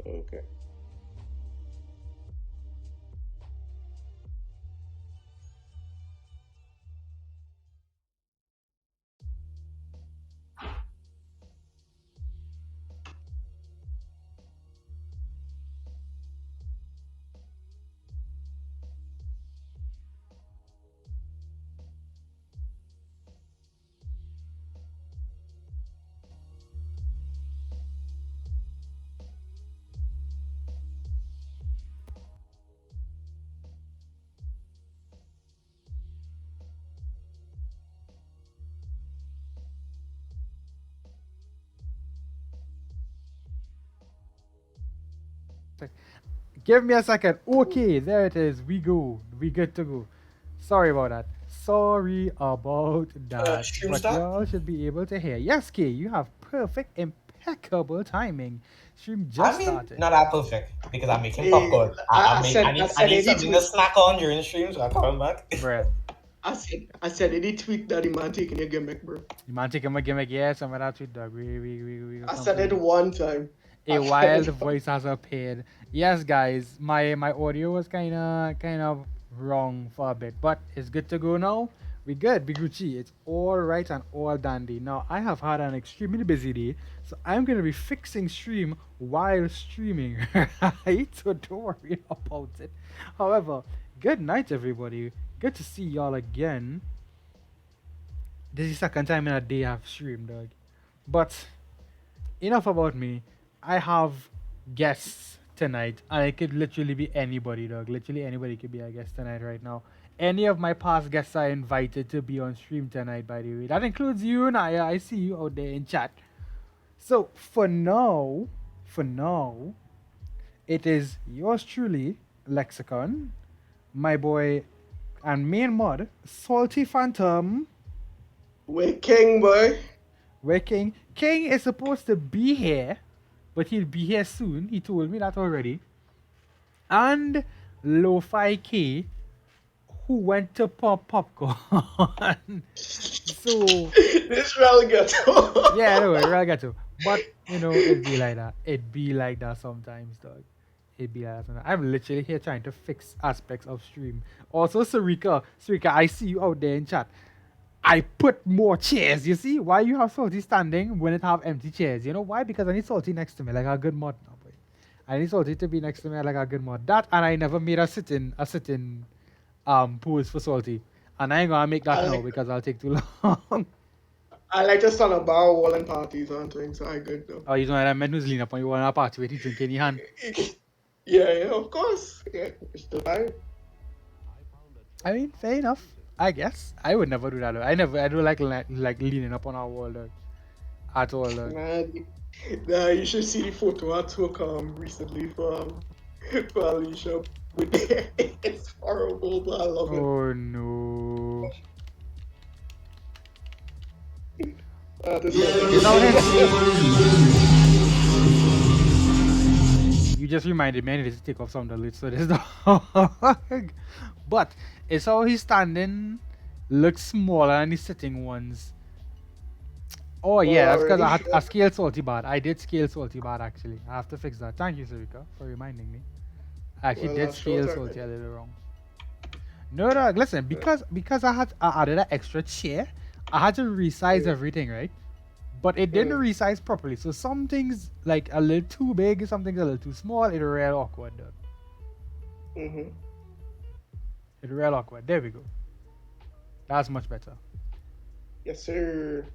Okay. Give me a second. Okay, there it is. We go. We good to go. Sorry about that. Sorry about that. Stream But start? y'all should be able to hear. Yes, K, you have perfect, impeccable timing. Stream I just mean, started. not that perfect because I'm making Eh, popcorn. I I said need any something to tweet. snack on during the stream, so I'm coming back. Bruh. I said any tweet that the man taking your gimmick, bro. You man take a gimmick, yeah, some of that tweet dog. We I said it completely. one time. A I said wild it one. voice has appeared. Yes, guys, my audio was kind of wrong for a bit, but it's good to go now. We good, we Gucci. It's all right and all dandy. Now I have had an extremely busy day, so I'm gonna be fixing stream while streaming, right? So don't worry about it. However, good night, everybody. Good to see y'all again. This is the second time in a day I've streamed, dog. But enough about me. I have guests tonight, and it could literally be anybody, dog. Literally anybody could be a guest tonight, right now. Any of my past guests are invited to be on stream tonight, by the way. That includes you, Naya. I see you out there in chat. So for now, it is yours truly, Lexicon, my boy, and main mod, SaltyPhatom. We're king, boy. Where King is supposed to be here, but he'll be here soon. He told me that already. And LofiKay, who went to pop popcorn. So This really good. yeah, no, I got to. But it'd be like that. It'd be like that sometimes, dog. It'd be like that sometimes. I'm literally here trying to fix aspects of stream. Also, Sarika, I see you out there in chat. I put more chairs. You see why you have Salty standing when it have empty chairs? You know why? Because I need Salty next to me like a good mod now, boy. I need Salty to be next to me like a good mod. That and I never made a sit in pose for Salty. And I ain't gonna make that I now like because I'll take too long. I like to stand a bar wall and parties and things. So I good though. Oh, you know what I meant who's leaning up on you on a party with you drink in your hand. Yeah, of course. Yeah, it's the vibe. I mean, fair enough. I guess I would never do that. Though. I don't like leaning up on our wall though, at all. Though. Man, nah, you should see the photo I took recently for Alicia. It's horrible, but I love it. Oh no. This You know You just reminded me I need to take off some of the lids so this dog. But it's how he's standing looks smaller than the sitting ones. Oh yeah, that's because I already. scaled Salty Bad. I did scale Salty Bad actually. I have to fix that. Thank you, Sarika, for reminding me. I actually Well, did I short scale Salty a little wrong. No, dog. Listen, because I added an extra chair, I had to resize everything, right? But it didn't resize properly. So some things like a little too big, some things a little too small. It's real awkward, dog. Mm-hmm. It's real awkward. There we go. That's much better. Yes, sir.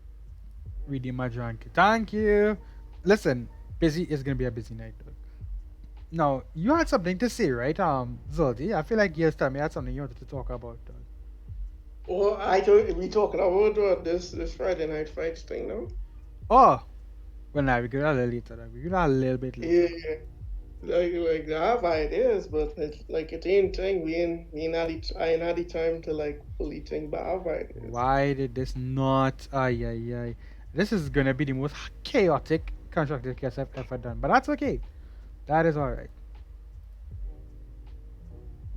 Redeem my drink. Thank you. Listen, busy is gonna be a busy night, dog. Now you had something to say, right? Zolti, I feel like yesterday you had something you wanted to talk about, dog. Well, I thought we talking about this Friday night fights thing, no? Oh, well, now we could a little later. Dog. We could a little bit later. Yeah, like I have ideas, but it's like it ain't thing. I ain't had the time to like fully think, but I have ideas. Why did this not? Ay, ay, ay. This is gonna be the most chaotic constructive case I've ever done, but that's okay. That is alright.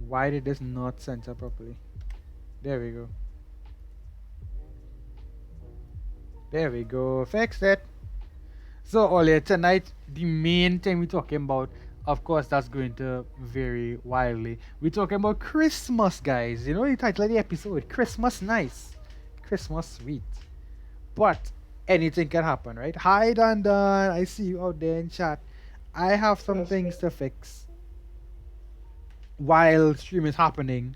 Why did this not center properly? There we go. There we go. Fixed it. So earlier tonight, the main thing we're talking about, of course, that's going to vary wildly. We're talking about Christmas, guys. You know the title of the episode, Christmas nice, Christmas sweet. But anything can happen, right? Hi, Dan Dan. I see you out there in chat. I have some things to fix while stream is happening.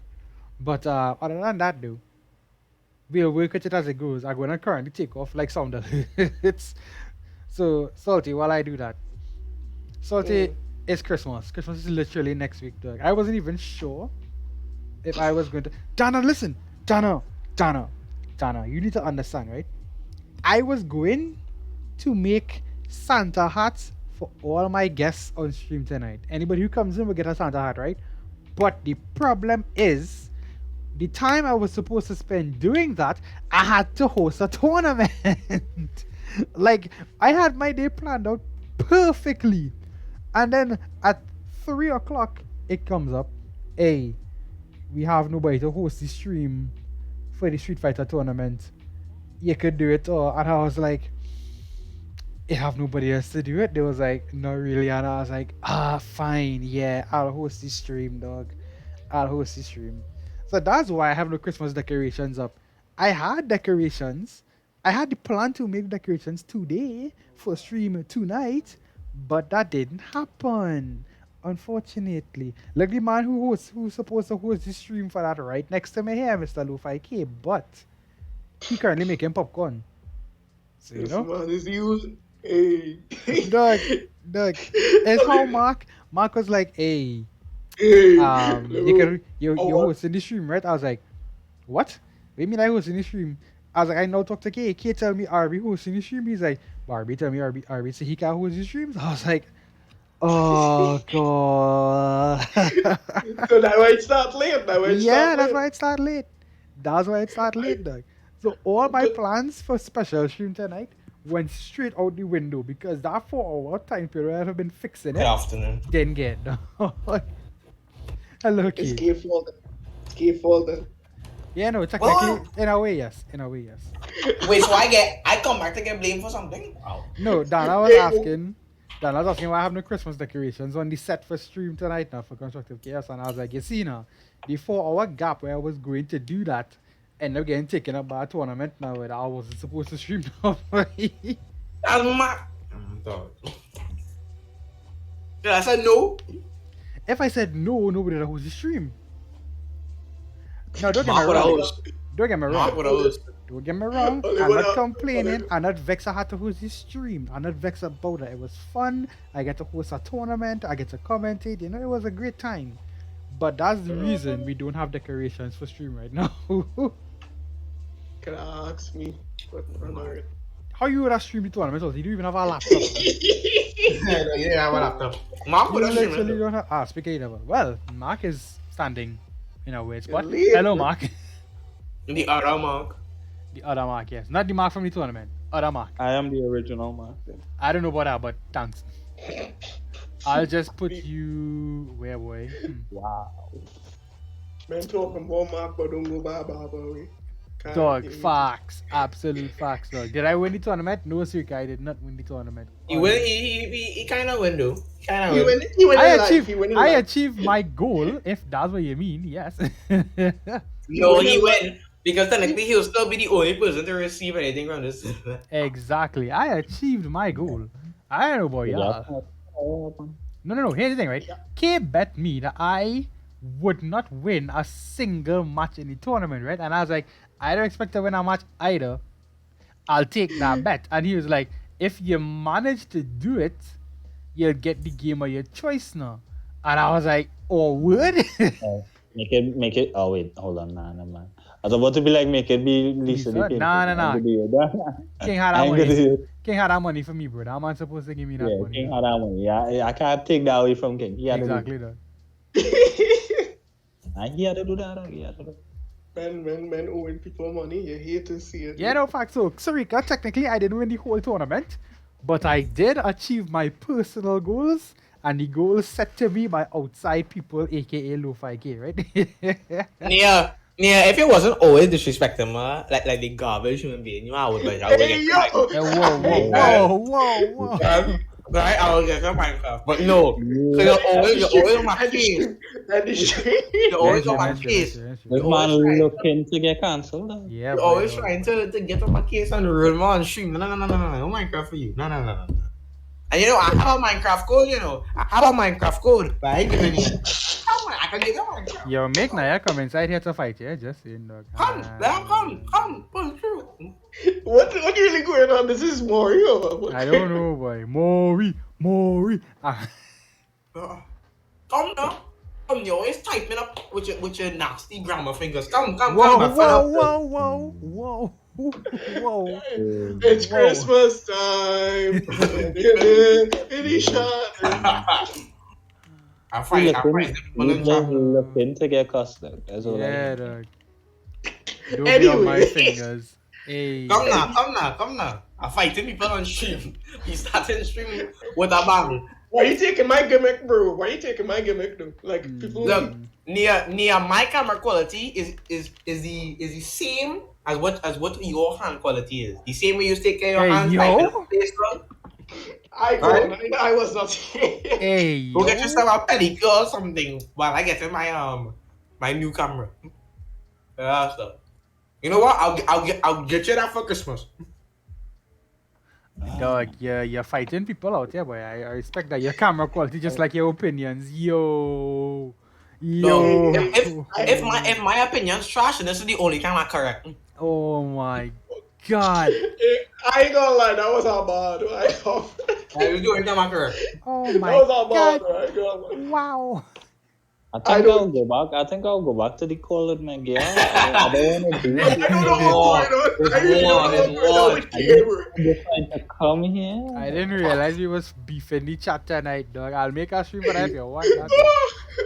But other than that, though, we'll work with it as it goes. I'm gonna currently take off like sound alerts. So Salty, while I do that, Salty, it's Christmas. Christmas is literally next week, dog. I wasn't even sure if I was going to. Dana, listen, Dana, you need to understand, right? I was going to make Santa hats for all my guests on stream tonight. Anybody who comes in will get a Santa hat, right? But the problem is, the time I was supposed to spend doing that, I had to host a tournament. Like, I had my day planned out perfectly. And then at 3 o'clock, it comes up, hey, we have nobody to host the stream for the Street Fighter tournament. You could do it all. And I was like, you have nobody else to do it? They was like, not really. And I was like, fine, yeah, I'll host the stream, dog. I'll host the stream. So that's why I have no Christmas decorations up. I had decorations. I had the plan to make decorations today for stream tonight, but that didn't happen, unfortunately. Like the man who's supposed to host the stream for that right next to me here, Mr. LofiKay, but he currently making popcorn. So you know, man is using. Hey. Doug, it's how Mark was like, hey, Hey. you're hosting the stream, right? I was like, what? What do you mean I hosting the stream? I was like, I now talk to K. K tell me RB hosting the stream. He's like, Barbie tell me RB so he can't host the streams. I was like, oh god. So that's why it start late. That's why it start late. That's why it start late, dog. So all my plans for special stream tonight went straight out the window because that 4-hour time period I've been fixing it. Good afternoon. Didn't get done. Hello, K. It's K fault then. Yeah, no, technically, in a way, yes. Wait, so I come back to get blamed for something? Wow. No, Dana was asking why I have no Christmas decorations on the set for stream tonight now for Constructive Chaos, and I was like, you see now, the 4-hour gap where I was going to do that ended up getting taken up by a tournament now where I wasn't supposed to stream now. That's my... Dog. Did I say no? If I said no, nobody would host the stream. No, don't get me wrong. Don't get me wrong. I'm not complaining. I'm not vexed I had to host this stream. I'm not vexed about it. It was fun. I get to host a tournament. I get to commentate. You know, it was a great time. But that's the reason we don't have decorations for stream right now. Can I ask me? How you would have streamed the tournament? You don't even have a laptop. Yeah, I have a laptop. Mark would have streamed it. Don't have. Speaking of, well, Mark is standing in a weird spot. Hello, Mark. The other Mark. The other Mark, yes. Not the Mark from the tournament. Other Mark. I am the original Mark. I don't know about that, but thanks. I'll just put you where, boy? Wow. Man talking about Mark, but don't go by boy. Dog, facts. Absolute facts, dog. Did I win the tournament? No, Sirka, I did not win the tournament. He kind of win, though. I achieved my goal, if that's what you mean, yes. No, he win. Because technically he'll still be the only person to receive anything from this. Exactly. I achieved my goal. I don't know about y'all. No. Here's the thing, right? K bet me that I would not win a single match in the tournament, right? And I was like, I don't expect to win a match either. I'll take that bet. And he was like, if you manage to do it, you'll get the game of your choice now. And I was like, oh, would? Make it. Oh wait, hold on, nah, man. I was about to be like, make it be Lisa. Nah. King had that money. King had that money for me, bro. That man's supposed to give me that money. King had that money. Yeah, I can't take that away from King. Exactly, though. He had to do that. Man, owing people money, you hate to see it. Yeah, no, fact. So, Sarika, technically, I didn't win the whole tournament, but I did achieve my personal goals, and the goals set to me by outside people, aka LofiKay, right? Yeah, Yeah, if it wasn't always disrespecting me, like the garbage human being, you know, I would get Hey, yo! Whoa. right, I would get a Minecraft. But no, so you're always on my case. That is shit. You're always on my case. This You're man always trying. looking to get cancelled. Yeah, You're always trying to get on my case and ruin me on stream. No, Minecraft for you. No. And you know, I have a Minecraft code, you know. I have a Minecraft code, but I ain't giving you. Come on, I can get a Minecraft. Yo, make Naya come inside here to fight, yeah? Just saying, dog. Come, pull through. What really going on? This is Mario. I don't know, boy. Maury. Ah. Come now. Come, you're always typing up with your nasty grammar fingers. Come, Whoa. It's Christmas time. I fight. Looking to get custard. That's all Yeah, I dog. Don't be on my fingers. Hey. Come now. I'm fighting people on stream. He started stream with a bang. Why you taking my gimmick, bro? Why you taking my gimmick, though? Like people. Look, near my camera quality is the same as what your hand quality is. The same way you take care of your hands. Yo. I was not here. Hey. Go get yourself a pedicure or something while I get in my new camera. Yeah, so. You know what? I'll get you that for Christmas. Dog, you're fighting people out here, boy. I respect that. Your camera quality just like your opinions. Yo. If my opinion's trash, and this is the only time I correct. Oh my God. I ain't gonna lie, that was our bad. I was doing time I correct. Oh my That was our God. bad. I ain't gonna lie. Wow. I think I'll go back to the call it Miguel. I don't want to do I it. don't know what's going on. I really don't know what's going on with camera. I'm just trying to come here. I didn't realize we was beefing the chat tonight, dog. I'll make a stream for that if you want that.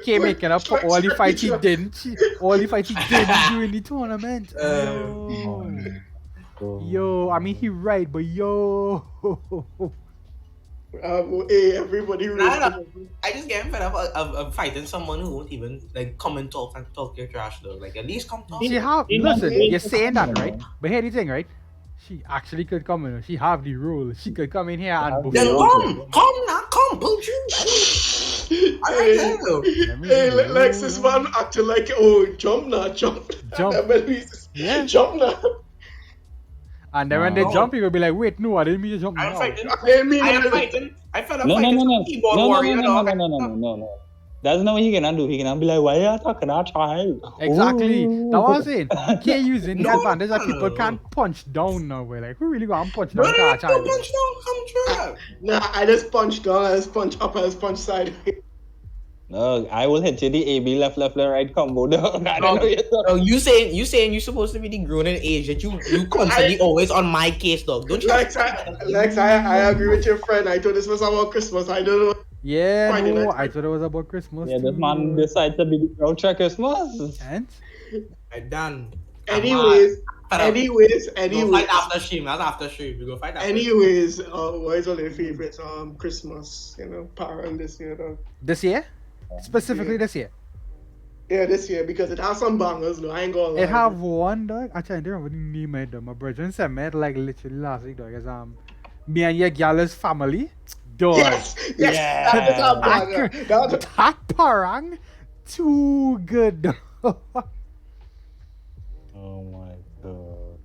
K making up for all the fights he didn't. All the fights he didn't do in the tournament. Yo, I mean he right, but yo. Hey, everybody. I just get fed up of fighting someone who won't even like come and talk your trash though. Like at least come talk. She have listen, you're saying that right? But here's the thing, right? She actually could come in. She have the rule. She could come in here and buff. Then come, pull you. Hey, Lexus man acting like jump now. Yeah. Jump now. And then when they jump, you will be like, wait, no, I didn't mean to jump. I'm now. fighting. I didn't mean I am to- fighting. I felt like No. fighting keyboard warrior. No. That's not what he can do. He can be like, why are you talking that child? Exactly. Ooh. That's what I'm saying. Can't using the No. advantage that people can't punch down now. We're like, who really gonna punch No, down? no, Catch no, out? punch down, come trap. Nah, I just punched down, I just punched up, I just punched side. No, I will hit you the AB left, right combo. No, I don't know yet. No, you saying you're supposed to be the grown in age that you constantly always on my case, dog. Don't you? Lex, I agree with your friend. I thought this was about Christmas. I don't know. Yeah, Friday no, night. I thought it was about Christmas. Yeah, this too. man decided to be the crowd check Christmas. And? I'm done. Anyways, Go fight after stream. That's after stream. We go fight after. Anyways, what is all your favorites? Christmas, parent this year, though. This year? Specifically this year? Yeah, this year because it has some bangers, though. I ain't gonna lie. It have one, dog. Actually, I don't remember the name of it, though. My brother sent me it like literally last week, dog. It's, me and your gal's family. Dog. Yes, that is our banger. That parang, too good, dog. Oh my god.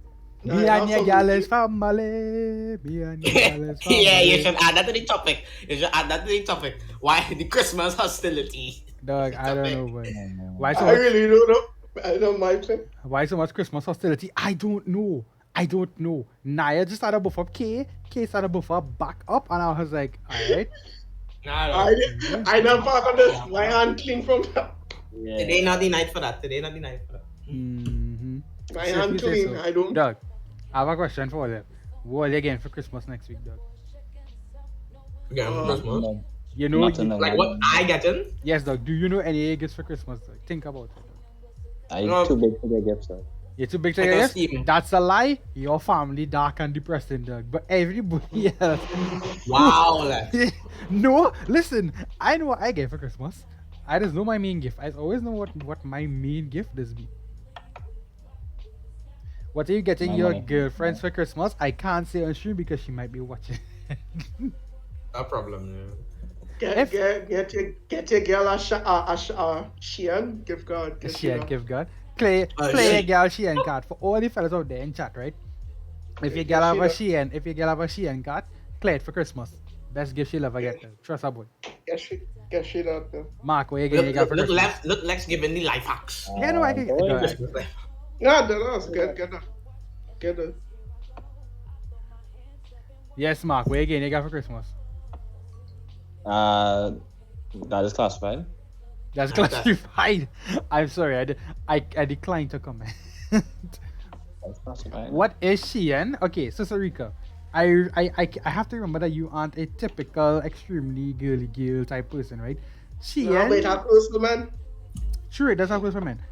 Me and your gal's family. Me and your gal's family. Yeah, you should add that to the topic. Why the Christmas hostility? Dog, I don't know, boy. Why so I much, really don't know. I don't mind it. why so much Christmas hostility? I don't know. Naya just started buff up K started buff up back up, and I was like, alright. Nah, I don't back on this. My hand clean from that. Yeah. today not the night for that. Mm-hmm. My hand clean. I don't. Doug, I have a question for you. What are you getting for Christmas next week, Doug? Again, Christmas. No, You know, not in a Like while. what I getting? yes, Doug. Do you know any gifts for Christmas, Doug? Think about it. Doug. I'm too big to get gifts, sir. You're too big to Like get a gifts? Steven. That's a lie. Your family dark and depressing, Doug. But everybody else. Wow, like. No, listen. I know what I get for Christmas. I just know my main gift. I always know what my main gift is. What are you getting My your money. girlfriends for Christmas? I can't say on stream because she might be watching. No problem. If- Get your girl a Shein gift card. Get She you and give God. Play a shit. girl Shein card for all the fellas out there in chat, right? If you Yeah, girl have a she Shein, if you girl have a Shein card, play it for Christmas. Best gift she'll ever get. Trust her boy. Get shit out there. Mark, what you getting your girl for Christmas? Look, Lex giving the life hacks. Yeah, no, I can. boy. Go ahead. No, that's good. Get that. Yes, Mark, what you getting your girl for Christmas? That is classified. That's classified. I'm sorry, I declined to comment. That's classified. What is Shein? Okay, so Sarika, I have to remember that you aren't a typical extremely girly girl type person, right? No, wait, Shein, have personal man. sure, it does have for men.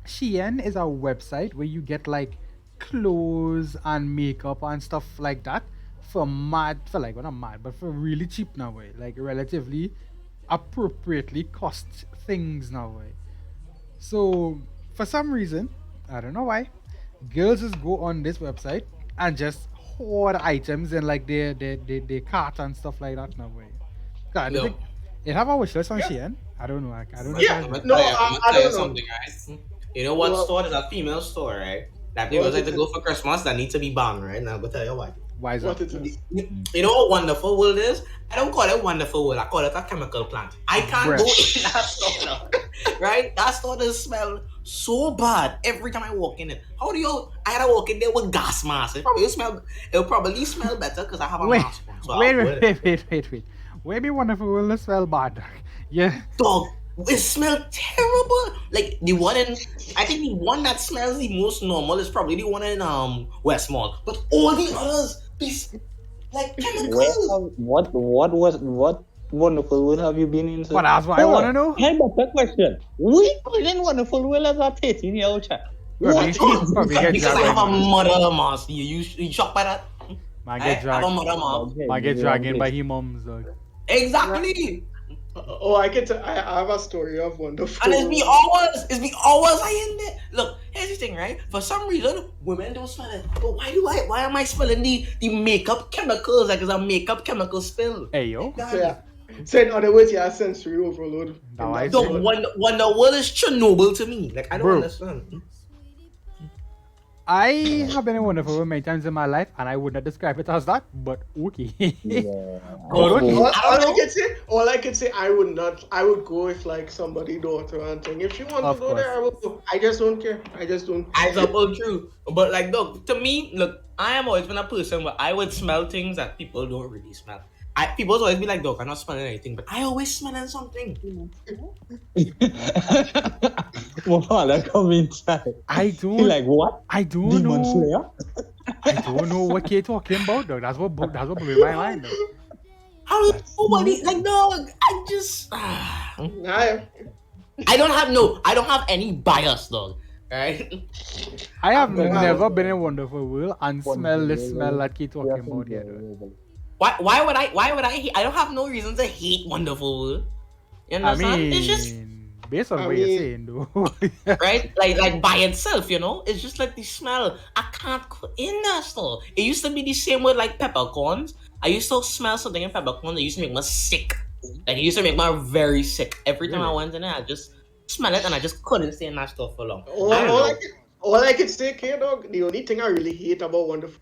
Shein is a website where you get like clothes and makeup and stuff like that for well, not mad, but for really cheap now, way, like relatively appropriately cost things now, way. So for some reason, I don't know why, girls just go on this website and just hoard items in like their cart and stuff like that now, way. God, Yo. it have a wish list on Shein. I don't know. I don't know. Yeah. I'm gonna No, tell you, I'm I gonna tell you don't know. something, right? You know what Well- store is a female store, right? That people What like is to go for Christmas that need to be banned, right? Now I'm gonna tell you why. Why is What that? it is? You know what Wonderful World is? I don't call it Wonderful World. I call it a chemical plant. I can't Bruh. go in that store now, right? That store does smell so bad every time I walk in it. How do you? I gotta walk in there with gas mask. It'll probably smell better because I have a Wait, mask on. So I'll wait, put it. wait. Where be wonderful will this smell bad? Yeah. Dog, it smelled terrible. Like the one in, I think the one that smells the most normal is probably the one in West Mall. But all the others, these like chemicals. What wonderful world have you been in? But that's what I wanna know. Hey, but that question. We in wonderful world as a 13-year-old child. Probably, probably get Because I dragged. have a mother mask. You shocked by that? Man I get have a dragged. mother mask. Man get dragged in by his moms, dog. Exactly. Oh, I have a story of wonderful. And it's be always I in there. Look, here's the thing, right? For some reason, women don't smell it. But why am I smelling the makeup chemicals like it's a makeup chemical spill? Hey yo. So, yeah. So in other words, you have sensory overload. Now I The see. Wonder World is Chernobyl to me. Like I don't Bro. understand. I have been in wonderful world many times in my life, and I would not describe it as that, but okay. Yeah. Oh, All I could say, I would go if like somebody daughter and thing. If she wants Of to go there, I will go. I just don't care. I just don't. Eyes up all true. But like look, to me, look, I am always been a person where I would smell things that people don't really smell. People always be like, dog, I'm not smelling anything, but I always smelling something. Well, come inside. I He don't. like what? I don't Demon know. Slayer? I don't know what you're talking about, dog. That's what blew my mind, dog. How nobody like dog? I just Nah, I don't have any bias, dog. Right? I have Wow. never been in wonderful world and smell this smell that you're talking about here, dog. Why would I hate? I don't have no reason to hate Wonderful World. You I understand? mean, It's just based on I what you're mean- saying, though. right, like by itself, you know. It's just like the smell. I can't go in that store. It used to be the same with like peppercorns. I used to smell something in peppercorns that used to make me sick. Like it used to make me very sick. Every time I Really? went in there, I just smell it and I just couldn't stay in that store for long. all I could say, K dog. The only thing I really hate about wonderful,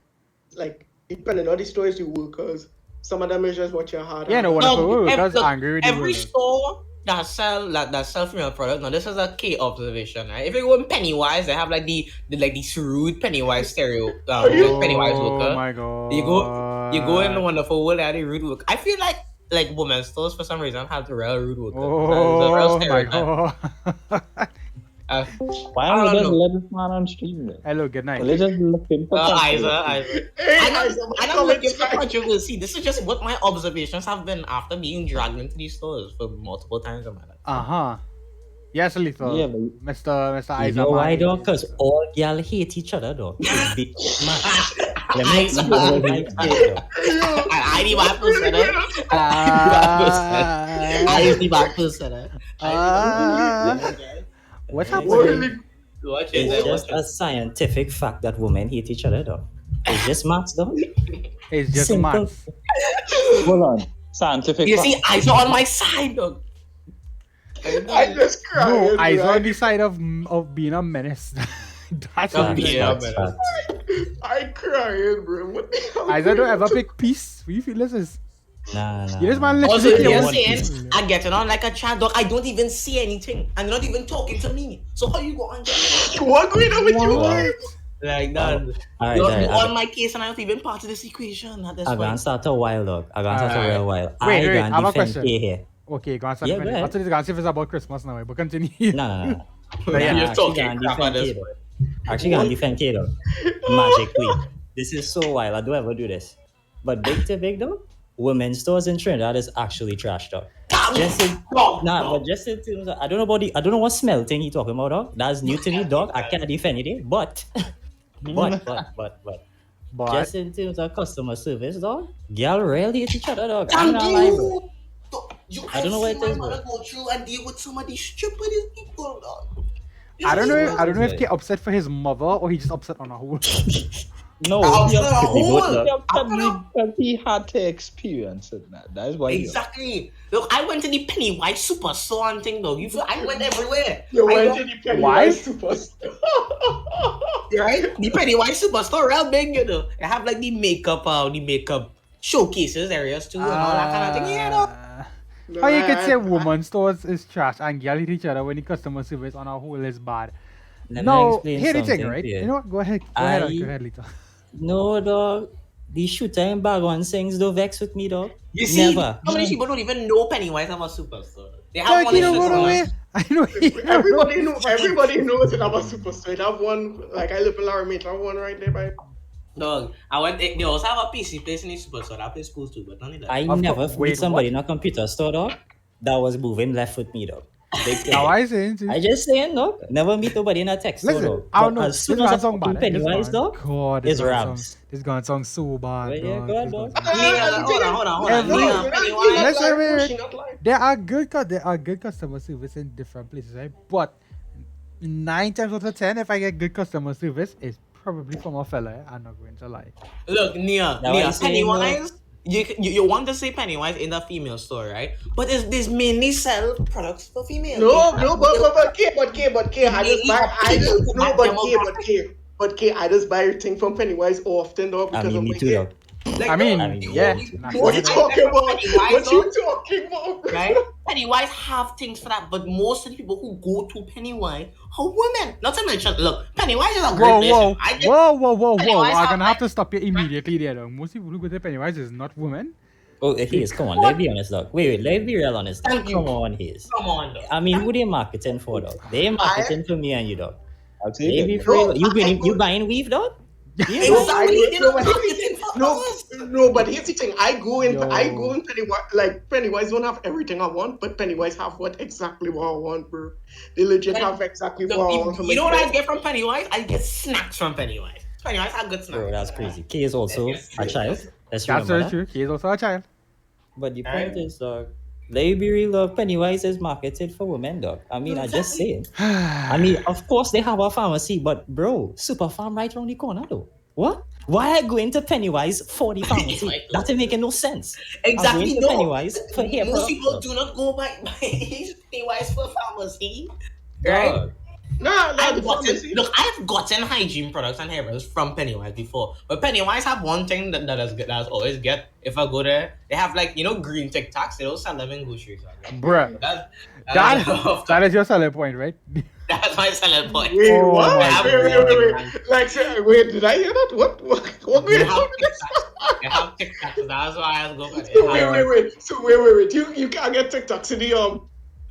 like depending on the stores you work, cause some of them is just what you had. Yeah, no, wonderful world. ev- That's look, angry with the every world. store that sell female product. Now this is a key observation, right? If you go in Pennywise, they have like the this rude Pennywise stereo Pennywise worker. Oh my god. You go in the Wonderful World, they have the rude work. I feel like women stores for some reason have the real rude worker. The real Oh my stereotype. god. Why I don't we don't just know. let this man on stream then? Hello, good night. Let's just look in for Isa. Hey, I don't look for controversy. This is just what my observations have been after being dragged into these stores for multiple times in my life. Uh-huh. Yes, Lethal. Yeah, but Mr. You know Izahman. why, dog? Because all y'all hate each other, dog. It's big man. Let me explain what I say, dog. I the bad person. I is the bad person. What's What happening? Watch it, It's watch just a scientific fact that women hate each other, though. It's just maths, though. It's just Simple. maths. Hold on. Scientific. You see, eyes are on my side, dog. I just cried. Bro, I bro. on the side of being a menace. That's what Facts, it is. yeah, Facts, man. facts. I crying, bro. What the hell? I don't ever pick peace. What you feel this is? Nah. You just man Also, literally you're one saying piece. I get it on like a child, dog. I don't even see anything. And you're not even talking to me. So how you go on? What going on with you? What? Like that. Alright, You're alright. on my case, and I'm not even part of this equation at this I'm gonna point. start a while, dog. I'm gonna start a real while. Wait, I I have a gonna defend question. K here. Okay, go on, start Yeah, defending. go ahead. I thought this guy is about Christmas now, but continue. No. You're actually talking gonna crap at defend this K, point. though. Actually gonna defend K, though. Magically. This is so wild. I don't ever do this. But big to big, though, women's stores in Trinidad is actually trashed up. Just in, but just in terms of, I don't know what smell thing he talking about, dog. That's new to me, dog. I can't defend it, but But just in terms of customer service, dog, girl really hate each other, dog. I'm not lying, bro. I don't know what it is, my bro. mother go through and deal with some of these stupidest people, dog. I don't know. I don't know if Right. he upset for his mother or he just upset on a whole. No, I'll he tell her could be both, whole. dog. because he had to experience it. That is why. Exactly. Look, I went to the Pennywise Superstore and thing, though. You feel I went everywhere. You I went got- to the Pennywise Superstore. right? The Pennywise Superstore, real big, you know. They have like the makeup showcases areas too, and all that kind of thing. You know. How you could say woman stores is trash and girl hit each other when the customer service on a whole is bad? Let me No, explain hear the thing, something right? to you. You know what? Go ahead. Go ahead, Lita. No, dog. The shooter in bag on things don't vex with me, dog. You see, Never. how many people don't even know Pennywise have a superstore? They have Like, one you in don't go the away. I know. Everybody knows it have a superstore. It have one, like I live in Laramie, I have one right there by. Dog, I went. They also have a PC place in the superstore. That place cool too, but none of that. I Of never course. met Wait, somebody what? in a computer store, dog, that was moving left with me, dog. Big thing. Now I saying to I just saying, dog. Never meet nobody in a tech store, listen, dog. I don't But know. as This soon gonna as I song fucking bad. Pennywise, dog, God, it's this gonna Rams. song- This gonna song so bad. Well, yeah, dog. go on, This dog. gonna song- Hold on. Every- Leon, Pennywise. Let's Like, wait. she not lying. There are good customer service in different places, right? But 9 times out of 10, if I get good customer service, it's probably from a fella. I'm not going to lie. Look, Nia, Now I say Pennywise. You want to say Pennywise in the female store, right? But there's mainly sell products for females. No, but K, I just buy, but K, I just buy thing from Pennywise often, though, I because mean, of me my too, hair. dog. Like, I mean, the yeah. only- What you talking about? Pennywise, What you dog, talking about, bro? right? Pennywise have things for that, but most of the people who go to Pennywise are women. Not to mention, look, Pennywise is a great place. Whoa. Pennywise I'm have gonna have like- to stop you immediately there, though. Most people who go to Pennywise is not women. Oh, he is. Come on, let's be honest, dog. Wait, let's be real honest. Dog. Thank you. Come on, he is. Come on, dog. I mean, who they marketing for, dog? They marketing for me and you, dog. I'll take They be it. free. No, You buying weave, dog? Exactly. I- They're not marketing for us. No, but here's the thing. I go in Yo. Pennywise. Like Pennywise don't have everything I want, but Pennywise have exactly what I want, bro. They legit have exactly what I want. Look, from you know my what I friends. get from Pennywise? I get snacks from Pennywise. Pennywise have good snacks. Bro, that's crazy. K is also a child. Let's That's remember very that. true. He is also a child. But the point is, dog, let be real, dog. Pennywise is marketed for women, dog. I mean, I just saying. I mean, of course they have a pharmacy, but bro, Super Farm right around the corner, though. What? Why I going to Pennywise for the pharmacy? That ain't making no sense. Exactly. I'm going to No. Pennywise for hair Most products, people dog. do not go by Pennywise for pharmacy. Right? Dog. Nah, the I've pharmacy. gotten hygiene products and hair products from Pennywise before. But Pennywise have one thing that always get if I go there. They have like, green Tic Tacs. They don't sell them in groceries. Bruh. That is your selling point, right? That's my selling point. Wait, Oh what? my Wait. Like, wait, did I hear that? What They wait, have Tic Tacs. They have Tic Tacs. That's why I go for it. So wait. You can't get TikToks in the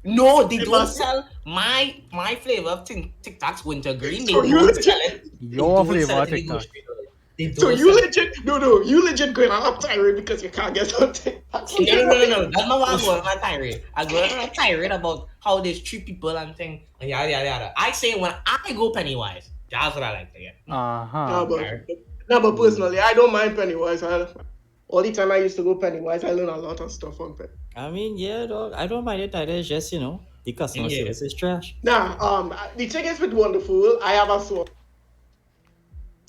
No, they They don't must- sell my flavor of Tic Tacs winter green. They So you don't legit- sell it. Your They don't flavor sell of it in Tic the Tac. grocery. They So don't you sell it. legit you legit going on a tirade because you can't get on TikToks. No. That's not what I'm going on a tirade. I go on a tirade about how there's 3 people and thing and yada. I say when I go Pennywise, that's what I like to get. Uh-huh. But personally, I don't mind Pennywise. All the time I used to go Pennywise, I learned a lot of stuff on Pennywise. I mean, yeah, dog. I don't mind it either. It's just, The customer Yeah. service is trash. Nah, the thing is with Wonderful, I have a source.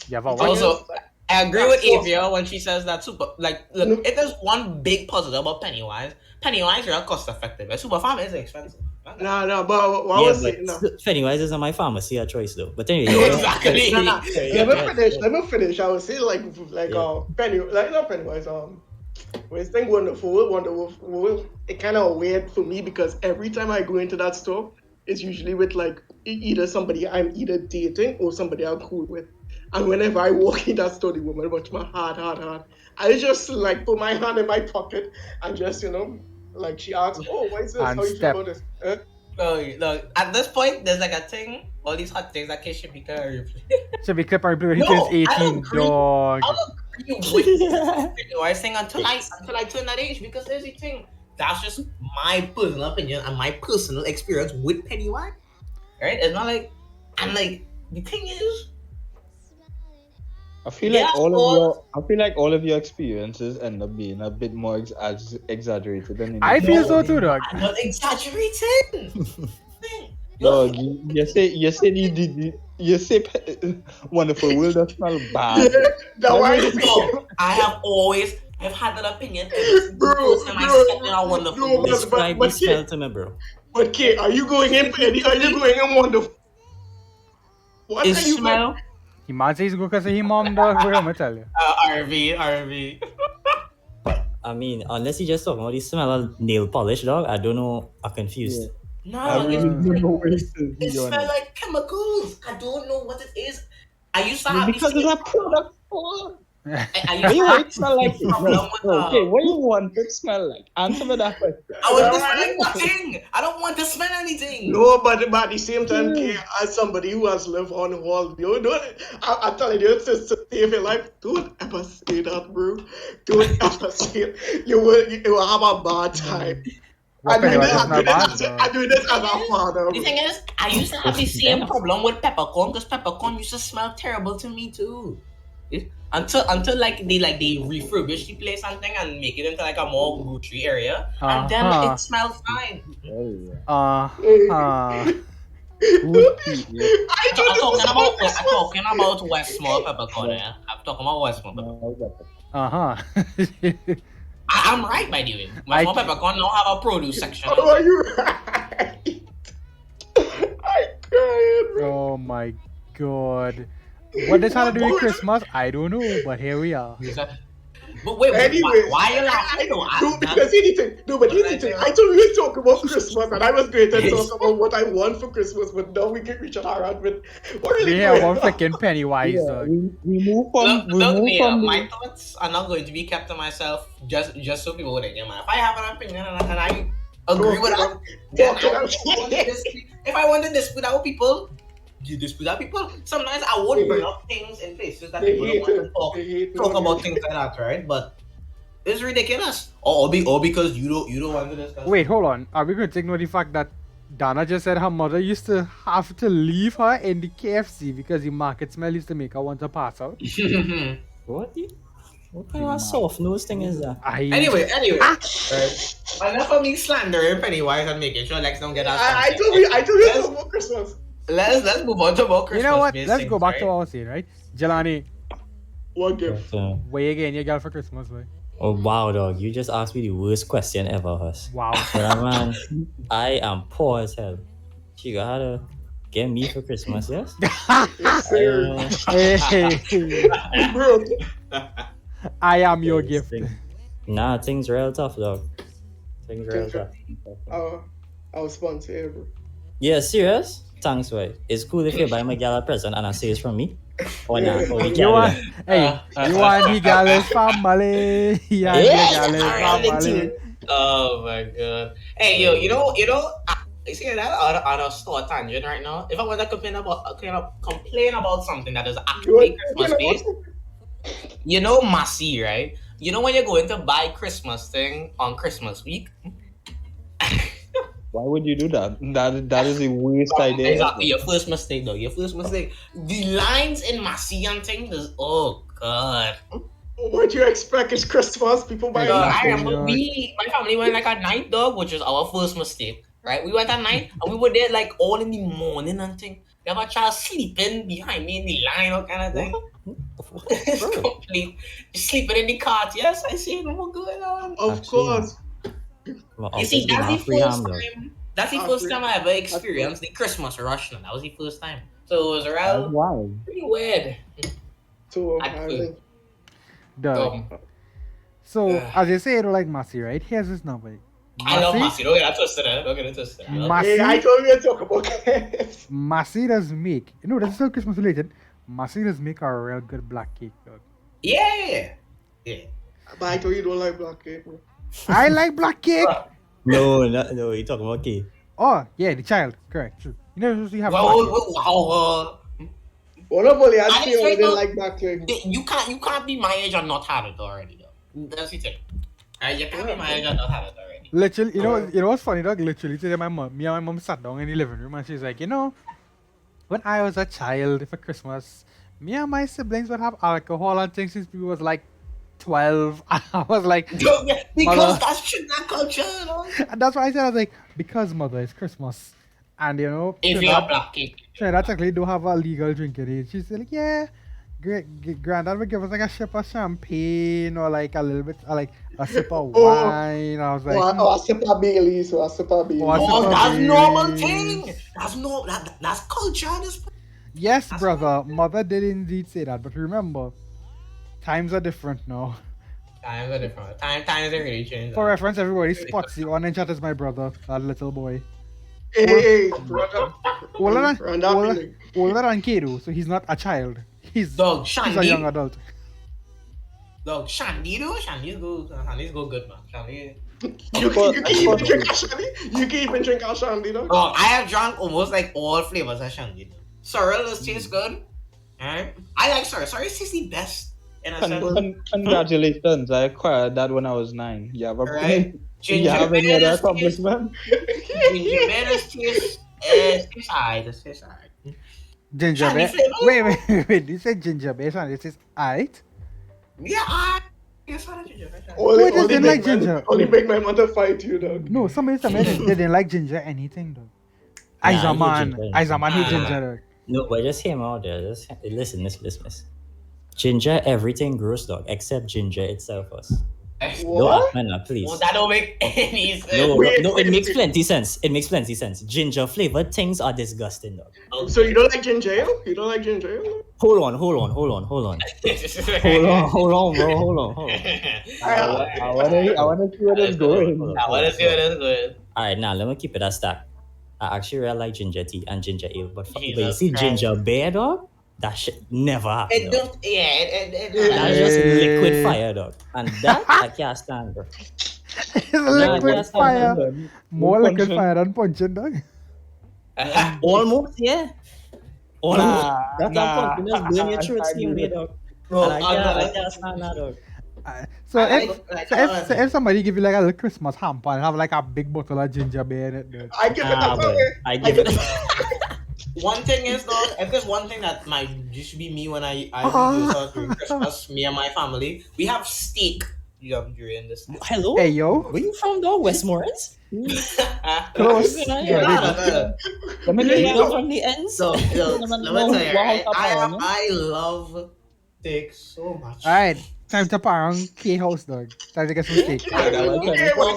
You have a It's what? Also, I agree Yeah, with so- Avia when she says that super. Like, look, No. if there's one big positive about Pennywise, Pennywise are cost effective. And Super Farm is expensive. Nah, but what I Yeah, was but saying, nah. Pennywise isn't my pharmacy a choice though. But anyway, Exactly. Nah. Yeah, Let me finish. I was saying Yeah. not Pennywise. When thing Wonderful, it kind of weird for me because every time I go into that store, it's usually with like either somebody I'm either dating or somebody I'm cool with. And whenever I walk in that store, the woman watch my hard. I just like put my hand in my pocket and just like she asks, "Oh, what is this? And How you step. feel about this?" Look, at this point, there's like a thing, all these hot things that Kid should be carried. Should be clip our blue when he No, turns I 18, agree. dog. I'll agree with Pennywise thing until I turn that age, because there's a thing. That's just my personal opinion and my personal experience with Pennywise. Right? It's not like, and like, the thing is, I feel Yeah, like all of your experiences end up being a bit more exaggerated than I anything. feel so too, dog. I'm not exaggerating. Dog, you say Wonderful World that smell bad. That why No, I've had that opinion ever since the Bro, first time I bro, stepped in a Wonderful no, World. describe but the smell to me, bro. But Kate, are you going in Wonderful? What It are you smell He might say he's good because he mom, dog. What am I tell you? RV. I mean, unless you just talking about the smell of nail polish, dog, I don't know. I'm confused. No, I really don't know what it is, to it be smells honest. like chemicals. I don't know what it is. I used to have Because it's a product for. I What used you to want have it smell like? problem with, Okay, what you want it smell like? Answer me that question. I want to smell nothing. I don't want to smell anything. No, but at the same time, Kate, as somebody who has lived on hall, I'm telling you, it's just to save your life. Don't ever say that, bro. Don't ever say it. You will have a bad time. What Pennywise is not bad, I dog. do this as a father. The thing is, I used to have the same problem with peppercorn, because peppercorn used to smell terrible to me too. Until like they refurbish the place and thing and make it into like a more grocery area, and then it smells fine. I'm talking about Westmore peppercorn. I'm talking about Westmore peppercorn. I'm right, by the way. Westmore peppercorn now have a produce section. Oh, are you right? I cried, bro. Oh my god. What this have to do with Christmas? I don't know, but here we are. But wait, Anyway, why are you laughing? Because anything. No, but anything. I told you we talk about Christmas, and I was going to talk about what I want for Christmas, but now we can reach an around with what really We have going one on. freaking Pennywise, Yeah, dog. we move from my thoughts are not going to be kept to myself just so people wouldn't get mad. If I have an opinion and I agree with that, then if I want to dispute out people, you dispute out people. Sometimes I would bring up things in places that They people don't want hate to talk about things like that, right? But it's ridiculous. Or because you don't want to discuss. Wait, hold on. Are we going to ignore the fact that Dana just said her mother used to have to leave her in the KFC because the market smell used to make her want to pass out? What kind of soft nose thing is that? Anyway, right? Enough of me slandering Pennywise and making sure Lex don't get us. I told you to talk about Christmas. Let's move on to more Christmas. You know what? based Let's things, go back right? to what I was saying, right? Jelani, What gift? where you getting your girl for Christmas, boy? Oh wow, dog! You just asked me the worst question ever, Hus. Wow. Yeah, man, I am poor as hell. She got to get me for Christmas, yes? Yes, sir. Hey, Bro, I am your gift. Nah, things real tough, dog. Things real tough. I was sponsor, bro. Yeah, serious? Thanks, boy. It's cool if you buy my gal a present and I say it's from me. Or not? Or we You can't want, do hey, you want the gallus family? Yeah, the gallus family. Oh my god! Hey, yo, you know, you see that on a store tangent right now. If I want to complain about something that is actually Christmas based, you know, Massy, right? You know when you're going to buy Christmas thing on Christmas week. Why would you do that? That is a waste idea. Exactly, your first mistake though. Your first mistake. The lines in Massy and things is god. What do you expect? It's Christmas. People buy. I remember my family went like a night dog, which was our first mistake. right? We went at night and we were there like all in the morning and thing. We have a child sleeping behind me in the line or kind of thing. It's complete. Just sleeping in the cart. Yes, I see no more going on. Of Actually, course. You see, that's the first time. That's the first time I ever experienced the Christmas rush. That was the first time. So it was That's around wild. pretty weird. So, I think So, as you say, you don't like Massey, right? Here's his number. I love Massey. Don't get it twisted. Don't get it twisted. hey, I told you to talk about KFC. Massey does make, this is still Christmas related. Massey does make a real good black cake, dog. Yeah. But I told you don't like black cake, bro. I like black cake. No, you talking about cake. Oh, yeah, the child. Correct. True. You never usually have black cake. Wow. Monopoly, I And see it's why right they now- like black cake. You can't be my age and not have it already, though. That's the thing. You can't be my age and not have it already. Literally, you know what's funny, dog? Literally today, me and my mom sat down in the living room and she's like, when I was a child for Christmas, me and my siblings would have alcohol and things since we was like 12. I was like, Because Mother. that's that culture, you know? and that's why I said, I was like, because mother, it's Christmas. And If you have black cake. Trinidad technically don't have a legal drinking age. She's like, yeah, granddad would give us like a sip of champagne or like a little bit, like a sip of wine. I was like, Or a sip of Bailey's, or a sip of Bailey's. Or a sip Oh, of that's Bailey's. normal thing. That's culture. yes, brother, mother did indeed say that. But remember, times are different now. Times are different. Times are really changing. For reference, everybody, Spotsy on in chat is my brother, that little boy. Hey, brother. Older than Brother, Kedu, so he's not a child. He's Dog, he's a Shandy. young adult. Dog, Shandy though. Shandy's go good, man. Shandy. You can even drink a shandy. You can even drink a shandy, though. Dog, I have drunk almost like all flavors of Shandy. Sorrel does taste good. Alright. I like sorrel. Sorrel tastes the best. In a sense. Congratulations, I acquired that when I was 9. You have a Right. you have any other Gingerbread taste. accomplishment? Gingerbread tastes alright. It tastes alright. Ginger Shandy beer. flavor? Wait. You said ginger beer, and this is aight. Yeah, yes, I like gingerbread. Only, Who doesn't only like make my- ginger? Only make my mother fight you, dog. No, somebody they didn't like ginger anything though. Nah, I hate Izahman ginger. hate ginger. No, but just hear me out there. Listen. Ginger, everything gross, dog, except ginger itself. No, What? man, please. Well, that don't make any sense. No, Wait, no, it wait, makes wait. plenty sense. It makes plenty sense. Ginger flavored things are disgusting, dog. So you don't like ginger ale? You don't like ginger ale? Hold on. Hold on, bro. Hold on. I want to see where it's going. I want to see where this goes. All right, now let me keep it a stack. I actually really like ginger tea and ginger ale, but you Jesus see Christ. ginger beer, dog, that shit never happened. It dog. don't, yeah, That's just liquid fire, dog, and that I can't stand, bro. It's liquid just fire. Punching. More liquid Punching. fire than punching, dog. Almost, yeah. Almost. Nah, That's nah. how you just burn your throat steam way, dog. Bro, And I can't stand that, dog. So I if like- so if somebody give you like a little Christmas hamper and have like a big bottle of ginger beer in it, dog. I give it Nah, a boy. away. I give it. one thing is though, if there's one thing that might just be me when I do this during Christmas, me and my family, we have steak during this time. Hello? Hey yo, Where you from, dog? Westmoreland? close. Let me You get you know from the ends? So, let me tell you, right? Wow. I love steak so much. All right, time to parang K house, dog. Time to get some steak. I feel like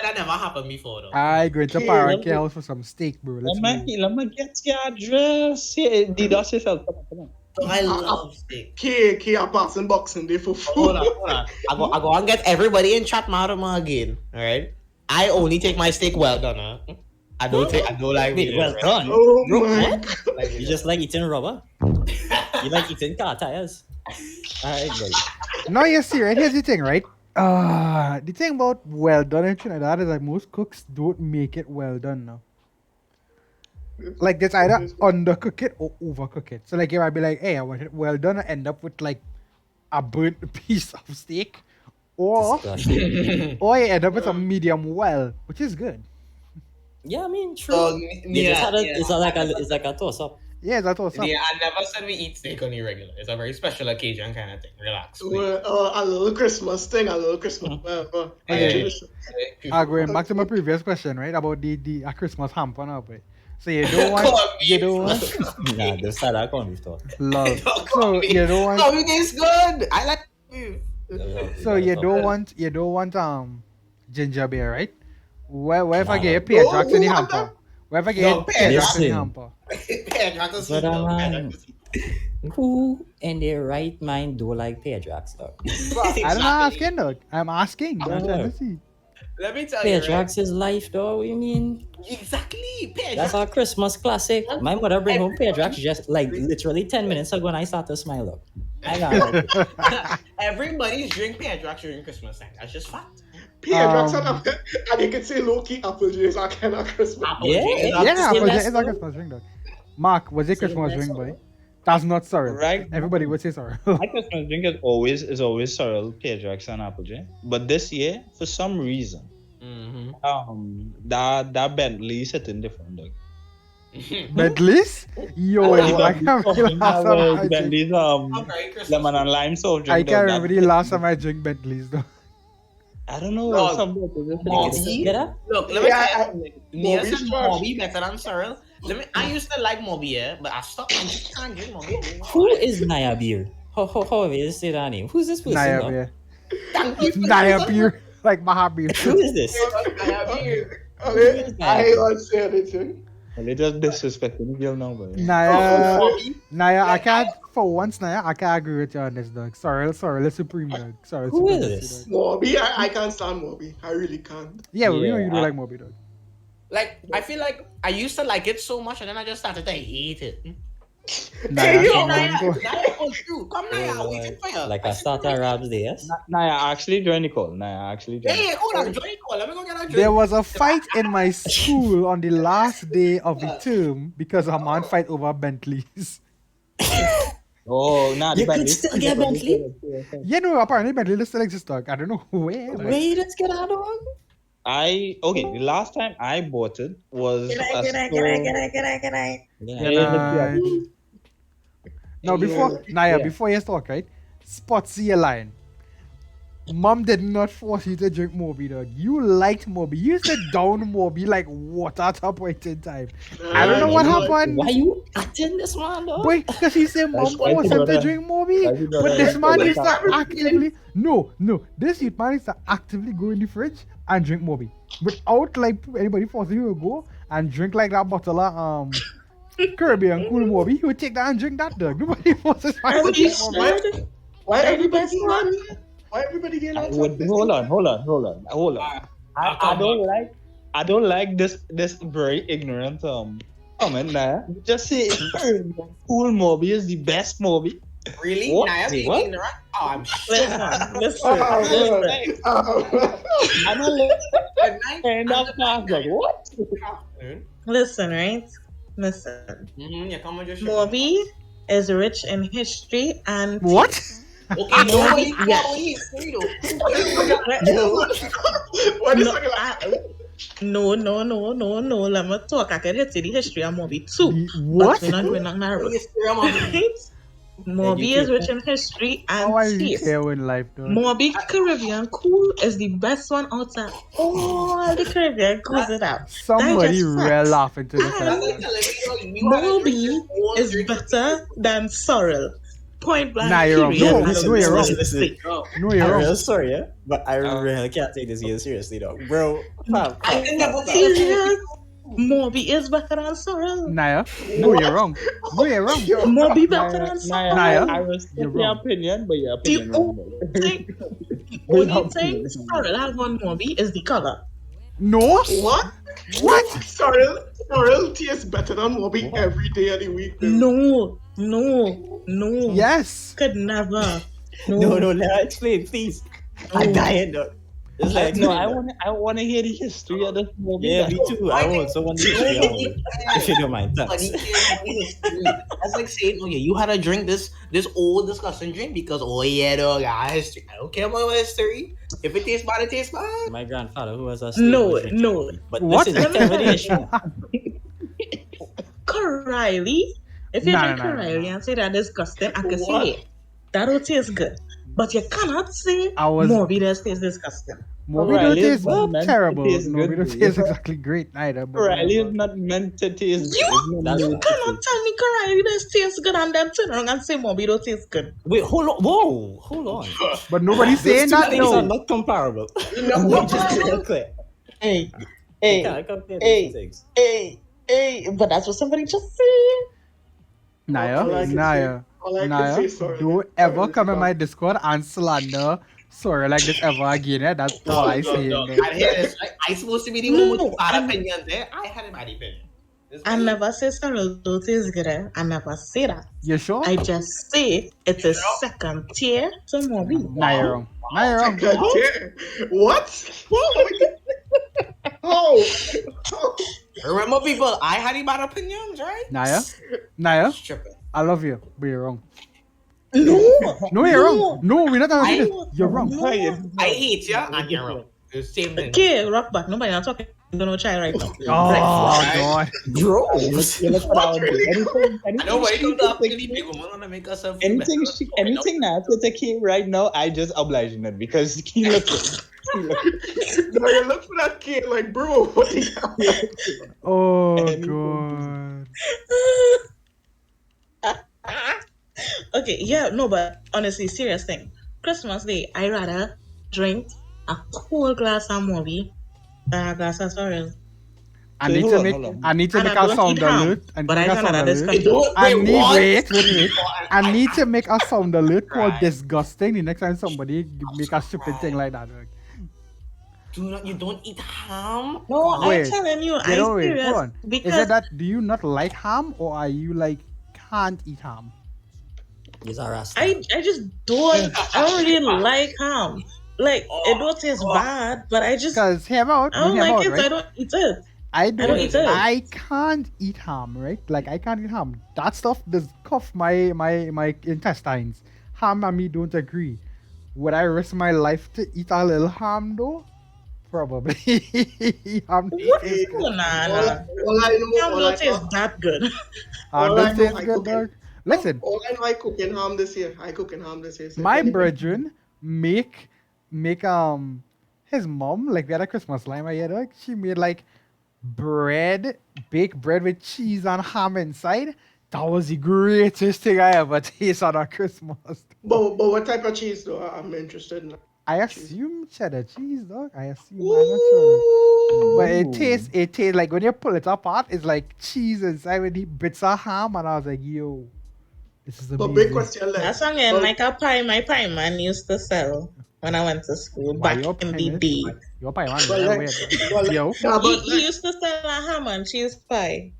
that never happened before though. I going to Okay, parang K house for some steak, bro. Let's move. Let me get your address. DDoS yourself. So I love steak. K are passing boxing day for Hold food. on. I go and get everybody in chat mad again. Alright? I only take my steak well done, huh? I don't like Wait, well medium done. Oh Bro, my what? god. rare. You just like eating rubber? You like eating car tires? Alright, buddy. No, you see, right? Here's the thing, right? The thing about well done in Trinidad is like most cooks don't make it well done now. Like it's either undercook it or overcook it. So like if I be like, hey, I want it well done, I end up with like a burnt piece of steak, or Disgusting. or you end up with a medium well, which is good. Yeah, I mean, true. So, You just had it's like a toss up. Yeah, that's what's up. Yeah, I never said we eat steak on the regular. It's a very special occasion kind of thing. Relax. Please. A little Christmas thing, a little Christmas. Okay. Going back to my previous question, right, about the Christmas hamper now, but so you don't want Nah, this side I can't be thought. love. So you don't want. Coffee tastes good. I like beef. So you don't want ginger beer, right? Where if I get a pear jacks in the hamper? Where if I get a pear jacks in the hamper? Who in their right mind do like pear jacks, dog? I'm not asking, dog. I'm asking. I'm trying to see. Let me tell Pear you. jacks is life, dog. What you mean? Exactly. Pear That's our Christmas classic. My mother bring home pear jacks just like literally 10 minutes ago, and I start to smile up. I got it. Everybody's drink pear jacks during Christmas time. That's just fact. Pear jacks and you can say low-key apple juice are kind of Christmas. Apple juice is a Christmas drink, dog. Mark, was it Christmas drink, boy? That's not sorrel. Right. Everybody would say sorrel. My Christmas drink is always sorrel, pear jacks, and apple juice. But this year, for some reason, that Bentley is sitting different, dog. Bentley's? Yo, I can't remember the last time I drink. Bentley's lemon and lime soft drink. I can't remember the last time I drink Bentley's, though. I don't know. Dog. Some Get up? Look, let me tell you. Nia said Moby better than Sorrel. I used to like Moby, yeah, but I stopped. I just can't drink Moby. Who is Niabexr? How have you say that name? Who's this person? Niabexr. Thank you for Niabexr. Like Mahabir. Who is this? I ain't gonna say anything. They just disrespecting you now, bro. Naya, I can't, for once, Naya, I can't agree with you on this, dog. Sorry, is supreme, dog. Sorry, Who supreme, is this? Moby, I can't stand Moby. I really can't. Yeah, we know Yeah, you don't like Moby, dog. Like, I feel like I used to like it so much, and then I just started to hate it. Naya, yo, come on, Naya, go. Naya, oh, shoot. Come, Naya, I'm waiting for you. Like I started Rabs there, yes? Naya actually joined the call. Hey, hold on, join the call. Let me go get a drink. There was a fight in my school on the last day of the term because a man fight over Bentleys. Oh, nah. You could still get Bentley? Yeah, no, apparently Bentley still exists, dog. I don't know where. but- Wait, let's get out of The last time I bought it was Good night. Yeah, no, before Naya, before you talk, right? Spotsy your line. Mom did not force you to drink Moby, dog. You liked Moby. You used to down Moby like water at a point in time. I don't know what happened. Why you acting this man, dog? Boy, because he said mom That's why forced you him to gotta- drink Moby. Why you But gotta- this man used to Like- actively no. This youth man used to actively go in the fridge and drink Moby. Without like anybody forcing you to go and drink like that bottle of Caribbean cool Moby, he would take that and drink that, dog. Nobody forces man to drink Moby. Why everybody run? Why everybody getting on top? Hold on. I don't like this very ignorant comment now. Just say cool Moby is the best Moby. Really? What? Naya being What? ignorant? Oh, I'm Listen. I don't like end up fast, like what? Listen, right? Listen. Yeah, come on, just Moby is rich in history and What? Okay, Moby, yeah. What is No, let me talk. I can hit the history of Moby too. What? But we're not nervous. Moby is rich in history How are and you taste. here in life, dog? Moby Caribbean Cool is the best one out of all the Caribbean Cools it out. Somebody just real facts. laughing to the Moby is better than Sorrel. Point blank. Nah, you're wrong. period. No, And no, you're wrong. listen. No, you're I'm wrong. real sorry, yeah? But I really can't take this here seriously, though. Bro, Serious? Moby is better than Sorrel. Naya, no, you're wrong. No, you're wrong. Moby better than Sorrel. Naya, I respect you're your wrong. opinion, but your The opinion wrong. only thing Sorrel has on Moby is the color. No? What? What? Sorrel tastes better than Moby every day of the week. bro. No. Yes. Could never. no, let her explain, please. I'm dying, dog. Just like No, I want to hear the history of this movie. Yeah, me too. I want someone to history on me. If you don't mind, thanks. That's like saying, oh yeah, you had to drink this old disgusting drink because dog, history. I don't care about history. If it tastes bad, it tastes bad. My grandfather, who was a No. But What? listen, tell me the issue. Riley If you No, drink no, no, no, Karairi no. and say that disgusting, I can say What? it. That will taste good. But you cannot say I was- Morbius tastes disgusting. Movie don't Riley is taste not meant to terrible. taste Movie good, don't though. taste exactly great neither. But Riley whatever. is not meant to taste. You It's not That's made fine. to cannot taste. tell me Karairi does taste good and then turn around and say Morbius tastes good. Wait, hold on. Whoa, hold on. But nobody's These saying two that things are though. not comparable. No, Let me just be real clear. Hey, You hey, can't compare hey. these two things. hey. But that's what somebody just said. Naya, All I can Naya, all I can Naya, say, sorry. don't ever come in my Discord and slander Sora like this ever again. Eh? That's all I say. I hear this. Right? I supposed to be the one with bad opinions there. I had a bad opinion. This I guy- never say Saruto tastes good. I never say that. You sure? I just say it is second tier to Morbius. Nah, you're wrong. Nah, you're wrong. God damn. What? Oh. Remember, people, I had the bad opinions, right? Naya, Tripping. I love you, but you're wrong. No, No, you're wrong. No, we're not gonna say I- this. You're wrong. No. I hate you, and you're wrong. It's the same thing. Okay, rock back. Nobody not talking. I'm gonna try right now. Oh God. Gross. You look around. I know why you don't have to leave me. Come on, make us a Anything that to take Key right now, I just obliging it because he looks. No, you look for that kid like, bro, what the hell? Oh Anything. God. Okay, yeah, no, but honestly, serious thing. Christmas Day, I rather drink a cool glass of movie than a glass of sorrel. I So need hold to on, make hold on. I need to And make I a don't sound eat ham, alert. I need but to I make a don't sound know that alert. discussion. I Wait, need what? wait. I need to make a sound alert called Right. disgusting the next time somebody make a stupid thing like that. Like, You don't eat ham? No, Wait, I'm telling you, Wait, I'm wait, serious. hold on. Is Because it that do you not like ham or are you like can't eat ham? These are rasta. I just don't. I don't really like ham. Like it don't taste bad, but I just Because hear me out, I don't hear me like out, it. So right? I don't eat it. I don't don't. eat it. I can't eat ham, right? Like I can't eat ham. That stuff does cuff my intestines. Ham and me don't agree. Would I risk my life to eat a little ham though? Probably. Ham What? tastes good. Oh, nah, All nah. I know, Ham all I don't taste know, that good. all Ham I does know, taste I good, cook it. dog. Listen, all I know, I cooking ham this year. So my if anything- brethren make his mom, like we had a Christmas line right here, dog. She made like baked bread with cheese and ham inside. That was the greatest thing I ever tasted on a Christmas. But what type of cheese though? I'm interested in. I assume cheddar cheese, dog. I assume. I'm not sure. But it tastes like when you pull it apart, it's like cheese inside with the bits of ham, and I was like, yo, this is But amazing. big question, like, That's something like a pie my pie man used to sell when I went to school Why back your in pie the man- day. Your pie man, Well, yeah, like- weird. well, like- Yo, nah, but He used to sell a ham and cheese pie.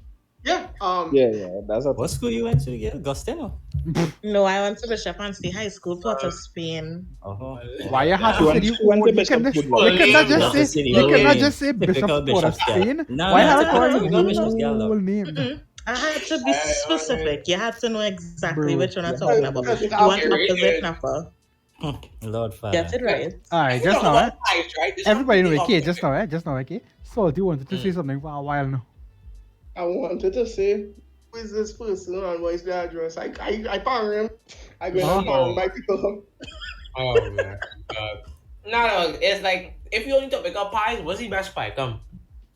yeah, Yeah, that's a What school you went to? Yeah, Gostino. No, I went to Bishop Anstey High School, Port of Spain. Uh-huh. why you have to She say went- the she went old? to You Bishop cannot Goodluck. you cannot just Bishop say City. you cannot Yeah. just say Bishop Typical Port of Bishop's gal. Spain. No, Why no, have to no, call no, you no, Bishop's gal, though. whole name? I had to be specific. You had to know exactly Bro. which one I'm talking about. Because You want I'm opposite napper. Lord Father. Get it right. Alright, We just talk now, about pies, right? This everybody know one okay, thing just now, okay. Salty wanted to say something for a while now. I wanted to say, who is this person and what is the address? I found him. I go and find my people. Oh man. No, it's like if you only talk about pies, what's the best pie? Come.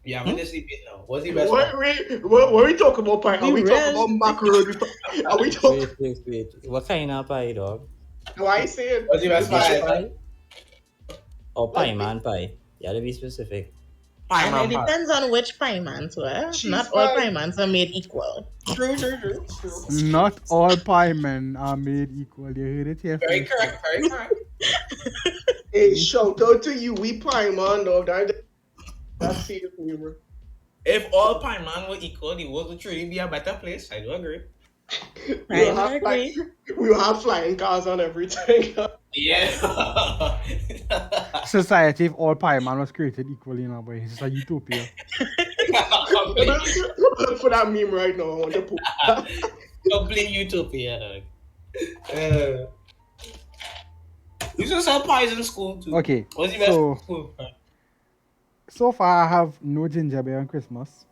Yeah, I'm in the sleep now. What's the best pie? What we talking about pie? Are we Be talking about macaroni pie? Are we talking? Wait. What kind of pie, dog? Why I say it? What's the best Fish pie? pie? Or pie man pie? You gotta be specific. Pie And man it pie. depends on which pie man to it. Cheese Not all pie. pie mans are made equal. True. Not all pie men are made equal. You heard it here Very first. correct. Very correct. Hey, shout out to you, we pie man, dog. That's serious, bro. If all pie man were equal, the world would truly be a better place. I do agree. I agree. We will have flying cars and everything. Yeah. Society, if all pie man was created equally, you know, boy, it's just a utopia. Look for that meme right now. I want to put Complete utopia. Dog. We used to sell pies in school too. Okay, What's the best so school pie? so far I have no ginger beer on Christmas.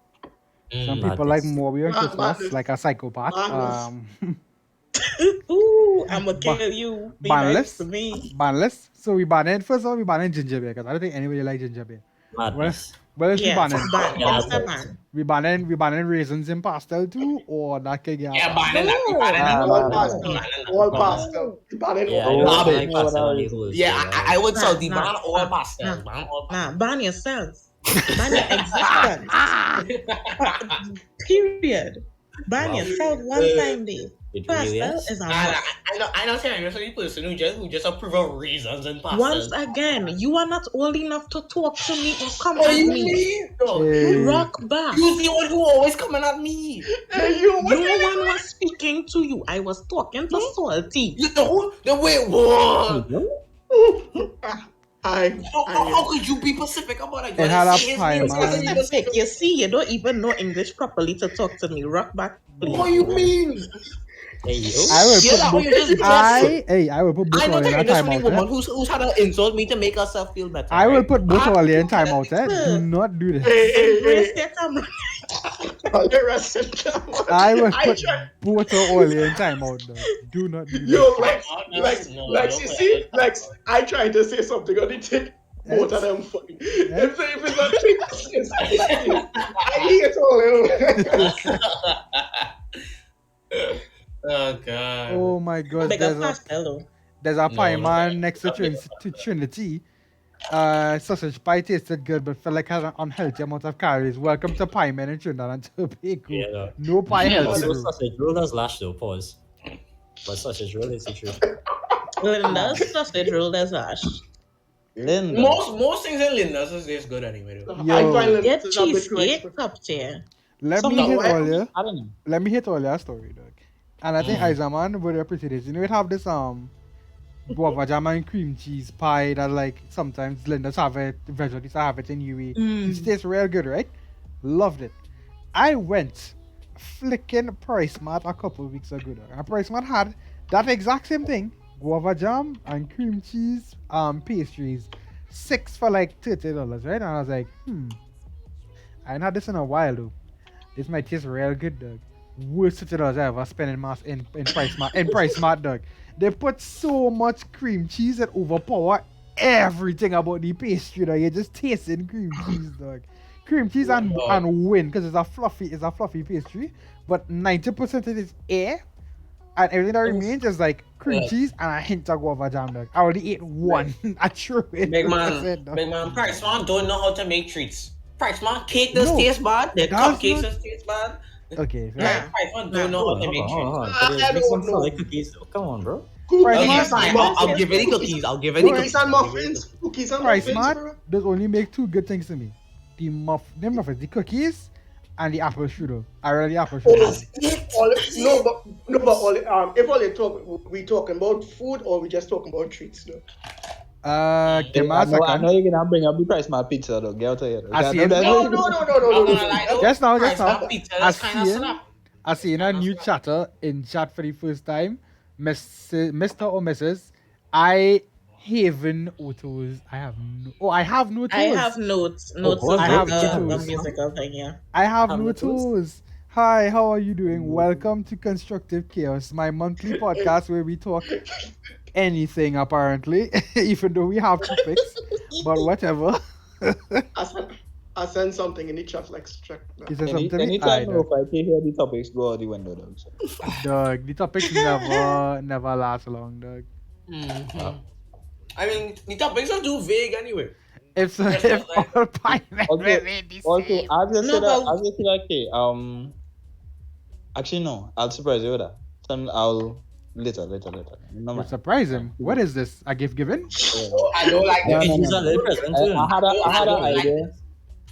Some people like Madness. more on Christmas, Madness. like a psychopath. Madness. Ooh, I'm gonna kill you. Be nice Banless. to me. Banless. So we banned first of all we banned ginger beer because I don't think anybody like ginger beer. Madness. What else we Yeah, banning? ban. Yeah, Pasta that's ban. We banning raisins in pastel too, or that can get Yeah, banning that. We banning that. All no, pastel. Banning that. All no. pastel. Banning Yeah, I all don't Love pastel. it. like pasta on the whole. Yeah, I would Nah, salty nah, ban all nah, pastels. nah. Ban all Nah, ban yourself. Ban your existence. Period. Ban Wow. yourself one time, day. It Pastel really is. is a I must. know, you're the person who just approve of reasons and Once pastels. again, you are not old enough to talk to me or come What at do you me. mean? No, Hey. Rock back. you the one who always coming at me. Hey, you No one was speaking to you. I was talking to Salty. You know? The way, what? How could you be Pacific about it? It had a Say his pie, name, man. say his name. You see, you don't even know English properly to talk to me. Rock back, please. What do you mean? Hey, yo. I will Yeah, put that both. way you just I will put both I know all in that a you're just only timeout. woman Eh? who's trying to insult me to make herself feel better. I will right? put both Ah, all in timeout. Eh? sir. Do not do this. Embrace your camera. I will I put try. both all in timeout. Though. Do not do Yo, this. Lex, No, Lex, you see, Lex, I tried to say something on the thing. Both of them funny. If it's not it's I hate all them. Oh god. Oh my God! Big up pastel though. There's a pie No, man next to Trinity. Sausage pie tasted good, but felt like had an unhealthy amount of calories. Welcome to Pie Man in Trinidad and Tobago. Yeah. No pie healthy, Also, bro. sausage roll has lash though. Pause. But sausage roll is the truth. Linda's sausage roll as ash. Linda. Most things in Linda's is good anyway though. Yo. I find Get Linda's a bit too cheesecake expensive. top tier. Let me Something hit like- all you. I don't know. Let me hit all your story, dog. And I think Izahman would appreciate this. You know, it have this guava jam and cream cheese pie that like sometimes Linda's have it, veggies have it in UE. It tastes real good, right? Loved it. I went flicking Price Mart a couple weeks ago, dog. And Price Mart had that exact same thing, guava jam and cream cheese pastries, 6 for like $30, right? And I was like, I ain't had this in a while though. This might taste real good, dog. Worst $30 I ever spent in Price Mart. In Price Mart, dog. They put so much cream cheese that overpower everything about the pastry, dog. You're just tasting cream cheese, dog. Cream cheese and win because it's a fluffy pastry, but 90% of it is air, and everything that remains is like cream cheese and a hint of guava jam, dog. I already ate one. I threw it. Big That's it, dog. man, Price Man don't know how to make treats. Price Man, cake does No, taste bad. The does cupcakes not. does taste bad. Okay. So Nah. Price Man don't know how to make treats. Hold on. I Make don't some know. like cookies though. Come on, bro. Price Okay, Mart, fine. I'll give any cookies. I'll give any Cookies cookies. and muffins. Cookies and Price muffins, Mart bro. does only make 2 good things to me: the muffins, the cookies, and the apple strudel. I really apple strudel. If we talking about food or we just talking about treats, though. Give me a I know second. you're gonna bring up the Price Mart pizza though. Get out of here. I see it. No. I'm gonna lie though. Just now, Price Man pizza I is kind of seen, slap. I seen a new chatter in chat for the first time. Mr. or Mrs. I haven autos. I have no. I have no toes. I have notes. Notes I of have the notes. musical thing, yeah. I have Have no no toes? toes. Hi, how are you doing? Welcome to Constructive Chaos, my monthly podcast where we talk anything apparently, even though we have topics, but whatever. I send something in the chat, like check. Is there something? Anytime if I can hear the topics go out the window though. So. Dog, the topics never last long, dog. I mean, the topics are too vague anyway. If all pie men Also, remain the also, same. I'll just No, say that. but- I'll just say that. Okay. Actually, no. I'll surprise you with that. I'll later. No You mind. surprise him. What is this? A gift given? I don't like No, the no, He's a little present too. I had an like idea.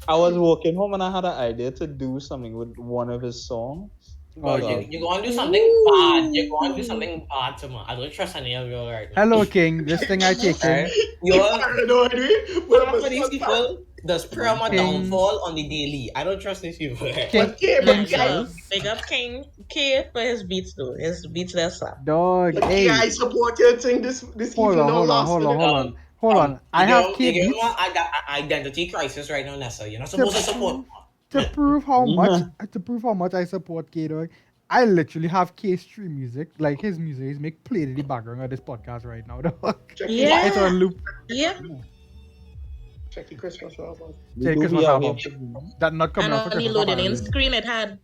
I was walking home and I had an idea to do something with one of his songs. Bro, you're going to do something bad. You're going to do something bad to me. I don't trust any of you right now. Hello, King. This thing I taken. Alright? You're Paranoid, for these people. Does pray my King. downfall on the daily. I don't trust these people. King, King King says- says, Big up King K for his beats though. His beats that slap. dog, hey, I support your thing this hold evening. on. I have You K get beats. my identity crisis right now, Nessa. You're not supposed to support. to prove how much I support K Dog, I literally have K stream music, like his music is make played in the background of this podcast right now. Dog. Yeah. It's on loop. Yeah. Check the Christmas album. Check Christmas album. That not coming And out for on the Christmas. loaded in apparently. screen, it had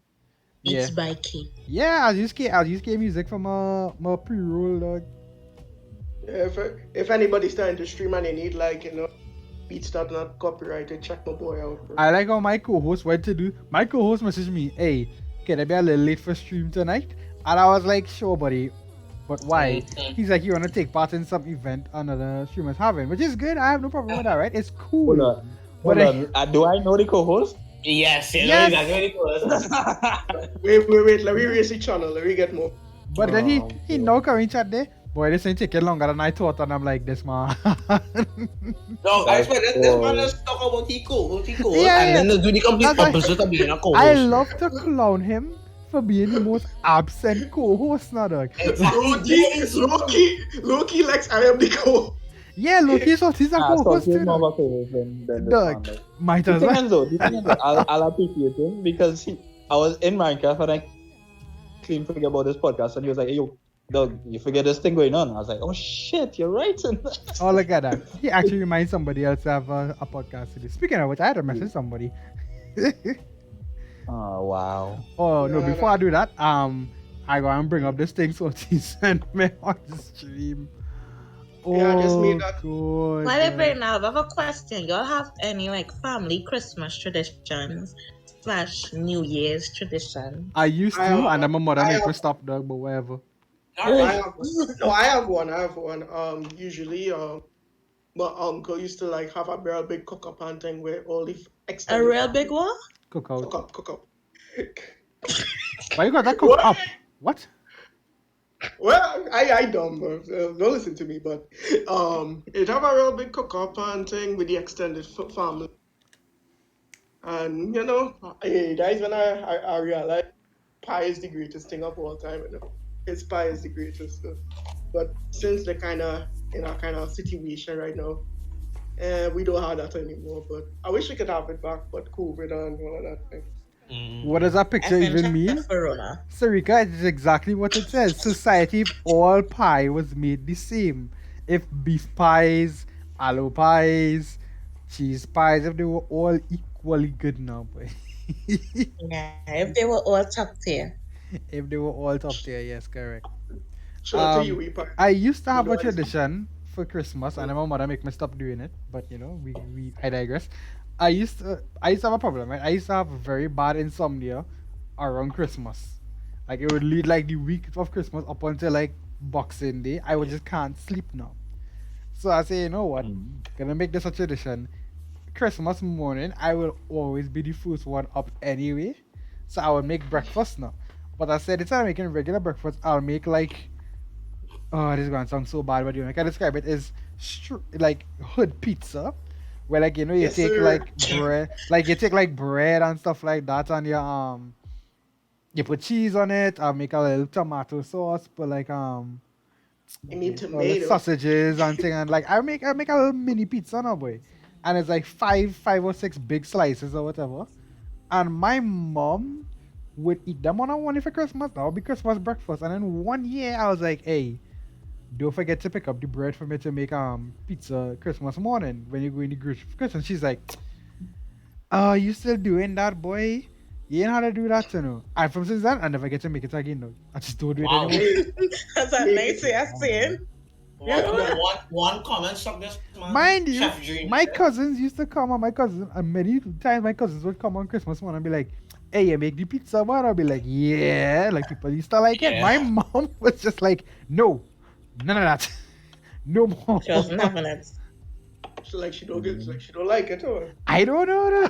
Beats Yeah. by K. Yeah, I'll use K music for my pre-roll, dog. Yeah, if anybody's starting to stream and they need like beats that not copyrighted, check my boy out. Bro. I like how my co-host went to do. My co-host messaged me, "Hey, can I be a little late for stream tonight?" And I was like, "Sure, buddy." But why? He's like, "You want to take part in some event another streamer's having," which is good. I have no problem with that, right? It's cool. Hold on. Do I know the co-host? Yes, you Yes. know exactly what it was. Wait. Let me raise the channel. Let me get more. But then he now coming chat there. Boy, this ain't taking longer than I thought, and I'm like, this man. No, I swear, this man just talk about he cool, Yeah, and then do the complete That's why- opposite of being a co-host. I love to clown him for being the most absent co-host now, dog. Loki likes I am the co. Yeah, look, he's a co-host too, more dog. of a co-host than this Dog, man, like. might The as thing well. is though, I'll appreciate him because I was in Minecraft and I clean forget about this podcast and he was like, "Hey, yo, dog, you forget this thing going on." I was like, "Oh shit, you're right." Oh, look at that. He actually reminds somebody else to have a podcast today. Speaking of which, I had to message somebody. Oh wow. Oh, no, Yeah, before I do that, I go and bring up this thing so he sent me on the stream. Yeah, I just made Oh, that. God. While I bring now, I have a question. Y'all have any like family Christmas traditions / New Year's tradition? I used to, I have- and then my mother I made me have- stop, dog, but whatever. I have one. Usually, my uncle used to like have a real big cook up and thing where all the A extended real big one? Cook out. cook up. Why you got that cook What? up? What? Well, I dumb, bro. Don't listen to me, but it have a real big cook up and thing with the extended family. And guys, when I realize pie is the greatest thing of all time, It's pie is the greatest. But since they're kind of in a kind of situation right now, we don't have that anymore. But I wish we could have it back, but COVID and all of that thing. What does that picture even mean? Verona. Sarika, it is exactly what it says. Society, if all pie was made the same. If beef pies, aloe pies, cheese pies, if they were all equally good now, boy. Yeah, if they were all top tier. If they were all top tier, yes, correct. Shout out to you, we pie. I used to have You a know, tradition for Christmas, and my mother make me stop doing it. But I digress. I used to have a problem, right? I used to have very bad insomnia around Christmas. Like it would lead like the week of Christmas up until like Boxing Day. I would just can't sleep now. So I say, you know what? Gonna make this a tradition. Christmas morning, I will always be the first one up anyway. So I would make breakfast now. But I said instead of making regular breakfast, I'll make like this is gonna sound so bad, but I can describe it as like hood pizza. Where like you Yes, take sir. like bread and stuff like that, and you put cheese on it. I'll make a little tomato sauce, put like You need all the tomato. sausages and thing, and like I make a little mini pizza now, boy, and it's like five or six big slices or whatever, and my mom would eat them on a one for Christmas. That would be Christmas breakfast, and then one year I was like, hey, don't forget to pick up the bread for me to make pizza Christmas morning when you go in the grocery for Christmas. She's like, oh, you still doing that, boy? You ain't how to do that, you know. And from since then, I never get to make it again, though. I just don't do it Wow. anymore. That's a nice way of saying. One comment stuck this man. Mind you, Chef Dream. my cousins used to come, and many times my cousins would come on Christmas morning and be like, hey, you make the pizza, man? I'll be like, yeah. Like, people used to like it. Yeah. My mom was just like, no, none of that. No more. She wasn't having it. She don't like it, or I don't know. Though.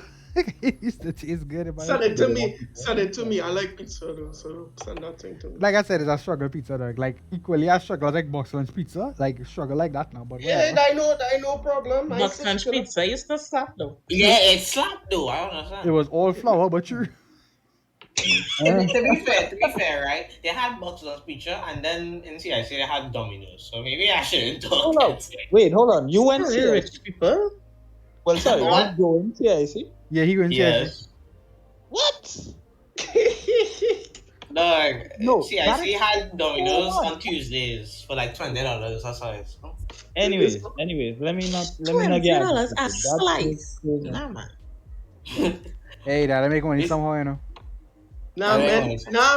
It used to taste good. In my send it to me. Send it to me. I like pizza though, so send that thing to me. Like I said, it's a struggle pizza, dog. Like, equally, I struggle like box lunch pizza. Like, struggle like that now, but Yeah, whatever. I know problem. I Box see lunch it. pizza used to slap though. Yeah, it slapped though. I don't understand. It was all flour, but you. To be fair, right? They had Boxer's pizza, and then in CIC they had Domino's. So maybe I shouldn't talk. Hold on. Wait, hold on. You went Very CIC? rich people. Well, sorry, What? you going CIC? Yeah, he went Yes. What? Dog, No, see, I that see is had Domino's so much. on Tuesdays for like $20. That's how it's. Anyways, let me not get $20 a agitated. That is slice. crazy. Nah, man. Hey, that'll make money somehow, you know.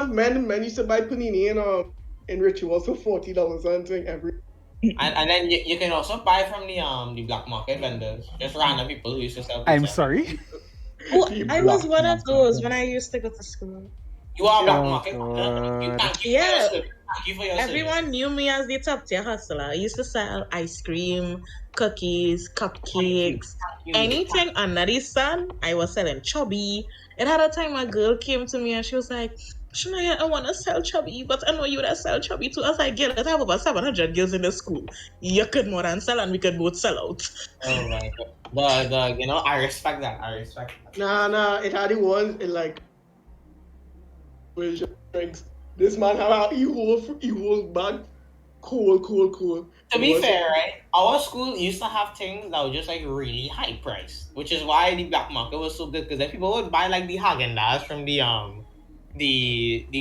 Men used to buy panini in rituals for $40 and thing every. And then you can also buy from the black market vendors, just random people who used to sell pizza. I'm sorry. Oh, I was one of those when I used to go to school. You are black Oh, market vendor. God. Thank you for your service. Thank you for your service. Everyone knew me as the top tier hustler. I used to sell ice cream, cookies, cupcakes, anything under the sun. I was selling chubby. It had a time a girl came to me and she was like, Shania, I want to sell chubby, but I know you would sell chubby too. I was like, girl, I have about 700 girls in the school. You could more than sell and we could both sell out. Oh my god. I respect that. Nah, it had the ones in like drinks. This man had he whole bag. Cool. To be fair, right? Our school used to have things that were just like really high priced, which is why the black market was so good because then people would buy like the Haagen-Dazs from the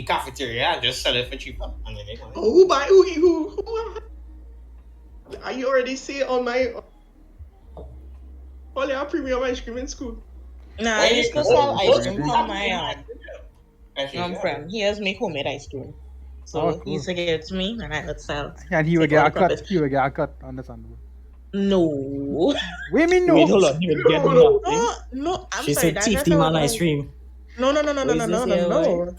cafeteria and just sell it for cheaper. And then they Who? Are you already see on my all your premium ice cream in school? Nah, I used to sell ice cream from my friend. He has make homemade ice cream. So he used to give it to me and I would sell. And he would get a cut. He would get a cut, understandable. No. Wait a minute, no. Wait, hold on. He would get nothing. No, I'm She sorry. said Tifty man ice cream. No. What is this here, No.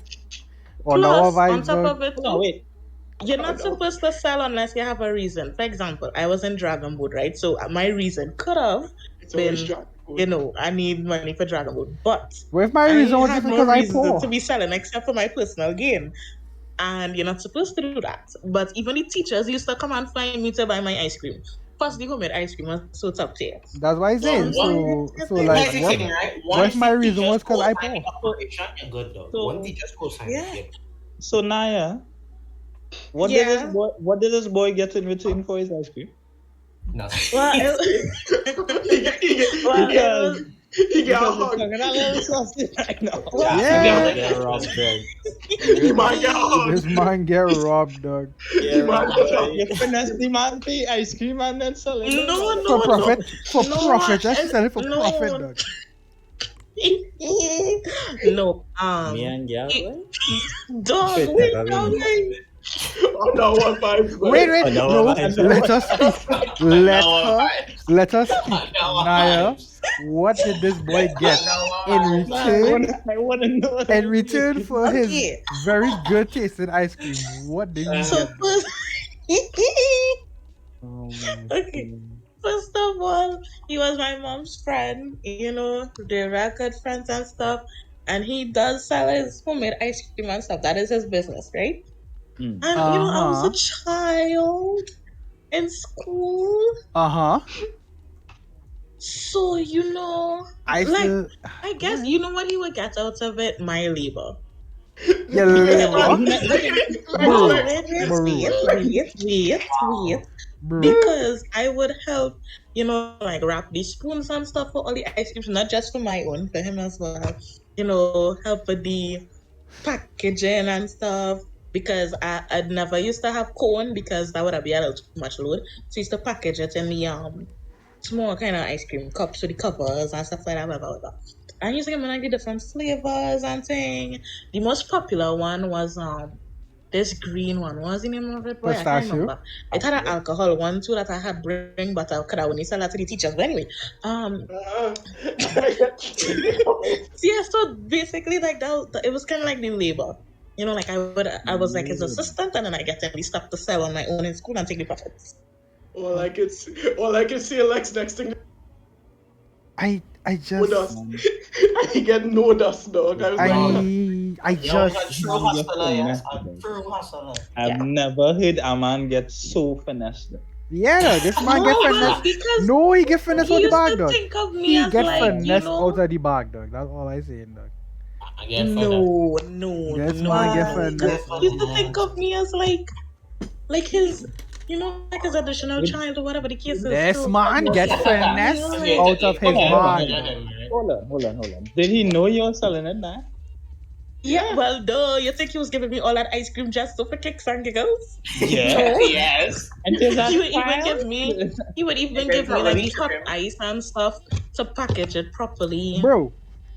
Oh, no, Plus, vibes, on top dog. of it, Hold on, wait. you're not supposed to sell unless you have a reason. For example, I was in Dragon Boat, right? So my reason could have It's been, always Dragon Boat. you know, I need money for Dragon Boat. But What if my reason was had because I reason poor? to be selling except for my personal gain. And you're not supposed to do that. But even the teachers used to come and find me to buy my ice cream. Plus, the homemade ice cream was so top tier. That's why I'm saying. So like, what if my reason was because I poor? You're good though. So, One teacher's co-sign. yeah. So Naya, what Yeah. did this boy get in return for his ice cream? Nothing. Well, He got a hug. Right now. Yeah. Get robbed, Greg. He might get a hug. This man get robbed, dog. He might get a hug. You finesse the man pay ice cream and then sell it. For profit. For No, profit. Just I- sell it for no. profit, dog. No, Me and Gal, right? dog, Shit, wait, I dog, mean- wait. Oh no, one vibes. Wait. Oh, no, No, vibes. let us speak. Let us speak. Naya, what did this boy get in return? I want to know. In return for his Okay. very good tasting ice cream, what did you So get? first, Oh, okay. First of all, he was my mom's friend. You know, they were good friends and stuff. And he does sell his homemade ice cream and stuff. That is his business, right? Mm. And you know, I was a child in school, so you know, I like still, I guess you know what he would get out of it, my labor. your labor, Wait. bro. Because I would help, you know, like wrap the spoons and stuff for all the ice creams, not just for my own, for him as well. You know, help with the packaging and stuff. Because I'd never used to have cone because that would have been a little too much load. So I used to package it in the small kind of ice cream cups with the covers and stuff like that. Blah, blah, blah. I used to get like the different flavors and thing. The most popular one was this green one. What was the name of it? Boy, I can't Pistachio? remember. It had an alcohol one too that I had bring, but I could have only sell that to the teachers. But anyway, yeah. So basically, like that, it was kind of like the labor. You know, like I was like his assistant, and then I get the stuff to sell on my own in school and take the profits. Or like it's CLX next thing. I No just, dust. I get no dust, dog. I was like, I just, True hustler, yes. True hustler. I've never heard a man get so finessed. yeah, no, this man get No, finesse. because No, he get finesse he out the used bag, to dog. think of me He as get like, finesse you know, out of the bag, dog. That's all I saying, dog. no. Yes, man, get finesse. He used to think of me as like his, you know, like his additional child or whatever the case is. This So- man get finesse out of his bag. hold on. Did he know you were selling it now? Yeah, well, duh. You think he was giving me all that ice cream just for kicks and giggles? Yeah. Yes. Until that He would even time? give me. He would even give me like the hot ice and stuff to package it properly. Bro,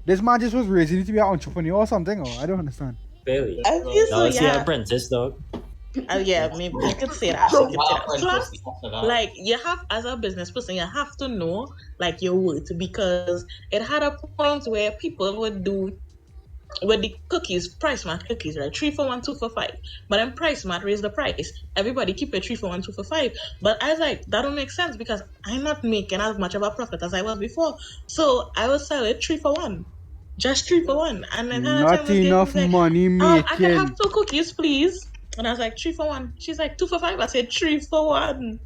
this man just was raising you to be an entrepreneur or something, or I don't understand. Really? I feel That so, was your yeah. apprentice, dog. Yeah, maybe you could say that. You could say that. Plus, like you have as a business person, you have to know like your worth because it had a point where people would do with the cookies, price mat cookies, right? 3 for 1, 2 for 5. But then price mat raised the price. Everybody keep it 3 for 1, 2 for 5. But I was like, that don't make sense because I'm not making as much of a profit as I was before. So I would sell it 3 for 1. Just 3 for 1. And then Not enough money I can making. have 2 cookies, please. And I was like, 3 for 1. She's like, 2 for 5. I said 3 for 1.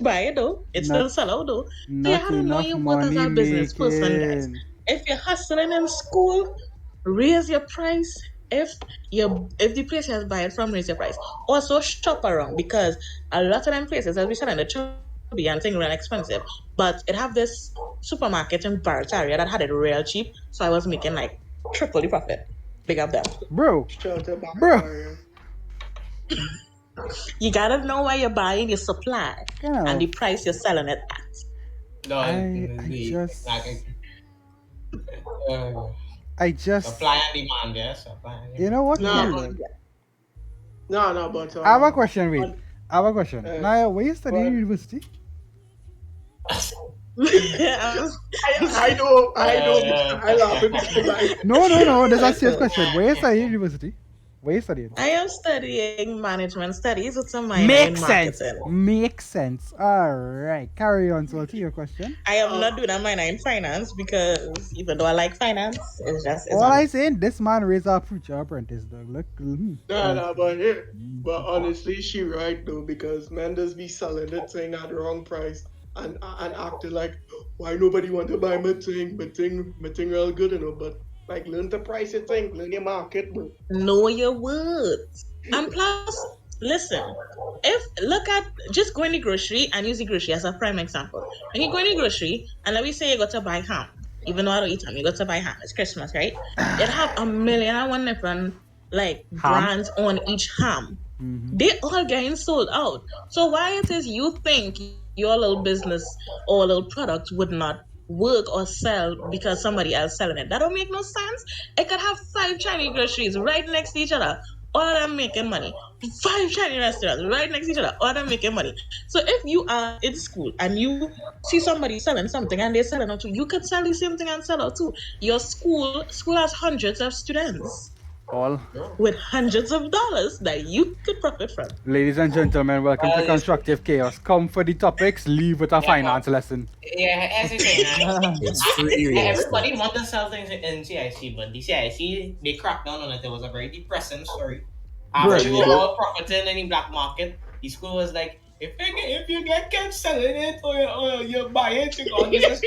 Buy it though. It's still sell out though. So you Not have to know enough your worth as a money business person, guys. making. If you're hustling in school, raise your price. If the place has buy it from, raise your price. Also shop around because a lot of them places, as we said in the chubby and thing, real expensive. But it have this supermarket in Barrett area that had it real cheap, so I was making like triple the profit. Big up them. Bro, Shout out back Bro. area. You gotta know where you're buying your supply Yeah. and the price you're selling it at. No, I just supply and demand, yes. Supply and demand. you know what? No, but I have a question, wait. I have a question. Uh, Naya, where you study what? in university? I know, I laugh because I No. There's a serious question. Where you study in university? Where you studying? I am studying management studies. It's a minor in marketing. Makes sense. Alright. Carry on, so to your question. I am not doing a minor in finance because even though I like finance, it's just All I saying, this man raised a preacher apprentice, dog. Look. but honestly, she right though because man just be selling the thing at the wrong price and acting like why nobody want to buy my thing real good, you know. But like learn to price your thing, learn your market, bro. know your words. And plus, listen, just go in the grocery and use the grocery as a prime example. When you go in the grocery and let me say you got to buy ham, even though I don't eat ham, you got to buy ham. It's Christmas, right? It have 1,000,001 different like brands on each ham. Mm-hmm. They all getting sold out. So why it is you think your little business or little product would not work or sell because somebody else selling it? That don't make no sense. It could have 5 Chinese groceries right next to each other, all of them making money. 5 Chinese restaurants right next to each other, all of them making money. So if you are in school and you see somebody selling something and they're selling out too, you could sell the same thing and sell out too. Your school has hundreds of students All. with hundreds of dollars that you could profit from. Ladies and gentlemen, welcome to Constructive Chaos. Come for the topics, leave with a finance lesson. Yeah, as you say, It's free. everybody wants to sell things in CIC, but the CIC, they cracked down on it. It was a very depressing story. After we were all profiting in the black market, the school was like, if you get kept selling it or you buy it, you go this is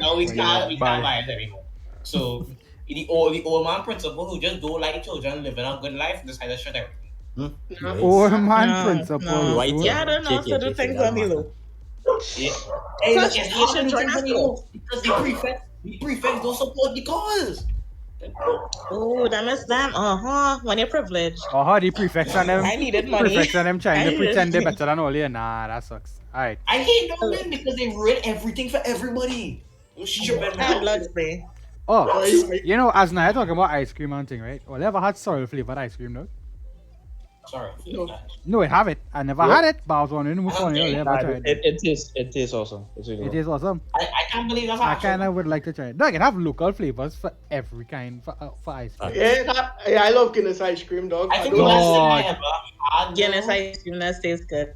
no, we can't buy it anymore. So the old man principal who just don't like children living a good life decided to shut everything. Old man principle. White. Yeah, I don't know how to do things on the low. Yeah. Plus, It's you hard should to join do us things though. because the prefects don't support the cause. Oh, that is them. When you're privileged. The prefects and them. I needed money. Prefects and them trying I to pretend needed- they're better than all you. Nah, that sucks. Alright. I hate them men because they ruin everything for everybody. Bad blood spray. Oh, you know, as Naya talking about ice cream and thing, right? Well, ever had sorrel flavored ice cream, no? Sorry. No, I have it. I never had it, but I was wondering which one you ever tried. It tastes awesome. It's really It is awesome. I can't believe that's I kind of would like to try it. No, I can have local flavors for every kind for ice cream. Yeah, I love Guinness ice cream, dog. I think don't- the best thing I ever had. Guinness ice cream that tastes good.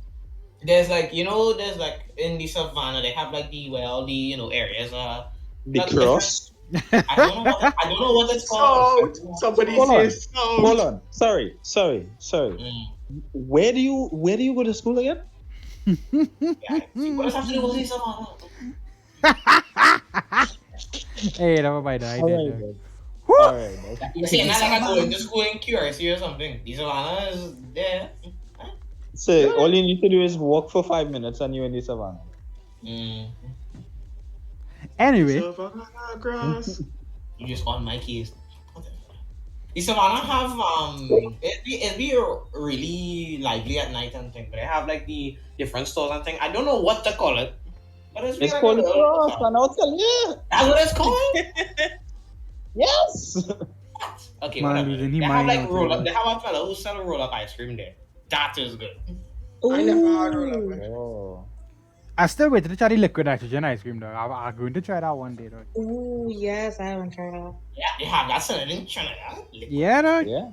There's like there's like in the savannah they have like the areas the that's cross. I don't know what it's called. Somebody Hold on. says so. Hold on. Sorry. Mm. Where do you go to school again? Yeah. What does that have to do with the savannah? Hey, never mind. I did. Alright. You see, not like I go into school in QRC or something. The savannah is there. So all you need to do is walk for 5 minutes and you're in the savannah. Mm. Anyway, Savannah grass. You just on my case. Izahman, I have it'd be really lively at night and thing, but I have like the different stores and thing. I don't know what to call it, but it's It's like called a little- cross, and I'll tell you. That's what it's called. Yes. Okay, Man, whatever. losing his They have mind like out roll there. up. They have a fellow who sell a roll up ice cream there. That is good. I never had roll up. Oh. I still waiting to try the liquid nitrogen ice cream though. I'm going to try that one day though. Ooh, yes, I haven't tried that. Yeah, they have that selling in Trinidad. Yeah, though. Yeah.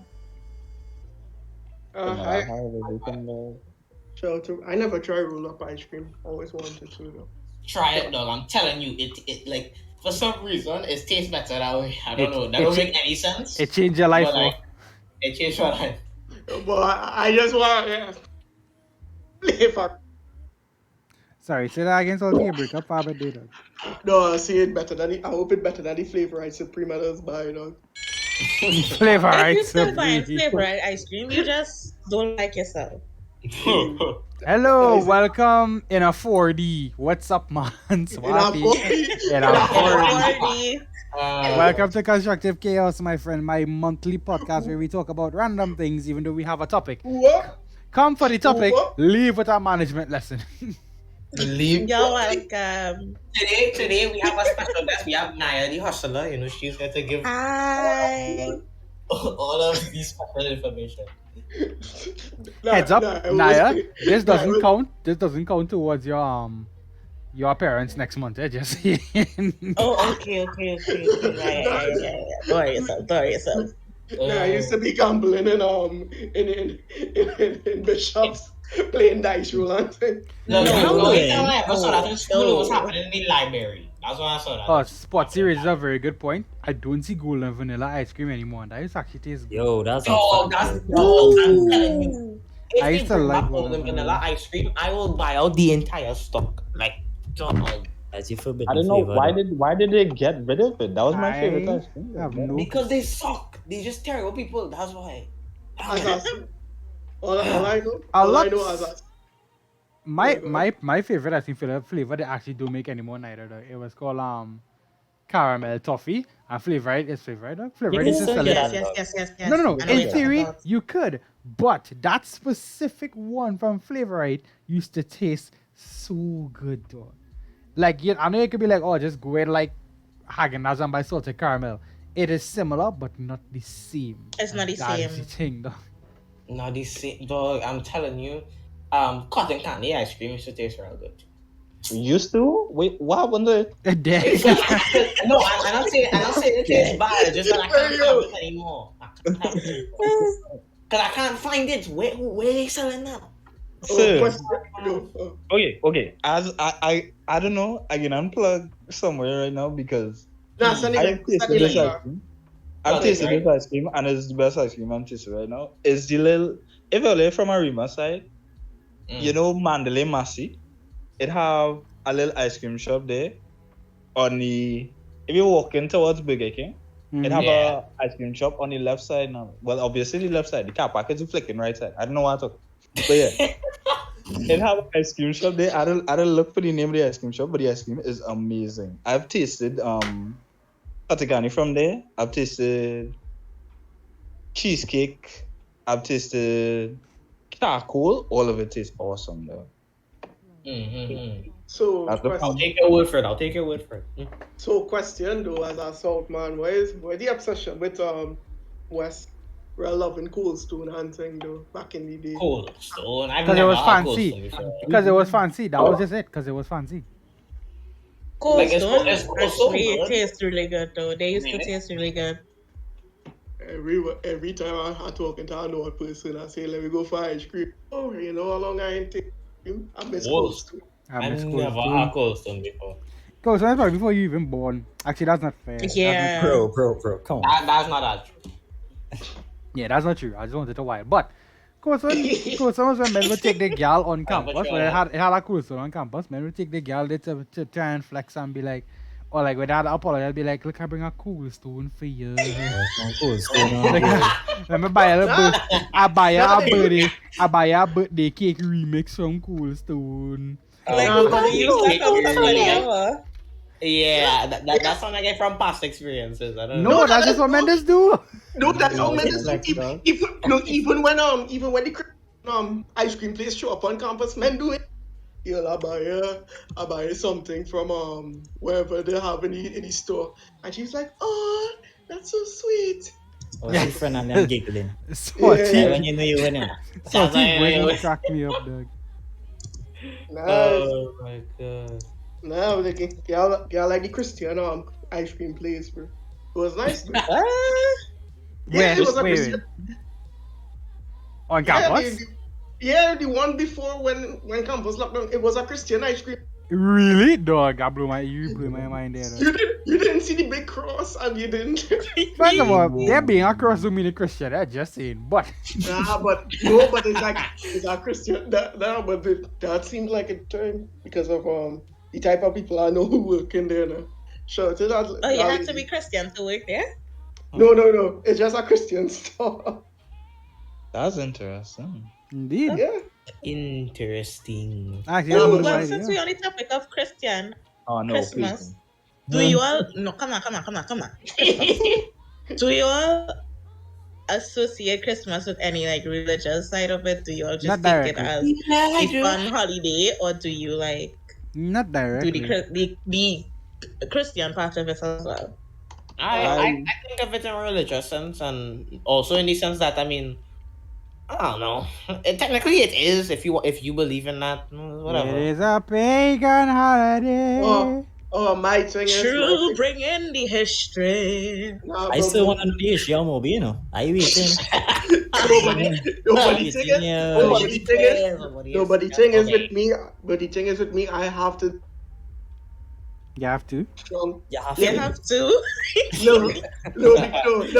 I never tried roll up ice cream. Always wanted to though. Try it, dog. I'm telling you, it like for some reason it tastes better that way. I don't know. That it- don't make any sense. It changed your life, But, like, bro. it changed my life. But I just want flavor. Sorry, say that again, Salty. Break up for a day, dog. No, I see it better than I hope it better than the flavor I Supreme others buy, dog. Flavor, If right? you still find Supreme. flavor ice cream, you just don't like yourself. Hello, Guys. welcome in a 4D. What's up, man? Swappy. In a 4D. Already. Welcome to Constructive Chaos, my friend, my monthly podcast where we talk about random things, even though we have a topic. What? Come for the topic, What? leave with a management lesson. Believe You're welcome. Today we have a special guest. We have Naya the hustler. You know, she's here to give Hi. all of these special information. Heads up, Naya. This doesn't Nah, count. This doesn't count towards your parents next month. Just saying. Oh, okay. Right. Don't worry yourself. I used to be gambling in Bishops playing dice roll and thing. No, No. every time I ever saw that in school, No. it was happening in the library. That's when I saw that. Oh, sports series is a very good point. I don't see golden vanilla ice cream anymore, and that is actually tastes good. Yo, that's Oh, a that's fact, no, I'm telling you. If I they used to bring like back golden golden vanilla ice cream, I will buy out the entire stock. Like, dog. That's your forbidden I don't know flavor, why did they get rid of it? That was my favorite I ice cream. have no. Because they suck. They just terrible people. That's why. Assassin. All I know. A All I lot- know Assassin. My favorite ice cream flavor they actually don't make anymore neither though. It was called caramel toffee and flavor right is flavor right? Flavor right You is can just sell a it little- Yes. No. I know In what you're theory, talking about. you could, but that specific one from Flavor Right used to taste so good, though. Like, I know it could be like, oh, just go in like Häagen-Dazs and buy salted caramel. It is similar, but not the same. It's not the That is same. the thing, though. No, this dog. I'm telling you, cotton candy ice cream used to taste real good. Used to? Wait, what happened to it? Dead. No, I'm not saying it tastes bad. It's just that I can't have it anymore. Because I can't find it. Where they selling that? Sir. Question. No. Okay. As I don't know. I can unplug somewhere right now because Nah, Sunny, I've tasted Sunny, this like, ice cream. I've Okay, tasted right. this ice cream and it's the best ice cream I'm tasting right now. It's the little if you're from Arima side, you know Mandalay Massey. It have a little ice cream shop there on the if you're walking towards Burger King, it have Yeah. a ice cream shop on the left side now. Well, obviously the left side. The car park is flicking right side. I don't know what to talk. But yeah. It have an ice cream shop there. I don't look for the name of the ice cream shop, but the ice cream is amazing. I've tasted Katigani from there. I've tasted cheesecake. I've tasted charcoal. All of it tastes awesome though. So, That's the I'll question, take your word for it. so question though, as a South man, where the obsession with West? We're loving Cold Stone and thing though, back in the day. Cold Stone. I've Because it never was had Cold fancy. Stone before. Because it was fancy. That was just it. Because it was fancy. Cold Like, it's Stone Cold Stone actually good? tastes really good though. They used to Really? taste really good. Every time I talking to another person, I say, let me go for ice cream. Oh, you know how long I ain't take you? I miss Whoa. Cold Stone. I I've miss Cold never Stone. had Cold Stone before. Cold Stone is probably before you even born. Actually, that's not fair. That's not Yeah. true. Bro, come on. That's not that true. Yeah, that's not true. I just wanted to while. But Cold Stone was when men would take the gal on campus. but When it had a Cold Stone on campus, men would take the gal there to try and flex and be like, or like when they had apology, I'd be like, look, I bring a Cold Stone for you. Like, let me buy a little I buy a birthday cake remix from Cold Stone. Like, Oh, you use that cake for remix. somebody else. Yeah, that's something I get from past experiences. I don't know. No, that's just what men just do. No, that's how No, men it's like, dog. even when the ice cream place show up on campus, men do it. You'll I buy something from wherever they have in the store, and she's like, "Oh, that's so sweet." Or in front of them giggling. Salty, Yeah. When you know you winning. salty boy crack me up, dog. Nice. Oh my god. No, y'all like the Christian ice cream place, bro. It was nice, bro. Yeah, it was a Wait. Christian. On Yeah, campus? the one before when campus locked down, it was a Christian ice cream. Really, dog? You blew my mind there. Dog. You didn't see the big cross, and you didn't. First of all, there being a cross don't mean a Christian. That's just saying. But but it's like it's a Christian. That seems like a term because of the type of people I know who work in there now. Sure, so that's. Oh, you have to be Christian to work there? No. It's just a Christian store. That's interesting. indeed, Yeah. Interesting. actually, I have no Well, since idea. we're on the topic of Christian, Oh no, Christmas. please. Do you all come on. Do you all associate Christmas with any like religious side of it? Do you all just Not take it directly. as a fun holiday, or do you like Not do directly. the Christian part of it as well? I think of it in a religious sense, and also in the sense that I mean, I don't know. Technically, it is if you believe in that, whatever. It is a pagan holiday. Oh, my thing is. True, bring in the history. I still want to know the issue of Moby, you know. Are you waiting? Nobody thing is. Nobody thing is with me. But the thing is with me, I have to. You have to. You have You to. have to. No.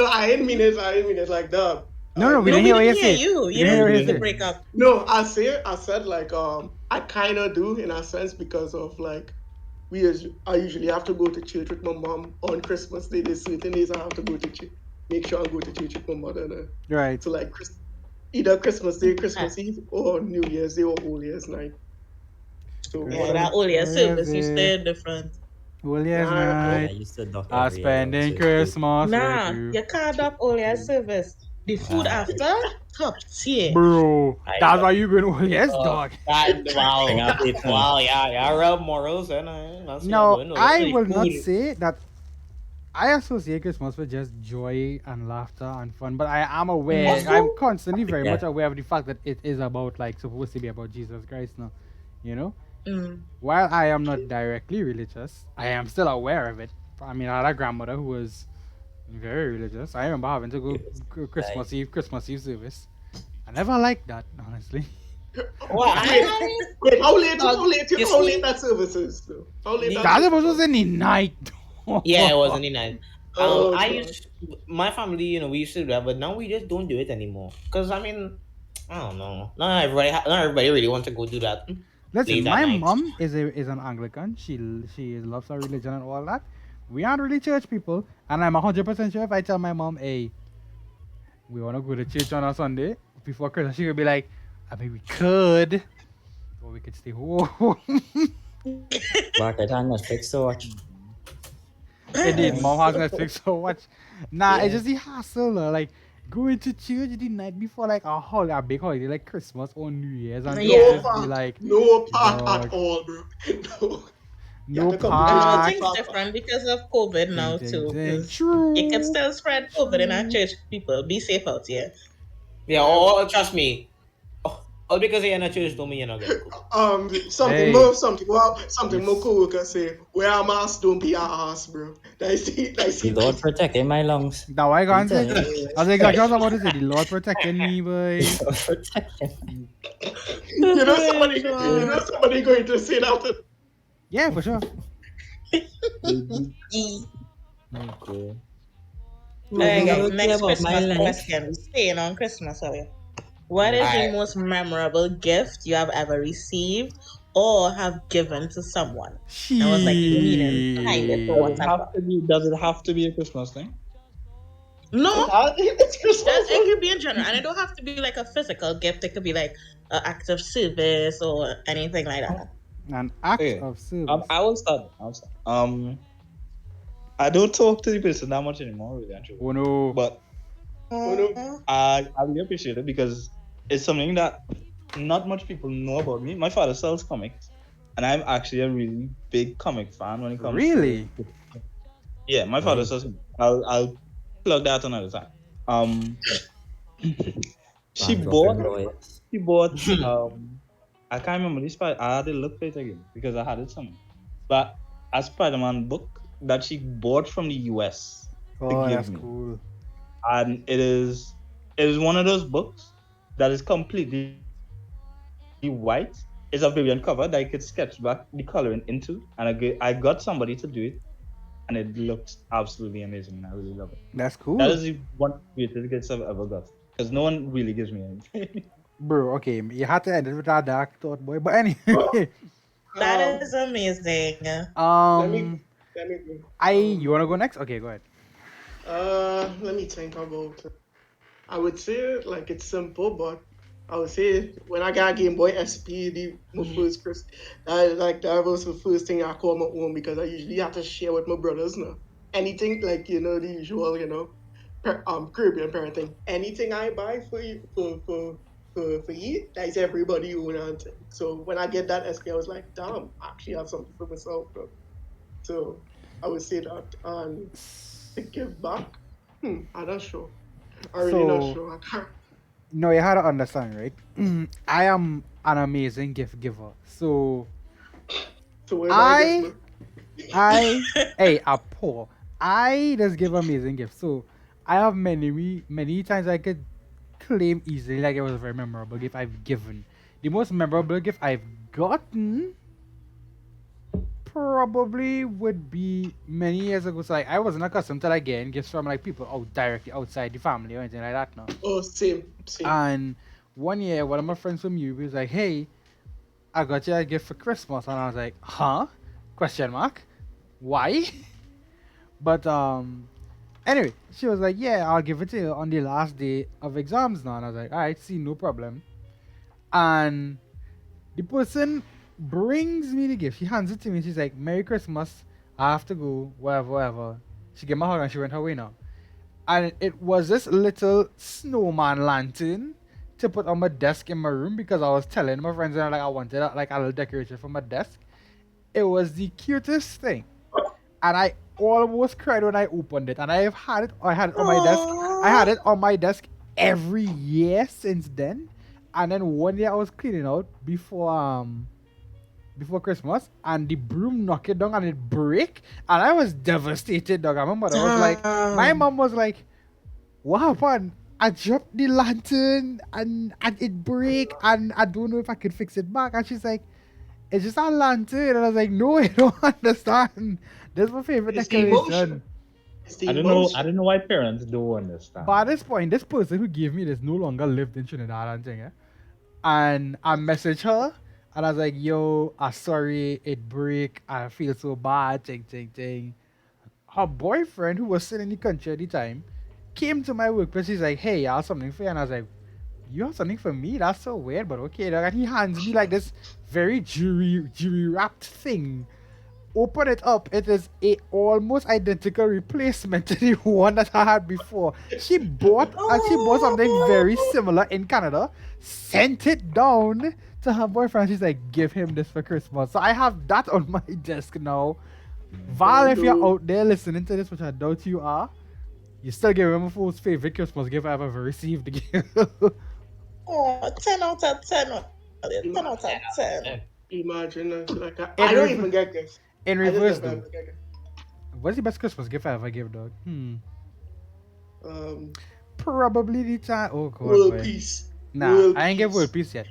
I didn't mean it like that. No, we No, didn't we hear what you didn't hear said. you. We You didn't hear what didn't you need to said. break up. No, I said like I kind of do in a sense because of like I usually have to go to church with my mom on Christmas Day. There's certain days I have to go to church. Make sure I go to church with my mother. Right. So like either Christmas Day, Christmas Eve, or New Year's Day or Whole Year's Night. So Yeah, that earlier service you stay different. Well, yes, Nah, I night. used to duck I every spending year. Christmas Nah, with you can't up earlier service. The food after, top tier. Bro, I that's know. why you going, oh, yes, dog. Wow. Bring up it, Wow, yeah, real morals, and No, I will not say that I associate Christmas with just joy and laughter and fun, but I am aware, I'm constantly very much aware of the fact that it is about, like, supposed to be about Jesus Christ now, you know? While I am not directly religious, I am still aware of it. I mean, I had a grandmother who was very religious. I remember having to go Christmas Eve service. I never liked that, honestly. Wait, how late that service is though? How late That was in the night. Yeah, it was in the night. Oh, I God. used my family, we used to do that, but now we just don't do it anymore. Cause I mean, I don't know. Not everybody really wants to go do that. Listen, late at my night. mom is an Anglican. She loves her religion and all that. We aren't really church people, and I'm 100% sure if I tell my mom, "Hey, we wanna go to church on a Sunday before Christmas," she would be like, "I mean, we could, or we could stay home." Back at Netflix to watch. Indeed, mom has Netflix so much. Nah, it's just the hassle, like going to church the night before, like a big holiday like Christmas or New Year's, and Yeah. just be like, No part Dog. at all, bro. No. no have to come I park. think it's different because of COVID now too. 'Cause True. you can still spread COVID in our church. People, be safe out here. Yeah, or trust me. All because you're in a church don't mean you're not good. Something Hey. more coworker say, wear a mask, don't be a ass, bro. That's The Lord protecting my lungs. Now I can't say. Tell you. I was exactly what I was about to say. The Lord protecting me, boy. Lord protecting. you know somebody going to say that. Yeah, for sure. Okay. Alright, guys, Okay, next about my Christmas life. question. Staying on Christmas, are we? What is the Alright. most memorable gift you have ever received or have given to someone? That was like the meaning behind it or whatever. Does it have to be a Christmas thing? No, It's Christmas. it could be in general, and it don't have to be like a physical gift. It could be like an act of service or anything like that. An act Okay. of service. I will start. I don't talk to the person that much anymore, really, actually. Oh no. But I really appreciate it because it's something that not much people know about me. My father sells comics, and I'm actually a really big comic fan when it comes Really? to. Yeah, my father sells. I'll plug that another time. She bought. I can't remember this part. I had to look for it again because I had it somewhere. But a Spider-Man book that she bought from the US to Oh, give that's me. cool. And it is one of those books that is completely white. It's a variant cover that I could sketch back the coloring into, and I got somebody to do it, and it looks absolutely amazing. And I really love it. That's cool. That is the one greatest gifts I've ever got because no one really gives me anything. Bro, okay, you had to end it with that dark thought, boy. But anyway, That is amazing. Let me you wanna go next? Okay, go ahead. let me think about it. I would say like it's simple, but I would say when I got Game Boy SP, my first that was the first thing I called my own because I usually have to share with my brothers now. Anything like the usual Caribbean parenting. Anything I buy for you for you, that's everybody own and thing. So when I get that SP, I was like, damn, I actually have something for myself, bro. So I would say that and to give back. I'm not sure. I'm really not So- sure. I can't. No, you had to understand, right? I am an amazing gift giver. So So where I- I hey, I'm poor. I just give amazing gifts. So I have many times I could claim easily like it was a very memorable gift I've given. The most memorable gift I've gotten probably would be many years ago. So like I wasn't accustomed to like getting gifts from like people directly outside the family or anything like that now. Oh, same. And one year, one of my friends from UB was like, "Hey, I got you a gift for Christmas," and I was like, "Huh?" Question mark. Why? But anyway, she was like, "Yeah, I'll give it to you on the last day of exams now," and I was like, "Alright, see, no problem." And the person brings me the gift. She hands it to me. She's like, "Merry Christmas. I have to go. Whatever." She gave me a hug and she went her way now. And it was this little snowman lantern to put on my desk in my room because I was telling my friends that like I wanted like a little decoration for my desk. It was the cutest thing, and I almost cried when I opened it. And I had it on my desk. I had it on my desk every year since then. And then one year I was cleaning out before Christmas, and the broom knocked it down and it break, and I was devastated, dog. And my mother was like, my mom was like, "What happened? I dropped the lantern and it break, and I don't know if I could fix it back." And she's like, "It's just a lantern," and I was like, "No, I don't understand. That's my favorite It's the emotion. decoration." It's the I don't know. emotion. I don't know why parents don't understand. But at this point, this person who gave me this no longer lived in Trinidad and thing, and I messaged her and I was like, "Yo, I'm sorry, it break. I feel so bad." Ting. Her boyfriend, who was still in the country at the time, came to my workplace. He's like, "Hey, I have something for you," and I was like, "You have something for me? That's so weird, but okay." Dog. And he hands me like this very jewelry wrapped thing. Open it up. It is a almost identical replacement to the one that I had before. She bought something very similar in Canada, sent it down to her boyfriend. She's like, "Give him this for Christmas." So I have that on my desk now. Val, if you're out there listening to this, which I doubt you are, you still give him my most favorite Christmas gift I've ever received. 10 out of 10. 10 out of 10. Imagine like I don't even get gifts. In I just reverse, never though, get gifts. what's the best Christmas gift I ever gave, dog? Um, Probably the time. Oh god, world boy. peace. Nah, World I ain't give peace. world peace yet.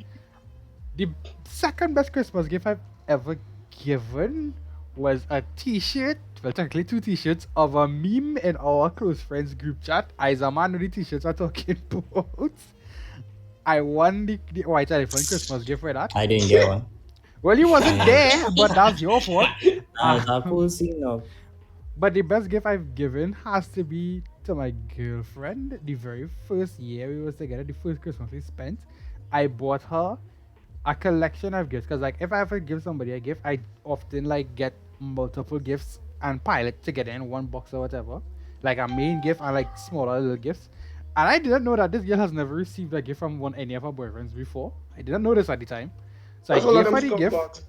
The second best Christmas gift I've ever given was a t-shirt. Well, technically 2 t-shirts of a meme in our close friends group chat. Izahman know the t-shirts are talking about. I won the white elephant Christmas gift for that. I didn't get one. Well, you wasn't there, but that's your fault. That's a cool scene now. But the best gift I've given has to be to my girlfriend. The very first year we was together, the first Christmas we spent, I bought her a collection of gifts. Because like if I ever give somebody a gift, I often like get multiple gifts and pile it together in one box or whatever. Like a main gift and like smaller little gifts. And I didn't know that this girl has never received a gift from any of her boyfriends before. I didn't know this at the time. So That's I all of gave her them the gift.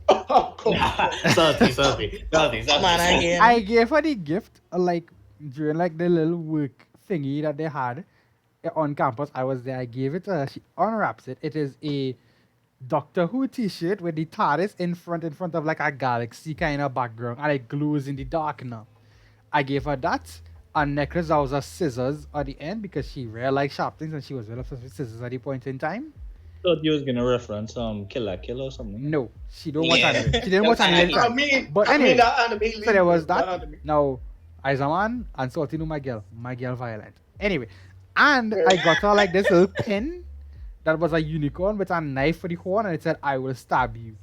Salty. Man, again. I gave her the gift like during like the little work thingy that they had on campus. I was there. I gave it to her. She unwraps it. It is a Doctor Who T-shirt with the TARDIS in front of like a galaxy kind of background, and it glows in the dark now. I gave her that. A necklace that was a scissors at the end because she really likes sharp things and she was really obsessed with scissors at the point in time. Thought you was gonna reference Killer Kill or something. No, she don't watch Yeah. anime. She didn't watch anime. I mean, But I mean anyway, that anime. so there was that that. anime. Now, Izahman and Salty knew my girl violent. Anyway, and I got her like this little pin that was a unicorn with a knife for the horn and it said, "I will stab you."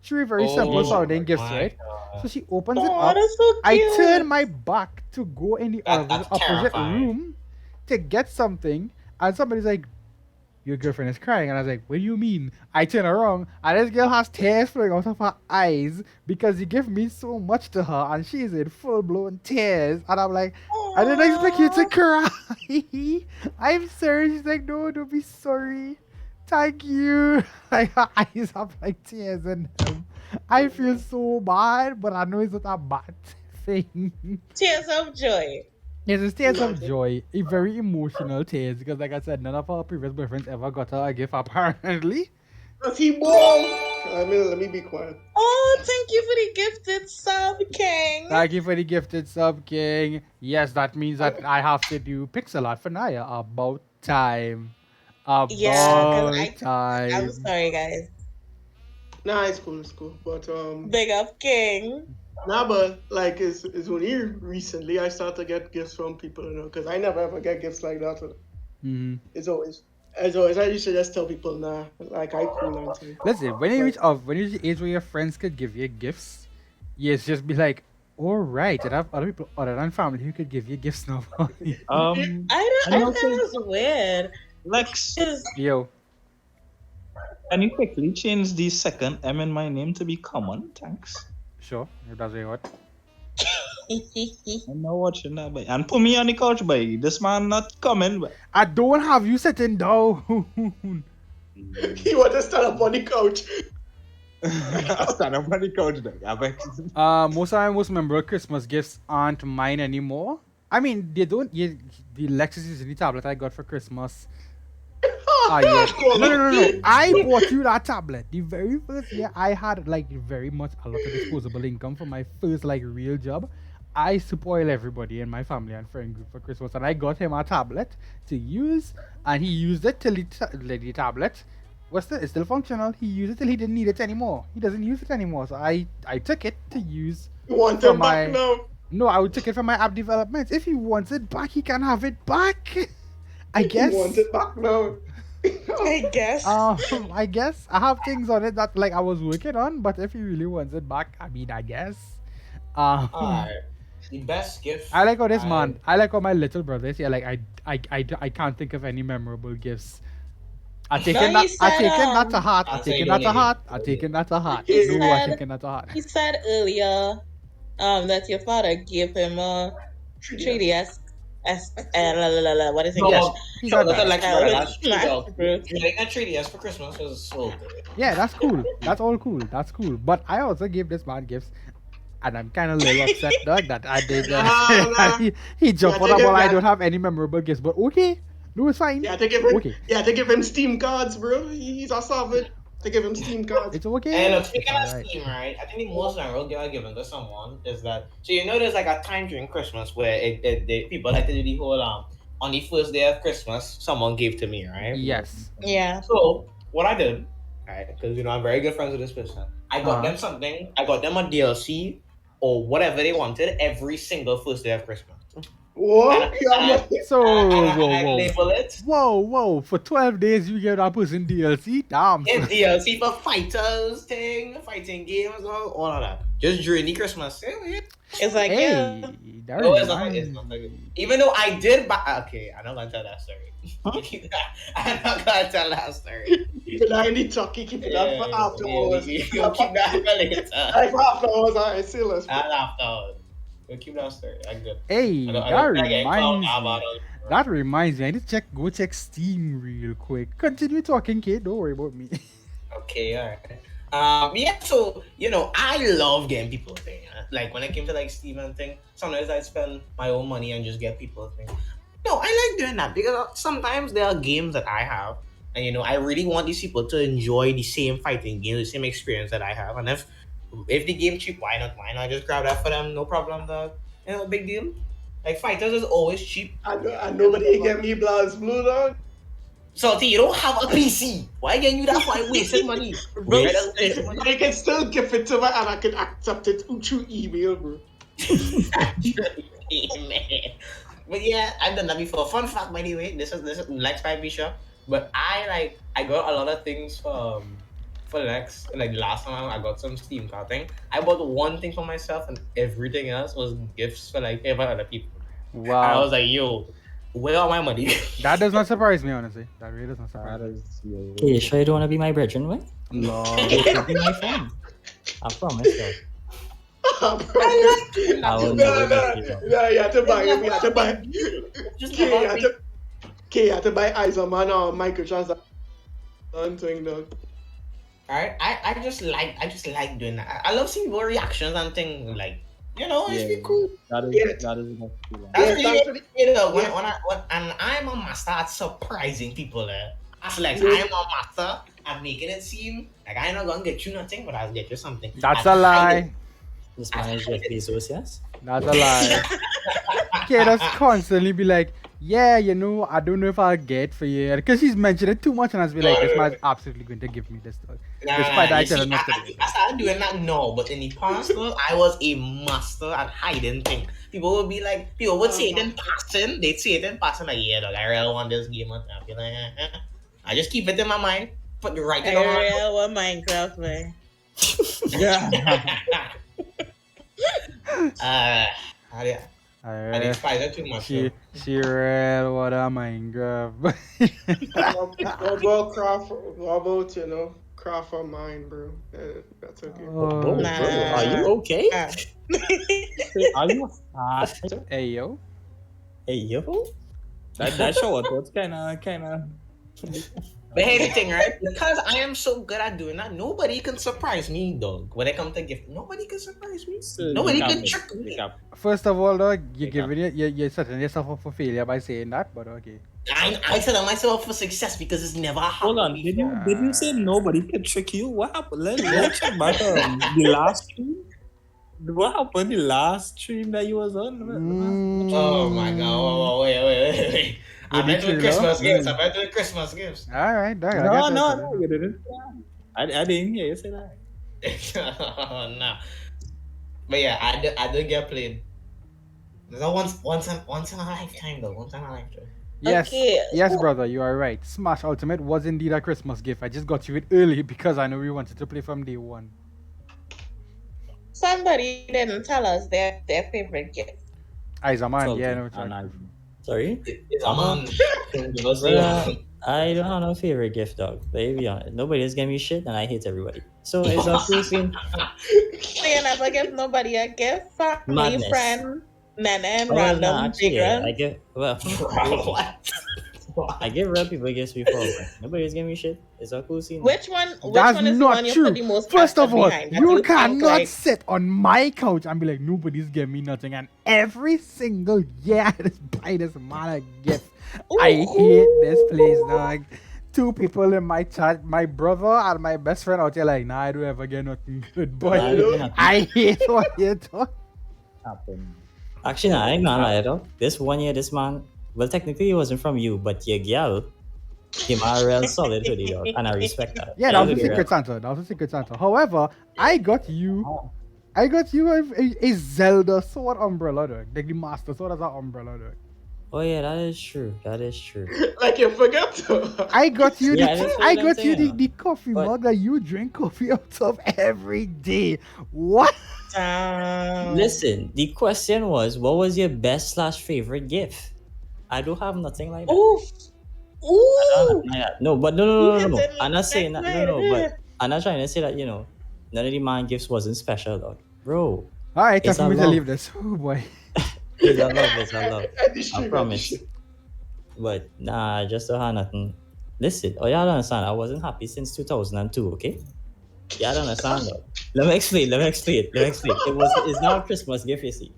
Three very simple sounding gifts, my right? God. So she opens it Oh, up. that's so I cute. turn my back to go in the That's opposite terrifying. room to get something, and somebody's like, "Your girlfriend is crying," and I was like, "What do you mean?" I turn around, and this girl has tears flowing out of her eyes because you give me so much to her, and she's in full blown tears, and I'm like, "I didn't expect you to cry." I'm sorry. She's like, "No, don't be sorry. Thank you." Like her eyes have like tears in them. I feel so bad, but I know it's not a bad thing. Tears of joy. Yes, it's tears of joy, a very emotional tears because, like I said, none of our previous boyfriends ever got her a gift apparently. Does he ball? Let me be quiet. Oh, thank you for the gifted sub, King. Thank you for the gifted sub, King. Yes, that means that I have to do pixel art for Naya. About time. About Yeah, time. I'm sorry, guys. Nah, it's cool, But Big up, King. nah, but like it's only recently I started to get gifts from people, because I never ever get gifts like that. Mhm. It's always I used to just tell people, nah, like I cool and thing. Listen, when you reach the age where your friends could give you gifts, yes, just be like, all right, and I have other people other than family who could give you gifts now. Um, I know thought it was weird. Lex, 'Cause- Yo, can you quickly change the second M in my name to be common? Thanks. sure, if that's what you want. I'm not watching that, boy. And put me on the couch, boy. This man not coming, boy. I don't have you sitting down. He want to stand up on the couch. I'll stand up on the couch, then. I bet. Most of my most memorable Christmas gifts aren't mine anymore. I mean, they don't. The Lexus is the tablet I got for Christmas. Yeah. No. I bought you that tablet. The very first year I had like very much a lot of disposable income for my first like real job. I spoil everybody in my family and friend group for Christmas, and I got him a tablet to use, and he used it till the tablet it's still functional. He used it till he didn't need it anymore. He doesn't use it anymore, so I took it to use. You want For him back my- now? No, I would take it for my app development. If he wants it back, he can have it back. I guess. You want it back now? I guess. I guess I have things on it that like I was working on, but if he really wants it back, I mean, I guess. alright. The best gift. I like how this man. I like how my little brother is here. Like I can't think of any memorable gifts. I taken he that to said, heart. I I'll say taken you that to don't heart. I taken that to heart. He No, I said- taken that to heart. He said earlier that your father gave him a 3DS. What is it? Yes, he got Look at that. Lex, Uh, brother. which That's Smash cute. Bros. Getting a 3DS for Christmas was so good. Yeah, that's cool. That's all cool. That's cool. But I also gave this man gifts, and I'm kind of a little upset, dog, that I did. Nah. He jumped Yeah, on take about it I back. don't have any memorable gifts, but okay, no, it's fine. Yeah, they give him. Okay. Yeah, they give him Steam cards, bro. He's a savage. They give him Steam cards. It's okay. And It's speaking of alright. Steam, right? I think the most memorable gift I given to someone is that. So you know, there's like a time during Christmas where people like to do the whole on the first day of Christmas, someone gave to me, right? Yes. Yeah. So what I did, right? Because I'm very good friends with this person. I got them something. I got them a DLC or whatever they wanted every single first day of Christmas. What? Yeah, So I whoa. label it. Whoa. For 12 days you give that person DLC? Damn. Yeah, DLC for fighters thing, fighting games, all of that. Just during the Christmas sale, yeah. It's like, yeah. Hey, that No, it's not reminds like me. even though I did buy. Okay, I'm not gonna tell that story. I'm not gonna tell that story. keep it in the tucky, keep it up for afterwards. We'll keep that for later. Like afterwards, I see let's Afterwards. We'll keep that story. I'm good. Hey, I that don't get reminds clowned me. about it. That reminds me. I need to go check Steam real quick. Continue talking, kid. Don't worry about me. Okay, alright. Yeah, so I love getting people thing. Like when it came to like Steam and thing, sometimes I spend my own money and just get people thing. No, I like doing that because sometimes there are games that I have, and I really want these people to enjoy the same fighting game, the same experience that I have. And if the game cheap, why not? Why not just grab that for them? No problem, dog. Big deal. Like fighters is always cheap. and nobody get me Blast Blue, dog. Salty, you don't have a PC. Why getting you that for wasting money? Waste But I can still give it to me and I can accept it through email, bro. But yeah, I've done that before. Fun fact, by the way, this is Lex by Bishop. But I got a lot of things for Lex. Like last time I got some Steam card thing. I bought one thing for myself and everything else was gifts for like every other people. And I Wow. was like, yo, where are my money? That does not surprise me, honestly. That really does not surprise That me. is, yeah. Hey, you sure you don't want to be my brethren, what? No. You should be my friend. I promise you. I will never let you down. Yeah, you have to buy it. You have to buy Just Okay, about you have to buy Izahman or microtransaction thing, dog. Alright, I just like doing that. I love seeing more reactions and things like it's be cool. That is Yeah. that is enough to do. That's Yeah, really, thanks and I'm a master at surprising people. That's like Yeah. I'm a master at making it seem like I'm not gonna get you nothing, but I'll get you something. That's And a lie. This man is Jeff Bezos, yes? That's a lie. Kid just constantly be like, yeah, I don't know if I'll get for you. Because she's mentioned it too much and I was be like, this man's absolutely going to give me this dog. Despite you I see, tell her not to. I started doing that now, but in the past, though, I was a master at hiding things. People would say it in passing. They'd say it in passing, like, yeah, dog, I really want this game. And I'd be like, I just keep it in my mind, put the right thing on my real one Minecraft, man. I despise it too much. She real what a Minecraft. What about, craft on mine, bro? That's okay. Oh, Nah. Bro, are you okay? Ah. Are you hey, yo. Hey, yo? That show was kind of. But here's the thing, right? Because I am so good at doing that, nobody can surprise me, dog. When it comes to gift, nobody can surprise me. Nobody can trick me. First of all, dog, you're Yeah. giving it, you're setting yourself up for failure by saying that, but okay. I set myself up for success because it's never happened. Hold on, did you say nobody can trick you? What happened? Let's check back the last stream. What happened the last stream that you was on? Oh my god! Oh, wait. I Would bet you doing love? Christmas gifts. I bet doing Christmas gifts. All right, dog. I No, guess no, you didn't. I didn't hear you say that. No. But yeah, I did get played. There's a once in a lifetime though. Once in a lifetime. Yes, Okay. yes, brother, you are right. Smash Ultimate was indeed a Christmas gift. I just got you it early because I know we wanted to play from day one. Somebody didn't tell us their favorite gift. Izahman, yeah, no, I'm not. Sorry? Izahman. Well, I don't have no favorite gift, dog. Let's be honest. Nobody's giving me shit and I hate everybody. So it's a person. So you never give nobody a gift? Family, Madness. friend, nene, Well, random, no, actually, big yeah, run. I give, well, What? I give real people gifts before, but nobody's giving me shit. It's a cool scene. Which one That's is the not one you true. put the most First of effort all, behind? That you think, cannot like, sit on my couch and be like, nobody's giving me nothing. And every single year, I just buy this man a gift. I hate this place, dog. Two people in my chat, my brother and my best friend out here, like, nah, I don't ever get nothing good, boy. Nah, I don't get I hate what you're talking. Happened. Actually, no, I ain't gonna lie though. This one year, this man, well, technically it wasn't from you, but your girl came out real solid hoodie, dog, and I respect that. Yeah, that was a Hoodie, secret Santa. That was a secret Santa. However, I got you I got you a Zelda sword umbrella, dog. Like the Master Sword as an umbrella, dog. Oh yeah, that is true. That is true. Like you forget to. I got you Yeah, that's what I I'm got you saying, the coffee but- mug that you drink coffee out of every day. What? Damn. Listen, the question was, what was your best / favorite gift? I don't have nothing like that. Oof. I don't have Ooh. nothing like that. No, but no. You I'm didn't not saying that. No, expect but it. I'm not trying to say that. None of the man gifts wasn't special, dog. Bro, Alright, It's time for a me to love. leave this. Oh boy. it's a love. It's a love. At the I stream, promise. But nah, I just don't have nothing. Listen, oh y'all don't understand. I wasn't happy since 2002. Okay, y'all don't understand that. Let me explain. It's not a Christmas gift, you see.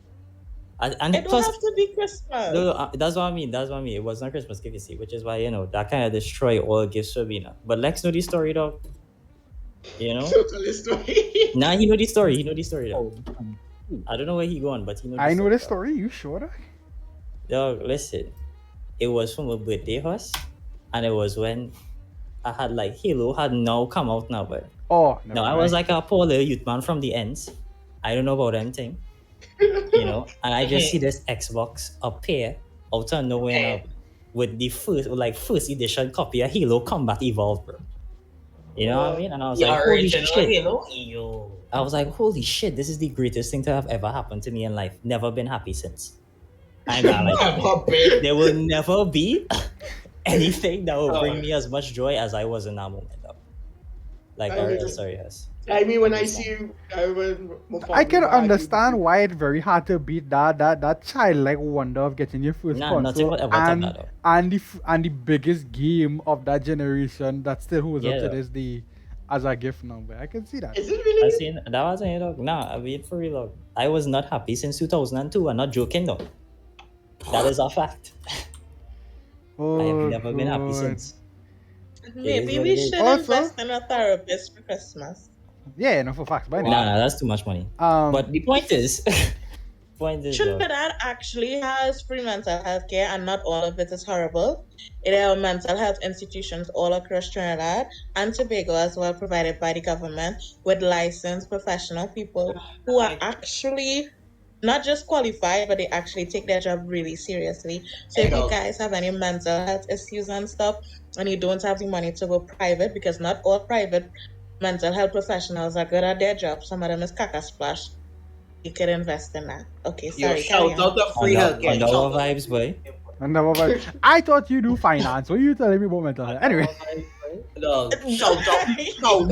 And It don't plus, have to be Christmas. no, that's what I mean. It was not Christmas gift, you see, which is why that kind of destroy all gifts for me now. But Lex know the story, dog. Totally story. Nah, he know the story. Dog. I don't know where he going, but he know. I know the dog. story, you sure? Dog? Dog, listen. It was from a birthday house, and it was when I had like Halo had now come out now, but Oh no, I was like a poor little youth man from the ends. I don't know about anything, and I just see this Xbox appear out of nowhere now with the first edition copy of Halo Combat Evolved, bro. You know what I mean? And I was like, holy shit. I was like, holy shit, this is the greatest thing to have ever happened to me in life. Never been happy since. I'm not like, there will never be anything that will bring me as much joy as I was in that moment, though. Like, sorry, yes. I mean, when I see you, I can understand why it's very hard to beat that childlike wonder of getting your first Nah, nothing console would ever top that up. and the biggest game of that generation that still holds up Yeah. to this day as a gift number. I can see that. Is it I really? seen that wasn't it, dog. Nah, I mean for real, dog. I was not happy since 2002. I'm not joking, though. That is a fact. Oh, I have never been happy God. since. Maybe what we it is. should Also- invest in a therapist for Christmas. Yeah, no, for facts. By Nah, that's too much money. But the point is, dog, Trinidad actually has free mental health care, and not all of it is horrible. It has mental health institutions all across Trinidad and Tobago as well, provided by the government, with licensed professional people who are actually not just qualified, but they actually take their job really seriously. So if you guys have any mental health issues and stuff, and you don't have the money to go private, because not all private mental health professionals are good at their job. Some of them is caca splash. You could invest in that. Okay, sorry. carry on. Shout out to free healthcare. on our vibes, boy. I thought you do finance. What are you telling me about mental health? Anyway, No, shout out. no.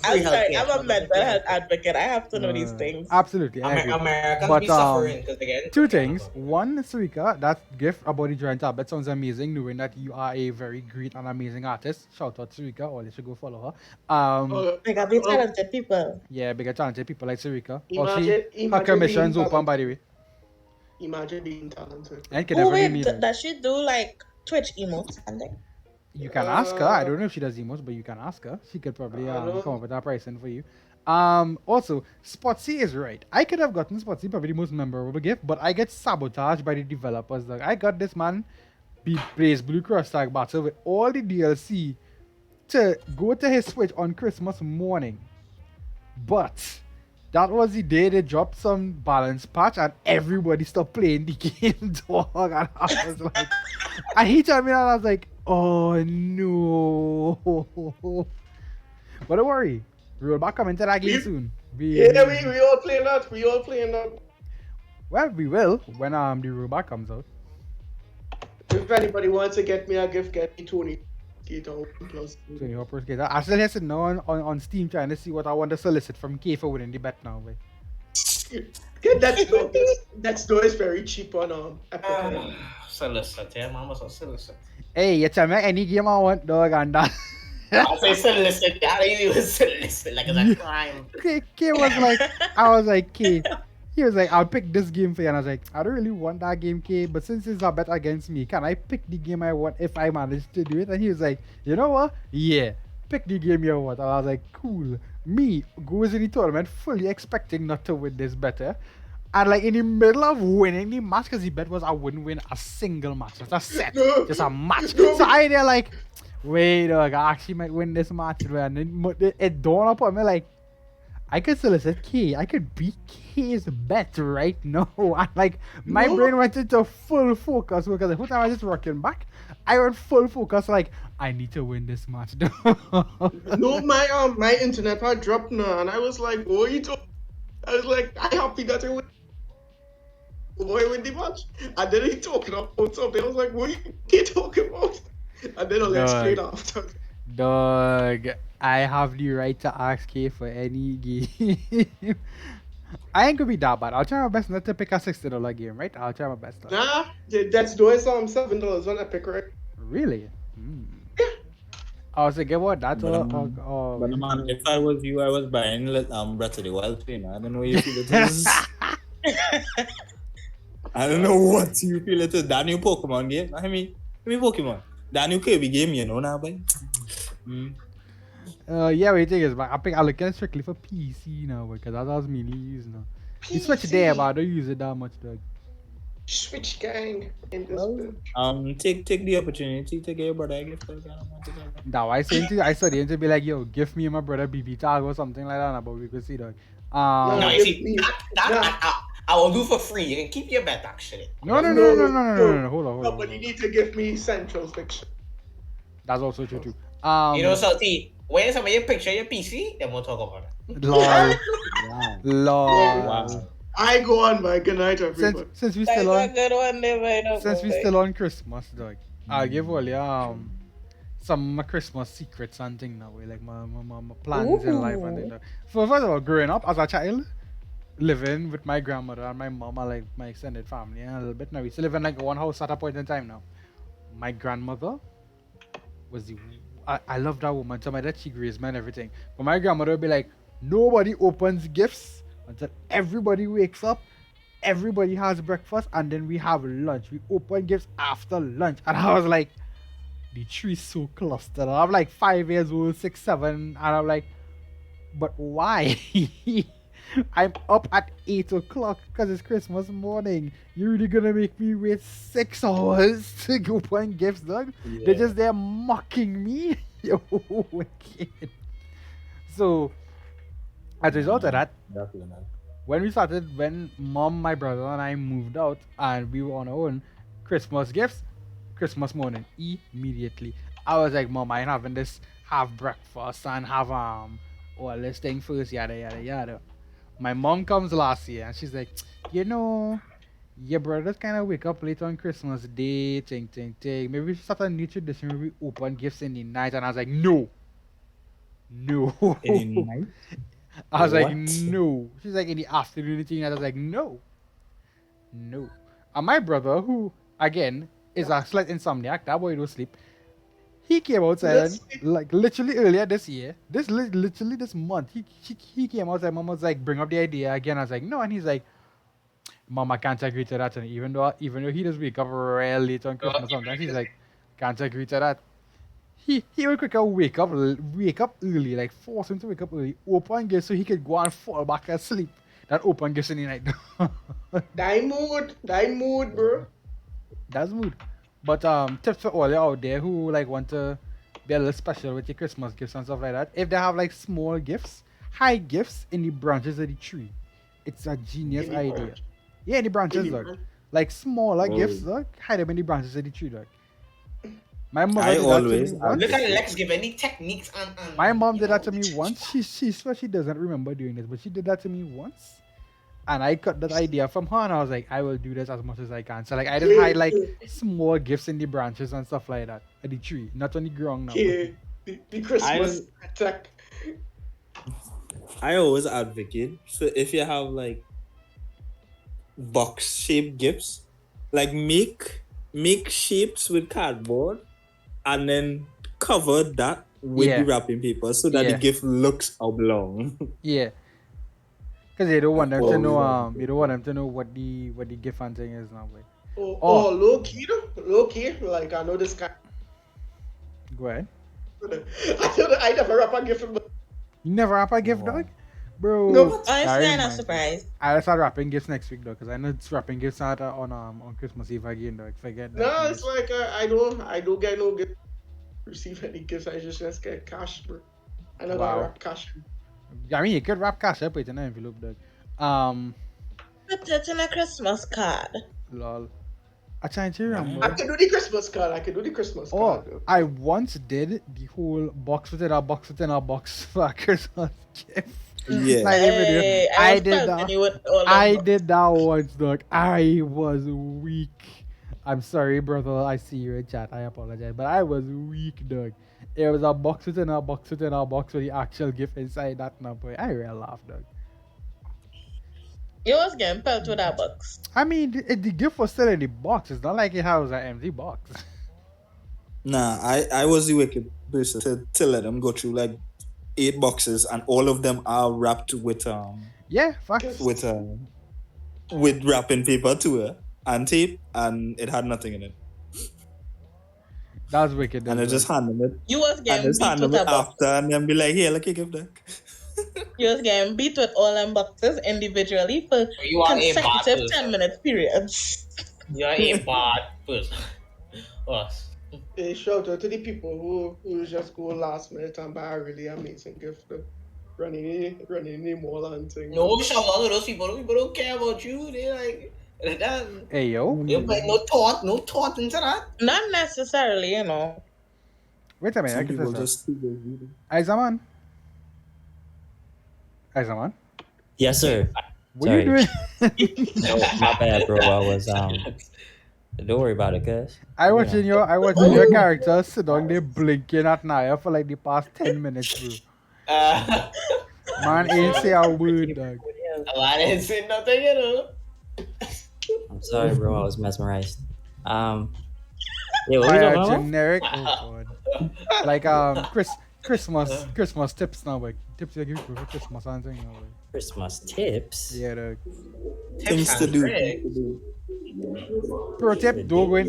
I'm sorry. I'm a mental health advocate. I have to know these things. Absolutely, I agree. Americans But, be suffering because again. Two things. One, Sarika, that gift about the giant tablet sounds amazing, knowing that you are a very great and amazing artist. Shout out Sarika, or you should go follow her. Like, I've been talented people. Yeah, bigger talented people like Sarika. Imagine Her commission's being open, by the way. Imagine being talented. And can Oh, definitely wait, need it. does she do like Twitch emotes and thing? You can ask her. I don't know if she does emotes, but you can ask her. She could probably come up with that pricing for you. Also, Spotsy is right. I could have gotten Spotsy probably the most memorable gift, but I get sabotaged by the developers. Like, I got this man plays Blue Cross Tag Battle with all the DLC to go to his Switch on Christmas morning. But that was the day they dropped some balance patch and everybody stopped playing the game, dog. And I was like, and he told me that, and I was like, oh no. But don't worry, we'll back come into that game soon. We all playing that. We all playing that. Well, we will when the rollback comes out. If anybody wants to get me a gift, get me Tony. Plus. So your first game. I still have to know on Steam trying to see what I want to solicit from K for winning the bet now. But. Get that store is very cheap on Epic. Solicit, yeah, mama, so solicit. Hey, you tell me any game I want, dog, and that. I say solicit, that ain't even solicit, like it's a crime. K was like, I was like, K. He was like, I'll pick this game for you. And I was like, I don't really want that game, K. But since it's a bet against me, can I pick the game I want if I manage to do it? And he was like, you know what? Yeah, pick the game you want. And I was like, cool. Me goes in the tournament fully expecting not to win this better. And like in the middle of winning the match, because the bet was I wouldn't win a single match. Just a set. Just a match. So I there like, wait, dog, I actually might win this match. And then it dawned upon me like, I could solicit K. I could beat K's bet right now. I like my No. brain went into full focus because the whole time I was just working back, I went full focus like I need to win this match. No, my internet had dropped now, and I was like, "What are you talking?" I was like, "I happy that I win." Boy, win the match, and then he talking about something. I was like, "What are you talking about?" And then I'll explain after. Dog, I have the right to ask K for any game. I ain't gonna be that bad. I'll try my best not to pick a $60 game, right? I'll try my best. Dog. Nah, that's doing some $7 on Epic, right? Really? I was thinking about that. But man, if I was you, I was buying Breath of the Wild 2, I don't know what you feel it is. I don't know what you feel it is. That new Pokemon game. I mean Pokemon. That new Kirby game, you know now, boy. Yeah, wait, thing is, but I'm looking strictly for PC now because that was mainly used now. You switch there, but I don't use it that much, dog. Switch gang in this bitch. Take the opportunity to get your brother a gift. Now I saying to you, I studying to be like, yo, give me and my brother BB tag or something like that, but we could see, dog. No, you see, I will do for free. You can keep your bet, actually. No, hold on. No, but you need to give me Central Fiction. That's also true too. You know, Salty, when somebody picture your PC, then we'll talk about it. Lol. Wow. I go on, my good night, everybody. Since we That's still a on, good one there, since we still on Christmas, dog, I'll give all you some of my Christmas secrets and things now, like my plans in life and things. Dog. First of all, growing up as a child, living with my grandmother and my mom and like my extended family and a little bit now. We still live in like one house at a point in time now. My grandmother was I love that woman. So my dad, she raised me and everything. But my grandmother would be like, nobody opens gifts until everybody wakes up, everybody has breakfast, and then we have lunch. We open gifts after lunch. And I was like, the tree's so clustered. I'm like 5 years old, 6, 7, and I'm like, but why? I'm up at 8 o'clock because it's Christmas morning. You're really gonna make me wait 6 hours to go open gifts, dog? Yeah. They're just there mocking me. Yo, wicked. So, as a result of that, when mom, my brother, and I moved out and we were on our own, Christmas gifts, Christmas morning, immediately. I was like, Mom, I ain't having this, have breakfast and have all this thing first, yada yada yada. My mom comes last year and she's like, you know, your brothers kind of wake up late on Christmas Day, ting. Maybe we should start a new tradition where we open gifts in the night. And I was like, no. In the night? I was like, no. She's like, in the afternoon thing. I was like, no. And my brother, who, again, is a slight insomniac, that boy don't sleep. He came outside and, like, literally earlier this year, literally this month, he came outside. Mom was like, bring up the idea again. I was like, no. And he's like, Mom, I can't agree to that. And even though he does wake up real late on Christmas sometimes, he's like, can't agree to that. He would quicker wake up early, like force him to wake up early, open gifts so he could go and fall back asleep. That open gifts in the night. Die mood, bro. That's mood. But tips for all you out there who like want to be a little special with your Christmas gifts and stuff like that. If they have like small gifts, hide gifts in the branches of the tree. It's a genius idea. Branch. Yeah, in the branches, dog. Like smaller gifts, dog. Hide them in the branches of the tree, dog. My mom did that to me once. Look at Lex give any techniques and my mom did that to me once. She swears she doesn't remember doing this, but she did that to me once. And I got that idea from her and I was like, I will do this as much as I can. So like I just hide like small gifts in the branches and stuff like that at the tree, not on the ground now. Yeah, the Christmas attack. I always advocate so if you have like box shaped gifts, like make shapes with cardboard and then cover that with the wrapping paper so that the gift looks oblong. Yeah. Because you don't want them to know you don't want them to know what the gift and thing is now. Low key, like I know this guy. Go ahead. I never wrap a gift. You never wrap a gift, dog? Bro. No. Honestly, I'm not surprised. I'll start wrapping gifts next week, though, because I know it's wrapping gifts on Christmas Eve again, dog. Forget that. No, it's like I don't get no gift. Receive any gifts. I just get cash, bro. I never wrap cash. I mean, you could wrap cash up with an envelope, dog. Put it in a Christmas card. Lol. I trying to remember. I can do the Christmas card. Oh, Though. I once did the whole box within a box within a box for a Christmas gift. Yeah. Like, Hey, I was did pelting that. you with all I of did that once, dog. I was weak. I'm sorry, brother. I see you in chat. I apologize, but I was weak, dog. It was a box within a box within a box with the actual gift inside that number. I really laughed, dog. You was getting pelted with that box. I mean, the gift was still in the box. It's not like it has an empty box. Nah, I was the wicked person to let them go through like 8 boxes, and all of them are wrapped with Yeah, facts. with wrapping paper too, and tape, and it had nothing in it. That's wicked. And I just hand them it. You was And getting just beat hand with them it that box. after, and then be like, here, look, you give that. You was getting beat with all them boxes individually for You are a bad consecutive person. 10-minute periods. You are a bad person. Us. A shout out to the people who just go last minute and buy a really amazing gift. Though. Running in the mall and things. No shout out to those people. Those people don't care about you. They like that. Hey, yo. They put no thought into that. Not necessarily, you know. Wait a minute. I Some can people say just too busy. Izahman. Izahman. Yes, sir. What are you doing? No, my bad, bro. I was Don't worry about it, cuz. I watching your character sit down there blinking at Naya for like the past 10 minutes, bro. Man ain't say a word, dog. I didn't say nothing, you know. I'm sorry, bro. I was mesmerized. Yeah, what we By a talking about? generic, oh god. Like Christmas tips now, like tips you give for Christmas and things now, like. Christmas tips. Yeah, dog. Things to do. Pro tip: don't go in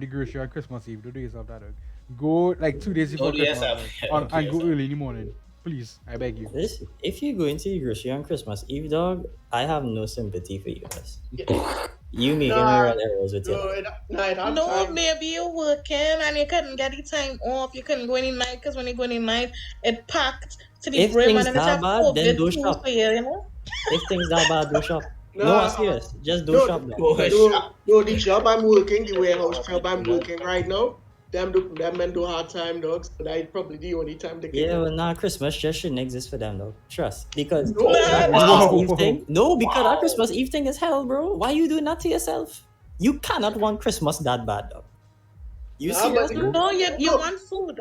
the grocery on Christmas Eve. Don't do yourself that, dog. Go like 2 days before Don't do Christmas, yourself. dog, Don't and do go early in the morning, please. I beg you. If you go into the grocery on Christmas Eve, dog, I have no sympathy for you guys. You making me run errors with you. No, maybe you're working and you couldn't get the time off. You couldn't go any night because when you go any night, it packed to the If brim things and it's that a bad, then COVID don't too, shop. so you know. If things that bad, don't shop. No, Nah. I'm serious. Just don't shop, dog. The job I'm working, the warehouse job I'm working right now, them men do hard time, dogs. But I probably the only time they can. Yeah, well, nah, Christmas just shouldn't exist for them, though. Trust. Because No. that Wow. Christmas Eve thing, no, because that Christmas Eve thing is hell, bro. Why you doing that to yourself? You cannot want Christmas that bad, dog. You Nah, serious, but bro? No, you want food.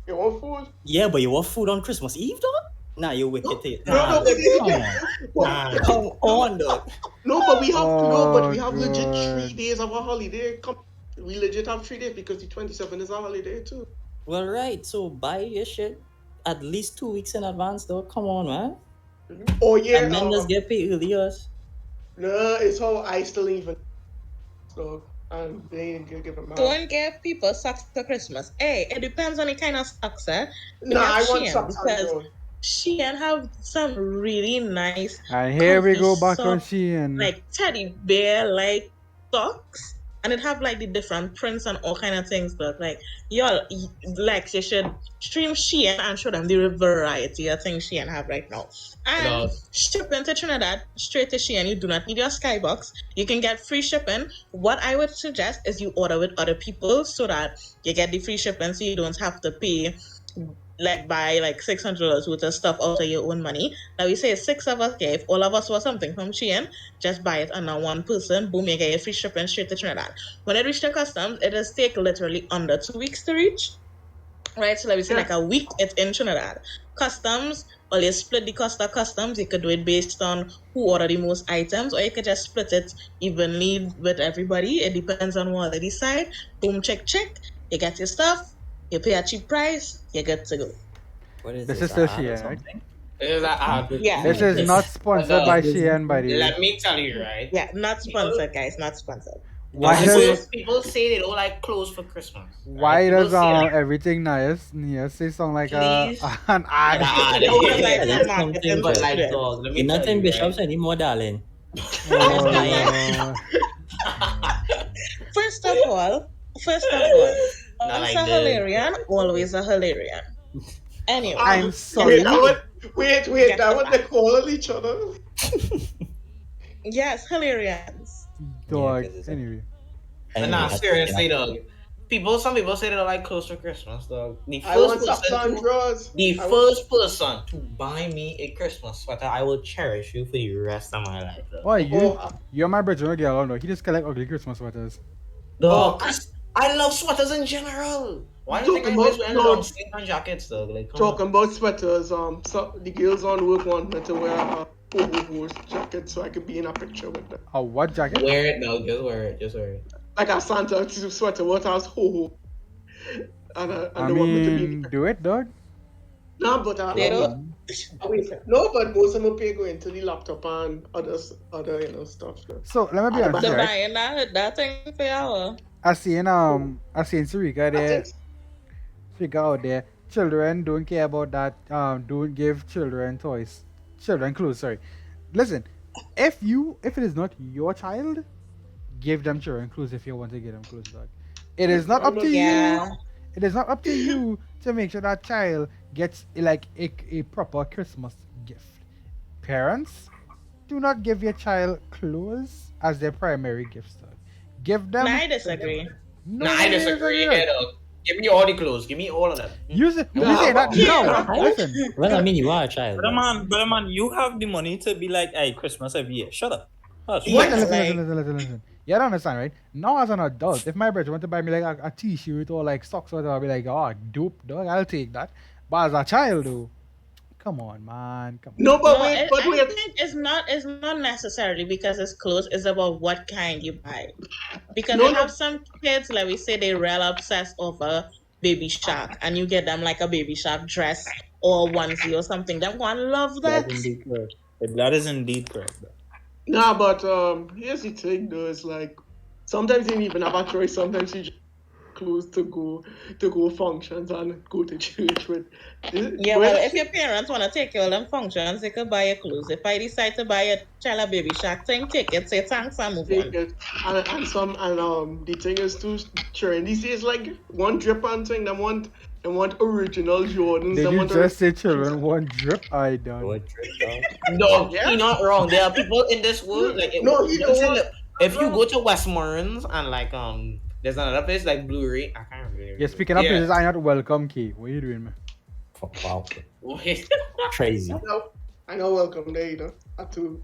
You want food? Yeah, but you want food on Christmas Eve, dog? Nah, you wicked thing. No, Nah, but come on. Nah, come on, dog. No, but we have Oh, we have legit God. 3 days of a holiday. We legit have 3 days because the 27th is a holiday too. Well, right. So buy your shit at least 2 weeks in advance, though. Come on, man. Oh yeah. And then just get paid early, us. No, it's how I still even. So and they ain't give them out. Don't give people socks for Christmas. Hey, it depends on the kind of socks, eh? Nah, I want Shein, socks because on. Shein have some really nice, And here we go back on soft, Shein. like teddy bear like socks, and it have like the different prints and all kind of things. But like y'all, like you should stream Shein and show them the variety of things Shein have right now. And No. shipping to Trinidad straight to Shein, you do not need your skybox. You can get free shipping. What I would suggest is you order with other people so that you get the free shipping, so you don't have to pay. Like buy like $600 worth of stuff out of your own money. Now we say 6 of us, okay, if all of us want something from Shein, just buy it under one person, boom, you get your free shipping straight to Trinidad. When it reaches the customs, it does take literally under 2 weeks to reach. Right? So let me say like a week it's in Trinidad. Customs, or you split the cost of customs, you could do it based on who ordered the most items, or you could just split it evenly with everybody. It depends on what they decide. Boom, check, you get your stuff. You pay a cheap price, you're good to go. What is This this? is still ad or Shein, right? something? Yeah. This is not sponsored by Shein, by the way. Let me tell you, right? Yeah, not sponsored, guys, not sponsored. Why People- does people say they don't like clothes for Christmas? why People does say that. everything nice say sound like Please? an ad? Nah, It was like Yeah, that's marketing, something, but but like, like, dog, let me You're tell not in you, bishops right? anymore, darling. Oh, first of all, Not once like a this. Hilarion, always a Hilarion. Anyway, I'm sorry. Wait, Get that the what they calling each other? Yes, hilarious. Dog. 'cause it's Anyway. But anyway, nah, that's- seriously, dog. Some people say they don't like close to Christmas, dog. I want Sandras. The first person to buy me a Christmas sweater, I will cherish you for the rest of my life, dog. Oh, Oh, you're my brother girl, no. He just collect ugly Christmas sweaters. Dog, I love sweaters in general. Why do you think I always wear long sleeve and jackets, dog? Like, come talking about sweaters, so the girls on work want me to wear a ho jacket so I could be in a picture with them. A what jacket? Wear it, dog. Just wear it. Just wear it. Like a Santa sweater, what else ho. And I they want me to be in mean, the do it, dog. No, but They don't. no, but most of them pay going to the laptop and other stuff. So let me be honest, So right? buying that thing for y'all. I seen Sarika there. Sarika out there. Children don't care about that. Don't give children toys. Children clothes. Sorry. Listen, if it is not your child, give them children clothes if you want to give them clothes, dog. It is not up to Yeah. you. It is not up to you to make sure that child gets like a proper Christmas gift. Parents, do not give your child clothes as their primary gift, dog. Give them. I disagree. No, I disagree. Yeah, dog. Give me all the clothes. Give me all of them. You say that. No, listen. well, I mean, you are a child. Brother man, you have the money to be like, hey, Christmas every year. Shut up. Hush. Listen. You don't understand, right? Now as an adult, if my brother want to buy me like a t-shirt or like socks or whatever, I'll be like, oh, dope, dog, I'll take that. But as a child, though, come on, man. Come on. No, but No, wait, I but wait. think it's not necessarily because it's clothes. It's about what kind you buy. Because No, you no. have some kids, like we say, they real obsessed over Baby Shark, and you get them like a Baby Shark dress or onesie or something. Them one love that. That is indeed correct. That is indeed correct. Bro. Nah, but here's the thing though, it's like sometimes you don't even have a choice, sometimes you just close to go functions and go to church with. Yeah, well, if your parents want to take you all them functions, they could buy your clothes. If I decide to buy a child a Baby Shark thing, take it, say thanks and move take on. it. And the thing is too children these days like one drip and thing, they want original Jordans. Did they you want just say children one drip? I don't. What drip, dog? Dog, Yeah. you're not wrong. There are people in this world like No, you don't want- if you go to Westmoreland and like there's another place like Blue Ray. I can't remember. Yeah, speaking of places, I'm not welcome, Key. What are you doing, man? Wow, Wait. crazy. I know welcome there, you know. Had to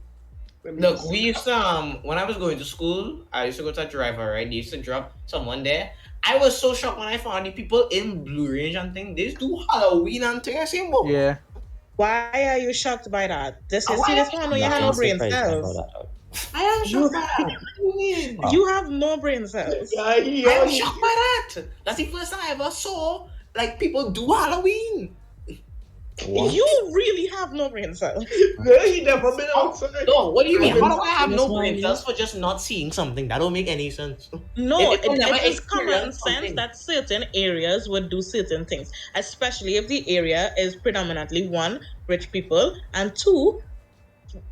let me Look, just- we used to when I was going to school, I used to go to a driver, right? They used to drop someone there. I was so shocked when I found the people in Blue Range and things. They do Halloween and things. I say, "Whoa." Yeah. Why are you shocked by that? This is Why see this am one where you have no Nothing brain surprising about cells. that, dog. I am shocked by that. What do you mean? Wow. You have no brain cells. Yeah, I am shocked by that. That's the first time I ever saw like people do Halloween. What? You really have no brain cells. Yeah, he never been outside. No, what do you mean? Even How do I have this no one, brain yeah. cells for just not seeing something? That don't make any sense. No, If people never it is common experience sense something. that certain areas would do certain things, especially if the area is predominantly one, rich people, and two,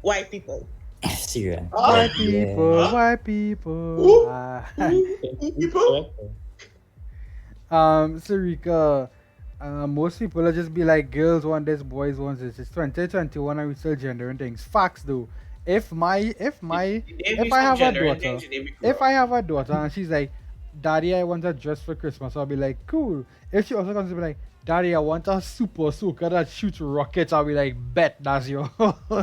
white people. Serious. White people, Yeah. white people. Ooh. People? Sarika, most people will just be like, girls want this, boys want this. It's 2021 and we still gendering things. Facts though. If I have a daughter, if I have a daughter and she's like, Daddy, I want a dress for Christmas, I'll be like, cool. If she also comes to be like, Daddy, I want a super soaker that shoots rockets, I'll be like, bet that's your.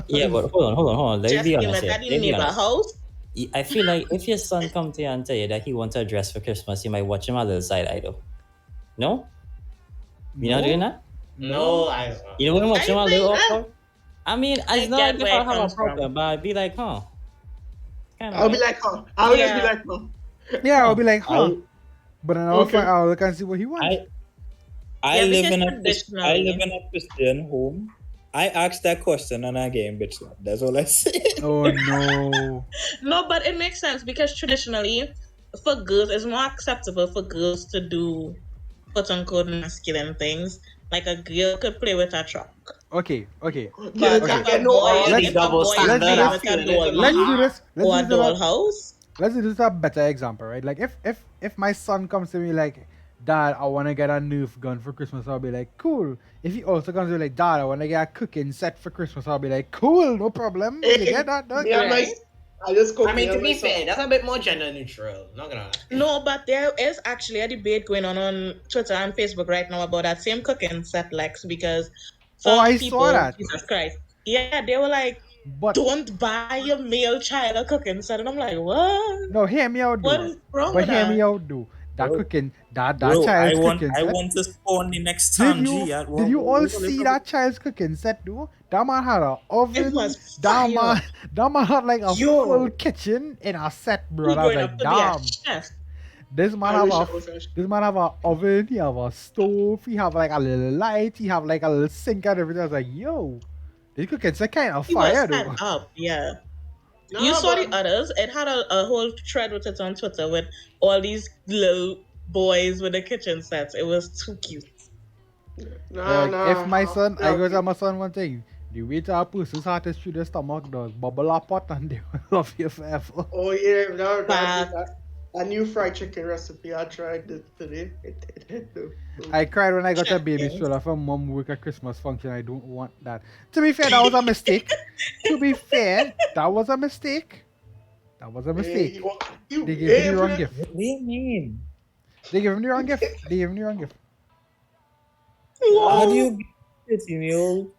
Yeah, but hold on. Let me Just be give honest it here. that Let in me be neighbor honest. house. I feel like if your son come to you and tell you that he wants a dress for Christmas, you might watch him a little side eye though. No? You not doing that? No, I. You don't watch him a little think awkward? I mean, it's not get like if where I it have a comes from. problem, but I'd be like, huh. Kinda I'll be like- like, huh? I'll just Yeah. be like, huh? Yeah, I'll be like, huh? I- But then I'll Okay. I'll look and see what he wants. I Yeah, live because in a traditionally- I live in a Christian home. I asked that question and I get bitch slapped. That's all I say. Oh no. No, but it makes sense because traditionally, for girls, it's more acceptable for girls to do quote unquote masculine things. Like a girl could play with a truck. Okay. Yeah, But yeah, if yeah, a no, boy, let's- if a double boy standard is playing of with a feeling. doll Let's do this. or a Let's do this. dollhouse, Let's do this a better example, right? Like if my son comes to me like, Dad, I want to get a Nerf gun for Christmas, I'll be like, cool. If he also comes with like, Dad, I want to get a cooking set for Christmas, I'll be like, cool, no problem. You get that, dog? Me and my, Right. I just cook. I mean, me to and be my son. fair, that's a bit more gender neutral. Not gonna lie. No, but there is actually a debate going on Twitter and Facebook right now about that same cooking set, Lex, because some I people, saw that. Jesus Christ, yeah, they were like, But don't buy your male child a cooking set, and I'm like, what? no, hear me out, What though. is wrong But with hear me that? out, though. That Bro. cooking, that Bro, child's I want cooking set. to spawn the next Did Sanji. you all see that child's cooking set, though? That man had an oven. It was That fire. man had like a Yo. full kitchen in a set, bro. He And I was going like, up to be a damn. chef. This man I have wish a I was a- this man have an oven. He have a stove. He have like a little light. He have like a little sink and everything. I was like, yo, this cooking set kind of He was fire, stand though. up, yeah. Nah, You saw but- the others. It had a whole thread with it on Twitter with all these little boys with the kitchen sets. It was too cute. Nah, Like, nah. if my son, I Yeah. go tell my son one thing. The way to a person's heart is through their stomach, dog. Bubble a pot and they will love you forever. Oh yeah, no, But- that a new fried chicken recipe I tried today. It hit though. I cried when I got a baby Chicken. stroller from mom work at Christmas function. I don't want that. To be fair, that was a mistake. To be fair, that was a mistake. That was a mistake. They gave him the wrong gift. What do you mean? They gave him the wrong gift. They gave him the wrong gift. How do you get 15-year-old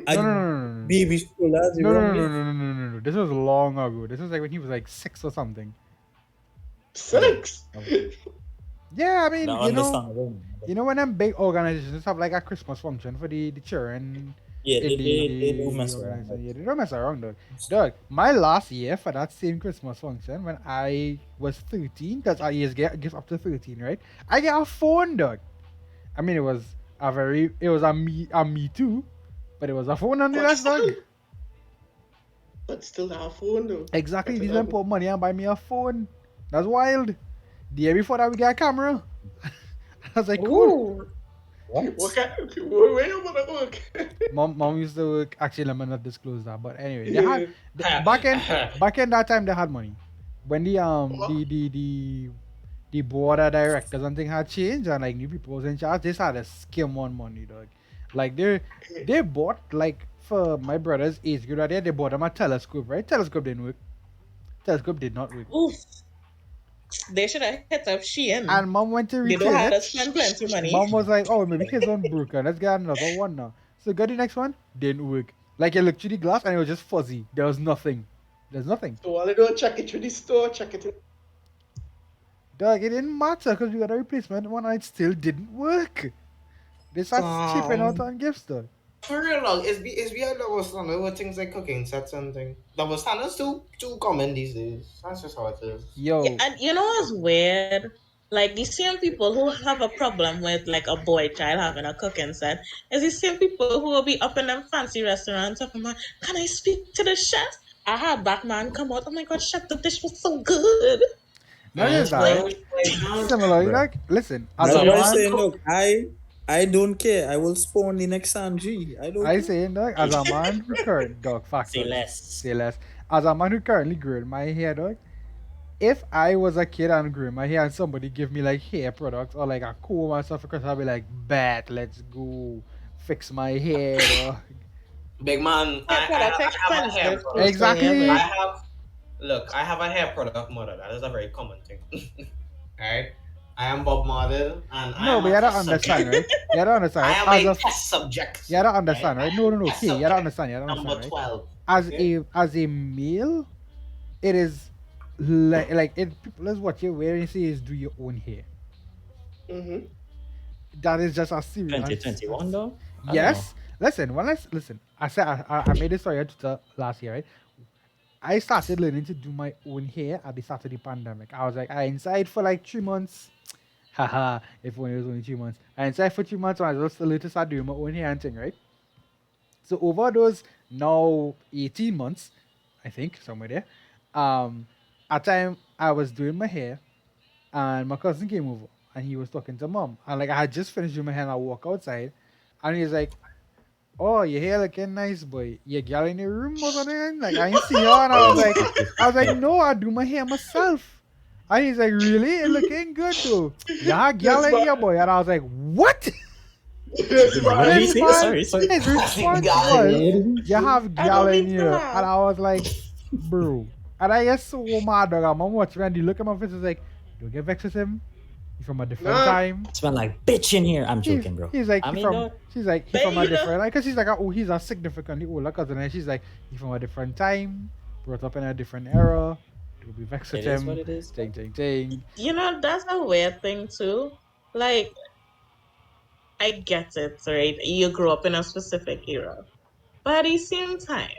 No. baby strollers? No. This was long ago. This was like when he was like 6 or something. 6. Yeah, I mean, Now you know, understandable. when them big organizations have like a Christmas function for the children. Yeah, in they do mess organization. around. Yeah, they don't mess around, dog. Dog, my last year for that same Christmas function when I was 13, because I used to get up to 13, right? I get a phone, dog. I mean, it was a me too, but it was a phone nonetheless, dog. But still have phone though. Exactly, That's these what men put money and buy me a phone. That's wild. The year before that, we got a camera. I was like, cool. Ooh. Where you wanna work? Mom used to work. Actually, let me not disclose that. But anyway, back in that time, they had money. When the board of directors and thing had changed and like new people was in charge, they started to skim on money, dog. Like they bought like for my brother's age group right there, they bought them a telescope, right? Telescope didn't work. Telescope did not work. Oof. They should have hit up Shein. And mom went to They don't have to replace it. spend plenty of money. Mom was like, oh, maybe his one broken. Let's get another one now. So got the next one, didn't work. Like you looked through the glass and it was just fuzzy. There was nothing. There's nothing. So all I do, check it through the store, check it in. Dog, it didn't matter because we got a replacement one and it still didn't work. They started chipping out on gifts, dog. For real, like, it's beyond double standard with things like cooking sets and things. Double standards too common these days. That's just how it is. Yo, Yeah, and you know what's weird? Like the same people who have a problem with like a boy child having a cooking set is the same people who will be up in them fancy restaurants talking about, can I speak to the chef? I had Batman come out. Oh my god, chef, the dish was so good. not just that. Similarly, like, listen, as That's a why I man, say, look, I don't care. I will spawn the next Sanji. I don't I care. say, dog, as a man who current dog, fact. Say dog, less. Say less. As a man who currently growing my hair, dog, if I was a kid and growing my hair and somebody give me like hair products or like a comb and stuff, because I'll be like, bet, let's go fix my hair, dog. Big man, That's what I take have a hair expensive. product. Exactly. I have a hair product model. That is a very common thing. Alright? I am Bob Model and I No, am but a you don't test understand, subject. right? You don't understand. I Right? am As a a, test subject. you don't understand, right? No. Test Okay, you don't subject. understand. You don't Number understand, right? 12. As Okay. a male, it is like it. People is what you wear and say is do your own hair. Mm-hmm. That is just a serious. 2021 though? I don't Yes. Listen. Listen. I said I made this story on Twitter last year, right? I started learning to do my own hair at the start of the pandemic. I was like, I inside for like 3 months. Haha, if only it was only 3 months. I inside for 3 months and I was just to start doing my own hair and thing, right? So over those now 18 months, I think, somewhere there, at time I was doing my hair and my cousin came over and he was talking to mom. And like I had just finished doing my hair and I walk outside and he's like, oh, your hair looking nice, boy. Your girl in the room or something? Like I didn't see her and I was like, no, I do my hair myself. And he's like, really? It looking good though. Yeah, girl Yes, in man. here, boy. And I was like, what? Yes, What did man. he say? Sorry. His response Gal in was, here. you have I gal don't in mean to here. laugh. And I was like, bro. And I get so mad, dog. I'm watching and he look at my face, he's like, don't get vexed with him. He's from a different Nah. time. It's been like bitch in here. I'm joking, bro. He's like, I he mean, from, dog, she's like, he's from a Babe. different, like, cause she's like, oh, he's a significantly older cousin. And she's like, he's from a different time, brought up in a different era. Don't be vexed with it is him. what it is. Ting. You know, that's a weird thing too. Like, I get it, right? You grew up in a specific era. But at the same time,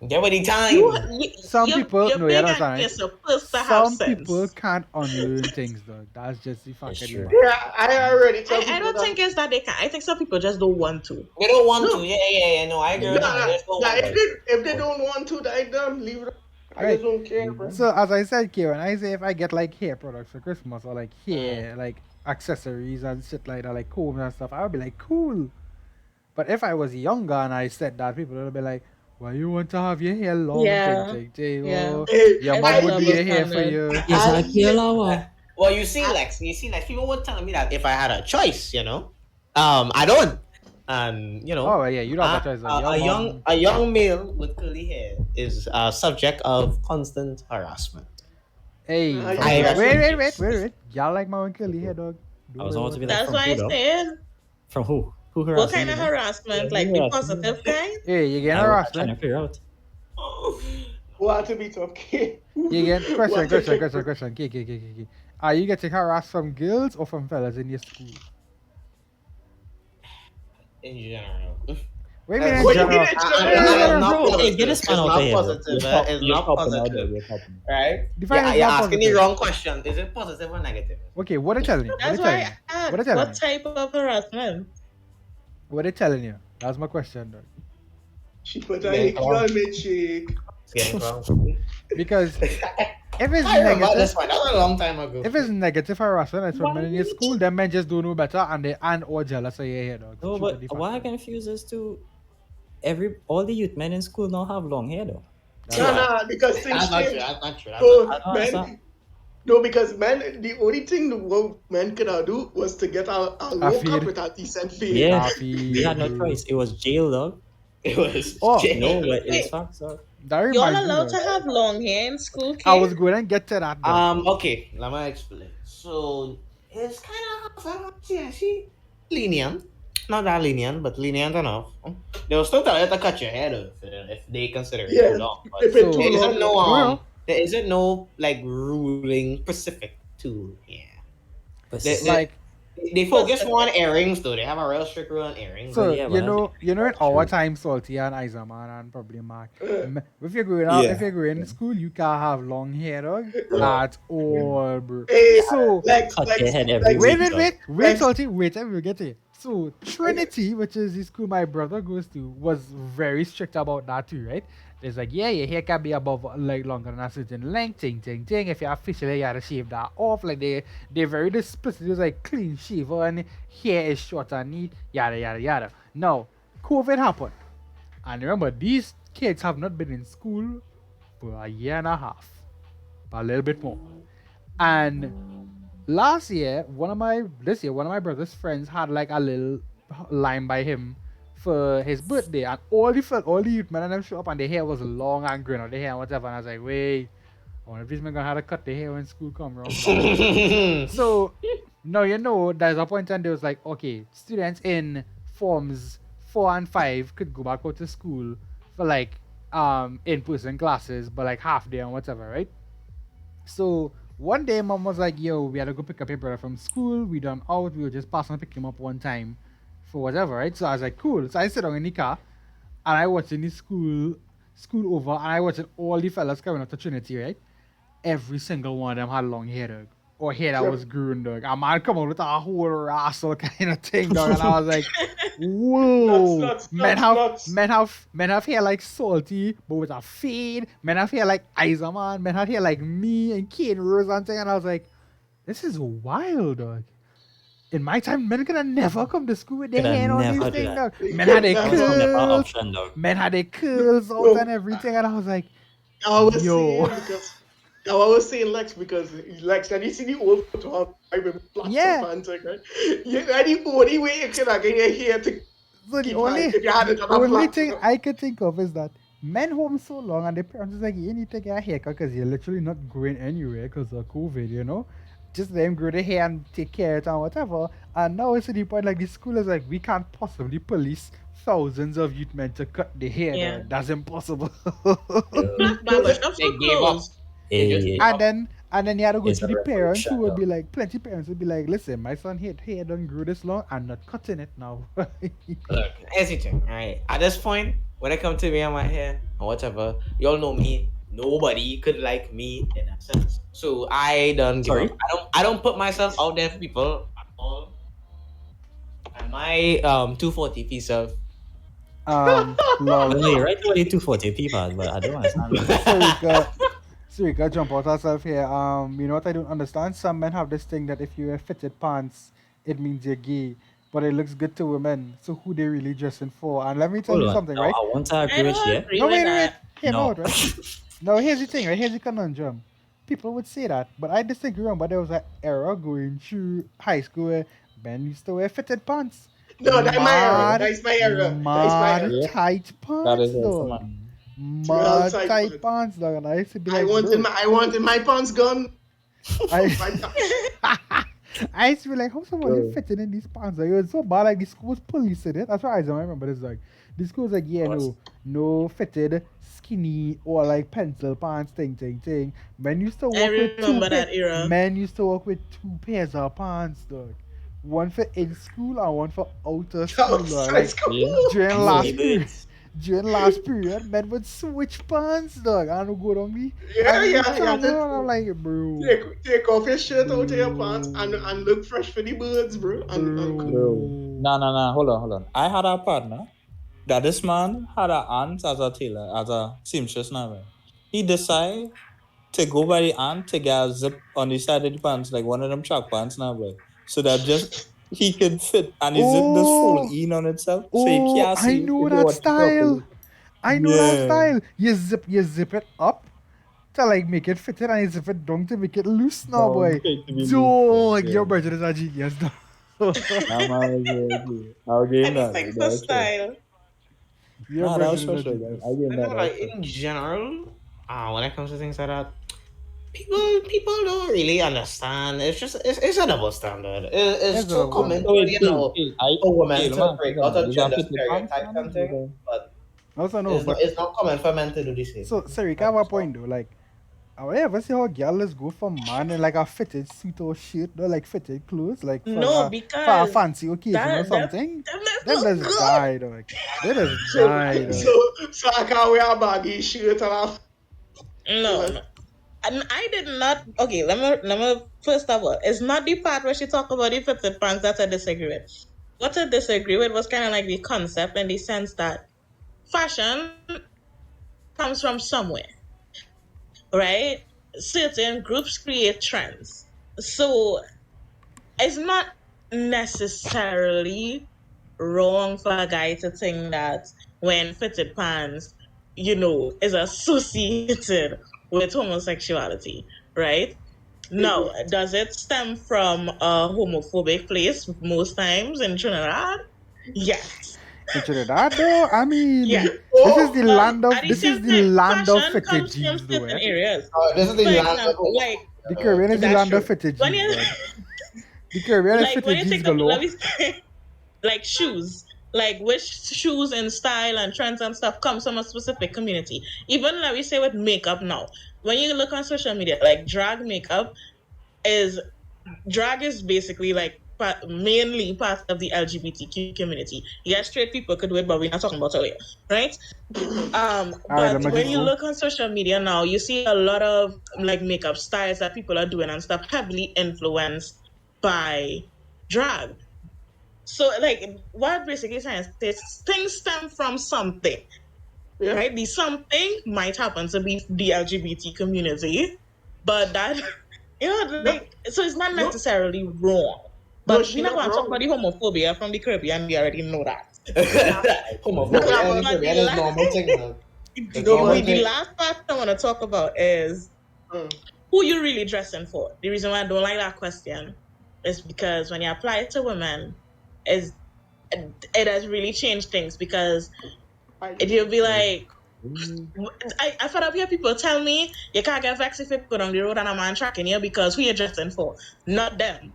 Get with the time. Some people, you're no, big you're not and right. you're supposed to have Some sense. people can't unlearn things, dog. That's just the fact It's of the true. matter. Yeah, I already tell people I don't that. think it's that they can. I think some people just don't want to. They don't want No. to. Yeah. No, I agree with Nah, that. They just don't nah, want to. if they don't want to, then leave it. I Right. just don't care, bro. So as I said, Kieran, I say if I get like hair products for Christmas or like hair, like accessories and shit like that, like combs and stuff, I would be like, cool. But if I was younger and I said that, people would be like, why you want to have your hair long? Yeah. Yeah. Yeah. Hey, Your I mom like would do double your hair for standard. you. Is that killer? Well, you see, Lex, people were telling me that if I had a choice, I don't. And Oh yeah, you don't have a choice. Like, your mom- a young male with curly hair is a subject of constant harassment. Hey, I- wait. Y'all like my own curly hair, dog. I was about to be like, That's from why I who, though? said, From who? Who what harassed kind you, of though? harassment? Like the positive kind? Hey, you get I'm trying harassment. to figure out. what to be tough, kid? You get question. K. Are you getting harassed from girls or from fellas in your school? In general. Wait a minute, What you general. mean in I'm not bro, positive. hey, get a It's span out not of here, bro. positive. You're It's not popping out there. positive. You're popping. Right? Define Yeah, it's you're not asking the positive. wrong question. Is it positive or negative? Okay, what are they telling you? That's why I asked, What are they telling what you? type of harassment? What are they telling you? That's my question, dog. She put her Yeah, hickey come on. on me cheek. It's getting wrong. Because if it's I remember negative, this one. That was a long time ago. if it's negative harassment, it's from men in your school, then men just don't know better and they or jealous of your hair, dog. No, Truth but of the why I fact. confused is to all the youth men in school now have long hair though. Nah, because things That's not true. change. That's not true. So, that's not- men, no, because men, the only thing the what men could do was to get a low feed. cut with a decent fade. Yeah, Coffee, we had no bro. choice. It was jail, dog. It was. Oh, No, but it's facts, dog. That You're reminds me, allowed to dog. have long hair in school, kid? I was going to get to that, dog. Okay, let me explain. So it's kind of she lenient, not that lenient, but lenient enough. They will still tell you to cut your hair off if they consider it Yeah, too long. But if it's So- too long. there isn't no like ruling specific to But They- like, They focus more on earrings though. They have a real strict rule on earrings. so yeah, you well, know, in that's our true. time, Salty and Izahman and probably Mark. Uh, If you're growing up, Yeah. if you're growing in school, you can't have long hair, dog. At all, bro. Hey, So cut your head every wait, week, dog. wait, Salty, wait, I will get it. So Trinity, which is the school my brother goes to, was very strict about that too, right? It's like, yeah, your hair can be above like longer than a certain length, ting. If you have facial hair, you gotta shave that off. Like they're very explicit. It's like clean shaver and hair is short and neat, yada. Now, COVID happened. And remember, these kids have not been in school for a year and a half. A little bit more. And this year, one of my brother's friends had like a little line by him for his birthday, and all the youth men and them show up, and their hair was long and green on their hair and whatever. And I was like, wait, I wonder if these men gonna have to cut their hair when school come around. So now you know there's a point and there was like, okay, students in forms 4 and 5 could go back out to school for like in-person classes, but like half day and whatever, right? So one day mom was like, yo, we had to go pick up your brother from school. We done out. We were just passing and pick him up one time for whatever, right? So I was like, cool. So I sit down in the car and I watching the school over and I watching all the fellas coming up to Trinity, right? Every single one of them had long hair, dog. Or hair that was green, dog. A man come out with a whole rascal kind of thing, dog. And I was like, whoa. Nuts, men nuts. have hair like Salty, but with a fade. Men have hair like Izahman. Men have hair like me and Kane Rose and thing. And I was like, this is wild, dog. In my time, men could have never come to school with their Coulda hair on these never do things, that. dog. Men had their That was Never curls. option, dog. Men had their curls out and everything. And I was like, I was Yo. saying I was saying Lex because Lex, and you see the old photo of I with flats Yeah. and pants, right? Yeah, and the only way you can get your hair to So the keep only high if you had it on a only flat. thing I could think of is that men home so long and their parents is like, you need to get a haircut because you're literally not going anywhere because of COVID, you know? Just let them grow their hair and take care of it and whatever. And now it's to the point like the school is like, we can't possibly police thousands of youth men to cut their hair. Yeah. Dog. That's impossible. Black barbershops They are gave up. closed. They just Eh, gave And up. then you had to go It's to a the parents who would revolution, be like, plenty parents would be like, listen, my son hair don't grow this long, I'm not cutting it now. Look, here's the thing, alright? At this point, when it comes to me and my hair or whatever, y'all know me. Nobody could like me in that sense. So I don't give Sorry? up. I don't put myself out there for people at all. And my 240 piece of Lol. Well, you're right about the 240 people, but I don't understand. Sarika, jump out herself here. You know what I don't understand? Some men have this thing that if you wear fitted pants, it means you're gay. But it looks good to women. So who they really dressing for? And let me tell Hold you on. something, No, right? I want to I agree with don't you. agree No, with wait. that. Hear me No. out, right? No, here's the thing, right? Here's the conundrum. People would say that, but I disagree on. But there was an era going through high school where men used to wear fitted pants. No, that's my error. Mad, That's my error. That's my mad error. Yeah. tight That pants, is also dog. mine. Mad tight tight pants, dog. And I used to be I like, wanted bro, my pants gone. I, My- I used to be like, how someone Bro. you fitting in these pants? Like, it was so bad. Like the school was policing it. That's why I don't remember this. Like the school was like, yeah, no fitted, skinny or like pencil pants, thing. Men used to walk I with two. remember that era. Men used to walk with 2 pairs of pants, dog. One for in school and one for outer school. Dog. Like Yeah. during last Maybe period. it's- During last period, men would switch pants, dog. I don't go down me. Yeah, And yeah, me yeah, come that's on, I'm true. like, bro. Take off your shirt out of your pants and look fresh for the birds, bro. And Bro. Nah. Hold on. I had a partner that this man had an aunt as a tailor, as a seamstress now. Right? He decided to go by the aunt to get a zip on the side of the pants, like one of them track pants now, bro. So that just he could fit and the zip just fold in on itself. So he Oh, can't I see know if you that watch style. properly. I know that Yeah. style. You zip it up to like make it fitted and you zip it down to make it loose now, Down, boy. make it to be Dog, loose, yeah. your brother is a genius, dog. That man was really I'll give him that. Anything That for was true. style. Your Nah, that brother was is for a sure, genius. guys. I'll give I him know, that. like in general, when it comes to things like that, people don't really understand. It's a double standard. It's It's a so double common, Oh, you know, for women to break out of gender stereotypes stereotypes and things, but Also, no, but it's not common for men to do the same. so, Sarika, I have a point though. Like, I ever see how girls go for man in like a fitted suit or shirt, or like fitted clothes, like for, No, for a because fancy occasion or that- something? them Them look just good. die, dog. They just die, dog. so I can't wear a baggy shirt and a No. And I did not. Okay, let me first of all, it's not the part where she talked about the fitted pants that I disagree with. What I disagree with was kind of like the concept in the sense that fashion comes from somewhere, right? Certain groups create trends. So it's not necessarily wrong for a guy to think that when fitted pants, is associated with homosexuality, right? No, does it stem from a homophobic place most times in Trinidad? Yes. In Trinidad, though, I mean, Yeah. this is the land of At the this same is the time, land of fashion fitted comes from jeans, though. certain Eh? areas. This is the For land example, like The Caribbean is the that's land of true. fitted when jeans. you Dog. The Caribbean is like when fitted you jeans think of, galore. let me say, like shoes, like which shoes and style and trends and stuff comes from a specific community. Even like we say with makeup now, when you look on social media, like drag is basically like mainly part of the LGBTQ community. Yes, straight people could do it, but we're not talking about earlier, right? Alright, But I'm when you look on social media now, you see a lot of like makeup styles that people are doing and stuff heavily influenced by drag. So like what basically saying is things stem from something. Yeah. Right? The something might happen to be the LGBT community, but that so it's not necessarily wrong. But she's we're not not going to talk wrong. about the homophobia from the Caribbean. We already know that. Homophobia But is a normal thing now. The last part I want to talk about is who you really dressing for? The reason why I don't like that question is because when you apply it to women, it has really changed things because you'll be like, I fed up hear people tell me you can't get vexed if you go down the road and a man tracking you because who you dressing for? Not them.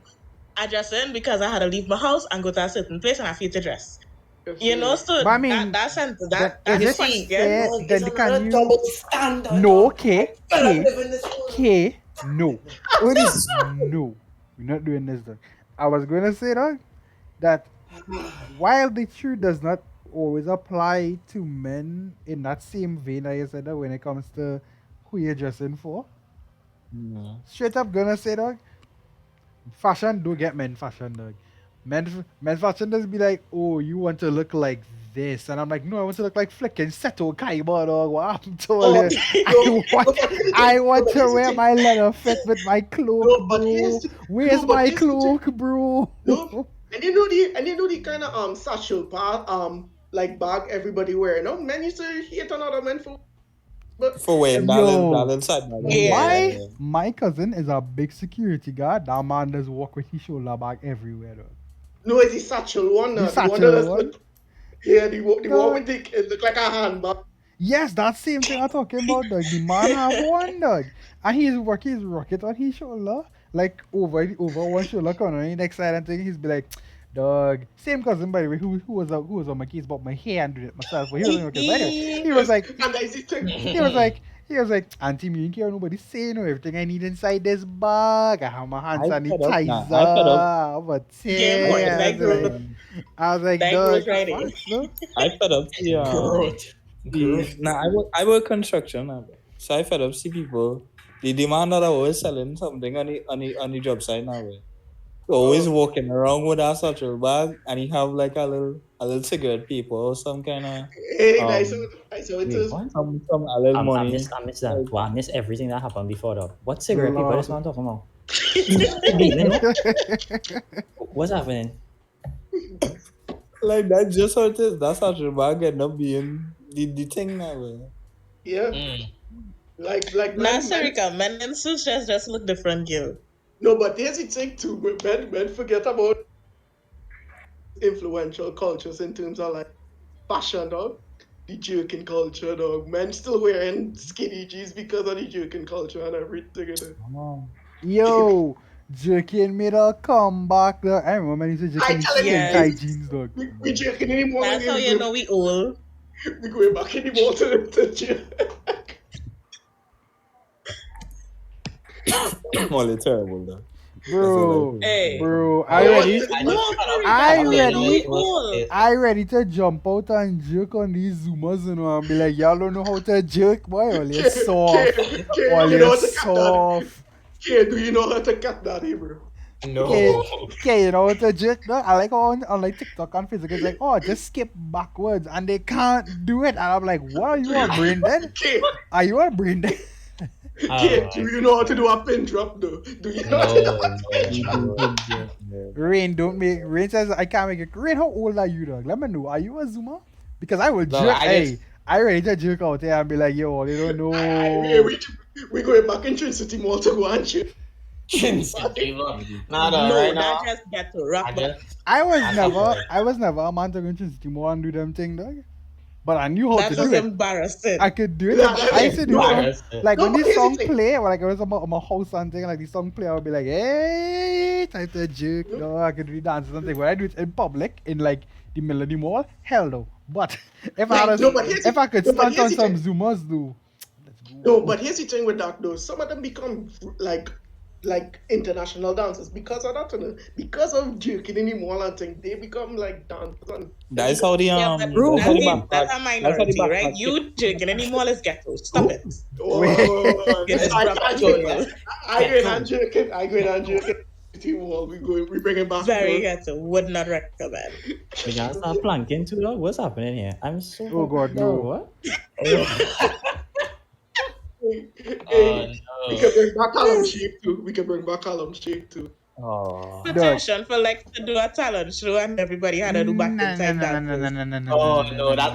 I dress in because I had to leave my house and go to a certain place and I feel to dress. You know, so But I mean, that's is the it fair? question. Then can you? double standard. No, dog. K, I fell K, in love in this world. K, no, What is no. We're not doing this, dog. I was going to say, dog, that while the truth does not always apply to men in that same vein that you said that when it comes to who you're dressing for, straight up gonna say, dog, fashion don't get men fashion, dog. Men fashion does be like, oh, you want to look like this, and I'm like, no, I want to look like flicking Seto Kaiba, dog. What happened to all this? I want to wear my leather fit with my cloak, No, but bro. Where's my cloak, bro? No, and you know the kind of satchel like bag everybody wear. No, men used to hate another men For wearing that little side bag. Yeah. My cousin is a big security guard. That man does walk with his shoulder bag everywhere, though. No, it's the satchel one. The The satchel one that's one? yeah, the one with it look like a handbag. Yes, that same thing I'm talking about, dog. The man have one, dog. And he's working his rocket on his shoulder. Like, over one shoulder corner. And the next side and thing, he's be like, dog. Same cousin, by the way, who was on my case about my hair and did it myself. But he wasn't okay. But anyway, he was like, And that's the thing. he was like, Auntie, me ain't care nobody saying or everything I need inside this bag. I have my hand I fed up sanitizer. now. I fed up. But Yeah, boy, that growth. I was like, That dog, growth right in. facts, though. I fed up. Yeah. growth? I work construction now. So I fed up see people. They demand that I was selling something on the job site now. Always walking around with that satchel bag and he have like a little cigarette paper or some kind of Hey, I saw it too. some a little I money. miss that. Well, I miss everything that happened before though. What cigarette people Lord. this man talking about? What's happening? Like that's just how it is. That satchel bag end up being the thing now. Yeah. Like Nah, men- Sarika, men in suits just look different, girl. No, but here's the thing too. Men forget about influential cultures in terms of like fashion, dog. The jerking culture, dog. Men still wearing skinny jeans because of the jerking culture and everything. Yo, jerking made a comeback. Dog. I remember when he used to jerking I tell you, in yes. tight jeans, dog. We jerking anymore. That's how you know we old. We going back anymore to the jerk. Well, it's terrible though. Bro, Hey. bro, I ready to jump out and jerk on these zoomers, you know, and be like, y'all don't know how to jerk, boy. All you soft, all You know you how to cut that? soft. Yeah, do you know how to cut daddy, bro? No. Okay, you know what to jerk, no? I like on like TikTok and Facebook, it's like, oh, just skip backwards, and they can't do it, and I'm like, what are you on brain dead? Okay, Are you on brain dead? okay, do you know how to do a pin drop though? Do you know how to do a pin drop? Rain says I can't make it. Rain, how old are you, dog? Let me know. Are you a zoomer? Because I will No, jerk. I Hey, just- I ready to jerk out there and be like, yo, they don't know. Hey, we going back in Trinity Mall to go and chill. Nah, No, right that now. just get to rock. I was I never, know. I was never a man to go into City Mall and do them thing, dog. But I knew how That's to just do it. embarrassing. I could do it. Yeah, I used to do it. Like No, when but this here's the song thing. play, or like I was on my house and thing, like the song play, I would be like, hey, time to jerk. No, I could do dances and thing. When I do it in public, in like the middle of the mall, hell no. But if I had No, but here's if I could no, but stunt on here's the some zoomers, though. Let's go. No, but here's the thing with that though. Some of them become like international dancers because of that, you know? Because of jerking in the mall and thing, they become like dancers. And That's how the Yeah, but that's how the backpack- that's a that's how the minority, right? backpack- You jerking anymore is ghetto. Stop it. oh, It's I go and jerking. I go and jerking. We bring it back. Very bro. ghetto. Would not recommend. We gotta start planking too, dog. What's happening here? I'm so. Oh, God, no. What? Hey, no. we can bring back Callum Shake too. We can bring back Callum Shake too. Oh. Petition for like to do a talent show and everybody had to do back inside that. Oh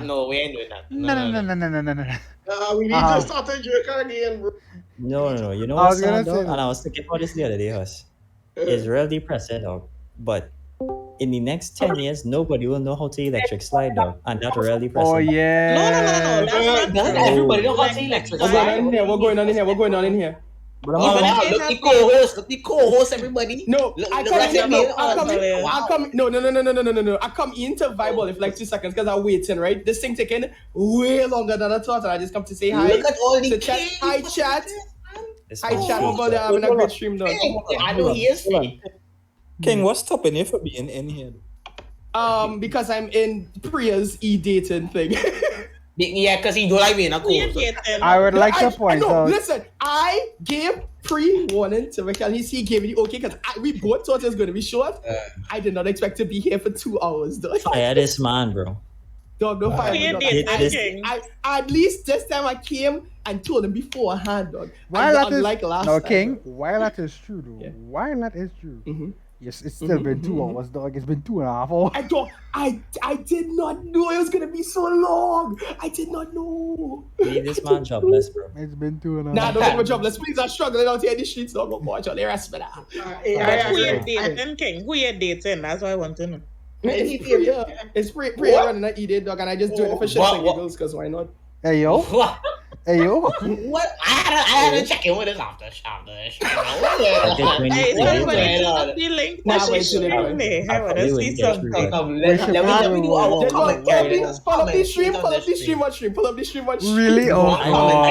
no, we ain't doing that. No. We need to start a jerk again, bro. No. You know I was what's gonna sad, say dog? that. And I was thinking about this the other day, Huss. It's real depressing, dog. But in the next 10 years, nobody will know how to electric slide, dog. And that's real depressing. Oh No. yeah. That's not Doesn't true. everybody know how to Electric electric What's slide. going on in here? What's going on in here? What's going on in here? Oh, Even if wow, they look have the co-host. Look the co-host, everybody. No, Look, I the come rest in. of No, you. I come in. Wow. I come. No. I come into Bible for like 2 seconds because I'm waiting. Right, this thing taking way longer than I thought, and I just come to say hi. Look at all the to chat. kids. Hi, chat. This Hi, man's chat. so- About having a great stream, dog. I know he is fake. King, what's stopping you from being in here? Because I'm in Priya's e-dating thing. Yeah, because he don't like being a We're co-host. dating. I would like to point no, out. listen, I gave pre-warning to Michael. He gave me the okay because we both thought it was going to be short. I did not expect to be here for 2 hours, dog. Fire this man, bro. Dog, don't fire me, We're dog. dating. At least this time I came and told him beforehand, dog. While that is unlike last no time, King, dog. while that is true though, Yeah. while that is true, Mhm. yes, it's still been 2 hours, dog. It's been 2.5 hours. I did not know it was gonna be so long. I did not know. Leave this man jobless, bro. It's been 2.5 Nah, hours. don't make me jobless. Please, I'm struggling out here in the streets, dog. Oh, watch out, they rest me now. But who you dating, King? Who you dating? That's what I want to know. It's Priya running an e-date, dog, and I just do it for shits and giggles, because why not? Hey yo, What? hey yo. What? I had to check in with his after show. Okay, Hey, when you- somebody put up the link. Nah, Push wait it till they through me. I want to You see wouldn't get through something. it. Let me do our Just commentary. pull up the stream, pull up the stream on stream, pull up the stream on stream. Really? Oh I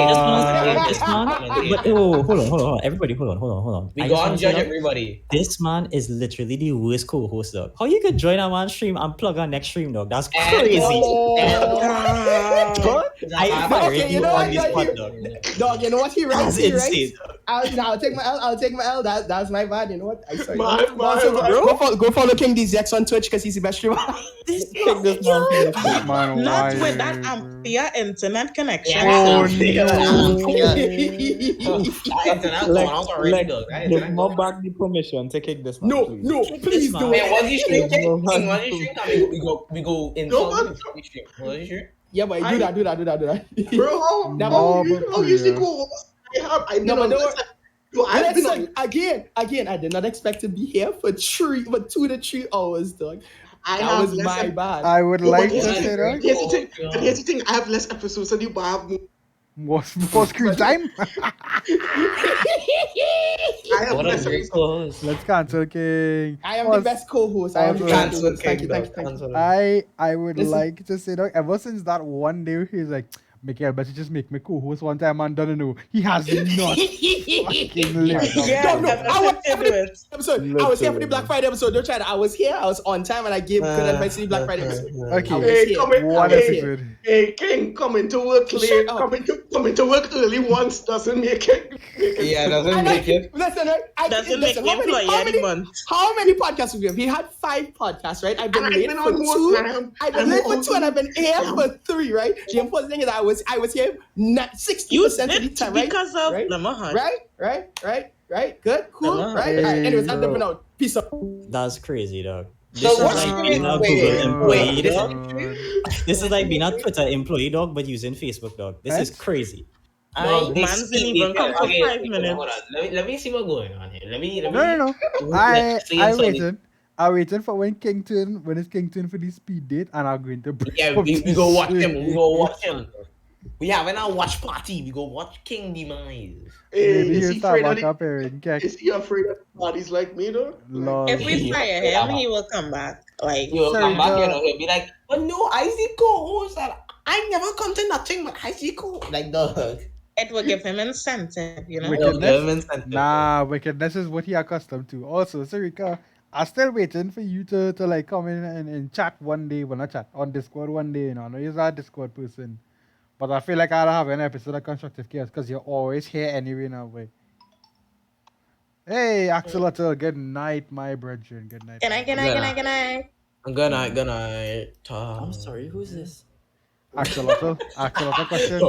just want to god. say this man. But oh, hold on. Everybody, hold on. We I go just on wanna judge say, everybody. this man is literally the worst co-host, dog. How you could join a man's stream and plug on next stream, dog? That's crazy. I fire Okay, you you know on what, this dog? pod, dog. Dog, you know what he writes? That's He writes, insane. I'll take my L. I'll take my L. That's my bad. You know what? I sorry. My Go follow KingDZX on Twitch because he's the best streamer. King, this man. Man, Not why, with that bro? ampere internet connection. Oh Give more back the permission to kick this man, No, please. no, please man. don't. Man, what's the stream? No, What's the stream? We go in No, some man. stream. What's the stream? Yeah, but do that. Bro, how No, you but how you see Priya. go? I've No, been but on don't this. Yo, I've been on. Listen, again, I did not expect to be here for 2 to 3 hours, dog. I That have was less. my bad. I would No, like but to here's say that. Here's the thing. And here's the thing. I have less episodes than you, but I have more. more screen time. I have What a less great episodes. co-host. Let's cancel King. I am the best co-host. I am the best Cancel co-host. Thank you. I would Listen. like to say that ever since that one day he's like, Michael, but you just make me co-host one time and don't know. He has not fucking lived up. Yeah, Don't know. that's I what was they do it. episode. I was here for the Black Friday episode. Don't try that. I was here. I was on time and I gave good advice to the Black Friday episode. Okay, Hey, come in. one Hey, episode. hey, King, coming to work Shut late, up. coming to work early once doesn't make it. Yeah, doesn't make it. Listen, right? Doesn't make me employee any month. How many podcasts have we have? We had 5 podcasts, right? I've been And I've late been for on more 2. time. I've been I'm late for on 2 and I've been here Yeah. for 3, right? The important thing is I was here not 60% You of the did time, right? because of Right? Lamahan. Right? Good? Cool? Uh-huh. Right? Alright, anyways, I'm Hey, dipping out. Peace out. That's crazy, dog. So This is what's like the being a wait, Google employee. wait, This is like being a Twitter employee, dog, but using Facebook, dog. This is crazy. No, man's didn't even come for 5 minutes. Hold on. Let me see what's going on here. Let me. No. I waited. waiting for when it's King turn for the speed date and I'm going to bring Yeah, up we this go watch shit. him. We go watch him. We having a watch party. We go watch King Demise. Hey, Maybe is he'll he start afraid back of up here in Keck. Is he afraid of bodies like me though? Lord. If we fire him, he will come back. Like, You'll Sorry, come back, dog. you know, he'll be like, but no, I see co-host. I never come to nothing, but I see co. Like, dog. it will give him incentive, you know? Wickedness? Nah, wickedness is what he accustomed to. Also, Sarika, I'm still waiting for you to like come in and chat one day. Well, not chat, on Discord one day, you know. I know you're not a Discord person. But I feel like I'll have an episode of Constructive Chaos because you're always here anyway now, boy. Hey, Axolotl, good night, my brethren. Good night. Good night, good night, good night, good night. Good night. I'm sorry, who's this? Axolotl question.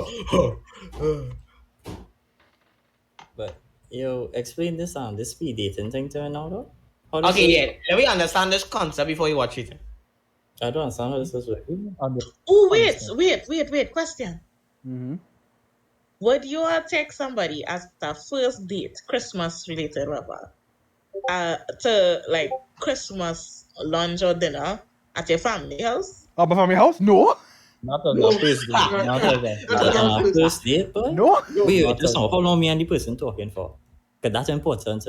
But yo, explain this this speed dating thing to me now, though. How does Okay, it- yeah. Let me understand this concept before you watch it. I don't understand how this is working. Oh, wait. Question. Mm-hmm. would you all take somebody as a first date, Christmas related, whatever, to like Christmas lunch or dinner at your family house? Oh, my family house? No. Not on No, the first date. Not on the not at all. First date, boy? No. No. Wait, just now, how long me and the person talking for? Because that's important.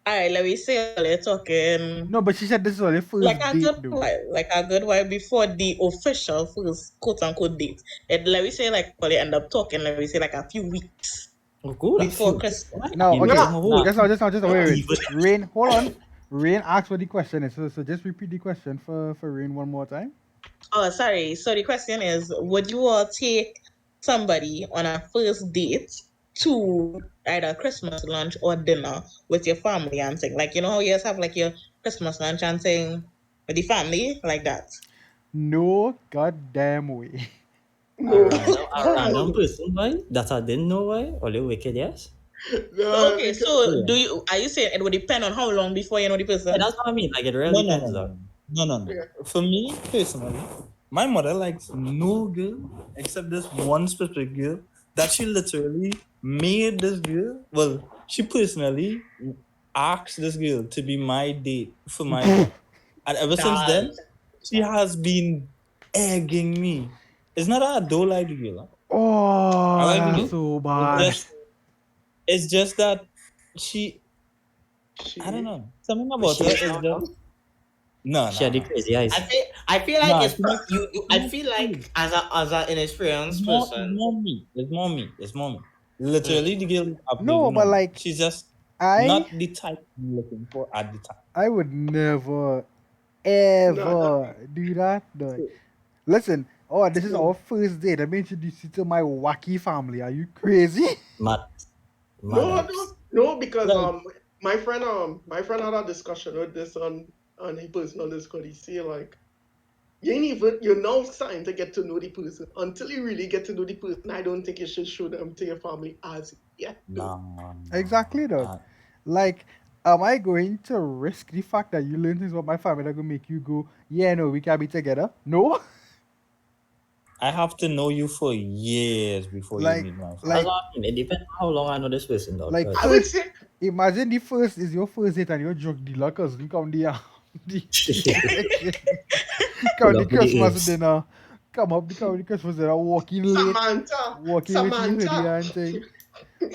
Alright, let me say you're talking No, but she said this is only first like a date, good though. while, before the official first quote unquote date. And let me say like probably end up talking, let me say like a few weeks Oh, good. before Christmas. No, You okay. give 'em a hold. Just wait. Even- Rain, hold on. Rain asked what the question is. So just repeat the question for Rain one more time. Oh, sorry. So the question is, would you all take somebody on a first date to either Christmas lunch or dinner with your family and thing? Like, you know how you guys have like your Christmas lunch and thing with the family? Like that. No goddamn way. A random person, boy, that I didn't know why, or the wicked, yes? No, Okay, because- so are you saying it would depend on how long before you know the person? Yeah, that's what I mean. Like, it really depends, though. No. For me, personally, my mother likes no girl except this one specific girl that she literally made this girl. Well, she personally asked this girl to be my date for my girl. And ever since then, she has been egging me. It's not that I don't like the girl. Oh, I like that's it. so bad. It's just that she, I don't know. Something about her is just... No. She had the crazy eyes. I feel like Nah, it's you. I feel like as an inexperienced person. It's more me. Literally, the girl. No, but like, she's just I not the type I'm looking for at the time. I would never ever do that. No. Listen, this is our first date. I'm introduced you to my wacky family. Are you crazy? Mad. No, because No. my friend had a discussion with this on his personal Discord. He say like, you're now starting to get to know the person. Until you really get to know the person, I don't think you should show them to your family as yet. No. Exactly, though. Like, am I going to risk the fact that you learn things about my family that gonna make you go, yeah, no, we can be together? No. I have to know you for years before Like- you meet my friend. That's what I mean. It depends on how long I know this person, though. Like, 'cause- I would say Imagine the first is your first date and your drug dealer cousin come the come the Pull up with the Christmas apes. dinner. Come the Christmas dinner, walking late, Samantha. walking with you hoodie and thing.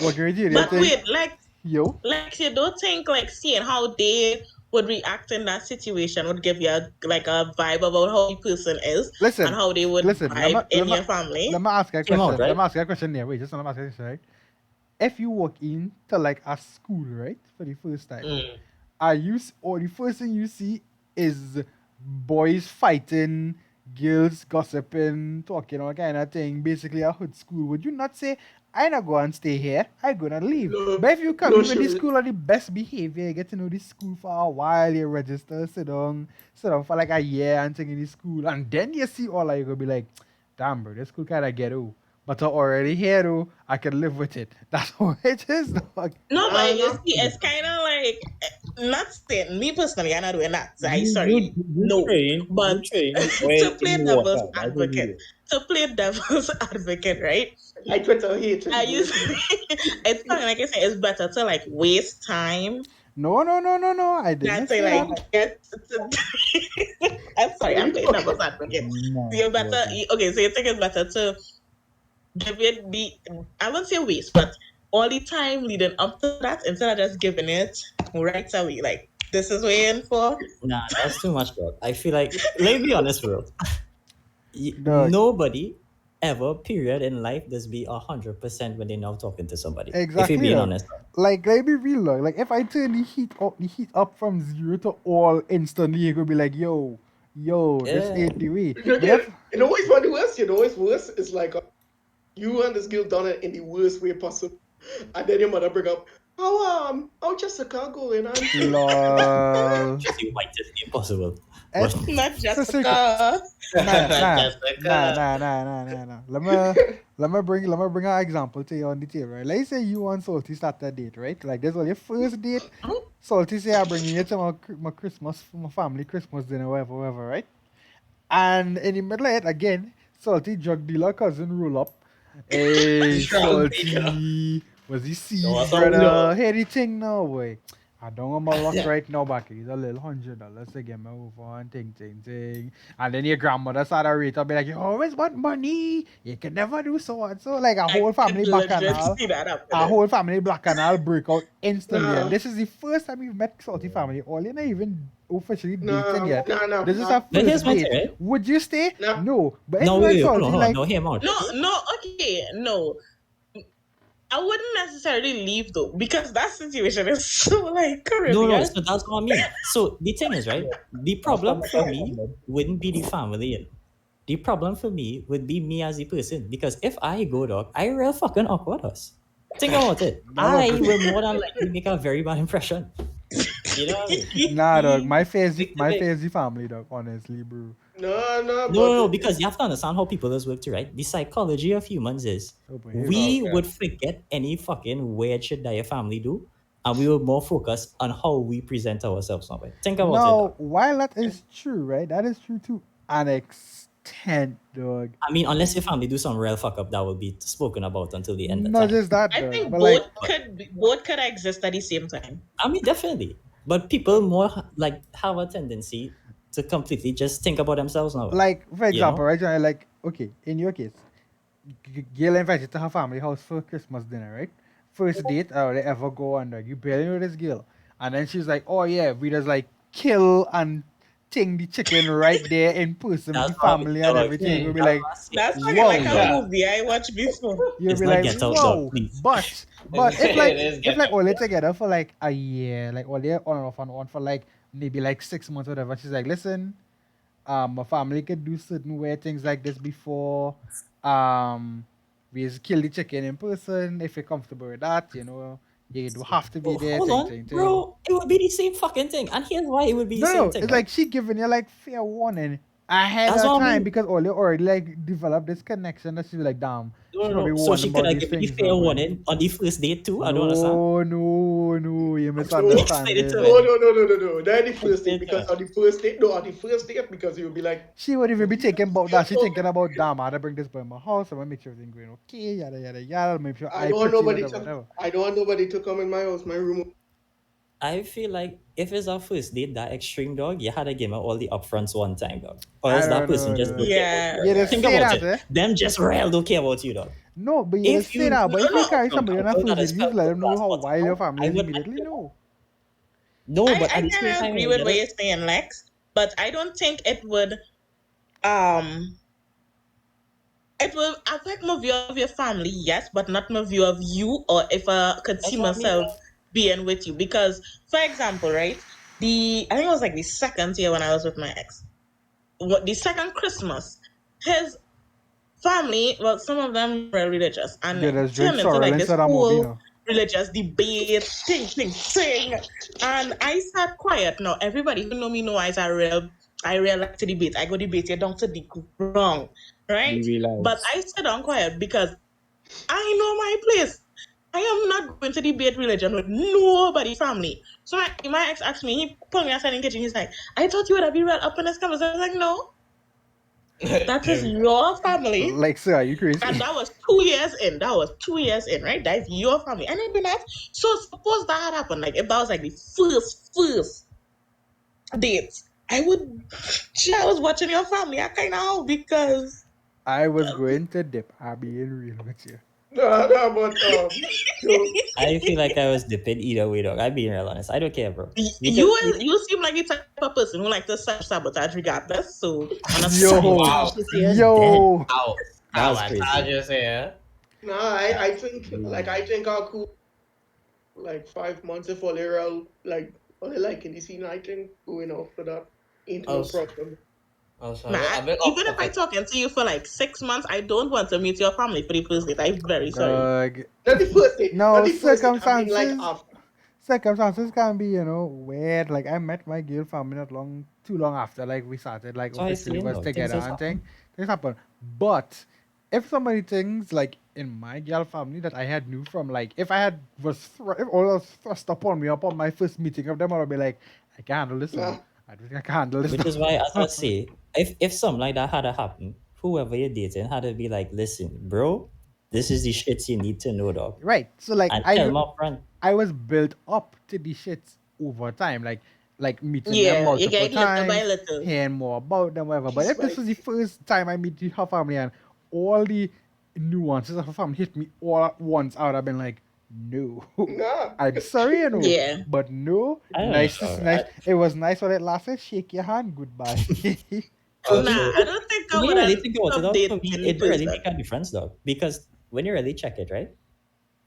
Walking with you hoodie and But thing. wait, Yo. like you don't think like seeing how they would react in that situation would give you a vibe about how the person is Listen, and how they would listen, vibe in your family. Let me ask you a Came question. out, right? Let me ask you a question there. Wait, let me ask you a question, right? If you walk into like a school, right, for the first time, or the first thing you see is boys fighting, girls gossiping, talking, all kind of thing, basically a hood school, would you not say, I not go and stay here, I gonna leave? No, But if you come no, in with the sure. school on the best behavior, you get to know the school for a while, you register, sit down for like a year and thing in the school, and then you see all that, you're gonna be like, damn bro, this school kinda ghetto. But I'm already here though, I can live with it. That's how it is, dog. No, but you no. see, it's kind of like not saying me personally. I'm not doing that. You Sorry, no. But to play devil's advocate, right? I Twitter hate I use it's kind of like I say, it's better to like waste time No, I than didn't to say like that. get. I'm sorry, I'm playing devil's advocate. You're better. Okay, so you think it's better to give it I won't say waste, but all the time leading up to that instead of just giving it right away. Like, this is what you're in for. Nah, that's too much, bro. I feel like, let me be honest, bro. Dog. Nobody ever, period, in life does be 100% when they're now talking to somebody. Exactly. If you're being dog. honest. Like, let me be real, dog. Like, if I turn the heat up from 0 to all instantly, you're gonna be like, yo, this Yeah. ain't the way. You But if- know what's funny worse? You know what's worse? It's like you and this girl done it in the worst way possible, and then your mother bring up, how Jessica going? And Lol. Just the whitest name possible. Eh, Not Sister- Jessica. Nah. Let me bring an example to you on the table, right? Let's say you and Salty start that date, right? Like, this was your first date. Salty say, I'm bringing you to my family Christmas dinner, whatever, right? And in the middle of it, again, Salty drug dealer cousin roll up Hey, Salty, salty. Was he seeds, what's up, brother? yo? Hey, the thing now, boy. I don't want my luck right now, back. It's a little $100 to get my over and ting. And then your grandmother started rate up, be like, you always want money. You can never do so and so. Like a whole family back and legit all. see that A happening. whole family black and all break out instantly. Nah. And this is the first time we've met salty family. All you're not even officially dating yet. Nah. This is our But here's first my date. thing, right? Would you stay? Nah. No. But No, anyway, wait, hold salty, on, like, no, hear him out. No. I wouldn't necessarily leave though, because that situation is so like Caribbean. No, so that's what I mean. So the thing is, right? The problem for me wouldn't be the family. The problem for me would be me as a person. Because if I go, dog, I real fucking awkward us. Think about it. I will more than likely make a very bad impression. You know what I mean? nah, dog. My face Big is the family, dog. Honestly, bro. Oh, No, because you have to understand how people is work too, right? The psychology of humans is Oh, but here we would forget any fucking weird shit that your family do, and we will more focus on how we present ourselves now. Think about it. Now, Dog. while that is true, right? That is true to an extent, dog. I mean, unless your family do some real fuck up, that will be spoken about until the end of Not time. just that, I dog, think but both could exist at the same time. I mean, definitely. But people more like have a tendency to completely just think about themselves now. like for example, know? right? Johnny, like, okay, in your case, Gail invited to her family house for Christmas dinner, right? First date, they ever go on, like, you barely know this girl, and then she's like, oh yeah, we just like kill and ting the chicken right there in person with the That's what family we and do. everything. You'll be That's like, what I say. That's like, Whoa. like a movie I watched before. you'll It's be not like, Get Out, whoa. dog, please. But if like It is if Get like Out. all they together for like a year, like all they on and off and on for like maybe like 6 months or whatever, she's like, listen, my family could do certain weird things like this before. We just kill the chicken in person if you're comfortable with that, you know. You do have to be there. Hold on, bro. It would be the same fucking thing. And here's why it would be the same No, thing. it's right? like she giving you like fair warning ahead That's of what I time mean. because all you already like developed this connection that she's like, damn. she probably So warned she about could have these given the things fair now, man. warning on the first date too. I don't understand. No, you Explain misunderstanding. it to me. No. That is the first date, Yeah. because on the first date, because you'll be like, She would even be thinking about that. She thinking about, damn, I had to bring this boy in my house. I want to make sure everything going okay, yada. Make sure I I don't want pretty, nobody whatever. I don't want nobody to come in my house, my room. I feel like if it's our first date, that extreme dog, you had to give her all the upfronts one time, dog. Or I else that don't person know, just dog. don't Yeah. care about You you. just Think say about that, it. Them just real don't care about you, dog. No, but you If just say you that. But if you no, carry somebody on a no, first that date, is you just let them know how class wild your bottom, family I is would immediately know. No, I but at the same kind of time, agree you with get what it. you're saying, Lex, but I don't think it would affect my view of your family, yes, but not my view of you, or if I could see what I mean, myself being with you. Because, for example, right, I think it was like the second year when I was with my ex. The second Christmas, his family, well, some of them were religious, and They just it drink turned into sorrel like this instead of whole Movino. religious debate, thing. And I sat quiet. Now, everybody who know me know I real like to debate. I go debate you down to the wrong, right? We realize. But I sit down quiet because I know my place. I am not going to debate religion with nobody family. So my ex asked me, he pulled me aside in the kitchen, he's like, I thought you would have been real up in this conversation. I was like, no, that is your family. Like, sir, are you crazy? And that was 2 years in. Right? That is your family. And I'd be like, so suppose that had happened, like if that was like the first date, I was watching your family. I kind of because I was going to dip. I'll be real with you. No, but so, I feel like I was dipping either way, dog. I'm being real honest. I don't care, bro. you seem like the type of person who like to self-sabotage regardless. So on a Yo, Wow. yo. Ow. That's Ow, crazy. I just say, no, I think I'll cool like 5 months if all they're all like in the scene. I think going off for that ain't no problem. even if I talking to you for like 6 months, I don't want to meet your family for the first date. I'm very sorry. Dog. Not the first date. No, not the first date, I mean, circumstances. like after. Circumstances can be, weird. Like I met my girl family not too long after like we started like So I officially see, was no, things together has and things happen. But if somebody thinks like in my girl family that I had knew from like if all was thrust upon me upon my first meeting of them, I would be like, I can't handle this. Yeah. I don't think I can handle this. Which is why, as I say, if something like that had to happen, whoever you're dating had to be like, listen, bro, This is the shits you need to know, dog. Right. So like And tell them up front. I was built up to these shits over time, like meeting them Yeah, you multiple get little by times, little. hearing more about them, whatever. But if this was the first time I meet her family and all the nuances of her family hit me all at once, I would have been like, no. Nah. I'm sorry, you know. Yeah. But no. I don't Nice know, is nice. It was nice while it lasted. Shake your hand, goodbye. Nah, I don't think I When would you really have think about it, dog, updated for me, any it really person. make a difference, dog. Because when you really check it, right,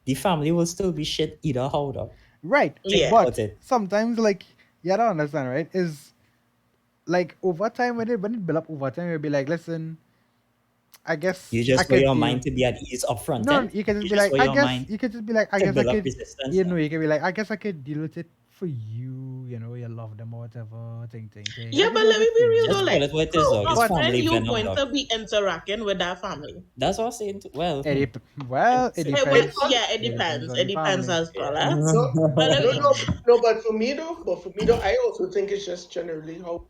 the family will still be shit either how, dog. Right. Yeah. But About it. sometimes like you don't understand, right? Is like over time when it build up over time, you'll be like, listen, I guess You I just want could your deal- mind to be at ease up front. No, eh? you can just You be just like, want I your guess mind you can just be like, I to guess I build up could, resistance, you dog. know, you can be like, I guess I could deal with it for you, you know, you love them or whatever, thing. Yeah, I but can deal let with me it be for real you. Just though. call Like, it what it is, how dog. It's often family you venom, going dog. to be interacting with that family? That's what I'm saying. Well, Well, it Hey, depends. well, yeah, it It depends. on It the depends family. as well. No, But let me, no, but for me though, I also think it's just generally how,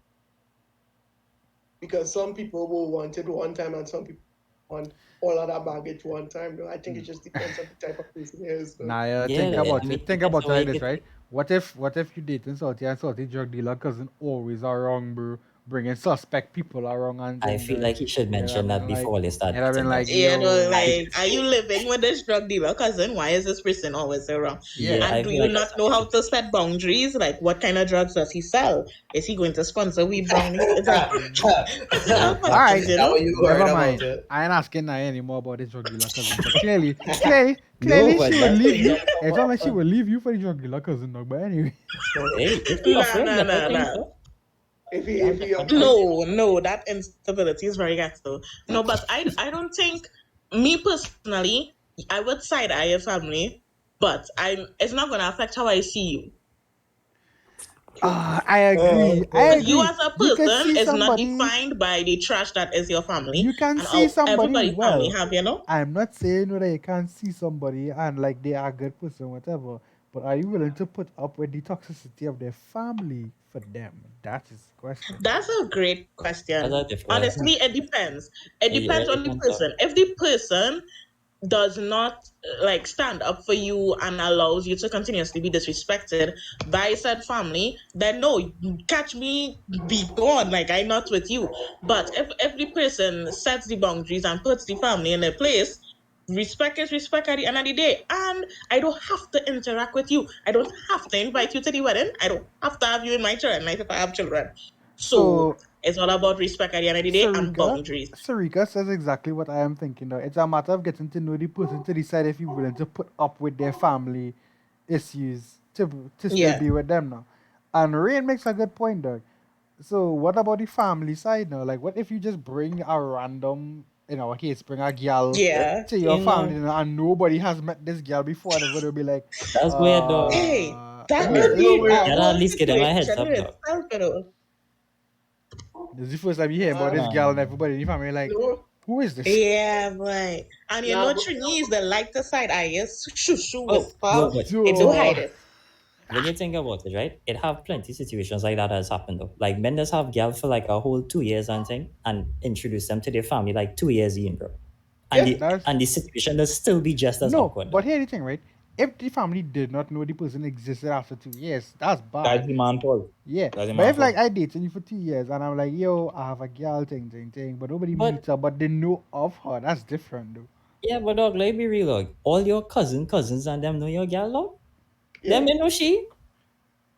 because some people will want it one time and some people want all of that baggage one time. Though I think it just depends on the type of person it is. So. Now, yeah, think I about mean, it. Think depends about on it where like you this, get right? What if you dating Salty and Salty drug dealer cousin always are wrong, bro? Bringing suspect people around and I things. feel like you should mention that before they start You'd have been dating, like, dog. you know, yo, like, are you living with this drug dealer cousin? Why is this person always around? yeah. I And do feel you like not that's know how something to set boundaries? Like, what kind of drugs does he sell? Is he going to sponsor we brownies? It's like, it's all All right. questions, you know? you heard Never about mind. it. I ain't asking Naya anymore about this drug dealer cousin. But clearly, No, but she will that's leave the you. example It's of not what like she will leave you for the drug dealer cousin, dog. But anyway. Hey, if you're Nah, afraid, nah, that's nah, the thing, nah. so. If he No, that instability is very ghetto. No, but I don't think, me personally, I would side eye your family, but it's not gonna affect how I see you. I agree. I agree. You as a You can person see is not somebody. defined by the trash that is your family. You can and see how somebody everybody family well. have, you know? I'm not saying that you can't see somebody and like they are a good person, whatever. But are you willing to put up with the toxicity of their family for them? That is the question. That's a great question. That's a different- Honestly, it depends. It Yeah, depends on the depends on- person. If the person does not like stand up for you and allows you to continuously be disrespected by said family, then no, catch me, be gone. Like, I'm not with you. But if the person sets the boundaries and puts the family in their place, respect is respect at the end of the day. And I don't have to interact with you. I don't have to invite you to the wedding. I don't have to have you in my children life if I have children. So it's all about respect at the end of the day and boundaries. Sarika says exactly what I am thinking though. It's a matter of getting to know the person to decide if you're willing to put up with their family issues to still be with them now. And Rain makes a good point though. So what about the family side now? Like what if you just bring a random, in our case, bring a girl to your family and nobody has met this girl before and everybody will be like, that's weird though. Hey, that could be at least get in my head up, though. This is the first time you hear about this girl and everybody in the family like, who is this? Yeah, boy. And you know, Trini is the lighter side. I guess shoo is No, far. but- It do hide it. When you think about it, right? It have plenty situations like that has happened though. Like men just have girls for like a whole 2 years and thing and introduce them to their family like 2 years in, bro. And the situation will still be just as awkward. But here's the thing, right? If the family did not know the person existed after 2 years, that's bad. That's the man fault. Yeah. That's the But man if like fault. I dated you for 2 years and I'm like, yo, I have a girl thing, but nobody meets her, but they know of her, that's different though. Yeah, but dog, let me be real, dog. All your cousins and them know your girl, dog. Them they know she.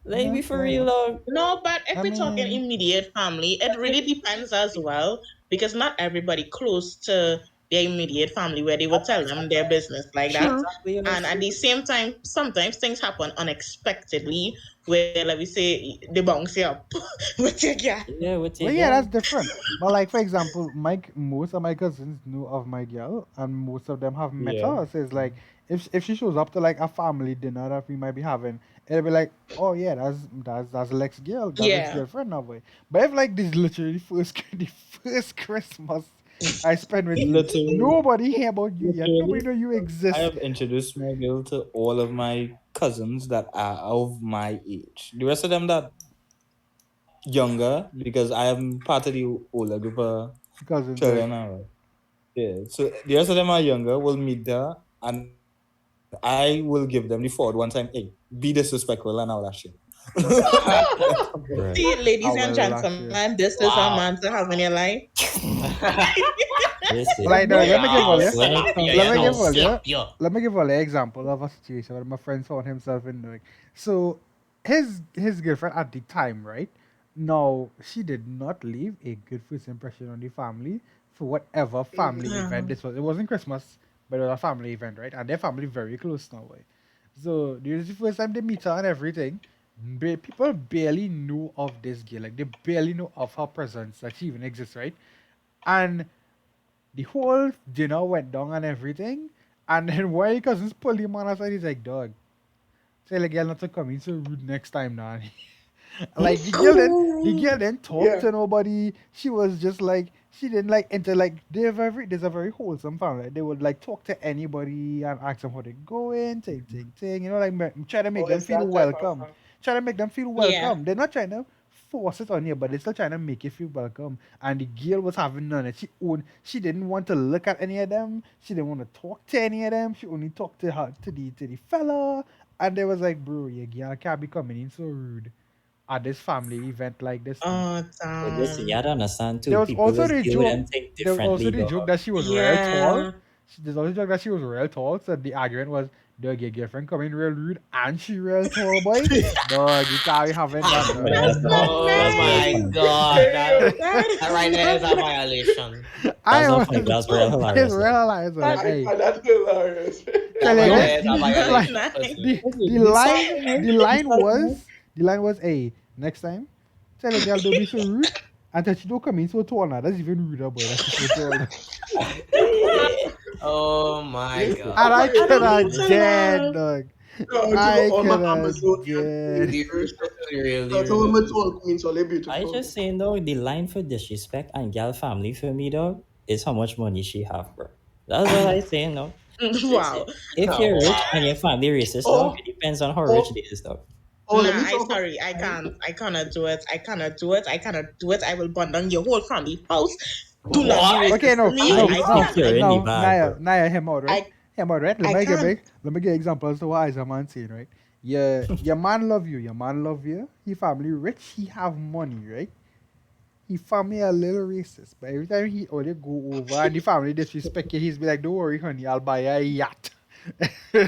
Let me for real, dog. No, but if we're talking immediate family, it really depends as well, because not everybody close to their immediate family where they would tell them their business like that. And at the same time, sometimes things happen unexpectedly where, let me say, they bounce you up with your girl. Yeah, with your Well, yeah, that's different. But like for example, most of my cousins knew of my girl, and most of them have met her. So it's like if she shows up to like a family dinner that we might be having, it'll be like, oh yeah, that's Lex girl, that's Lex girlfriend now, boy. But if like this literally the first Christmas I spent with you, nobody hear about you yet, nobody know you exist. I have introduced my girl to all of my cousins that are of my age. The rest of them that younger, because I am part of the older group of Cousins, children now. Yeah. So the rest of them are younger. Will meet her, and I will give them the forward one time. Hey, be disrespectful and all that shit. Right. See, ladies I and will laugh, yeah. gentlemen, this is a man to have in your life. Listen, Like, no, let me give all when you. it comes Let me to- give all you. Yeah. Let me give all an example of a situation where my friend found himself in doing. So, his girlfriend at the time, right? Now, she did not leave a good first impression on the family for whatever family event this was. It wasn't Christmas, but it was a family event, right? And their family very close now, right? So, this is the first time they meet her and everything. People barely knew of this girl. Like, they barely knew of her presence, that she even exists, right? And the whole dinner went down and everything. And then one of the cousins pulled him on aside. He's like, dog, tell the girl not to come in so rude next time now. Like the girl then talked Yeah. to nobody. She was just like she didn't like enter like there's a very wholesome family. Like, they would like talk to anybody and ask them how they going, ting, you know, like try to make them it's feel that type of welcome. family. Try to make them feel Yeah. welcome. They're not trying to force it on you, but they're still trying to make you feel welcome. And the girl was having none of it. She didn't want to look at any of them. She didn't want to talk to any of them. She only talked to the fella. And they was like, bro, your girl can't be coming in so rude at this family event like this. Oh, But listen, you damn. gotta understand too. There was People also just the deal with joke. them things There was also differently, the joke dog. that she was real Yeah. tall. There's also the joke that she was real tall. So the argument was, dog, your girlfriend coming real rude and she real tall, boy. Dog, you can't be having that. But Dog. that's not Oh that's not my funny. god. That right there is a That- violation. I That's was, not funny. That's real it's hilarious. real hilarious. Like, hey, That's hilarious. tell That you right this, there is a violation. Nice. personally. the line was, hey, next time, tell a girl don't be so rude. And that she don't come in so tall now. That's even ruder, boy. That's so tall. Oh my And god. I don't cannot need to dead, laugh. dog. No, I all my cannot Amazonian dead. Really, that's all my tall queens, so they're beautiful. I just saying though, the line for disrespect and gal family for me dog is how much money she have, bro. That's all I saying though. Wow. If Oh, you're rich wow. and your family racist, Oh. dog, it depends on how Oh. rich they is, dog. Oh, Nah, let me I talk sorry, I can't. I cannot do it. I cannot do it. I cannot do it. I will burn down your whole family house. Do not What? be Okay, racist no, to me. no, I no, can't. You're in the no, bag, bro. Naya, him out, right? Him out, right? I can't. Let me give example as to what Izahman saying, right? Your man love you, he family rich, he have money, right? He family a little racist, but every time he only go over and the family disrespect you, he's be like, don't worry, honey, I'll buy you a yacht.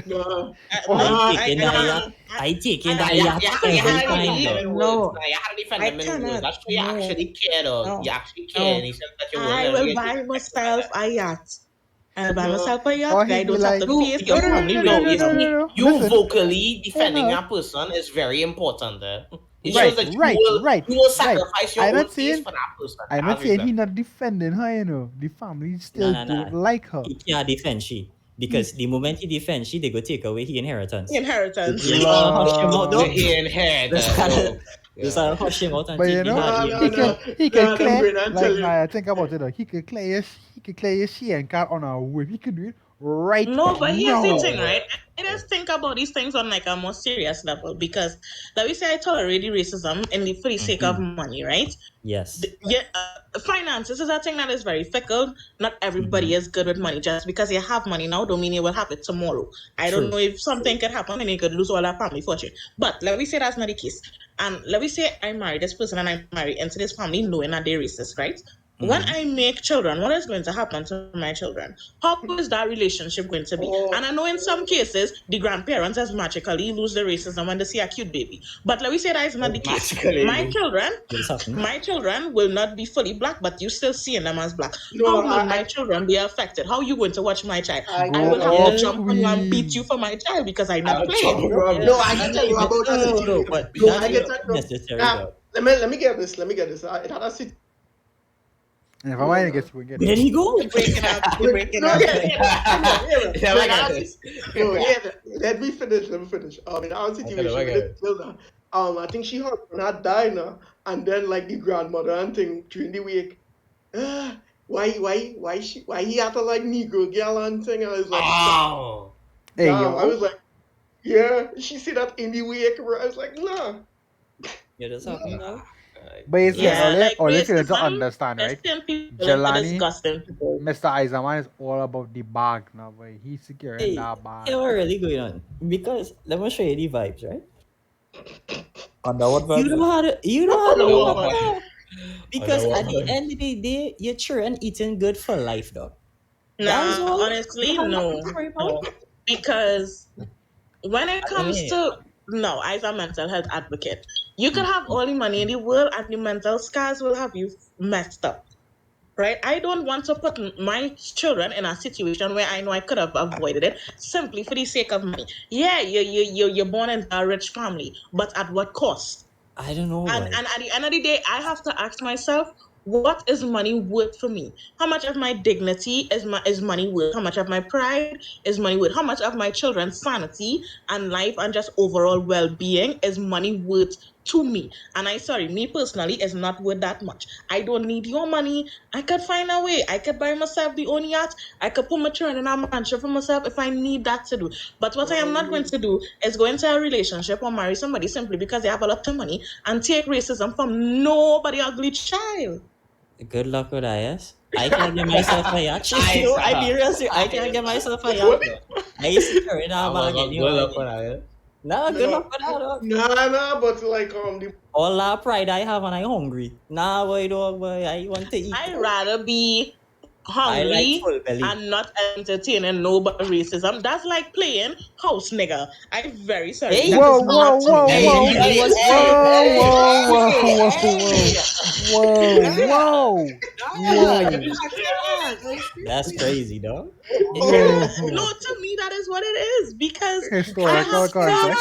No. I take in that can't. yacht. I take in that You yacht have to every defend time, him dog. in No. words. You have to defend I him in words. cannot. That's why you No. actually care, though. No. You actually care No. in the sense that you I will will buy myself a yacht. I'll buy myself a yacht. Or I he'd be don't have like, to face You your family no, you racism. see, you Listen. vocally defending no. a person is very important there. It Right, shows that right, you will right, sacrifice your I'm own not peace saying- for that person. I'm not saying he not defending her, you know. The family still Nah. don't like her. He can't defend she. Because the moment he defends she, they go take away his inheritance. Inheritance. You gotta hush him out, dog. You inherit that. Just hush him out and But take you know, the hard No, he no, could he no, could them clear bring and tell like you. nah, think about it though. He could clear your she and car on a whip. He could do it right No, but here's now. the thing, right? I just think about these things on like a more serious level because, like we say, I tolerate the racism for the sake of money, right? Yes. Finances is a thing that is very fickle. Not everybody is good with money. Just because you have money now, don't mean it will happen tomorrow. I True. don't know if something could happen and you could lose all that family fortune. But let me say that's not the case. And let me say I marry this person and I marry into this family knowing that they're racist, right? When I make children, what is going to happen to my children? How is that relationship going to be? Oh. And I know in some cases, the grandparents as magically lose the racism when they see a cute baby. But let me say that is not the case. Magically My lose. children, my children will not be fully black, but you still seeing them as black. No, How will my children be affected? How are you going to watch my child? I I will have go to jump on you and beat queen. you for my child because I'm not I'll playing. jump on No, I can tell you about that situation. No, but No, that's I get not that. No. necessary, Nah, though. let me get this. It had a situation. And if I want to get we get There you go. You're breaking up. You're breaking No, up. Yeah, I got this. Let me finish. In our situation I with get this children, I think she had died now, and then like the grandmother and thing during the week, why he had to like Negro girl and thing. I was like, Oh. Hey damn. yo. I was like, yeah. She said that in the week, bro. I was like, nah. Yeah, that's happening now. But it's Yeah, all you feel to racism, understand, right? Christian people into Jelani, disgusting people. Mr. Izahman is all about the bag now, boy. He's securing Hey, that bag. hey, what really going on? Because let me show you the vibes, right? Under what You vibe? know how to, you know how to No, walk man. out. Because what at the vibe? end of the day, you're children eating good for life, dog. That's Nah, all. honestly, You have nothing no, to worry about. no, because when it I comes mean, to no, as a mental health advocate, you can have all the money in the world, and the mental scars will have you messed up. Right? I don't want to put my children in a situation where I know I could have avoided it simply for the sake of money. Yeah, you're born into a rich family, but at what cost? I don't know, And boy. at the end of the day, I have to ask myself, what is money worth for me? How much of my dignity is money worth? How much of my pride is money worth? How much of my children's sanity and life and just overall well-being is money worth to me? And me personally, is not worth that much. I don't need your money. I could find a way. I could buy myself the own yacht. I could put my children in a mansion for myself if I need that to do. But what I am not going to do is go into a relationship or marry somebody simply because they have a lot of money and take racism from nobody ugly child. Good luck with that, yes? I can't get myself a yacht. You know, I be real serious. I can't get myself a yacht, though. I used to carry that bag and you know what I mean. Nah, good luck with that, dog. Nah, but like the All that pride I have and I hungry. Nah, boy, dog, boy, I want to eat. I'd rather be I like hungry full belly. and not entertaining nobody racism. That's like playing house nigga. I'm very sorry. Hey, That Whoa, is not whoa, whoa, me. whoa. Hey, Whoa, whoa, whoa. that's crazy, dog. No, to me that is what it is because Historical context.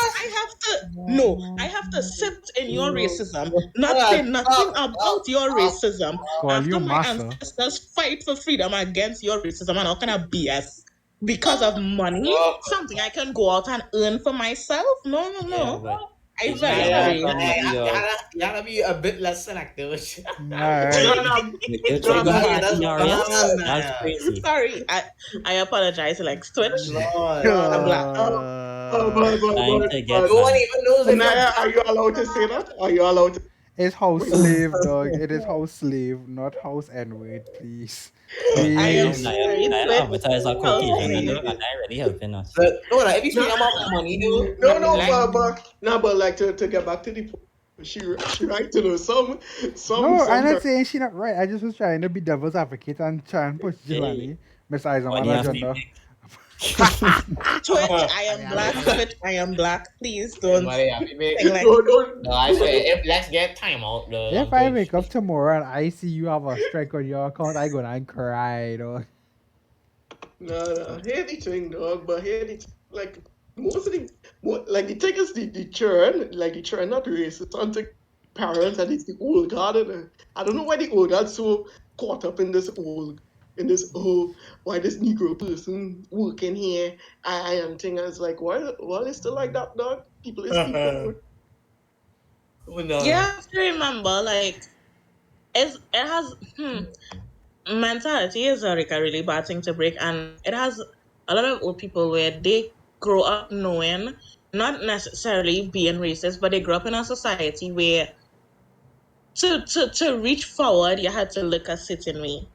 I have to sit in your racism, not say nothing about your racism. Call After you my massa. ancestors fight for freedom against your racism and all kind of BS because of money, something I can go out and earn for myself. No. Yeah, but I'm it's very not sorry. about money, dog. You gotta be a bit less selective. Alright. You're talking about ERS? That's crazy. Sorry, I apologize. Like Twitch, Lord. I'm black. Trying to get No one even knows if Naya, are you allowed to say that? Are you allowed to? It's house slave, dog. It is house slave, not house N-word, please. I am Please. very I advertise our Caucasian, sorry. and I really helping us. no, if you speak about money, dude. But like to get back to the point, she right to know some No, I'm not saying she not right. I just was trying to be devil's advocate and try and push Jelani, Miss Money Izahman have to agenda. make. Twitch, I am black. Twitch, I am black. Please don't. Money, Like, no, I swear, let's get time out. If I wake up tomorrow and I see you have a strike on your account, I gonna cry, dog. No, hear the thing, dog. But hear the like most of the thing is the churn, like the churn not racist. Something parents and it's the old guard. And I don't know why the old guard so caught up in this why this Negro person working here. I am thinking it's like why it's still like that, dog. People is people. you have to remember, like, it has mentality is like a really bad thing to break, and it has a lot of old people where they grow up knowing, not necessarily being racist, but they grow up in a society where to reach forward you had to look a certain way.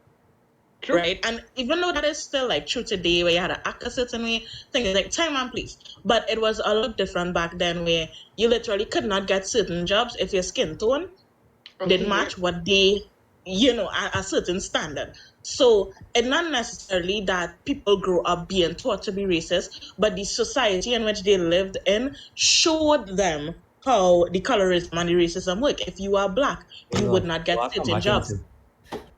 True. Right? And even though that is still like true today where you had to act a certain way, things like time and place. But it was a lot different back then where you literally could not get certain jobs if your skin tone didn't match what they, a certain standard. So it's not necessarily that people grow up being taught to be racist, but the society in which they lived in showed them how the colorism and the racism work. If you are black, you would not get certain jobs.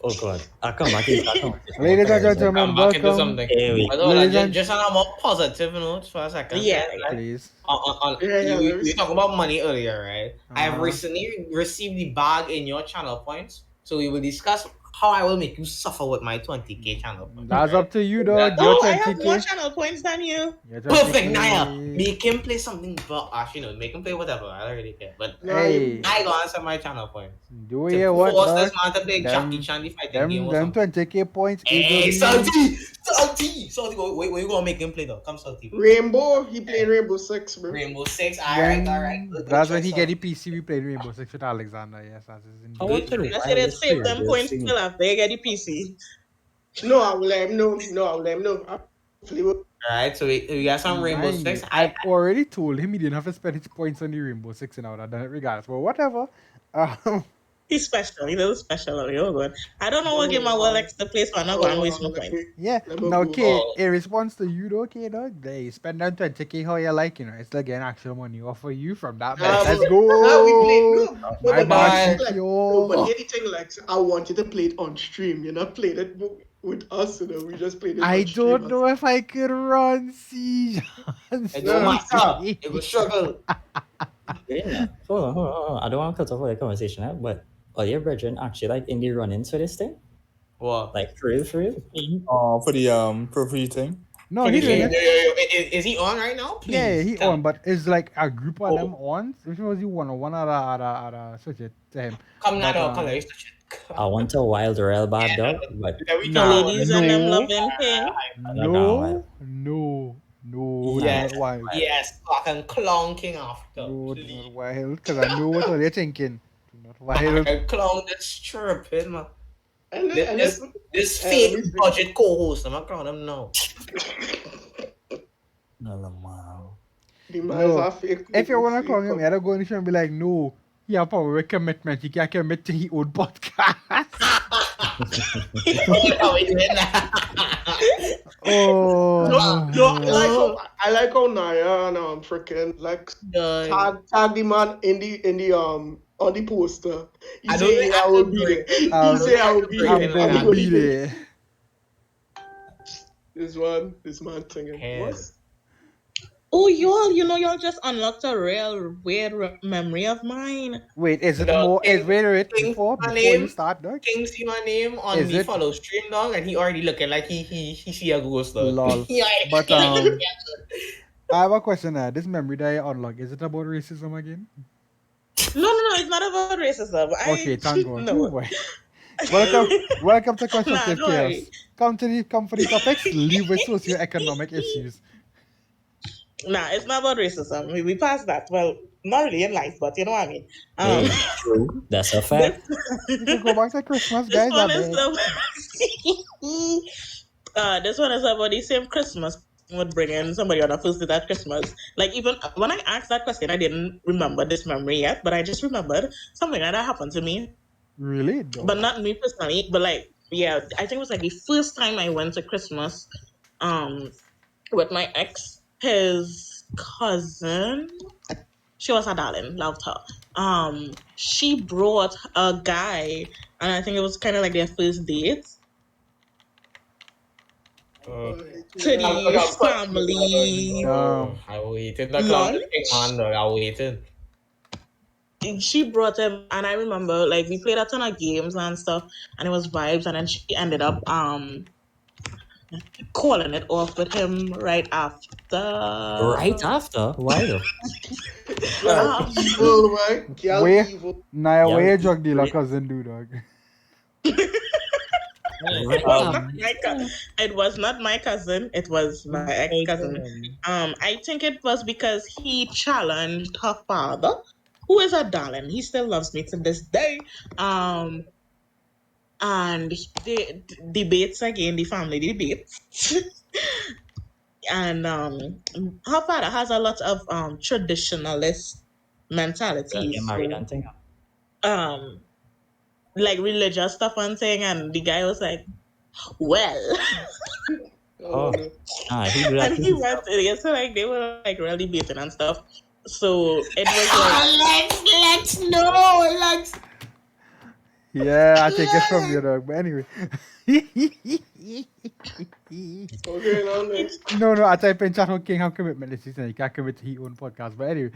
Oh God, I come back into Ladies and gentlemen, welcome. Something. Just on a more positive note for a second. Yeah. Please. You talk about money earlier, right? I have Uh-huh. recently received the bag in your channel points, so we will discuss how I will make you suffer with my 20K channel points. That's up to you, dog. Yeah. Your Oh, I have more 20K. channel points than you. Your Perfect, 20K. Naya. Make him play something, but make him play whatever. I don't really care. But Hey, I go answer my channel points. do To you what, force dog? this man to play Jackie Them, Chan the fighting game or them something. 20K points. Hey, is only- Salty. Wait, you gonna make him play though? Come, Salty. Rainbow, he played Rainbow Six, bro. Rainbow Six. All right. Good That's when choice, he get the Salty. PC. We played Rainbow Six with Alexander. Yes, that is indeed. I want to Good. I said they save them points till after they get the PC. No, I will let him know. Hopefully we'll- Alright, so we got some Rainbow Mind Six. you, I've already told him he didn't have to spend his points on the Rainbow Six and all that. Done it regardless. But whatever. He's special. He's a little special. Oh, God. I don't know what game I will like to play, so I'm not going to waste my points. Yeah. Let me Now, go. okay, in response to you, though, okay, dog, they spend that 20K how you like, you know, it's like getting actual money off for you from that. Nah, Let's but- go. nah, we played good. My but bad, like, shit, no, but yo. here the thing, like, I want you to play it on stream. You're not playing it with us, you know. We just played it I on stream. don't know if I could run Siege. It don't matter. It will struggle. Hold on. I don't want to cut off the conversation, but are your brethren actually like in the run-ins for this thing? What? Like for real? For the pro free thing. No, he didn't. Is he on right now? Please. Yeah, he tell on, me. but it's like a group of Oh. them on. Which was you one other switch it to him. Come now, But, color. I want a wild real bad dog, but The ladies and them loving thing. No, Yes, not wild. yes, fucking clown king after. No, Please. not wild. Because I know what you're thinking. Not wild. Clown that's stupid, man. And This fake budget co-host, I'm not calling him now. the man is No, a fake. if you want to call him, you gotta go in the show and be like, no, he have power with commitment. He can't commit to his own podcast. Oh. No, I like how Naya and freaking like tag the man in the on the poster. He I don't say think I I will could be do there. it. He Um, say I will be I'm there. gonna be there. This man thinking. Yeah. What? Oh, y'all just unlocked a real weird memory of mine. Wait, is it No, more? Is where it King- before my you name- start, dog? King see my name on Is the it- follow stream, dog, and he already looking like he see a ghost, dog. Lol. Yeah, But, yeah. I have a question there. This memory that you unlock, is it about racism again? No, it's not about racism. Okay, thank God. No. Ooh, boy. Welcome to Constructive Nah, don't Chaos. worry. Come for the topics, leave with socioeconomic issues. Nah, it's not about racism. We passed that. Well, not really in life, but you know what I mean. hey, true. That's a fact. We go back to Christmas, This guys. one I is beg. this one is about the same Christmas would bring in somebody on a first date at Christmas. Like even when I asked that question, I didn't remember this memory yet, but I just remembered something like that happened to me. Really? No. But not me personally, but like yeah, I think it was like the first time I went to Christmas with my ex, his cousin. She was a darling, loved her. She brought a guy, and I think it was kind of like their first date to the family. I waited. The clown man, dog. I waited. She brought him, and I remember like we played a ton of games and stuff, and it was vibes. And then she ended up calling it off with him right after. Right after? Why though? Evil, man. Girl Where? evil. Nah, Yeah, where we- drug dealer cousin do, dog? It was not my cousin. It was my ex-cousin. I think it was because he challenged her father, who is a darling. He still loves me to this day. And the debates again, the family debates. And her father has a lot of traditionalist mentalities. Get married and thing. Like religious stuff and thing, and the guy was like, well. Oh. no. He do that And too. he went to it, so like they were like really beating and stuff. So it was like Let's Yeah, I take it from you, dog. But anyway. Okay, now next. No, I type in chat how King have commitment this season. He can't commit to his own podcast. But anyway.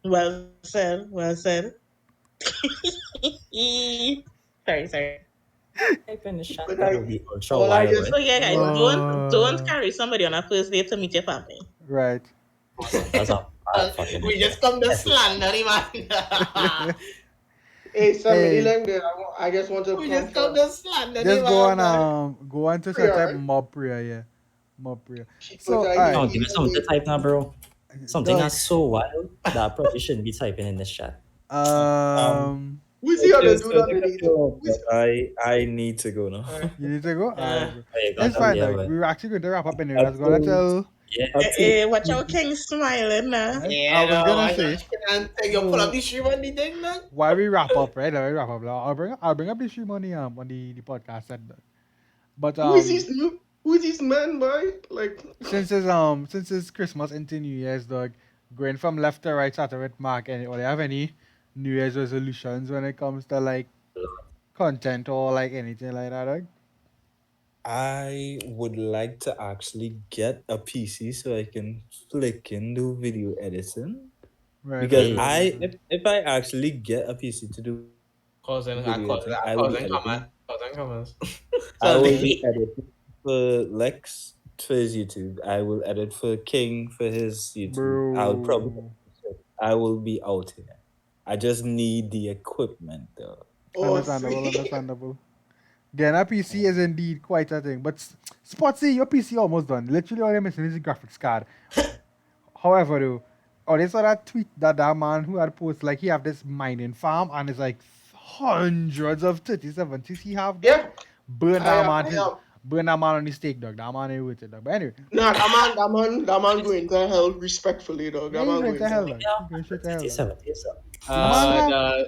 well said. Sorry. Type in the chat. But That I- would be ultra all I wild, just- So yeah, guys, Wow. don't carry somebody on a first date to meet your family. Right. right? That's a bad fucking We idea. just come to slander him, man. Hey, somebody Hey. like there. I just want to We come just come for to slander Just him, go on to some Prayer, type right? mob prayer, yeah. Mob prayer. because So, I alright. No, give me something to type now, bro. Something Dog, that's so wild that I probably shouldn't be typing in this chat. Who's the other Yes, dude so on the date? I need to go now. you need to go? Alright, bro. Oh, you got It's that fine, there, dog. but- We were actually going to wrap up anyway. I was gonna tell Yeah. Hey, watch out, King smiling now. I was gonna say You pull up the stream and the thing, man. why we wrap up, right? Why we wrap up. I'll bring up the stream on the podcast set, dog. But Who is this man, boy? Like, since it's Christmas into New Year's, dog, going from left to right, starting with Mark, and or you have any New Year's resolutions when it comes to like content or like anything like that, dog? I would like to actually get a PC so I can flick and do video editing. Right. Because right. if I actually get a PC to do Causing comments. comments. I will be editing for Lex for his YouTube. I will edit for King for his YouTube. Bro. I will be out here. I just need the equipment though. Understandable. Getting a PC is indeed quite a thing. But Spotsy, your PC almost done. Literally all you're missing is the graphics card. However, though, they saw that tweet that man who had posted like he have this mining farm and it's like hundreds of 3070s he have. yeah. Burn I that am. man. Burn that man on the stake, dog. That man ain't with it, dog. But anyway. Nah, that man going to hell respectfully, dog. That man going to hell, to dog. Going straight to hell, dog. 70,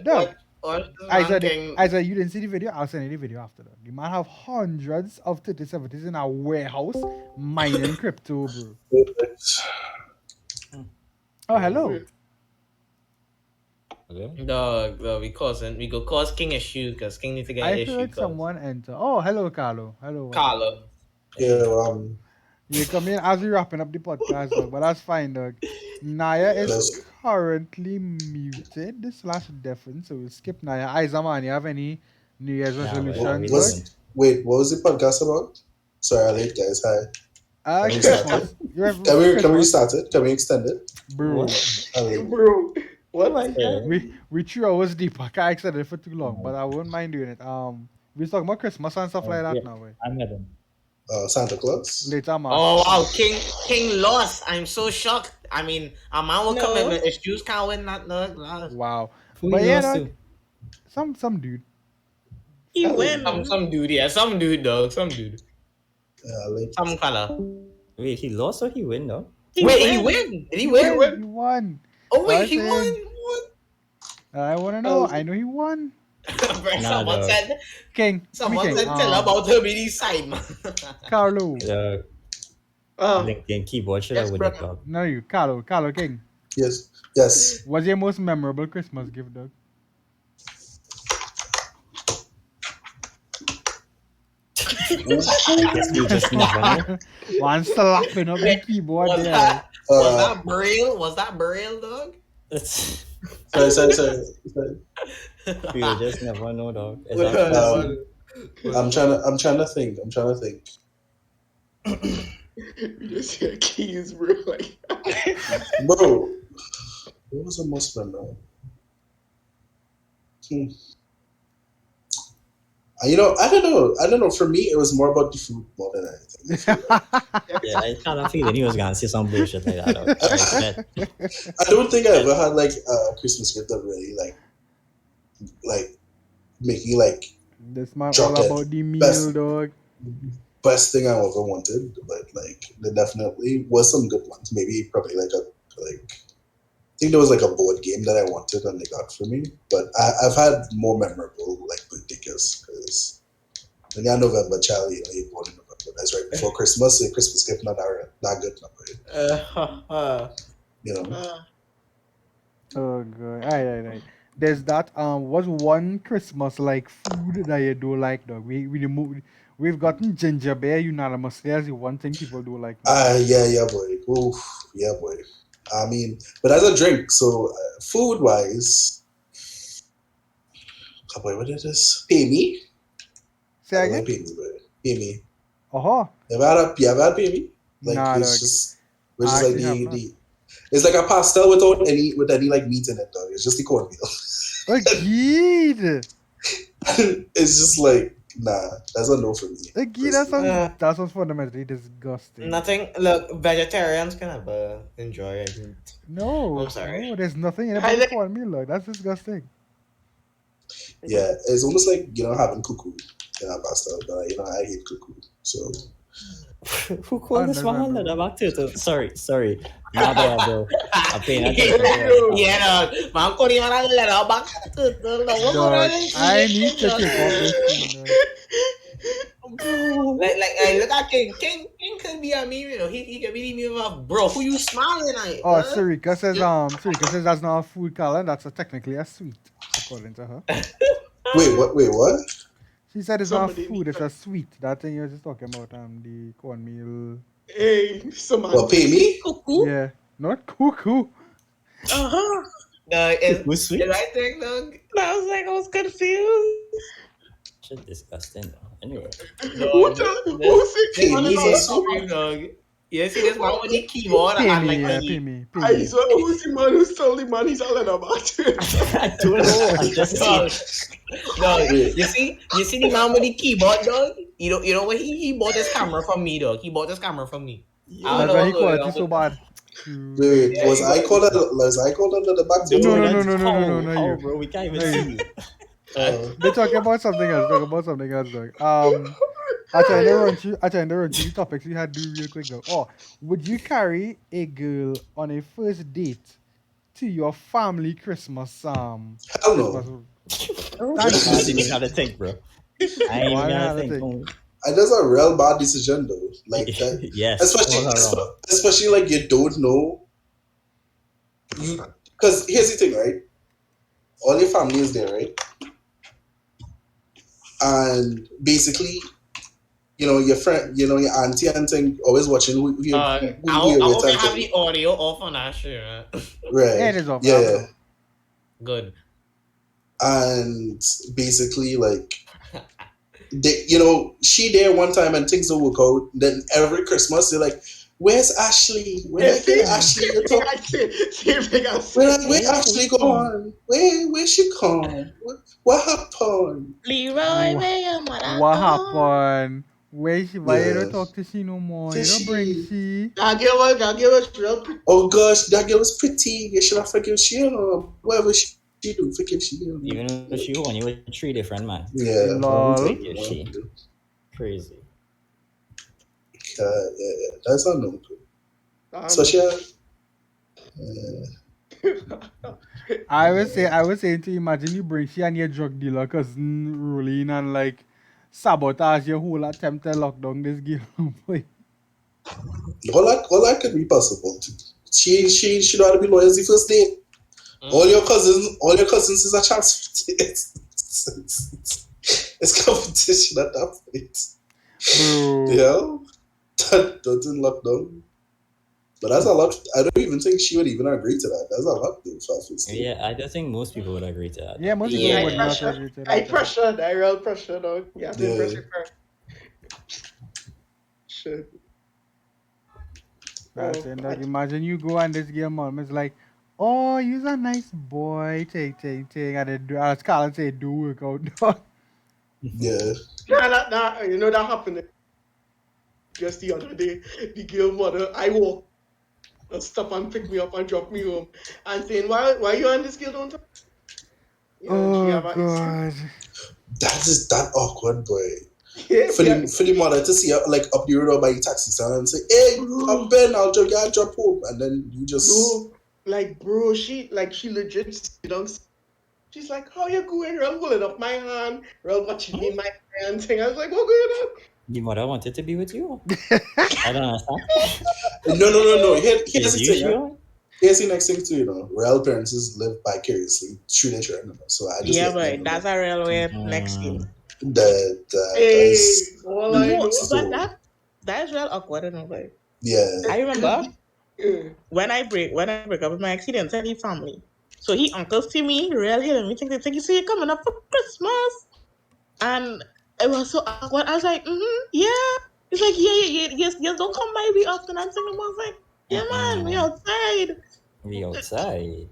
Dog. King. Isaiah, you didn't see the video? I'll send you the video after that. The man have hundreds of 3070s in a warehouse mining crypto, bro. Oh, hello. Dog, we go cause King a shoe because King need to get I an issue. heard someone enter. Oh, hello, Carlo. Hello. Carlo. Yeah, You come in as we wrapping up the podcast, dog, but that's fine, dog. Naya is currently muted / deafened, so we'll skip Naya. Izahman, you have any New Year's resolutions, dog? wait, what was the podcast about? Sorry, I'm late, guys. Hi. Christmas. Can we restart it? Can we extend it? Bro. I'm late. Bro, what? We 3 hours deep. I can't extend it for too long, but I won't mind doing it. We're talking about Christmas and stuff like that yeah. now. I'm heading. Santa Claus. Later, man. Oh wow, King lost. I'm so shocked. I mean, a man will come in with issues, can't win that. No. Wow. Who But you yeah, lost dog, some dude. He win. Some dude, yeah, some dude, dog, some dude, Late. some fella. Wait, he lost or he win, though? He win? Did he win? He won. Oh wait, he Listen. won. I want to know. I know he won. Someone dog. said. King. Someone King. said tell about her being side man. Carlo. LinkedIn keyboard should have yes, win brother. it, dog. No, you. Carlo King. Yes. What's your most memorable Christmas gift, dog? I guess we just never know. One slapping up the keyboard Was there. that was that burial? Was that burial, dog? It's- Sorry. We will just never know, dog. Is Um, that I'm trying to think. You just hear keys, bro. Like, Bro, what was the most memorable? I don't know. For me, it was more about the food more than anything. yeah, I kind of feeling he was gonna say some bullshit like that, dog. I don't think I ever had like a Christmas gift that really like make me like This man Drop all it. about the meal, Best. dog. best thing I ever wanted, but like there definitely was some good ones. Maybe probably like I think there was like a board game that I wanted and they got for me. But I've had more memorable like birthday gifts because when you're November child, you're born in November. That's right before Christmas. A Christmas gift not good enough, right? Oh god. Alright. There's that. What's one Christmas like food that you do like, dog? We've gotten ginger beer unanimously as the one thing people do like. Yeah, boy. Oof, yeah, boy. I mean, but as a drink, so food wise, boy, what is this? Pay me. Say I again? like pay me, bro. Pay me. Oh, You ever had pay me? Like nah, it's dog. just which I is like actually have not. it's like a pasta without any like meat in it, dog. It's just the cornmeal. Agreed. It's just like nah, that's a no for me. Agreed. That sounds fundamentally disgusting. Nothing. Look, vegetarians can have enjoy it. No, I'm sorry. no, there's nothing in it I but like- cornmeal. Like, that's disgusting. Yeah, it's almost like having cuckoo in a pasta, but I hate cuckoo. So Who called this one Understandable. the back turtle? Sorry. My bad, bro. I'm paying attention. Yeah, no. Man, ko di man ang laro back to Dog, I need to take off this thing, dog. like I look at King. King can be a meme, you know. He can be the meme of bro. Who you smiling at? Oh, Sarika says that's not a food color. That's technically a sweet, according to her. wait, what? She said it's not Somebody- food, it's a sweet. That thing you were just talking about, the cornmeal. Hey, somebody. Well, pay me? Cuckoo. Yeah, not cuckoo. Uh-huh. No, it's Who's sweet? the right thing, dog. I was confused. Shit, disgusting. Anyway. What the? Who's it? Pay One me of for those soup? screen, dog. You see this one with the keyboard Pay and me, like pay me, pay I me. saw who's the man who's told the man he's all about it. I don't know. I'm just Dog, saying. dog, you see the man with the keyboard, dog. You know what he bought this camera from me, dog. He bought this camera from me. I That's don't why he know quality what's so going on. bad. Wait, Yeah, was I called at the back No, door? no, that's no, how, no, how, you. bro. We can't even No, see you. They're talking about something else. Dog. I trying to run through the topics we had to do real quick though. Oh, would you carry a girl on a first date to your family Christmas Hell Christmas? no. I didn't even have to think, bro. I ain't Why even not have to think? think. No. That's a real bad decision though. Like that, Yes. especially like you don't know. Because here's the thing, right? All your family is there, right? And basically, your friend, your auntie and thing always watching who you're I with hope you and have thing. the audio off on that shit, right? Right. Yeah, it is off. Yeah. Good. And basically, like, she there one time and things don't work out. Then every Christmas, they're like, "Where's Ashley? Where Ashley? Where Ashley gone? Where she gone? What happened?" Leroy, Wha- where your mother What gone? happened? Why you Yeah. don't talk to she no more? You don't bring she. that girl was real pretty. Oh gosh, that girl was pretty. You should have forgiven she. Whatever she do, forgive she. Even if she won, you were 3 different man. Yeah. Lol. Forgive she. Crazy. Yeah, that's not no good. Especially. I would say to imagine you bring she and your drug dealer cousin rolling and like sabotage your whole attempt to lock down this girl. Boy. All that could be possible too. She should ought to be loyal the first date. All your cousins is a chance. It's competition at that point. Bro. Yeah, that doesn't lock down. But that's a lot. I don't even think she would even agree to that. That's a lot though for first date. Yeah, I don't think most people would agree to that. Yeah, most people Yeah. would not agree to that. I pressured, I real pressure, dog. Yeah, Yeah. pressure. Shit. That's it, dog. Imagine you go and this girl mom is like, "Oh, you're a nice boy, take, and then as Carl say, do work out, dog." Yeah. That that happened just the other day. The girl mother, I walk and stop and pick me up and drop me home and saying, why you and this girl don't talk? You know, she Oh have a- God. That is that awkward, boy. Yeah, For the mother to see her like up the road by the taxi stand and say, "Hey, I'm Ben, I'll drop home," and then you just No, like bro, she legit sit down. She's like, "How you going?" Real holding up my hand, real watching me my hand thing. I was like, "What going on?" Your mother wanted to be with you? I don't understand. no. Here's Is the you thing. sure? Here's the next thing too. Real parents live vicariously through their children. So I just Yeah, let them boy, know that's a real weird next thing. that Hey, is all I know. so, That is real awkward, you know, boy. yeah. I remember Yeah. when I break up with my ex, he didn't tell his family. So he uncles to me, real hit me, think you see you coming up for Christmas. And it was so awkward. I was like, yeah. He's like, yes, don't come by me often. I'm saying, I was like, yeah, man, we outside. We outside.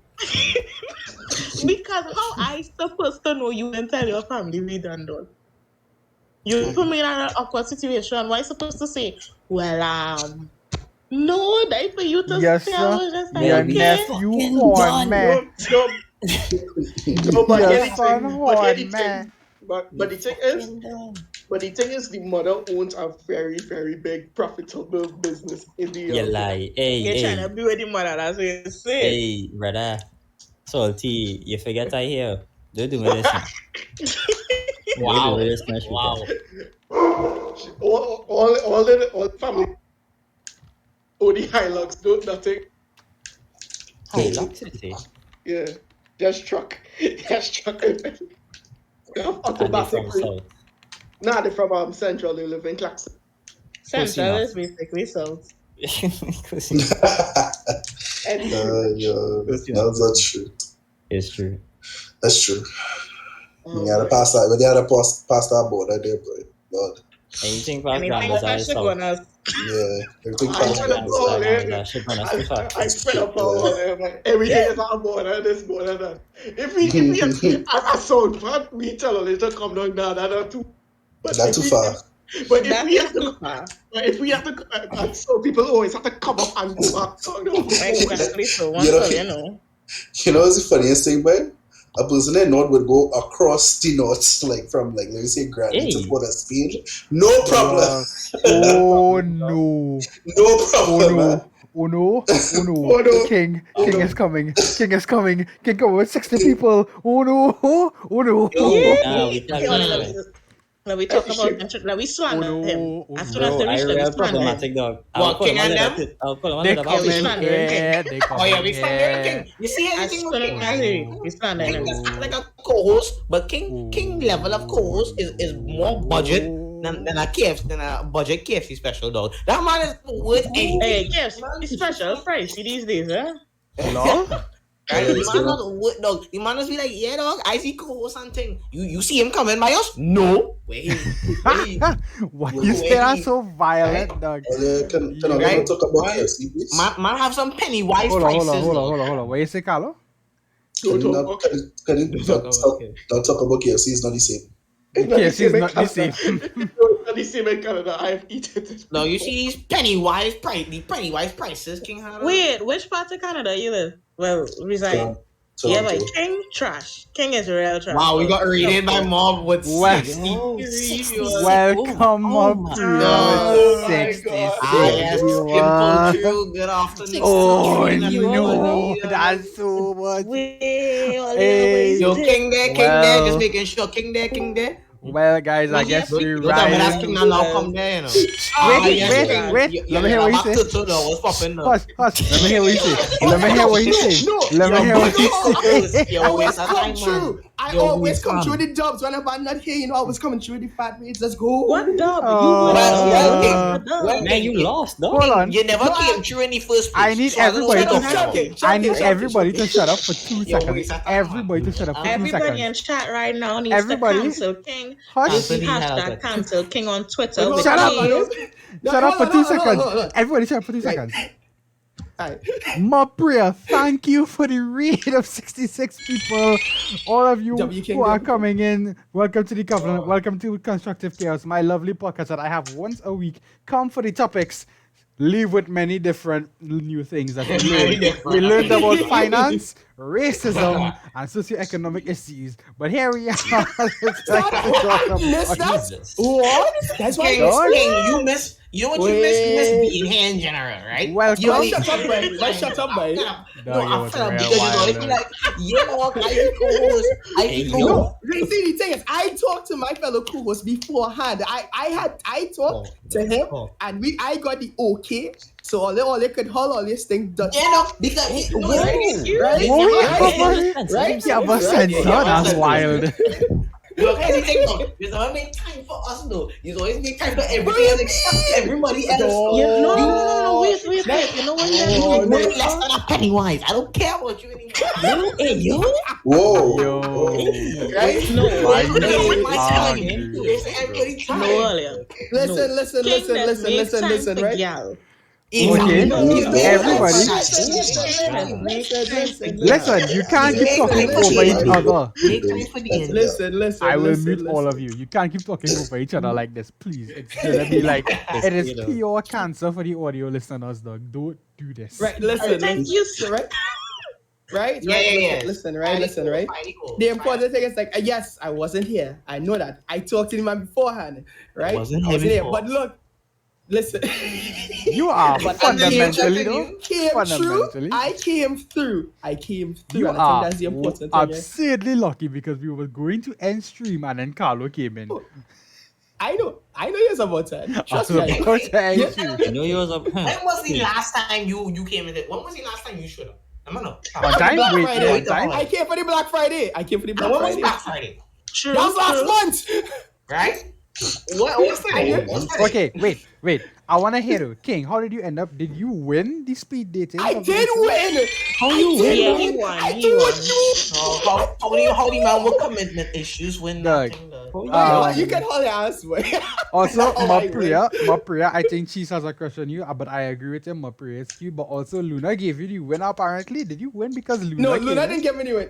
Because how I supposed to know you and tell your family we done? You put me in an awkward situation. Why supposed to say, well, no, that for you to Yes, say. I sir. was just like, Your okay. nephew horn, man. No, but Your here's the son thing. But here's the horn, man. thing. But the thing is, the mother owns a very, very big profitable business in the You lie. Hey, You're trying to be with the mother, that's what you say. hey, brother. Salty, you forget I hear. Don't do me this. Wow. Wow. all the family own the Hilux, do nothing. Hey, lock city. Yeah, just truck. They have And they automatic. from south. Nah, they're from Central. They live in Claxton. Central is basically south. And That's true. It's true. That's true. You gotta pass that. When you gotta pass that border there, bro. Lord. Anything past Anything Grandma's that is should south. go on us. Yeah, everything I past spent that. up all there. That shit on us too far. I spent up all there. Like, everything is on border, this border, that. If we as a sound part, we tell her to come down now, that too. But Not if too we- far. But That's too far. if we have to, so people always have to come up and go back. So, no. Exactly, so one You know- you know. You know what's the funniest thing, man? A person in North would go across the North, like from let me say Granny to Hey. Port of Spain. No problem. Oh no. No problem. Man. Oh no. Oh, no. King Oh, no. is coming. King coming with 60 people. Oh no. Oh no. Nah, we can't do that. Now we talk about now we slander Oh, no. him. Oh, As no. soon as Bro, they I reach them, we real slander him. problematic dog. What, King and them? I'll call him They under the coming King. basket. here. They Oh yeah, coming we slander here. King. You see As anything soon with King? as we slander King him. is like a co-host, but King level of co-host is more budget than a budget KFC special dog. That man is worth anything. Hey, yes, it's special pricey these days, huh? Hello? Right? The man not worth dog. The man must be like, yeah, dog. I see co-host and thing. You see him coming by us? No. Wait. Why you say that so violent, dog? Can I Right. talk about Right. KFC, please? Man have some penny wise Hold on. prices. Hold on. What you say, Carlo? Can you not talk about KFC? It's not the same. KFC is not the same. It's not the same in Canada. I've eaten it. No, you see these penny wise prices, King Harlow. Wait, which part of Canada you live? Well, reside. Yeah, but King trash. King is real trash. Wow, we got raided by mob with Well, 60. Welcome up my to God. 60. Ah, yes, simple, true, good afternoon. Oh Let me no, know. that's so much. Wait, Hey. Yo, King there, Well. just making sure, King there. Well, guys, I guess we Don't tell me that's ride. King now come there, you know. Wait. Let me hear what you say. What's popping now? Hush. Let me hear what you say. Let me hear what you say. Let me hear what you say. Yo, I always waste of come time, through. man. I Yo, always waste come time. through the dubs whenever I'm not here. You know, I always coming through the fat rates. Let's go. What dub? Well, Man, you lost, dog. Hold on. You never came through in the first place. I need So don't everybody shut to up now. I need everybody to shut up for 2 Yo, seconds. waste of time, Everybody man. to shut up for 2 Everybody in seconds. chat right now needs Everybody. to cancel King. Hush. Use the Anthony hashtag Halbert. cancel King on Twitter. Wait, with Shut up. K. Shut up for 2 seconds. Hold on. Everybody shut up for 2 seconds. Alright. Mapria, thank you for the raid of 66 people. All of you W who are Kingdom. coming in, welcome to the Covenant. Welcome to Constructive Chaos, my lovely podcast that I have once a week. Come for the topics. Leave with many different new things that we learned. We learned about finance, racism, and socioeconomic issues. But here we are. It's like to talk about- Miss that? Jesus. What? That's why King, Dog. you miss. You know what you miss? You miss being here in general, right? Welcome. You Why shut up, boy? Why shut up, boy? No, Dog, it I'm was fed up real because you know, it's wild, like, you know what, I co-host. No, you see, the thing is, I talked to my fellow co-host beforehand. I talked to him, and I got the okay. So all they could hold all this thing done. You know, because you know, Whoa, right? Whoa, Right? right? Yeah, but sense, huh? That's wild. Look, anything though. There's always make time for us though. There's always make time for everybody else except everybody else. No, wait. You know what? You're worth less than a penny wise. I don't care about you anymore. Yo. Whoa. Yo. Right? No. Hungry. Olha. Listen, right? Gal. Okay. Everybody. Listen. Listen, you can't keep talking over each other. Listen. I will mute all of you. You can't keep talking over each other like this, please. It's gonna be like it is pure cancer for the audio listeners, dog. Don't do this. Right, listen. Thank you. Right? Right? Yeah. Listen, right? The important thing is like, yes, I wasn't here. I know that. I talked to the man beforehand, right? I wasn't here. But look, listen. You are fundamentally though. I came through. You and I are think that's the important thing. Right? absurdly lucky because we were going to end stream and then Carlo came in. I know he was about that. Trust me. I know you was up. When was the last time you came in? When was the last time you showed up? One time? One time? I came for the Black Friday. When was Black Friday? True. That was last month. Right? What's that? Okay, wait. I want to hear you. King, how did you end up? Did you win the speed dating? I did win. How you win? Yeah, he won. How the man with commitment issues when nothing you can hold your ass. Also, Mapriya, I think she has a crush on you, but I agree with him. Mapriya is cute, but also Luna gave you the win apparently. Did you win because Luna? No, Luna didn't give me the win.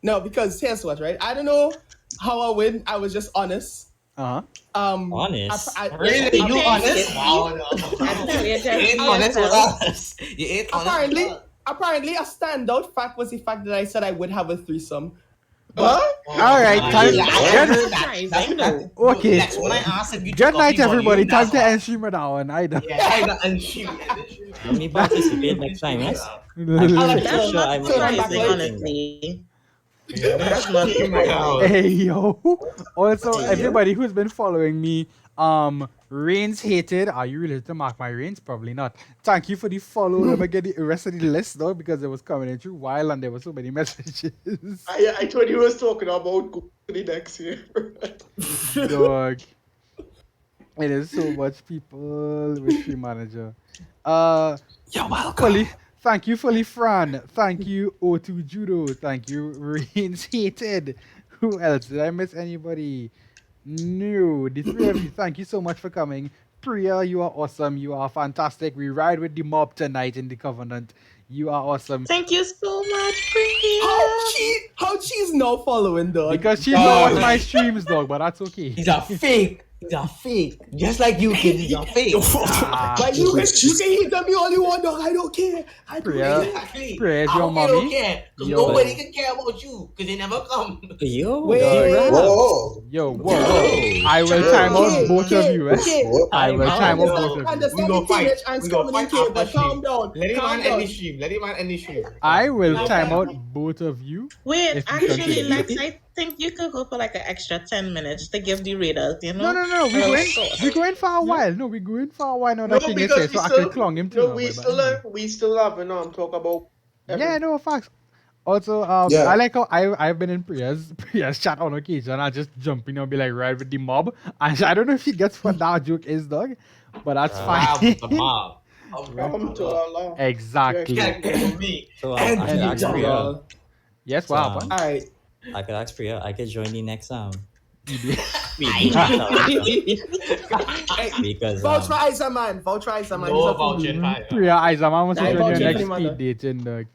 No, because here's what, right? I don't know how I win. I was just honest. Honest? Really? You honest? Wow. You ain't honest with us. You ain't honest. Apparently, a standout fact was the fact that I said I would have a threesome. All right, time. Okay. That's when I asked if you good night, everybody. Time to end stream with that one. Yeah, and stream. Let me participate next time, yes? Honestly. That's not hey yo. Also, everybody who's been following me, Rainz hated. Are you related to MarcMyRainz? Probably not. Thank you for the follow. Never get the rest of the list though because it was coming in through while and there were so many messages. I thought he was talking about going to the next year. Dog. It is so much people with Stream Manager. You're welcome. Thank you, Fully Fran. Thank you, O2 Judo. Thank you, Rainz Hated. Who else? Did I miss anybody? No, the three of you. Thank you so much for coming. Priya, you are awesome. You are fantastic. We ride with the mob tonight in the Covenant. You are awesome. Thank you so much, Priya. How she's not following, dog? Because she knows my streams, dog, but that's okay. He's a fake. He's a fake. Just like you, kid. He's a fake. Like you can hit me all you want, dog. I don't care. Priya, Priya, your mommy. Don't care. Nobody can care about you because they never come. Yo, Whoa. I will time out both of you, I will time out both of you. We go fight. We go fight after calm down. Let him end the stream. I will time out both of you. Wait, actually, Lex, I think you could go for like an extra 10 minutes to give the readers, you know? No. We're going for a while. No, we're going for a while now that King is here, so I can clong him too. No, we still have talk about everything. Yeah, no facts. Also, I like how I've been in Priya's chat on occasion. I just jump in and be like, right with the mob. And I don't know if he gets what that joke is, dog, but that's fine. The mob. Exactly. So I can ask Priya. Yes, what happened? All right. I could ask Priya. I could join the next because vouch for Izahman. No vouching. Priya, Izahman wants to join your next speed dating, dog.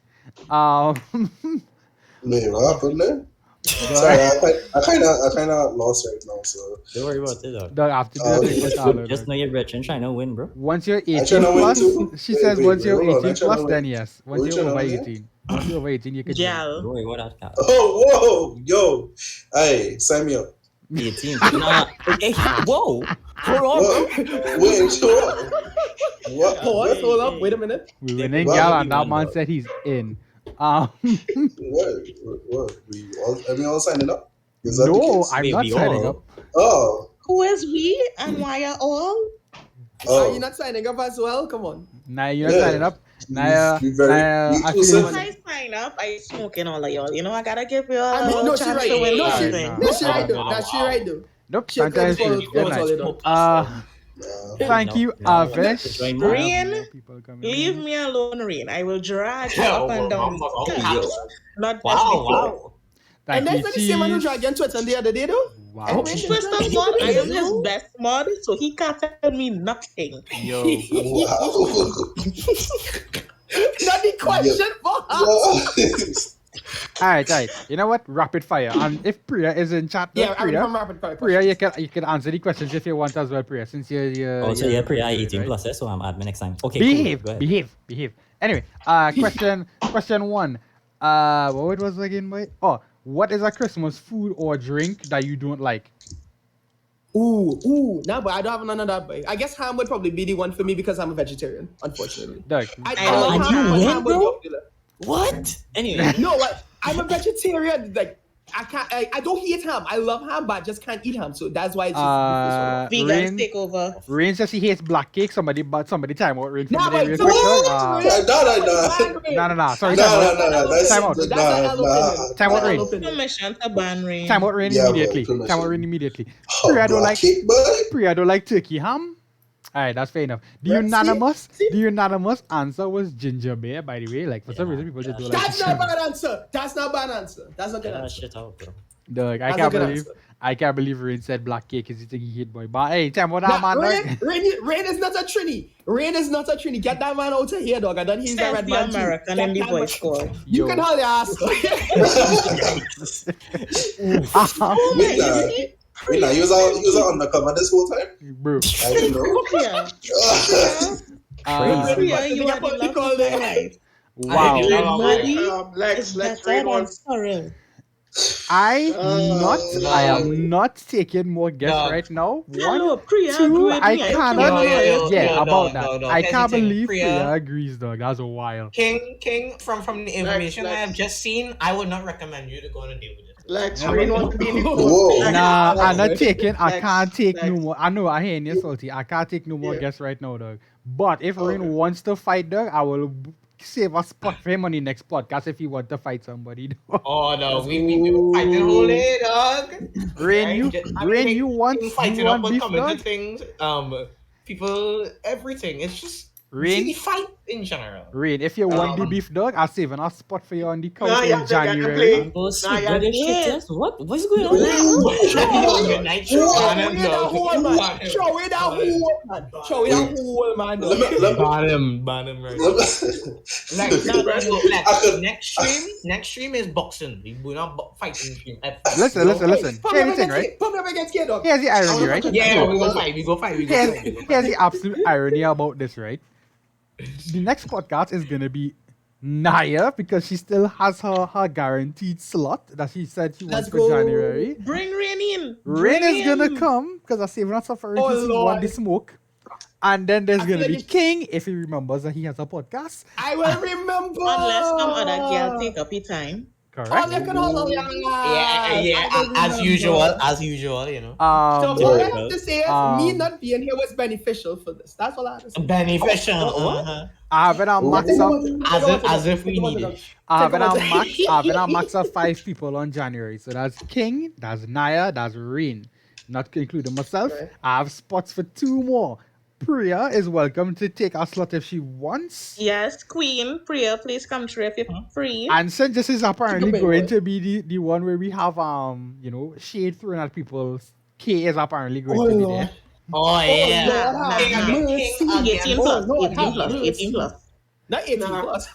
Wait, what happened there? Sorry, I kind of lost right now, so don't worry about it, dog. Dog, after that, just know you're rich and trying to win, bro. Once you're 18 plus, she says once you're 18 plus, then yes. Once you're over 18. Once you're over 18, you can don't worry about that. Oh, whoa, yo. Hey, sign me up. 18. Nah. Hey, whoa. Hold on, bro. Wait, show up. What? Hold up. Wait a minute. We winning, gal, and that man said he's in. What? We all signing up? Is that the No, case? I'm not signing up. Oh. Who is we and why are all? Are you not signing up as well? Come on. Nah, you're not signing up. Nah, I feel When I sign up, I smoking all of y'all. You know, I gotta give you a no, she right. That's She right though. Nope. She Sometimes good good night. Thank No, you, no, Avish. join I more. have Rain, more people coming Leave in. me alone, Rain. I will drag you up and down. Not just Wow, before. wow. Thank And you, that's not the same man who Cheese. dragged you on Twitter the other day, though. Wow. And Rain First of all, I am his best mod, so he can't tell me nothing. Yo. Wow. Not the question for us. Alright. You know what? Rapid fire. And if Priya is in chat, Yeah, I'm Priya, from rapid fire. Priya, you can answer the questions if you want as well, Priya, since you're Oh, so yeah, Priya right? 18 plus, so I'm admin next time. Okay, Behave, cool. Go ahead. behave. Anyway, question one. What was it again, boy? Oh, what is a Christmas food or drink that you don't like? Ooh. No, but I don't have none of that, boy. I guess ham would probably be the one for me because I'm a vegetarian, unfortunately. Doug. I love and ham, you but win, ham would be bro? up there. What? Anyway. No, what? I'm a vegetarian. Like, I can't. I don't hate ham. I love ham, but I just can't eat ham. So that's why it's just Vegans Rain, take over. Rain says he hates black cake. Somebody time out Rain. Nah, Somebody but quick, don't- Doug. No. Sorry, No. That's Time out. an opinion. Time out, Rain. Permission to ban Rain. Time out Rain Yeah, immediately. boy, permission. Time out Rain immediately. Oh, Priya don't black like cake, boy. Priya don't like turkey ham. Alright, that's fair enough. The unanimous answer was ginger beer, by the way. Like for some reason people just don't like That's not a bad answer. That's not a bad answer. That's not a good Get that answer. shit out, bro. Doug, That's a good answer. I can't believe Rain said black cake is the thing he hate, boy. But hey, time out that Nah, man, Doug. Rain is not a Trini. Rain is not a Trini. Get that man out of here, dog. I don't he's a Says red the man. too. American Get in the that voice man- call. You Yo. can hold your ass. Wait, now, he was out undercover this whole time? Bro. I didn't know. Yeah. Priya, you are the love of my life. Wow. Lex, Better Rain than on. Sorrel. I am not taking more guests No. right now. One, Hello, Priya. two, agree with I me. cannot. Yo, About no, that. I can't hesitate. believe Priya. Priya agrees, dog. That's wild. King, from the information Lex. I have just seen, I would not recommend you to go on a date with it. Lex, Rain wants to be in the Whoa. phone. Lex, Nah, I'm not Lex, taking. I Lex, can't take no Lex. more. I know I hear you salty. I can't take no more Yeah. guests right now, dog. But if Rain wants to fight, dog, I will save a spot for him on the next podcast if he want to fight somebody. Dog. Oh no, we fight the whole day, dog. Rain, you want fighting up and beef, coming to dog? things. People, everything. It's just Rain? see the fight in general. Rain, if you want the beef, dog, I'll save a spot for you on the couch Nah, yeah, in they can January. play. Oh, Nah, sweet, yeah, brother, shit, yeah. yes. What's going on? Midnight Throw show, away that hole, man. Throw away that hole, man. Throw away that hole, man. Ban him, right? Next stream is boxing. We not fighting stream. Listen. Here's the thing, right? Pump against kid, dog. Here's the irony, right? Yeah, we go fight. Here's the absolute irony about this, right? The next podcast is gonna be Naya because she still has her guaranteed slot that she said she wants Let's for go. January. Bring Rain in. Rain Bring is gonna him. come because I saving us for Rain Oh, to see Lord. want the smoke. And then there's I gonna feel be like King if he remembers that he has a podcast. I will remember. Unless some other girl take up your time. Correct. Oh, you can hold on. Yeah. As usual, you know. So all I Typical. have to say is me not being here was beneficial for this. That's all I have to say. Beneficial. I have it on max of As if we need it. I have it on max of 5 people on January. So that's King, that's Naya, that's Rain. Not including myself. Right. I have spots for 2 more. Priya is welcome to take a slot if she wants. Yes, Queen. Priya, please come through if you're free. And since this is apparently Chicken going bacon. to be the one where we have shade thrown at people, K is apparently going to be there. Oh yeah. Nah, King nah. again. 18 plus. Oh, Lord, 18 plus. have 18 plus. Not 18 Nah. plus.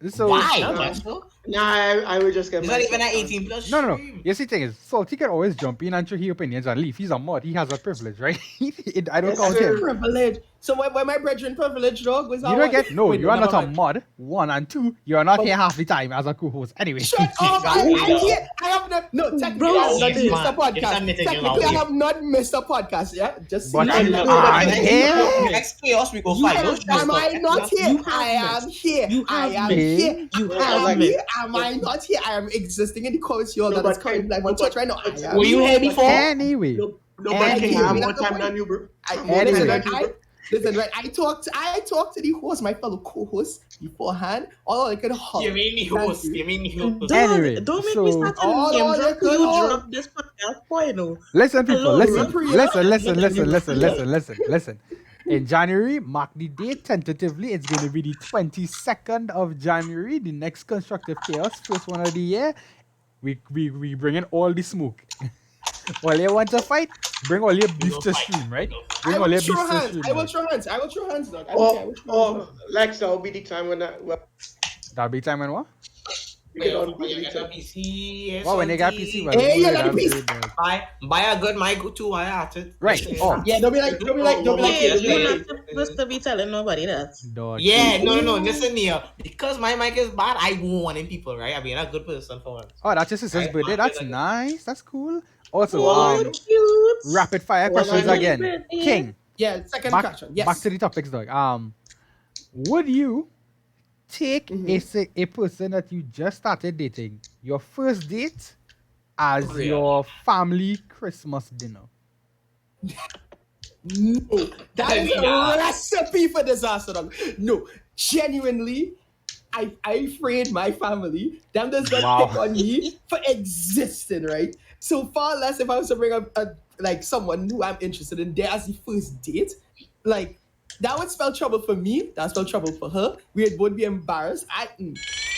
So Why? Nah, I will just get It's my not even an stuff 18 plus. No. stream. Yes, the thing is, Salty can always jump in and show his opinions and leave. He's a mod. He has a privilege, right? I don't Yes, count sir. him. Privilege. So when my brethren privilege, dog, was You don't get no. Wait, You are never not a mind. mod. 1 and 2. You are not here half the time as a co-host. Anyway. Shut up! I'm here. I have not. No, technically, Bro, I have not yes, missed a man. It's podcast. admitting you're Technically, I not have not missed a podcast. Yeah, just But see. you that. are Next- here. Next chaos we go You fight. have- Don't stress Am I out. not here? You have I am missed. here. You I have am missed. here. You I have am missed. here. Am I not here? I am existing in the console that but is currently live on but- Twitch right now. I am Were you here before? Anyway. No, but King, I have more time than you, bro. I- More time Anyway. than you, bro. Listen, right? I talked to the host, my fellow co-host, beforehand. All I could hold. You mean the host? You mean the host? Dog, Anyway, don't make so- me start to Oh, name no, drop they you. could Drop this podcast boy, no. Listen, people, Hello, listen. Listen. In January, mark the date tentatively. It's going to be the 22nd of January, the next Constructive Chaos, first one of the year. We bring in all the smoke. All you want to fight, bring all your beef to stream, right? Bring I all will your throw beef to hands. stream. I will right? throw hands. I will throw hands, dog. I will throw hands. Lex, that'll be the time when That'll be time when what? we get on You get a the PC. Well, when they got PC, well, Hey, you got that's a piece. good, dog. Buy a good mic too. I at it. Right. Oh, Yeah, don't be like. Hey, it. you're not supposed to be telling nobody that. dog. Yeah, no. Listen here. Because my mic is bad, I won't want in people, right? I mean, a good person for once. Oh, that's your sister's Right, birthday. That's like- nice. That's cool. Also, Oh, cute. rapid fire questions my again. birthday. King, Yeah, second back question. Yes. to the topics, dog. Would you take a person that you just started dating, your first date, as Oh, yeah. your family Christmas dinner? No, that is Yeah. a recipe for disaster, dog. No, genuinely, I afraid my family. Them does not Wow. pick on me for existing, right? So far less if I was to bring up like someone who I'm interested in there as the first date, like that would spell trouble for me. That would spell trouble for her. We'd both be embarrassed.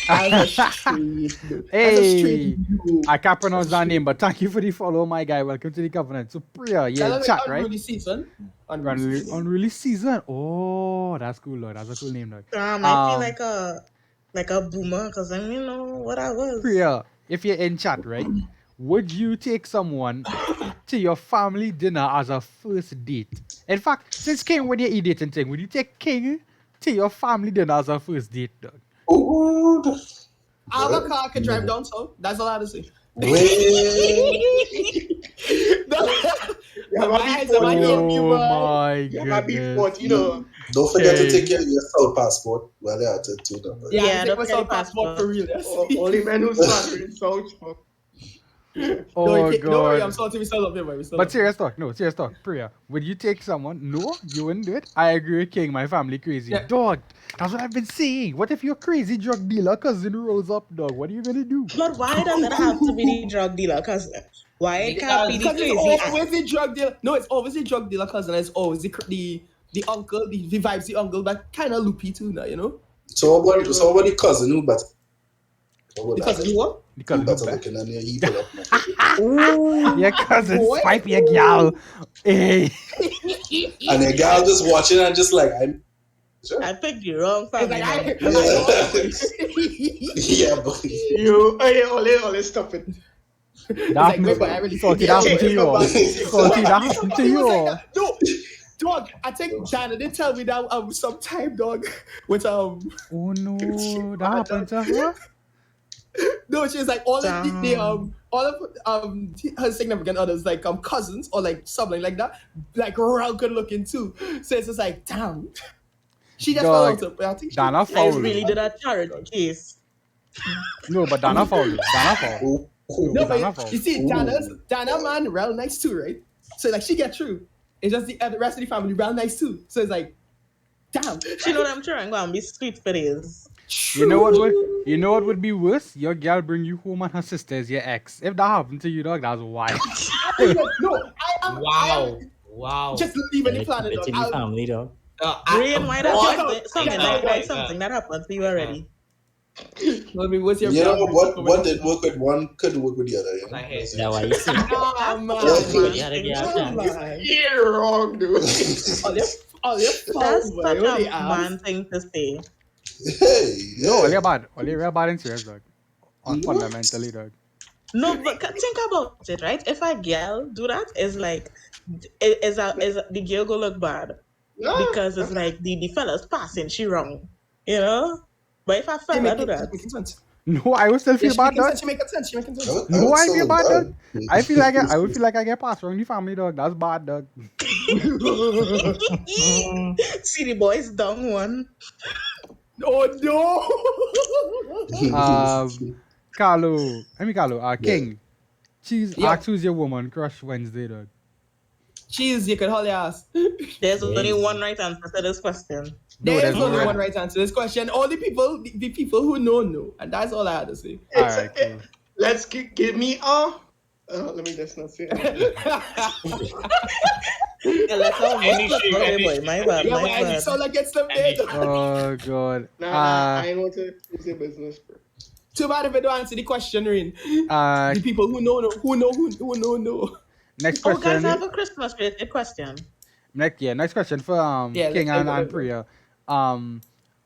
That's a straight no. That's a Hey, straight no. I can't pronounce that name, but thank you for the follow, my guy. Welcome to the covenant. So Priya, yeah, That's chat, like right? unruly season. Unruly season. Unreleased season. Oh, that's cool, dog. That's a cool name, dog. I feel like a boomer because I mean know what I was. Priya, if you're in chat, right? Would you take someone to your family dinner as a first date? In fact, since King with your dating thing, would you take King to your family dinner as a first date, dog? Oh, I have a car I can drive down, so that's all I have to say. wait. Yeah, My eyes are right here, Oh you, boy. my Yeah, my beef goodness. pot, you know. Don't forget Hey. to take your South passport. Well, yeah, to too. Though, but- Yeah, Yeah, I don't take carry myself passport for real. Yes. Only men who start in South. Fuck. Oh Don't worry, I'm god. salty. We still love him, man. We still But love him. serious talk, no, serious talk. Priya, would you take someone? No, you wouldn't do it. I agree with King, my family crazy. Yeah. Dog, that's what I've been saying. What if your crazy drug dealer cousin rolls up, dog? What are you gonna do? But why does it have to be the drug dealer? Cause why it can't be the Because crazy? it's always the drug dealer. No, it's always the drug dealer cousin. It's always the uncle, the vibes the uncle, but kind of loopy too now, you know? So about the cousin who better. The cousin you what? Who Because better looking than your evil up, man. your cousin Boy. swipe your gal. Hey. And the gal just watching and just like, I'm. Sure. I picked the wrong It's family. like, Yeah, but You, Ole, stop it. That like, happened wait, but I really Salty, yeah, that happened to okay, you. come all. back. Salty, that happened to He you. was all. like, no, dog. I think Dana did tell me that sometime, dog, with Oh no, that happened to her? no, she was like all of the Damn. all of her significant others like cousins or like something like that, like real good looking too. So it's just like damn. She just fell Dog, out of I think she- Dana I foul. really did a charity case. No, but Dana foul. Dana foul. No, Dana but foul. you see, Dana man, real nice too, right? So like she get through. It's just the rest of the family real nice too. So it's like, damn. She know I'm trying to be sweet for this. You know what would be worse? Your girl bring you home and her sister is your ex. If that happened to you, dog, that's wild. No, I am. Wow. Just leaving the Keep planet. it dog. to the family, dog. Brain, why that Boy, something that happened to you already? Well, I mean, what's your you know problem? what did work with one could work with the other. You know? I hate That's why you see. Ah, man. You gotta get out there. You're wrong, dude. All your That's fault, such boy. a Only ass. man thing to say. Hey, No, yeah. only real bad and serious, dog. Fundamentally, dog. No, but think about it, right? If a girl do that, it's like, is the girl go look bad because it's like the fella's passing, she wrong, you know. But if a fella do that, Making sense. No, I would still feel bad, dog. She making sense. She making sense. No, I feel bad, dog. dog. I feel like I would feel like I get passed wrong the family, dog. That's bad, dog. see the boys down one. Oh no! Carlo, King. Yeah. Choose your woman crush Wednesday, dog. Jeez, you could hold your ass. There's only one right answer to this question. There there's is only no one right answer to this question. All the people who know. And that's all I had to say. Alright, cool. Let's give me a. Let me just not say it. Yeah, let's all boy. My bad, Yeah, my but bad. Sola gets them there. Oh god. Nah, I want to use a business, bro. Too bad if I don't answer the question, Rain. Uh, The people who know. next Oh, guys, question. I have a Christmas related question. Next question for Yeah, King let's and go. Priya.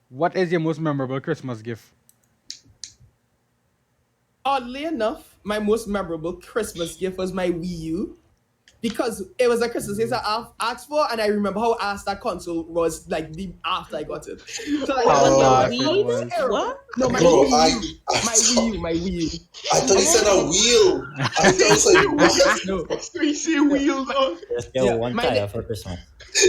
What is your most memorable Christmas gift? Oddly enough, my most memorable Christmas gift was my Wii U. Because it was a Christmas gift I asked for, and I remember how asked that console was like the after I got it. So like, How Oh, laugh it was. What? No, my Bro, Wii U. My Wii U. I thought he said a wheel. I thought he said what? No. We see wheels on. Just get Yeah, one my tire ne- for Christmas.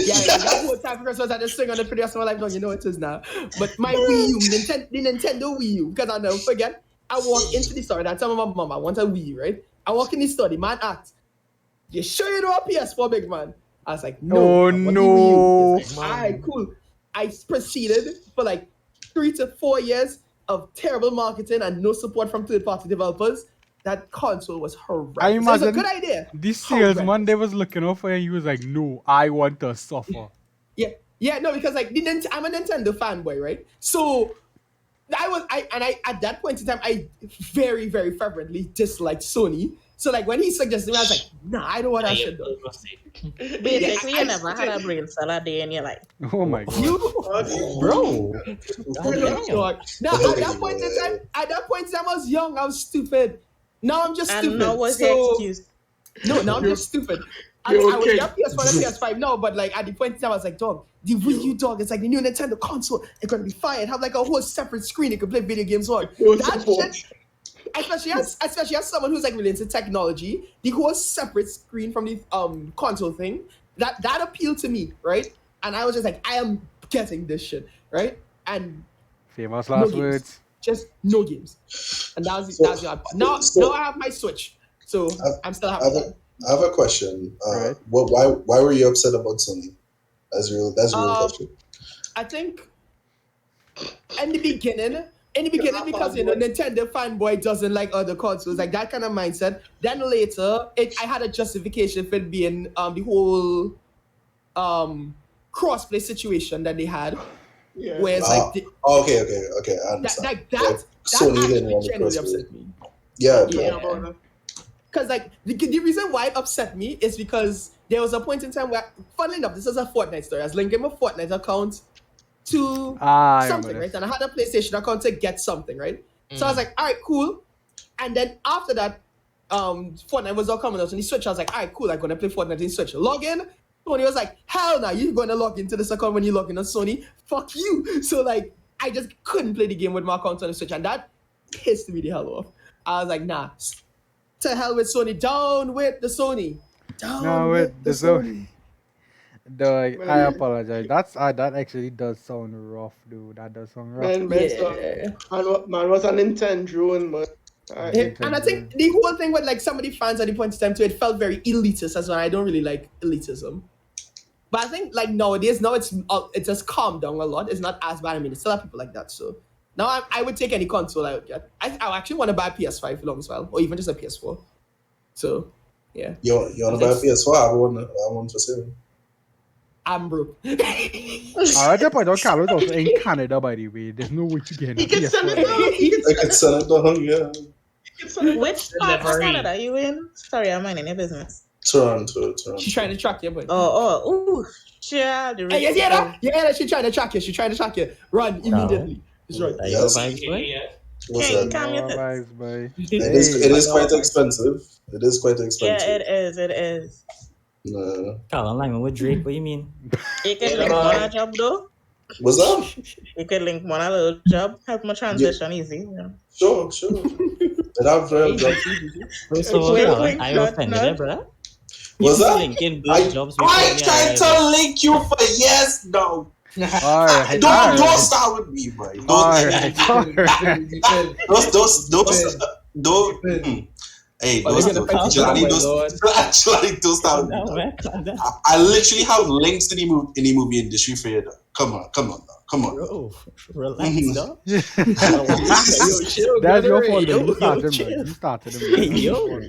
Yeah, that whole time for Christmas I just sing on the prettiest of my life. No, you know it is now. But my Wii U, the Nintendo Wii U, because I'll never forget, I walk into the store and I tell my mom, I want a Wii U, right? I walk in the store, the man asks, you sure you know a PS4, big man? I was like, no. Oh, I want the no. Wii U. He's like, all right, cool. I proceeded for like 3 to 4 years of terrible marketing and no support from third-party developers. That console was horrendous. I It was a imagine good idea. this salesman, Horrendous. they was looking out for you. He was like, no, I want to suffer. Yeah, no, because like I'm a Nintendo fanboy, right? So at that point in time, I very, very fervently disliked Sony. So like when he suggested me, I was like, nah, I don't want that shit though. Basically, you never had a brain cell a day in your life. Oh my god. You, Bro. dog. Now at that point in time, I was young, I was stupid. Now I'm just And stupid. now what's So- the excuse? No, now I'm just stupid. I You're would okay. get PS4 and PS5 now, but like at the point in time, I was like, dog, the Wii U, dog, it's like the new Nintendo console. It's gonna be fire. It have like a whole separate screen you can play video games on. Full That support. shit, especially as someone who's like really into technology, the whole separate screen from the console thing, that appealed to me, right? And I was just like, I am getting this shit, right? And Famous no last games. words. Just no games. And that's the odd part. Now I have my Switch, so I'm still happy. with that. I have a question. Right. Why were you upset about Sony? That's a real question. I think in the beginning, because Nintendo fanboy doesn't like other consoles, like that kind of mindset. Then later, I had a justification for it being the whole crossplay situation that they had, Yeah. where it's like Okay, I understand. that Sony didn't actually want the genuinely crossplay. upset me. Yeah, Yeah. Because like the reason why it upset me is because there was a point in time where, funnily enough, this is a Fortnite story. I was linking my Fortnite account to I remember something, this. right? And I had a PlayStation account to get something, right? So I was like, all right, cool. And then after that, Fortnite was all coming out on the Switch. I was like, all right, cool. I'm gonna play Fortnite in Switch. Log in. Sony was like, hell no, you're gonna log into this account when you log in on Sony. Fuck you. So like, I just couldn't play the game with my account on the Switch, and that pissed me the hell off. I was like, nah, to hell with Sony. Down with the Sony. Down No, with with the the Sony. Dog, I apologize. That actually does sound rough, dude. That does sound rough. Man, man was a Nintendo, man. Alright. Yeah, and I think the whole thing with like some of the fans at the point in time too, it felt very elitist as well. I don't really like elitism. But I think like nowadays, now it's just calmed down a lot. It's not as bad. I mean, there's still have people like that. So now I would take any console I would get. I actually want to buy a PS5 long as well, or even just a PS4. So yeah, You want to buy a PS4? I want for sale. I'm broke. Alright, that point out, Carlo's also in Canada, by the way. There's no way to get He a can send it PS4. down. He can I could sell it down, yeah. send it Which part of Canada are you in? Sorry, I'm minding your business. Toronto. She's trying to track you, but Ooh, child. hey, yeah, she's trying to track you. She's trying to track you. Run immediately. Just run. Are you Yes. vibes, boy? What's King, that? calm your Oh, tits. guys, boy. It is quite expensive. It is quite Yeah, expensive. it is. No. Carl, I'm lying with Drake. What you mean? You could link one a job though. What's that? You could link one a little job. Help my transition easy. Yeah. Sure. It have First of all, Wait, Carl, wait, are you not- offended, not- brother? What's You that? linking those jobs before I me tried arrive. to link you for yes, no. Alright, Don't start with me, boy. Don't. Alright. Don't. Hey, Well, those they're gonna fight each other, my lord. actually those Calm sound. down, man. Calm down. I literally have links to the movie industry for you. Though. Come on, Bro, relax, dog. Yo, chill, That's your brother. fault, Yo, man. You started him, chill. man. You started him. Hey, Man. yo.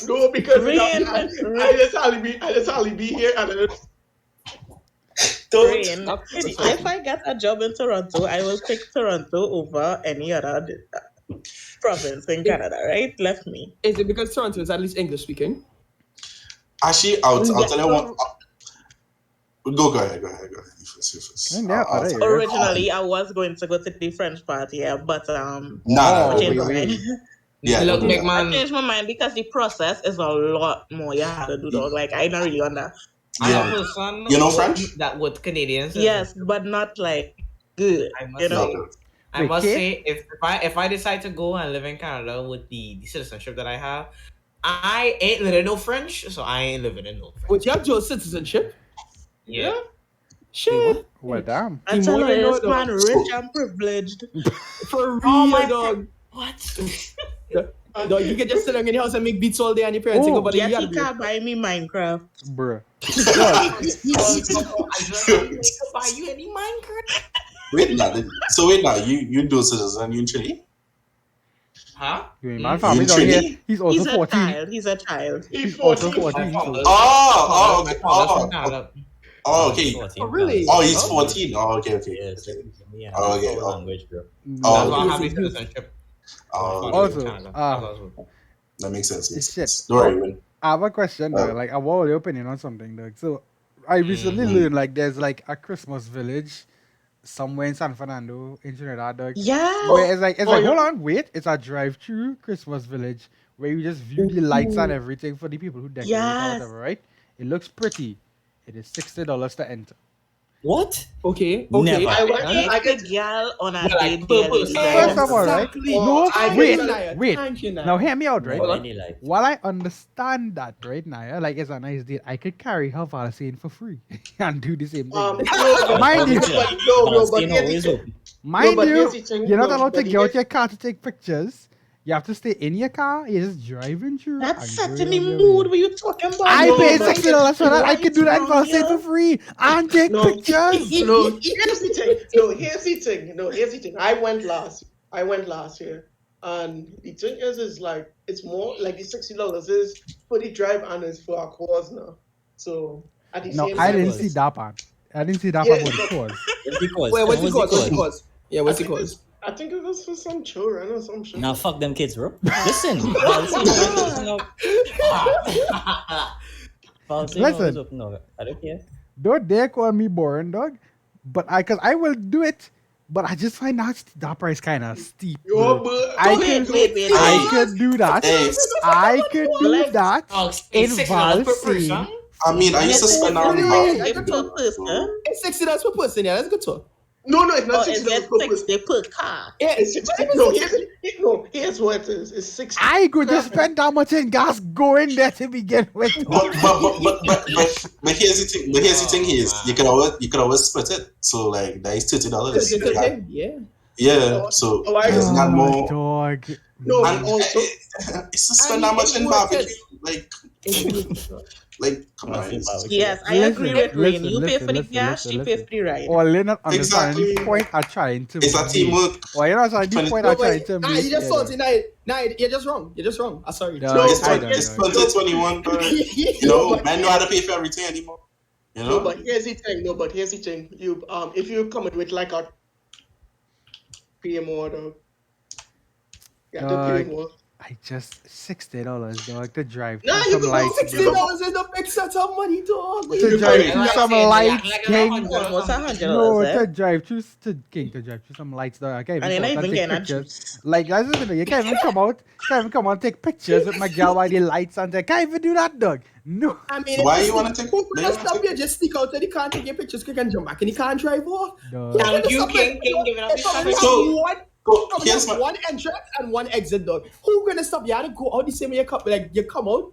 No, because Rain, I just hardly be here and I just Rain. If I get a job in Toronto, I will pick Toronto over any other province in Canada, right? Left me. Is it because Toronto is at least English speaking? Actually, I'll tell you what. Go ahead. You first. Yeah, I'll alright. tell you. Originally, I was going to go to the French part, yeah, but Nah, changed my wait. mind. yeah. Look, go big ahead. man. I changed my mind because the process is a lot more you have to do, dog. Like, I don't really understand. I'm a Yeah. person You know French? that with Canadians. Yes, but not like good, I must you know? say, Okay. I Wait, must Kay? say, if I decide to go and live in Canada with the citizenship that I have, I ain't learning no French, so I ain't living in no French. Would you have dual citizenship? Yeah. Shit. Well, damn. I tell more you, you know, this man dog. rich and privileged. For real, Oh, my dog. What? Dog, you can just sit down in the house and make beats all day and your parents think Oh, about Yes, it. he can't buy me Minecraft. Bruh. I just want to buy you any Minecraft. Wait now, you do citizen, you in Trinity? Huh? You mean, my Mm. family In down Trinity? here, he's also He's a 14. child. He's a child. He's also 14. My So. father- Oh, my okay. father's from Canada. Okay. 14 Oh, really? Oh, he's Oh. 14. Oh, okay. Yes. Yeah, Oh, okay. that's our Oh. language, bro. That's Oh, why I okay. have the citizenship. Oh, Also, that makes sense. shit. Don't worry, man. I have a question, Oh. though. Like, I want your opinion on something, though. So, I recently learned, like, there's, like, a Christmas village somewhere in San Fernando, in Trinidad, dog. Yeah. Where it's like, yeah. hold on, wait. It's a drive-through Christmas village where you just view the lights and everything for the people who decorate or Yes. whatever, right? It looks pretty. It is $60 to enter. What? Okay. Never. I get girl on a But like, date there. purpose. First of all, right? Exactly. No, I wait, get Naya. wait. Thank you, Naya. Now hear me out, right? No, any life. While I understand that, right, Naya, like it's a nice date, I could carry her Valentine for free and do the same thing. Mind you, Valentine always open. mind but you, here's the thing, you're not no, allowed to but get out here's- your car to take pictures. You have to stay in your car. You're just driving through. That's and setting going the your mood. way. What you talking about? I No, paid but- $60 for that. I could do that in Right, Valentine yeah. for free and take No. pictures. No, here's the thing. I went last year. And the thing is like, it's more like the $60 is for the drive and it's for our cause now. So, at the No, same I time, didn't it's- see that part. I didn't see that Yeah, part what it but- was. What's the cause? Wait, what's the What's cause? What's the cause? Yeah, what's the cause? I think it was for some children or some shit. Now fuck them kids, bro. Listen, Valentine always open up. Valentine always Listen. open up. I don't care. Don't dare call me boring, dog. But cause I will do it. But I just find that price kind of steep. Yo, bro. but I Wait, could, wait. I could do that. Hey, I could do that in $6 per Valentine. person. I mean, I used to spend on It's per person. It's $60 per person. Yeah, that's good talk. no, it's Or not is $60 it per person. 60 per car? Yeah, It's 60. Here's what it is. It's 60. I could just spend that much in gas going there to begin with. but here's the thing. But here's the thing is you can always split it. So like that is $30. Yeah. Yeah. So Oh, I it's Oh not my more. dog. No, And also, it's to spend that much in barbecue. Like come on. Yes, I Listen, agree with Rain. You pay listen, for the listen, gas, listen, she pay for the ride. Or they're not understanding Exactly. the point I'm trying to It's a make. teamwork. Or you're not understanding the point I'm trying to Nah, make. you just yeah, salty. Nah, you're just wrong. You're just wrong. I'm sorry. No, No, It's I don't 2021. You know, man know how to pay for everything anymore. You know. no, but here's the thing. You if you come in with like a pay more, though. You have to pay more. I just $60, dog, to drive No, through you some can lights. go bro. $60 is a big set of money, dog. To drive through like some saying, lights, like King. Almost $100. No, eh? to drive through to drive through some lights, dog. I can't And even you're come not out and even take getting a pictures. juice. Like that's the thing. You can't even come out and take pictures with my girl while the lights on. I can't even do that, dog. No. I mean, Why you wanna take? Who gonna stop you? Just sneak out to the car, take your pictures, quick, and jump back, and you can't drive off. Dog. Thank you, King giving up It's probably his So- one. So Probably here's have my. one entrance and one exit, dog. Who gonna stop you? How to go out the same way you come? Like you come out,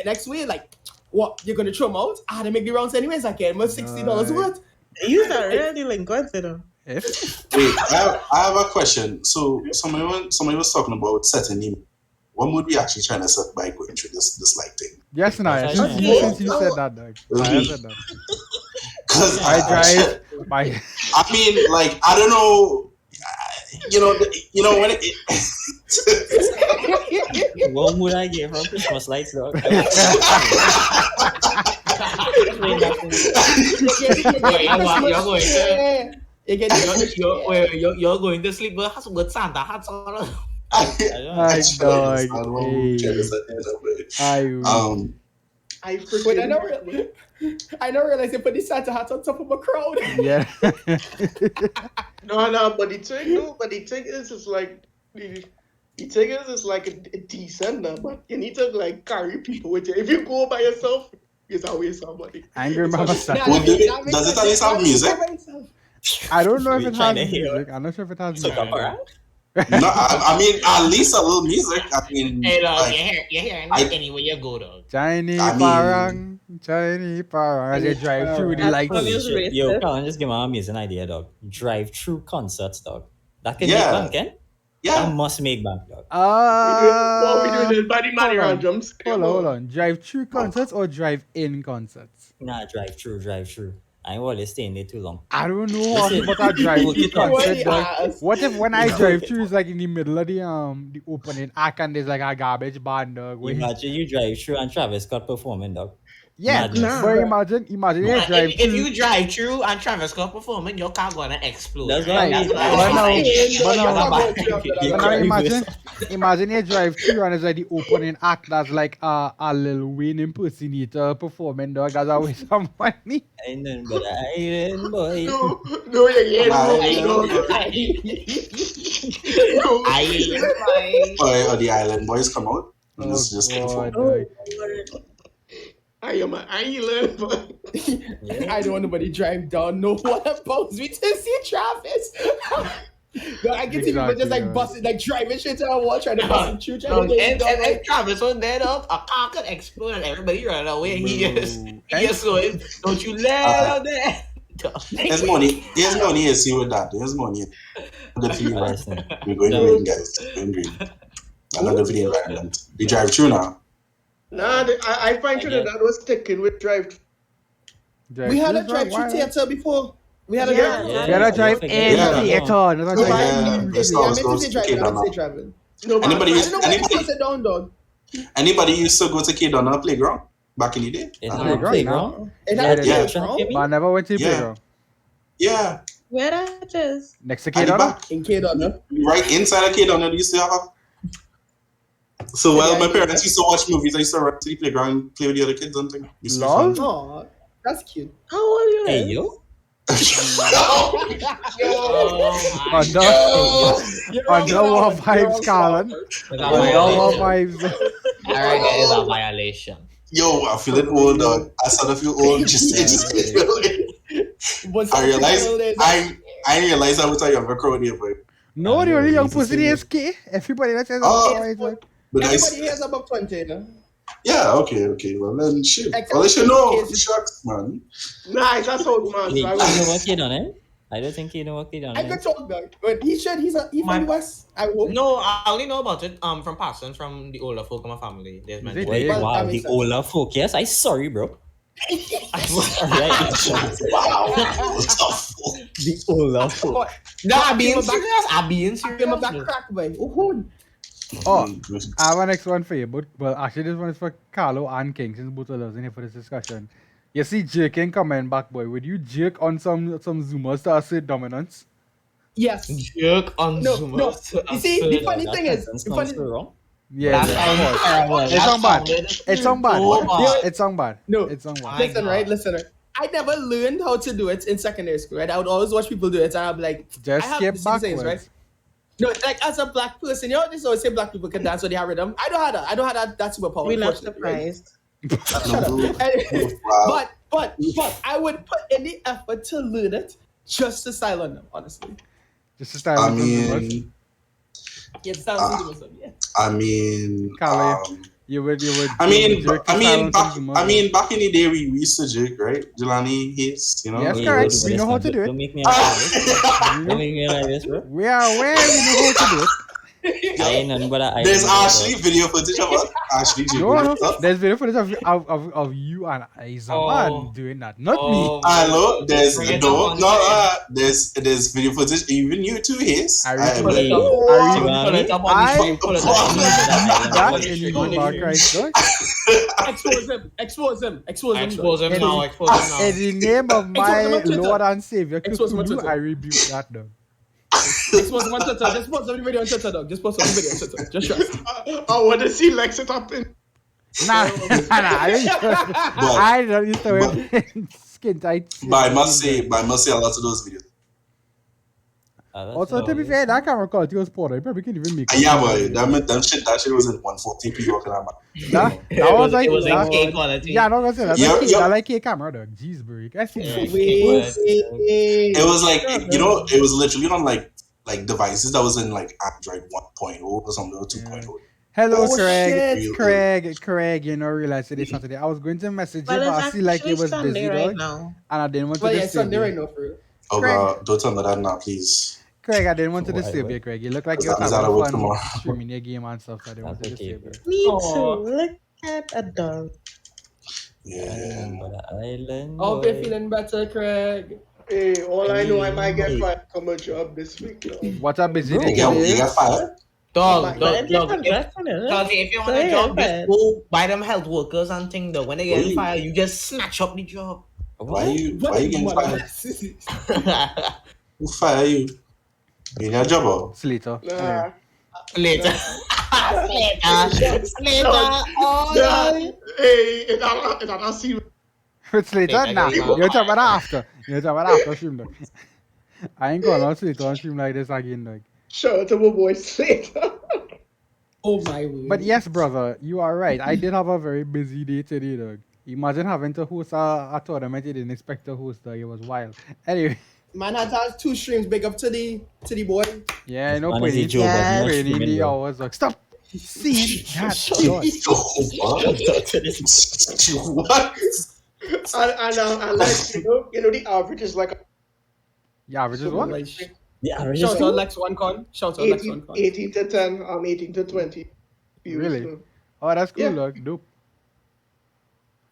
next way, like what? You're gonna throw them out? I had to make the rounds anyways. I can. But $60 worth. You are really delinquent, you know. If Wait, I have a question. So somebody was talking about setting what would we actually trying to set by going through this light thing? Yes, Naya. Okay. Since you said that, dog. Naya said that. Because I drive by. I mean, like, I don't know. You know when it What would I get from Christmas lights, dog? You're going to sleep with Santa hats on. My dog. I Wait, freaking I don't realize they put the Santa hat on top of a crowd. Yeah. no, but the thing is, it's like the thing is like a decent number, but you need to like carry people with you. If you go by yourself, it's always somebody. Angry Mama Does it at least have music? I don't know if We it has trying to hear music. I'm not sure if it has So music. come around. No, I mean at least a little music. I mean, Hey, dog, like, you're hearing me anywhere you go, dog. Chinese I mean- parang, as they drive through the lights. That's obvious. Racist. Yo, Colin, just give me an amazing idea, dog. Drive-through concerts, dog. That can Yeah. make bank, eh? yeah. That must make bank, dog. What we doing this body money hold on. round jumps? Hold on. Drive-through concerts or drive-in concerts? Nah, drive-through. I ain't always staying there too long. I don't know Listen, about a drive-through look it up. concert. Dog. What if when I drive through, it's like in the middle of the opening act and there's like a garbage band, dog? where- Imagine you drive through and Travis Scott performing, dog. Yeah, Madness. but imagine you drive If through. you drive through and Travis Scott performing, your car gonna explode. That's right? right. But now imagine you drive through and it's like the opening act that's like a Lil Wayne impersonator performing, dog. That's always some money. Ain't nothing but an island boy. No, yeah, Or the Island Boys come out. And this just God, perform. dog. I am an island, but I don't want nobody drive down no water boats. We just see Travis. No, I can see people just like busting, like driving straight to our wall, trying to bust him through. Trying to get him down, like, And Travis was there, dog. A car could explode and everybody run away. He is going, don't you let out there. There's money to see with that. There's money. Good for you, right? Listen, We're going green, guys. We're going green. I'm not good for the environment. We drive through now. nah, I find that was sticking with drive. we had a drive-through theater before. We had a drive-through. We had a drive-in Yeah. theater. not a No, drive-in. I let's meant to say go driving. I to didn't say driving. No, but Anybody I used don't know why you sit down, dog. Anybody used to go to K-Donna playground back in the day? it's I not don't know. a playground. It Yeah, had a yeah. playground But I never went to the Yeah. playground. Yeah. Where that is? Next to At the K-Donna? back, in K-Donna. right inside of K-Donna, they used to have a... So while my parents used to watch movies, I used to run to the playground and play with the other kids and things. Used to be Lol. fun. Aw, that's cute. How old you Hey, is? yo. Under what vibes, Colin? Under what vibes? Alright, that is a violation. Yo, I'm feeling old, dog. I started to feel old just I realized I was a younger crowd here, boy. No, the only young person is K. Everybody that says But Everybody here is above 20, you know? yeah, okay. Well, then shit. Except Well, they should know. kids. Shucks, man. nice, that's old man. Hey, So you I know was, what you done, eh? I don't think you know what you done, I eh? could talk, dog. But he's from the West. I hope. No, I only know about it from passing from the older folk in my family. There's Is it? Wait, Well, wow, that the makes sense. older folk. Yes, I sorry, bro. Alright, Wow. Tough. the older folk. No, I'm being Give him serious. I'm being Give him a back serious. crack, boy. Oh, Oh, I have a next one for you, but well, actually this one is for Carlo and King, since both of us in here for this discussion. You see jerking coming back, boy. Would you jerk on some Zoomers to assert dominance? yes. Jerk on No, Zoom. no. You see, the funny That thing is, sentence the comes funny, through wrong. Yeah, That yeah, of sounds course. terrible. It's That on bad. sounded It's on bad. so bad. It's on bad. No. It's on bad. My listen, God. right? Listen, right? I never learned how to do it in secondary school, right? I would always watch people do it, and I'd be like, Just I have skip these things, backwards. right? No, like as a black person, you know, this always say black people can dance or they have rhythm. I don't have that. I don't have that superpower. We're not unfortunately, right? surprised. Shut up. And- Wow. but I would put any effort to learn it just to style on them, honestly. Just to start I with some Zoomers. mean, Yeah, style to do something, yeah. I mean, Carlo, you would. I mean, jerk to I style mean, on back, some Zoomers, I mean, back in the day, we used to jerk, right? Jelani, his, you know. Yes, Wait, correct. wait, We know how to do it. Don't make me like this. Don't make me like this, bro. We are aware we know how to do it. I ain't nothing but a There's island actually video footage of us actually No, doing no. stuff. There's video footage of you and Izahman doing that, not me. Hello, there's Bring it no, up on no, there's video footage. Even you two, Hayes. I I really- will- I Pull really- it up on the stream. Pull it up. That in even MarcmyRainz, dog. Expose him. Expose him. Expose him. Expose him Eddie. now. Expose him now. In the name of my Expose him on Twitter. Lord and Savior, Expose him on Cthulhu, Twitter. I rebuke that, dog. Expose him on Twitter. Just post every video on Twitter, dog. Just post every video on Twitter. Just trust. I want to see Lex it up in. Nah, I don't. I don't used to wear skin tight. But I must say, a lot of those videos. Also, to be fair, that camera quality was poor. You probably can't even make it. Yeah, but that shit was in 140p working on my. That was like, it was like that- K quality. yeah, I'm not gonna say that. Yeah, That's yeah. I like K camera, dog. Jeez, bro. You guys see Yeah. that? It was like, it was literally on like devices that was in like Android 1.0 or something, or 2.0. Hello, Oh, Craig. shit. Craig, you know, realize today Saturday. I was going to message you, But but I it's see like it actually was Sunday busy, right dog. now. And I didn't want to Well, yeah, disturb Sunday you. right now for real. Oh Craig. god, don't tell me that now, please. Craig, I didn't want to Why, disturb why? you, Craig. You look like Is you're that- is that a having word fun tomorrow? streaming your game and stuff. So I didn't want to That's okay, disturb bro. you. Me Aw. too. Look at a dog. Yeah. Island. Hope you're feeling better, Craig. Hey, all I know, I might get fired from a job this week. Though. What a busy Bro. day You got today. fired? Dog. But If you want a job, just go buy them health workers and thing though. When they get Really? fired, you just snatch up the job. Why you getting fired? Who fire you? You need a job or? Slater. Nah. Later. Later. Oh, Nah. Hey, it don't see. With Slater? Hey, Nah. I got you. You're talking about after. You're talking about after stream, dog. I ain't going on Slater on stream like this again, dog. Shout out to my boy Slater. Oh my word. But yes, brother, you are right. I did have a very busy day today, dog. Imagine having to host a tournament you didn't expect to host, dog. It was wild. Anyway, Man had 2 streams. Big up to the boy. yeah, no Honestly, putting Joe, but not in streaming, the bro. hours, dog. Stop seeing that, dog. What? And like, you know, the average is like Yeah, average is what? The average is Shout out cool. Lex One Con. Shout out Lex One Con. 18 to 10, 18 to 20 views. Really? So, Oh, that's cool, Yeah. dog. Dope.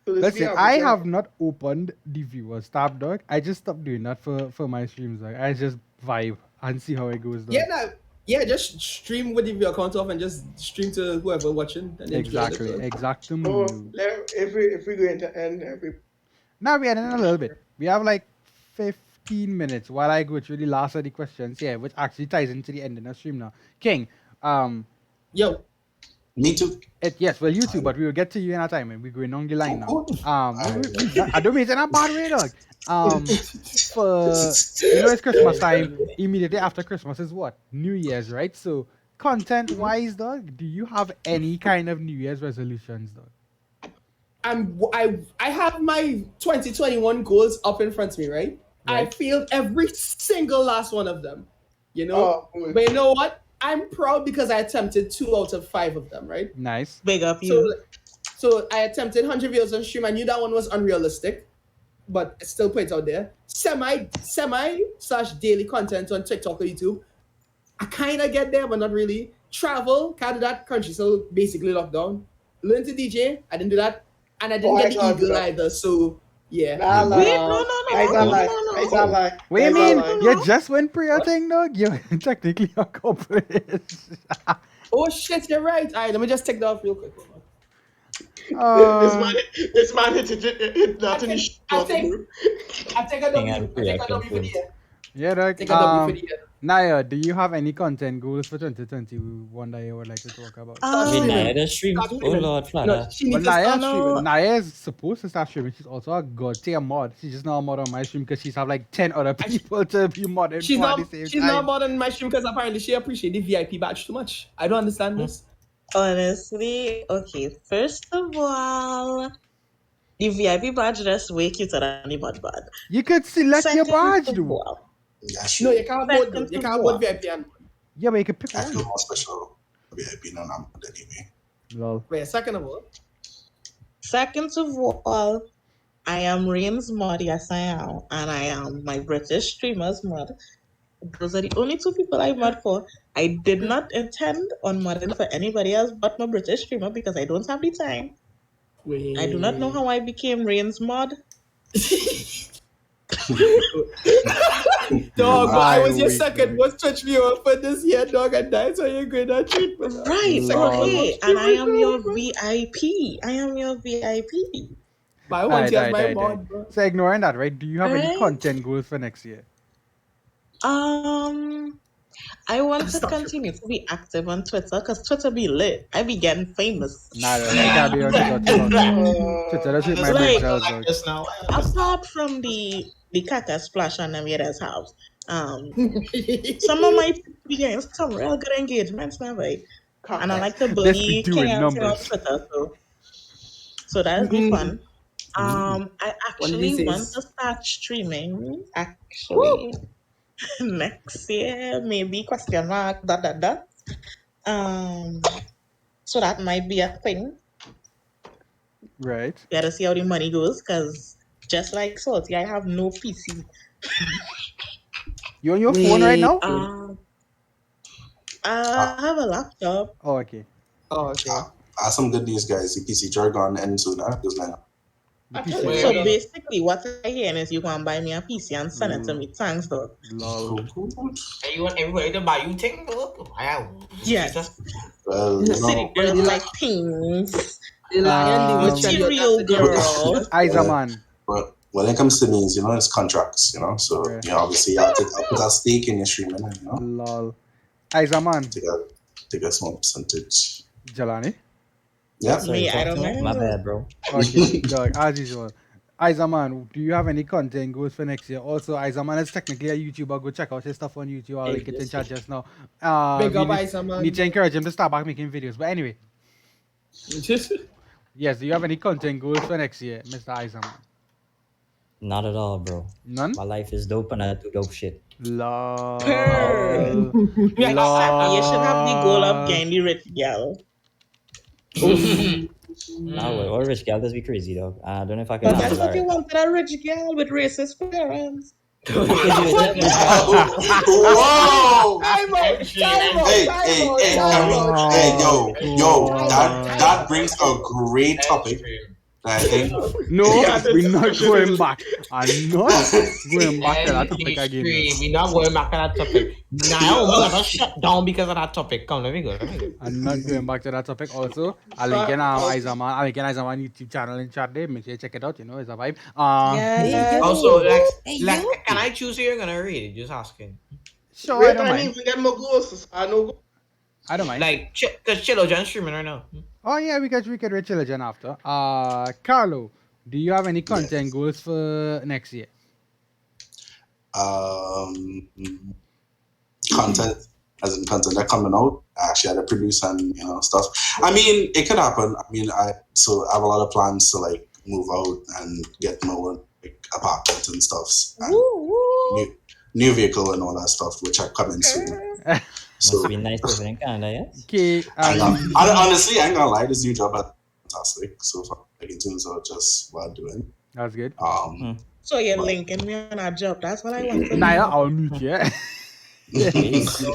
so this is the Listen, I average, have not opened the viewers tab, dog. I just stopped doing that for my streams, dog. I just vibe and see how it goes, dog. Yeah, nah, yeah, just stream with your account off and just stream to whoever watching. And enjoy Exactly. it. Exactly. Oh, if we're going to end every. Now we are in a little bit. We have like 15 minutes while I go through the last of the questions here, which actually ties into the end of the stream now. King, Yo, Me too. yes, well, you too, but we will get to you in a time, and we're going on the line now. I don't mean it in a bad way, dog. For it's Christmas time. Immediately after Christmas is what? New Year's, right? So, content-wise, dog, do you have any kind of New Year's resolutions, dog? I have my 2021 goals up in front of me, right? I Right. failed every single last one of them. You know? Oh, boy. But you know what? I'm proud because I attempted 2 out of 5 of them, right? Nice. Big up So, you. so I attempted 100 videos on stream. I knew that one was unrealistic, but I still put it out there. Semi/daily content on TikTok or YouTube. I kind of get there, but not really. Travel, can't do that. Country still basically locked down. Learn to DJ, I didn't do that, and I didn't Oh, I get the can't do eagle that. either. So yeah. Nah, nah. Wait, no. Guys are like, guys are like. What do you guys are mean? like- You just went prayer thing, dog? You're technically accomplished. Oh shit, you're right. All right, let me just take that off real quick. This man hit that in his I think I take a Hang W. on, I take a W for the confused. year. Yeah, dog. Take a W for the year. Naya, do you have any content goals for 2021 that you would like to talk about? Wait, Naya, the stream. Start Oh streaming. Lord, No, Flana. she Well, needs to start streaming. Naya is supposed to start streaming. She's also a god tier mod. She's just not a mod on my stream because she's have like 10 other people to be modded She's for not. at the same She's time. not more than my stream because apparently she appreciates the VIP badge too much. I don't understand this. Honestly, okay. First of all, the VIP badge just way cuter than the mod badge. You could select your Second badge, of dude. all, That's No, true. you can't vote. Second You of can't all. vote VIP and. Yeah, but you can pick I feel one. more special. VIP no number anyway. Lol. Wait, second of all. Second of all, I am Rain's mod, yes I am. And I am my British streamers mod. those are the only two people I mod for. I did not intend on modding for anybody else but my British streamer because I don't have the time. I do not know how I became Rainz mod. Dog, but I was your weak, second dog. most Twitch viewer for this year, dog, and that's how you're going to treat me. Right, Lol. okay, and I am your VIP. I am your VIP. But I want you as my Alright. mod, bro. So ignoring that, right? Do you have any Alright. content goals for next year? I want to continue to be active on Twitter because Twitter be lit. I be getting famous. Nah, I can't be on Twitter. That's with my Like- brain cells, dog. Just now. Apart from the caca splash on them years house, some of my games some real good engagements now, right? And I like to Let's be bully doing King on numbers. Twitter, so that'll be fun. I One of actually these want days. to start streaming actually next year, maybe question mark . So that might be a thing. Right. Gotta see how the money goes, because just like Salty, I have no PC. You on your phone right now? I have a laptop. Oh, okay. Oh, okay. I have some good news, guys. The PC jargon ends soon. Just like The Wait, PC. So yeah. basically, what I'm hearing is you can buy me a PC and send it to me. Thanks, though. Lol. And you want everybody to buy you things? Wow. Yes. well, you City know, girls like things. The lion, the witch, and your Material daffodil. girl. Izahman. but when it comes to means, you know, it's contracts, you know. So Yeah. you know, obviously, I'll put a stake in your streaming, and you know, Lol. Izahman. take a small percentage. Jalani. Yeah. Me, I don't mind. My bad, bro. Okay, dog, as usual. Izahman, do you have any content goals for next year? Also, Izahman is technically a YouTuber. Go check out his stuff on YouTube. I'll link it in chat just now. Big up, we Izahman. need to encourage him to start back making videos. But anyway, yes, do you have any content goals for next year, Mr. Izahman? Not at all, bro. None? My life is dope and I do dope shit. Lol. Purr. Lol. You should have the goal of getting the rich girl. Nah, wait, or rich gal, let's be crazy, dog. I don't know if I can But that's handle what you that. wanted, a rich girl with racist parents. Whoa! Time out, time out, Hey, time hey, out, hey, time out. hey, yo, God. that brings a great topic. I think. No, we're not going back. I'm not going back to that topic again. We're not going back to that topic. Now we're gonna shut down because of that topic. Come, let me go. I'm not going back to that topic. Also, I'll link in Izahman YouTube channel in chat there. Make sure you check it out. You know, it's a vibe. Yeah. Also, like, can I choose who you're gonna read? Just asking. Sure, I Wait, don't I mind. need to get more goals. I know. I don't mind. Like, cause Chilo John streaming right now. Oh yeah, we could reach Legend after. Carlo, do you have any content goals for next year? Content, as in content that coming out. I actually had to produce and stuff. I mean, it could happen. I mean, I have a lot of plans to like move out and get my own like, apartment and stuff. And new vehicle and all that stuff, which are coming soon. So Must be nice living in Canada, yes? Okay. honestly, I ain't gonna lie, this new job is fantastic. So far, like in terms of just what I'm doing. That's good. So you're linking me on a job. That's what I want to Naya, know. I'll mute you. Hey, Actually,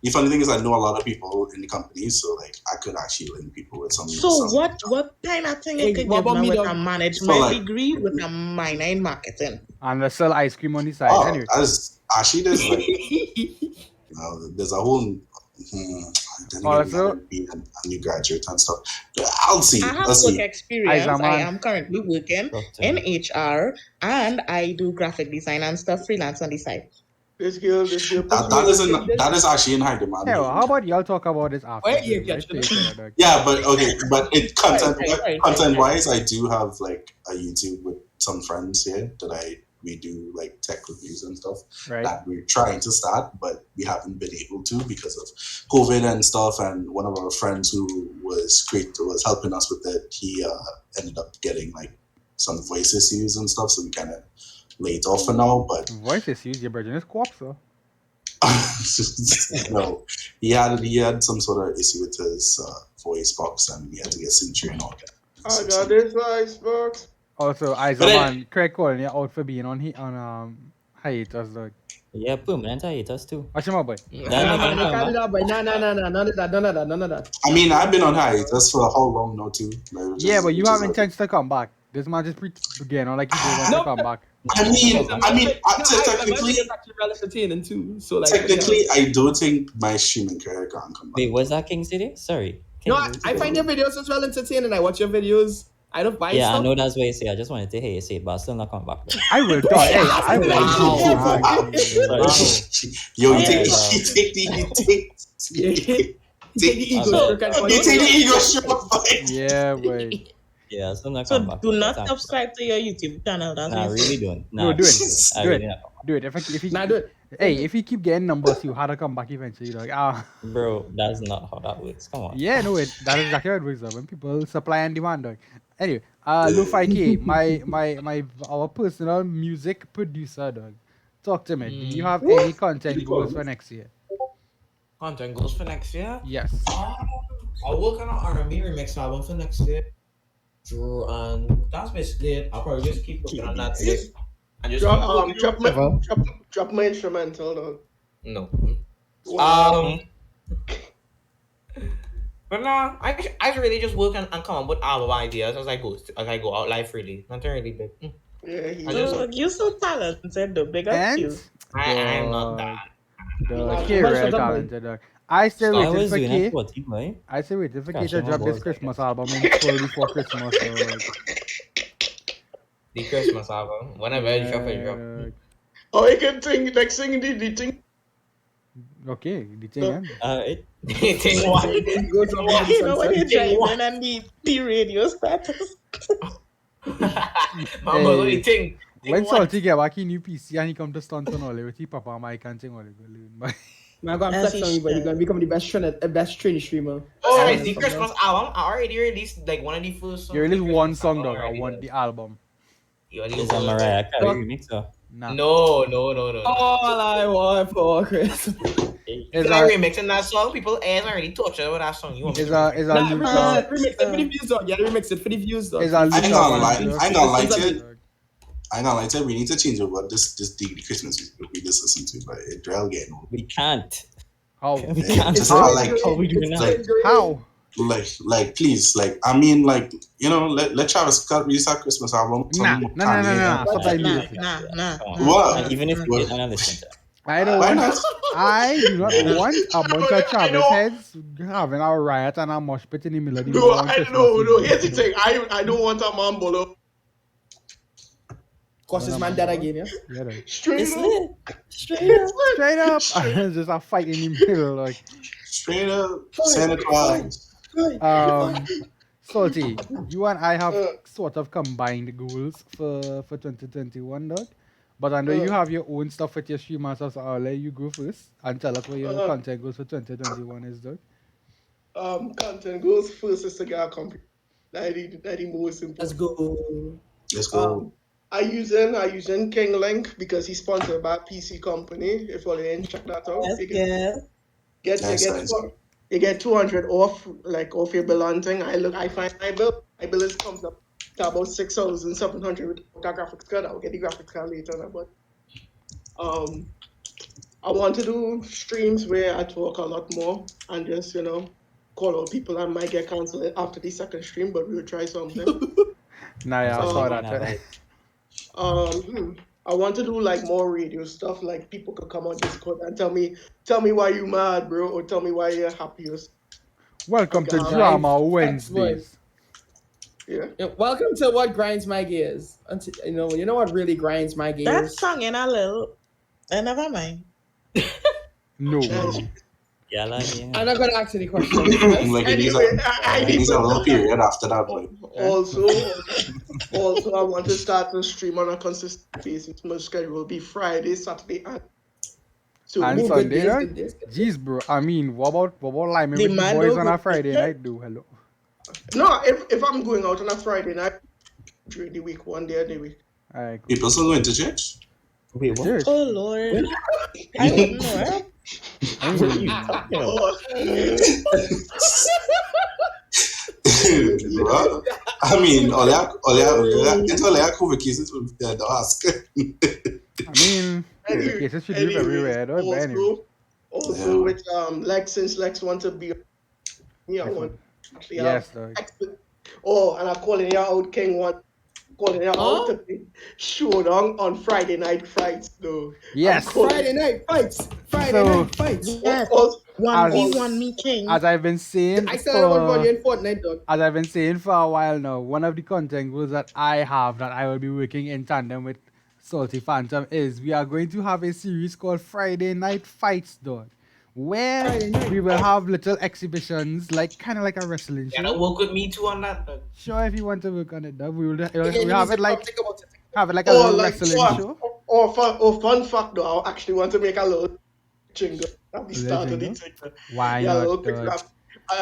the funny thing is, I know a lot of people in the company, so like I could actually link people with some. So what kind of thing you can what give about me me, with dog? a management So, like- degree with a minor in marketing? And I sell ice cream on the side. Oh, Anyway. that's actually there's like there's a whole. Also- Being a new graduate and stuff. I'll see. I have Let's work see. experience. Izahman. I am currently working in HR and I do graphic design and stuff freelance on the side. This girl. That is actually in high demand. Hey, well, how about y'all talk about this after? Wait, yeah, Right? catch it. Yeah, but okay, but it Right. content wise, I do have like a YouTube with some friends here that we do like tech reviews and stuff Right. that we're trying to start, but we haven't been able to because of COVID and stuff. And one of our friends who was helping us with it, he ended up getting like some voice issues and stuff, so we kind of laid off for now. But Voice issues, your virgin is co-op, so. no, he had some sort of issue with his voice box, and we had to get surgery and all that. I got this icebox. Also, Izahman, Craig calling you out for being on hiatus, dog. Yeah, permanent hiatus too. Watch him out, boy. That's Nah, not man, gonna they can't come do back. that, boy. Nah, none of that. I mean, I've been on hiatus for how long now too? Like, Yeah, but you which have is intentions to come back. This man just began on like he did want to No, come back. technically, it's actually well entertaining too. So like, technically, I don't think my streaming career can come back. Wait, was that King City? Sorry. no, King I find your videos as well entertaining. I watch your videos. I don't buy Yeah, stuff. I know that's what you say. I just wanted to hear you say it, but I'll still not come back. Bro. I will die. Hey, I will Wow. die. Yo, you Yeah, take Yeah. Take the ego Okay. stroke and call you it- take the ego stroke, boy. Yeah, boy. Yeah, I'll still not So come back. do not That's subscribe to your YouTube channel. That's Nah, I what you really say. don't. No, Nah, do it. I Do really it. not come back. Do it. If he Nah, do it. hey, if he keep getting numbers, you had to come back eventually. Like Bro, that's not how that works. Come on. yeah, no, that is exactly how it works. Though. When people supply and demand, dog. Anyway, LofiKay, our personal music producer, dog. Talk to me. Do you have any content goals for next year? Content goals for next year. Yes. I'll work on an R&B remix album for next year. And that's basically it. I'll probably just keep working on that list. And just keep working. Drop my instrumental, dog. No. Wow. But no, I really just work and come up with album ideas as I go out live really. Nothing really big. Yeah, I just- Oh, you're so talented, though. Big up And you. I'm not that. the K real talented, dog. I still I waiting was for doing K. it for team, boy. I still waiting for K Gosh, to I'm drop on this board. Christmas album in full before Christmas. So, The Christmas album. Whenever I drop it, drop. Oh, you can think next thing the thing. okay, the thing. eh? Alright. Think what? Go drop it You know on when sunset. you're driving and the radio status. Mama, what do you think? When Think what? Salty get back in new PC and he come to stunt on all with his papa Mike and sing all the good. Man, go and As flex he on you, but you're should. gonna become the best training streamer. Oh, Yeah, it's the Christmas album. I already released like one of the first songs. You release of the one Christmas song, album dog. I already. want the album. You already Is that heard Mariah it. Carey remix or? Nah. No. All I want for Christmas. Is Because a I remixing that song, people airs already tortured with that song. You want me is to a Nah, Luke remix it for the views, dog. Yeah, remix it for the views, dog. is a I ain't Luke gonna lie. dog. I ain't gonna lie It's to a- you. I ain't gonna lie to you. We need to change over this the Christmas music we just listen to, but it real getting old. We can't. How? We can't. It's not like How we doing that? like How? please, like I mean, like you know, let Travis Scott release that Christmas album. Nah. Stop that Nah, music. nah. Come on. What? And even if we What? get another listen to it. I don't Why want. not? I do not want a bunch of Travis know. heads having a riot and a mosh pit in the middle of the No, long I Christmas no. season. Here's the thing. I don't want a man bolo. Cause this man dead again, yeah. Yeah, dog. Straight It's up. lit. Straight up. Straight up, it's just a fight in the middle, like. Straight up, Santa Claus. Salty, you and I have sort of combined goals for 2021, dog. But I know you have your own stuff with your stream and stuff, so I'll let you go first and tell us what your content goals for 2021 is, dog. Content goes first is to get a computer. That the most important. Let's go. Let's go. I using King Link because he's sponsored by PC Company. If you didn't check that out, Yes. you get 200 off off your bill and thing. I find my bill is comes up to about 6,700 with the graphics card. I'll get the graphics card later, but I want to do streams where I talk a lot more and just call out people. I might get cancelled after the second stream, but we'll try something. Nah, yeah, I saw that. Right. I want to do more radio stuff. Like people could come on Discord and tell me why you mad, bro, or tell me why you're happy. Welcome to Alright. Drama Wednesdays. Yeah. Yeah, welcome to what grinds my gears. You know what really grinds my gears. That song in a little. Never mind. No. Yeah, like, yeah. I'm not gonna ask any questions. Like it needs a little period after that. Like, Also, I want to start to stream on a consistent basis. My schedule will be Friday, Saturday, and And move Sunday, days, right? good days. Jeez, bro. I mean, what about liming The with the man boys don't on a go- Friday night, do? Hello. No, if I'm going out on a Friday night during the week, one day a day week. Alright, cool. people still going to church. Wait, what? Church. Oh, Lord. I don't know, eh? What are you talking about? Well, I mean, it's only a COVID cases with the ask. I mean, Anyway, cases should live everywhere, though. But anyway, also Yeah. with Lex, since Lex wants to be me, I want actually yes, have dog. and I'm calling you out, King one. Calling you out to be showdown on Friday night fights, though. Yes. Friday night fights. So- Yes. Also, 1v1 me king. As I've been saying, I started with Ronnie and Fortnite, dog. as I've been saying for a while now, one of the content goals that I have that I will be working in tandem with SaltyPhatom is we are going to have a series called Friday Night Fights, dog, where Friday night we will have little exhibitions, like kind of like a wrestling You gotta show. work with me too on that. Dog. Sure, if you want to work on it, dog, we will Okay, have it like think about it. a little like wrestling show. fun fact though, I actually want to make a little jingle at the start of the jingle? thing. Why Yeah, a little not, quick dog? rap.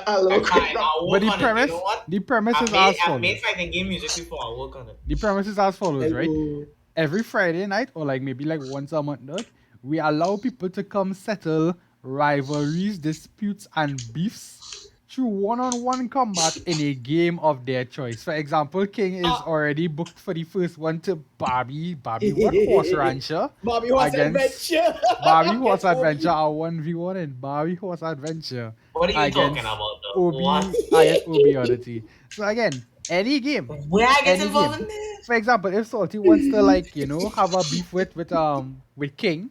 A little quick Alright, rap. I'll But work on it. You know what? the premise is as I've follows. made fighting game music before. I'll work on it. The premise is as follows, right? Hello. Every Friday night, or like maybe like once a month, dog, we allow people to come settle rivalries, disputes, and beefs through one-on-one combat in a game of their choice. For example, King is already booked for the first one to Barbie what horse rancher Bobby Horse against Adventure. Barbie Horse Against Adventure, a 1v1 in Barbie Horse Adventure. What are you Against talking about, though? Obi, What? against Obi Oddity. So again, any game. Where I get Any involved game. in this? For example, if Salty wants to like, have a beef with King,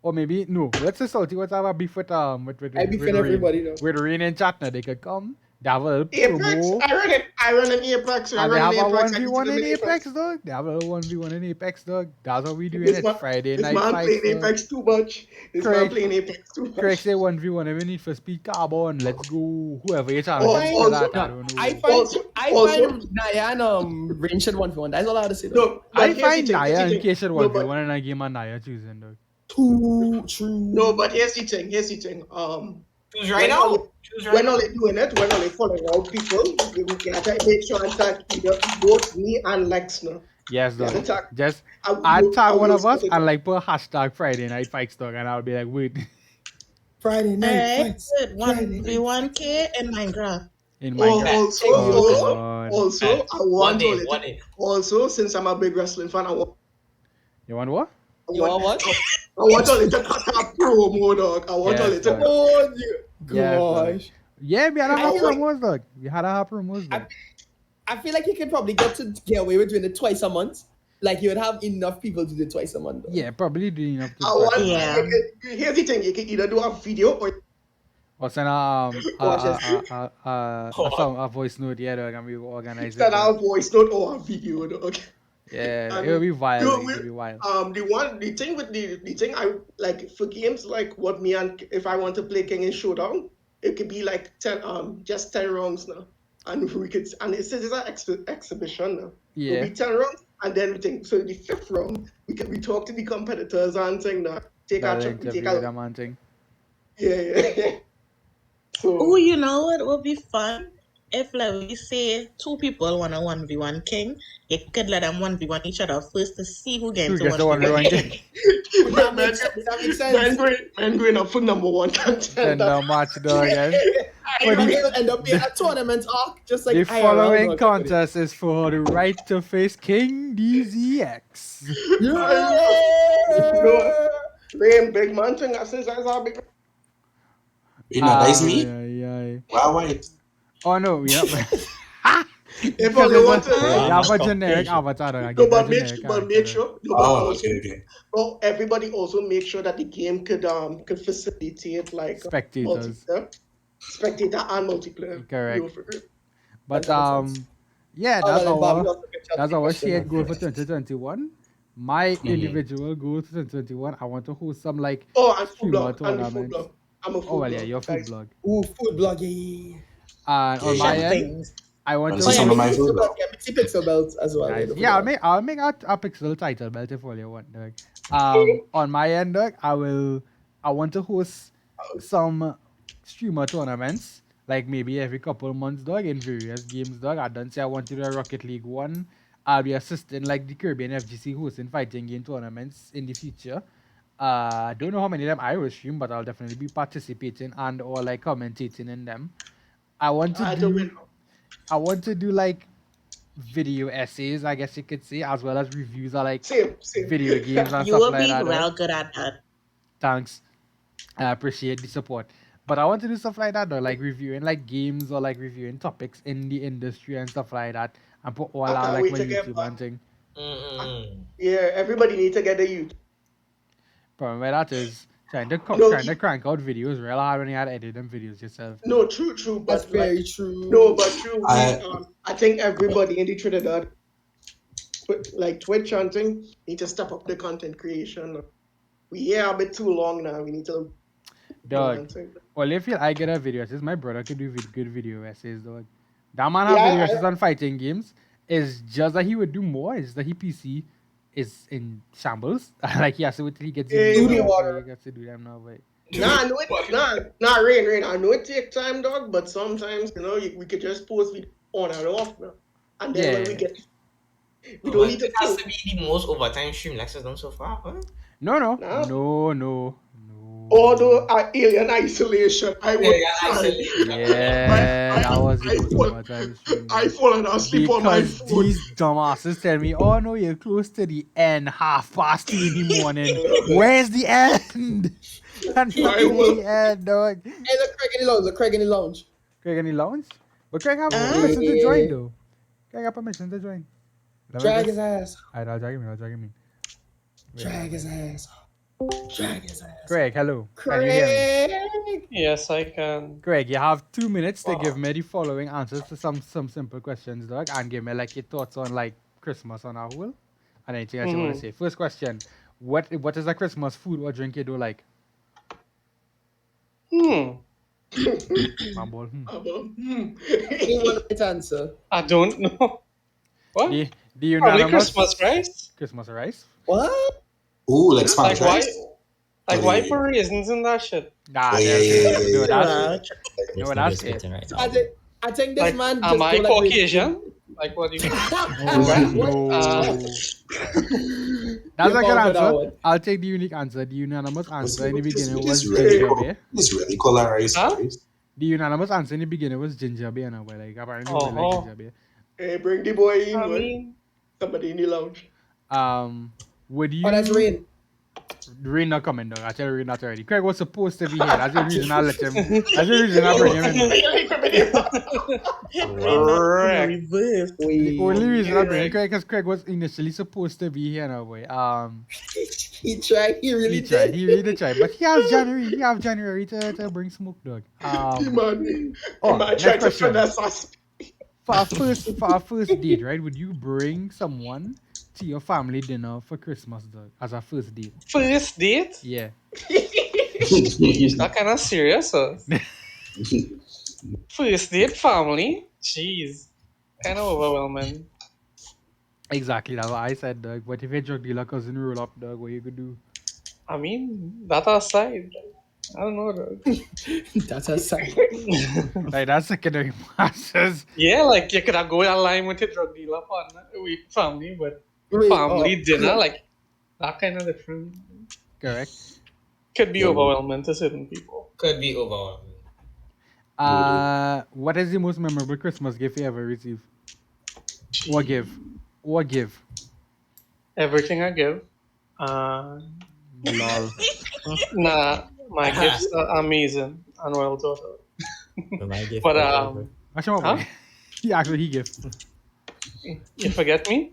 or maybe no, let's say Salty wants to have a beef with I befriend everybody, though. with Rain and Chatner, they could come. They have a little Apex, promo. I run an Apex. And they have a 1v1 in Apex, dog. They have a little 1v1 in Apex, dog. That's what we do in This it. man- Friday This night man fights. playing dog. Apex too much. This man Correct. playing Apex too Craig much. say 1v1 every need for speed carbon. Let's go. Whoever you're trying Oh, to get also- that, I don't know. I find Also- Nyan Rain should 1v1. That's all I have to say. Though. No, but I here's the find thing, Naya here's the in thing. case it No, 1v1 and I game on Naya choosing, dog. Too true. No, but here's the thing. Choose right now. Choose right When now. are they doing it? When are they following out people? We gotta make sure and tag either both me and Lexner. Yes, Yeah, dog. the tag- Just I add will- tag I one will of us set it and up. like put hashtag Friday night fights, dog, and I'll be like, wait, Friday night Alright, fights. good. 1v1k in Minecraft. in Oh, Minecraft. also, Oh, God. also, Hey, I want one to day, one day. also, since I'm a big wrestling fan, I want You want what? You want what? I want a little cut a promo, dog. I want a Yes, little. dog. Oh, dear. Yes, dog. Gosh. Yeah, we had a I have feel like- promos, dog. We had a have promos, dog. I feel like you could probably get away with doing it twice a month. Like you would have enough people to do it twice a month. Though. Yeah, probably doing enough to I want. Yeah. Here's the thing: you can either do a video or or send Watch a voice note, yeah, dog, and we will organize it. send dog. out voice note or a video, dog. Yeah, And it'll be wild. you- It'll be wild. The thing with the thing I like for games like what me and if I want to play King in Showdown, it could be like 10 just 10 rounds now, and we could and it's an exhibition now. Yeah. It'll be 10 rounds, and then we think so the fifth round we talk to the competitors and thing that take That'll a interview take with a that man thing. yeah. So Oh, you know what would be fun? If like we say two people want a 1v1 king, you could let them 1v1 each other first to see who Who gets gets the 1v1 king. king? That makes sense. That makes sense. man going up for number one Send contender. the match, dog, yes. For And the, it'll end up being a tournament arc, just like the IRL, following dog. contest is for the right to face KingDZX. Yeah. Rain big man thing. I says that's our big. You know, that's me. Aye. Wow, why? Oh no, we not. If you want to, You have a Stop generic it. avatar. dog, I no, get but a make, generic but make character, sure. No, but Oh, also, okay. well, everybody also make sure that the game could facilitate like Spectators. spectator and multiplayer. Correct. You know, for it. But That makes yeah, Oh, that's then Bobby our also can chat that's the our question shared out. goal for 2021. My individual goal for 2021, I want to host some like Oh, and food streamer blog. And the food tournaments. blog. I'm a food Oh well, blog. yeah, your food guys. blog. Ooh, food blogging. And on Yeah. my end, Things. I want Wanna to see some of my Pixel food belt, yeah, Mixi Pixel belts as well. Nice. Don't Yeah, forget I'll make a pixel title belt if all you want, dog. On my end, dog, I want to host some streamer tournaments, like maybe every couple months, dog, in various games, dog. I don't say I want to do a Rocket League one. I'll be assisting like the Caribbean FGC hosting fighting game tournaments in the future. I don't know how many of them I will stream, but I'll definitely be participating and or like commentating in them. I want to I do don't win. I want to do like video essays, I guess you could say, as well as reviews of like Same. video games and You stuff will like be that. well good at that. Thanks. I appreciate the support. But I want to do stuff like that though, like reviewing like games or like reviewing topics in the industry and stuff like that. And put all I out can't like wait my to get YouTube back. and thing. Yeah, everybody needs to get the youth. Problem with that is trying to No, trying to crank out videos real hard when you had to edit them videos yourself. No, true. That's But like, very true. no, but true. I- I think everybody in the Trinidad, like Twitch and thing, need to step up the content creation. We here a bit too long now. We need to. Dog. Well, if I get a video essays, my brother could do good video essays, dog. That man have Yeah, video I- essays on fighting games. It's just that he would do more. It's that he PC is in shambles. Like he has to wait till he gets Yeah, in yeah. water. He gets to do them now, but Nah, I know it. Nah, Rain. I know it take time, dog. But sometimes, we could just post it on and off, now. And then when Yeah. we get, we But don't need to. it has to be the most overtime stream Lexus done so far. Huh? no. Although Alien Isolation, I would. Yeah, that was the most fall- overtime stream. I fallen asleep on my Because phone. these dumbasses tell me, oh no, you're close to the end, 2:30 in the morning. Where's the end? And I will- the end, dog. Hey, look, Craig in the lounge. Craig, any lounge? But Craig have Ah. permission to join though. Craig have permission to join. Drag his ass. Alright, I'll drag him in. Wait. Drag his ass. Drag his ass. Craig, hello. Can you hear me? Craig. Yes, I can. Craig, you have 2 minutes to give me the following answers to some simple questions, dog, and give me like your thoughts on like Christmas on our whole and anything else you want to say. First question: What is a Christmas food or drink you do like? Mambol. You want to answer? I don't know. What? The Probably unanimous Christmas rice? Christmas rice. What? Ooh, like Like Spanish why? rice. Like why put raisins in that shit? Nah, Yeah, no, Wow. that's This what nigga I is said. spitting right now. I think this Like, man am just I don't like Caucasian? Like what do you mean? no. That's a You're good bound for that answer. one. I'll take the unique answer. The unanimous answer in the beginning was It's ginger really, beer. it's really color rice. Huh? Rice. The unanimous answer in the beginning was ginger beer, and like apparently we like Oh. ginger beer. Hey, bring the boy in, I man. mean, Somebody in the lounge. Would you? Oh, that's Rain. Rain not coming, dog. I tell you, Rain not already. Craig was supposed to be here. That's the reason I let him. That's the reason I bring him in. correct. The only reason I bring him, Craig, because Craig was initially supposed to be here now, boy. He tried. He really He tried. did. He really tried, but he has January to bring smoke, dog. Man, Oh, man next tried to question. finesse us. For our first date, right? Would you bring someone to your family dinner for Christmas, dog, as a first date? First date? Yeah. That kind of serious, huh? First date family? Jeez. Kind of overwhelming. Exactly, that's what I said, dog. What if your drug dealer cousin roll up, dog? What you could do? I mean, that aside. I don't know, dog. That's a sign. Like, that's secondary masses. Yeah, like you could have go online with your drug dealer partner with family, but Wait, family oh. dinner, like that kind of different. Correct. Could be overwhelming to certain people. Could be overwhelming. What is the most memorable Christmas gift you ever received? Or give? Everything I give. Lol. Nah, my gifts are amazing and well thought out. But my gift But was Actually, Huh? he actually gift. you forget me?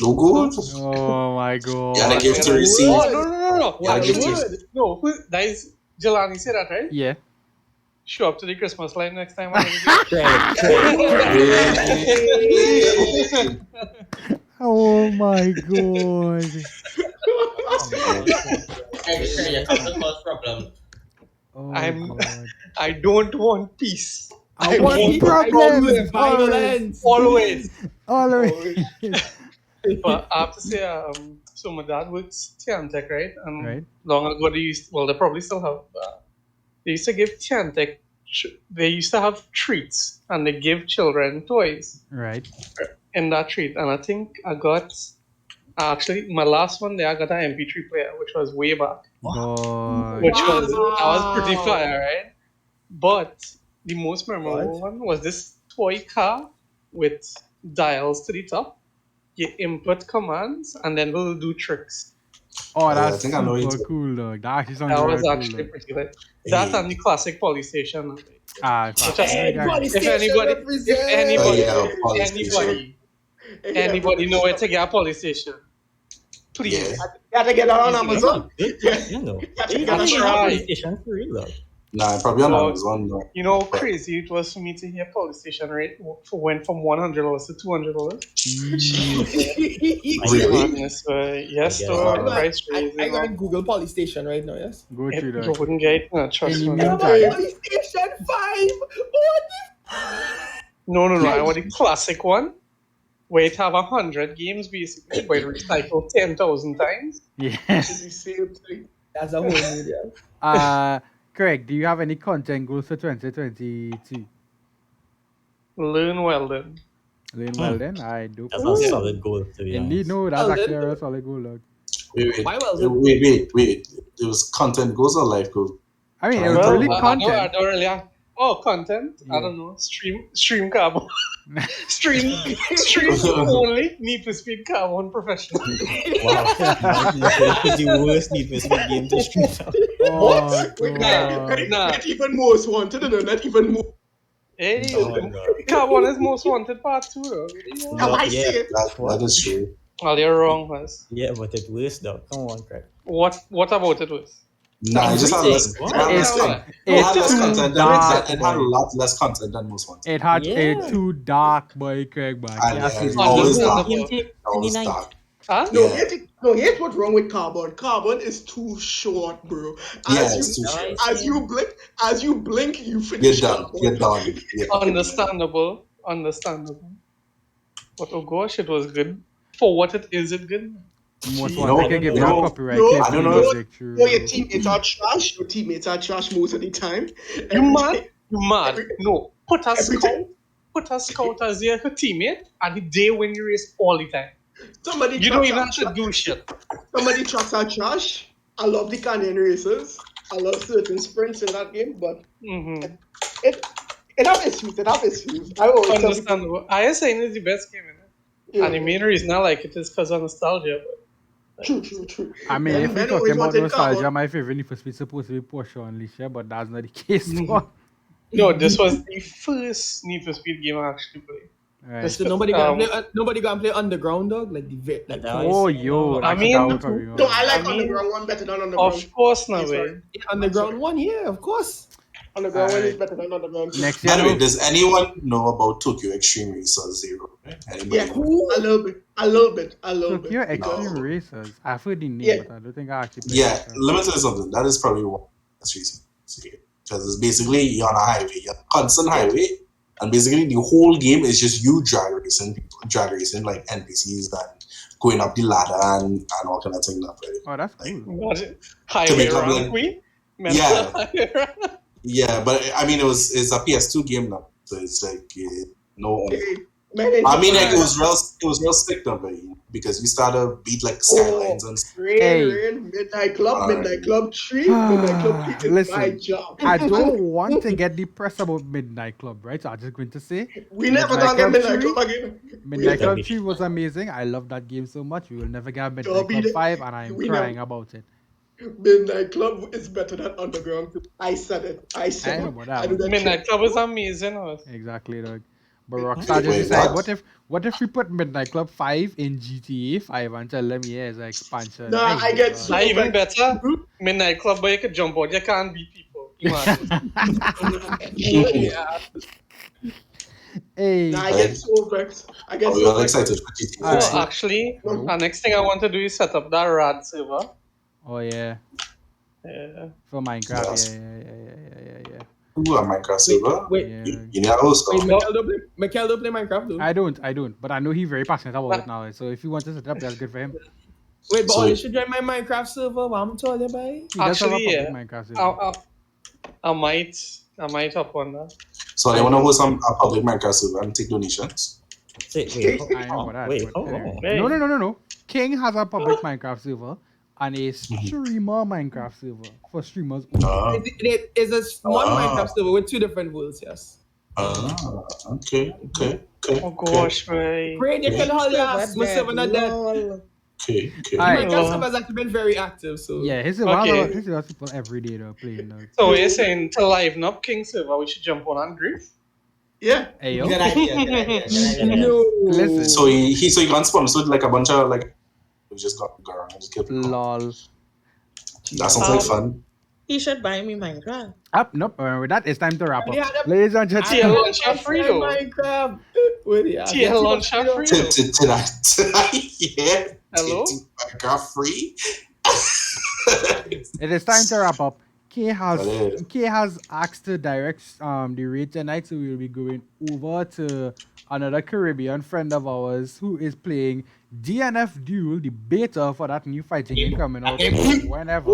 No good. Oh my god. Gotta give to receive. Oh no! Yeah, I I get would. No, that is Jelani said that, right? Yeah. Show up to the Christmas line next time. Oh my god. Extra, you come to cause problem. Oh I'm- god. I don't want peace. I want problems. Violence. Always. Always. But I have to say, so my dad works Tiantec, right? And Right. long ago they they probably still have. They used to give Tiantec. They used to have treats, and they give children toys Right. in that treat. And I think I got actually my last one there. I got an MP3 player, which was way back, God. which was pretty fire, right? But the most memorable one was this toy car with dials to the top. You input commands, and then it'll do tricks. Oh, I that's think I know super it. cool, dog. That actually sounds That real was cool, actually dog. pretty good. That and the classic police station. Ah, Which fuck. I- Hey, guys. Police If station anybody, represent. anybody know where to get a police station, please. Yeah. You have to get that on Amazon. Good, Yeah. you know. You have to They get that actually on have Right. police station for real, though. Nah, probably on No. Amazon. No. You know how crazy it was for me to hear police station rate went from $100 to $200. Really? Madness, yes, I the get it. price I raising. gotta Google police station right now, yes? Go You through, dog. wouldn't get it, no, trust Any me. mean- Police station 5. What No, I want the classic one where it have 100 games basically, but it recycle 10,000 times. Yes. It's the same thing. That's a whole media. Craig, do you have any content goals for 2022? Learn welding. Learn well then. I do. That's a solid goal, to be Indeed, honest. no, that's Well, actually then- a solid goal, dog. Why well then? Wait. It was content goals or life goals? I mean, it was Well, really I content. don't really have. Oh, content? Yeah. I don't know. Stream carbon. stream only. Need to speed carbon professional. Wow. It's the worst Need for Speed game to stream out. Oh, Wait, God. Nah. not even most wanted, no, not even more. Hey, Oh, my God. carbon is most wanted part 2 though. How I Yeah. see it. That is true. Well, you're wrong, Wes. Yeah, but it worse, though. Come on, Craig. What about it was? Nah, it just had less. What? It had less It's- content. It had less it's content. dark, It had a boy. lot less content than most ones. It had Yeah. a too dark, boy, Craig, but And yes, it's it always is. dark. Understandable. Always dark. Huh? No, Yeah. here's what's wrong with carbon. Carbon is too short, bro. Yeah, it's too short. As you blink, you finish. You're done. Carbon. You're done. Yeah. Understandable. But oh gosh, it was good. For what it is, it good. Most No, one can give you a no, copyright no, claim I for don't the know. music, true. No, your teammates are trash. Your teammates are trash most of the time. You mad? You mad? Every- No. Put a every scout. time. Put a scout as your teammate, and they win your race all the time. Somebody You don't tracks even are have to trash. do shit. Somebody tracks are trash. I love the canyon races. I love certain sprints in that game, but Mm-hmm. it have issues. I always tell people, Understandable. ISN is the best game in it. yeah, And the main reason I like it is because of nostalgia. true. I mean, Men- if we're men talking always about wanted nostalgia, carbon. my favorite Need for Speed supposed to be Porsche Unleashed, but that's not the case. No, this was the first Need for Speed game I actually played. Right. This- So nobody gonna play underground, dog? Like like That Oh, was- yo, I that's mean- that would probably No, I like I mean- underground one better than underground. Of course, no Yes, way. sorry. underground one, yeah, of course. Underground one is Alright. better than underground two. Next By the way, year. does anyone know about Tokyo Extreme Racer Zero? Anybody Yeah, know? a little bit. Tokyo because- Extreme Racers. I've heard the name, Yeah. but I don't think I actually played Yeah, it. let me tell you something. That is probably one that's reason. Because it's basically you're on a highway, you're on a constant highway, and basically the whole game is just you drag racing like NPCs and going up the ladder and all kind of things. Right? Oh, that's cool. Imagine. Highway become rank, like- we? Yeah. Highway rank. Yeah, but I mean it's a PS2 game now, so it's like no. Man, I mean, like it was real sick of it because we started beat like skylines and stuff. Rain, Midnight Club 3. Midnight Club 3 is Listen, my job. I don't want to get depressed about Midnight Club, right? So I'm just going to say We never Midnight gonna get Club Midnight 3? Club again. Midnight Club Yeah. 3 was amazing. I love that game so much. We will never get Midnight Don't be Club the- 5, and I'm we crying never- about it. Midnight Club is better than Underground 2. I said it. I know about that I do one. that Midnight Club is amazing. Huh? Exactly, dog. But Rockstar just Wait, decided, what? what if we put Midnight Club 5 in GTA 5 and tell them, yeah, it's an expansion? Nah, I get God. Not even better. Midnight Club, but you can jump out. You can't beat people. Imagine. yeah. Hey, Nah, I get so vexed. I get Oh, so you're vexed. excited for GTA. Alright. So actually, next thing I want to do is set up that RAD server. oh yeah, Yeah. for Minecraft, Yes. yeah. Ooh, a Minecraft server. Wait, Yeah. You need a host. wait, call. Mikel don't play Minecraft though. I don't, but I know he's very passionate about it now. So if he wants to set it up, that's good for him. Wait, but So- you should join my Minecraft server. What I'm telling you, boy. He does have a Actually, public yeah. Minecraft server. I might hop on that. So they want to host a public Minecraft server and take donations. Wait, I know about that. wait, but hold on. Hey. No. King has a public Minecraft server and a streamer Minecraft server for streamers. only. Uh, It's a one Ah. Minecraft server with 2 different worlds, yes. Okay. Oh gosh, man. Great, you can hold your ass. Silver Myself and dead, that. lol. Okay. Alright. Minecraft has actually been very active, so Yeah, his Okay. his people every day though playing though. So you're saying to liven up King Silver, we should jump on and grief? Yeah. Hey yo. Good idea. no. Listen. So he got sponsored like a bunch of like we just got around and just kept Lol. that sounds like fun. He should buy me Minecraft. Up, nope. With that, it's time to wrap Yeah, up. that- Ladies and Tier gentlemen. launcher free though. Minecraft. Where the ass? Tier launcher free though. Did I hear? Hello? Minecraft free? It is time to wrap up. K Valid. has asked to direct the raid tonight, so we'll be going over to another Caribbean friend of ours who is playing DNF Duel, the beta for that new fighting game coming out whenever.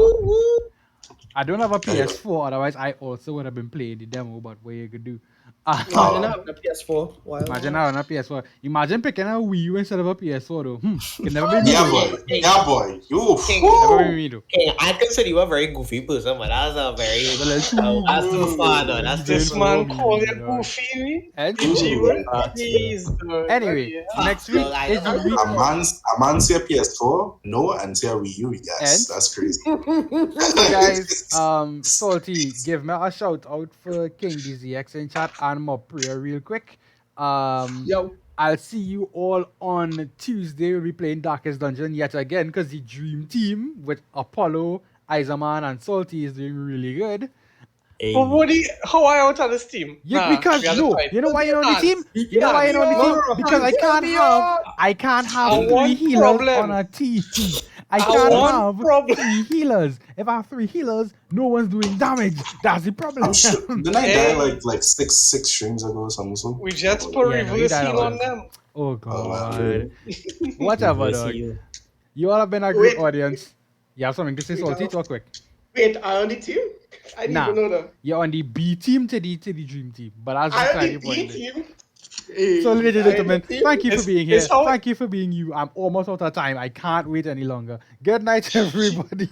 I don't have a PS4, otherwise I also would have been playing the demo, but what you could do. Imagine having a PS4. Wow. Imagine having a PS4. Imagine picking a Wii U instead of a PS4 though. Can never be me. Yeah, though. boy. Yeah, boy. You. Never be me though. Hey, I consider you a very goofy person, but that's a very that's too far though. That's This too man Don't called be you me, goofy. And Please, dog. anyway, next week is the week. A man say a PS4, no, and say a Wii U, yes. And? That's crazy. Guys, Salty, give me a shout out for KingDZX in chat and my prayer real quick. Yo. I'll see you all on Tuesday. We'll be playing Darkest Dungeon yet again because the dream team with Apollo, Izahman, and Salty is doing really good. Hey. But how are you out of this team? Yeah, because we have to no, fight. you know why you're on the team? You know why you're on the team? Because I can't have I 3 want healers problem. on a team. I I can't want have problem. 3 healers. If I have 3 healers, no one's doing damage. That's the problem. I'm sure. Didn't I Hey. die like six streams ago or something? So? We just put Yeah, no, you reverse died heal on already. them. Oh god. okay. Whatever, Reverse dog. heal. You all have been a great Wait. audience. You have something to say, Salty? Talk quick. Wait, I on the team? I didn't Nah. even know that. You're on the B team to the dream team. But that's I the on tiny the B point. team? Hey, So, ladies and I on the gentlemen, team? thank you for It's- being here. it's how- Thank you for being you. I'm almost out of time. I can't wait any longer. Good night, everybody.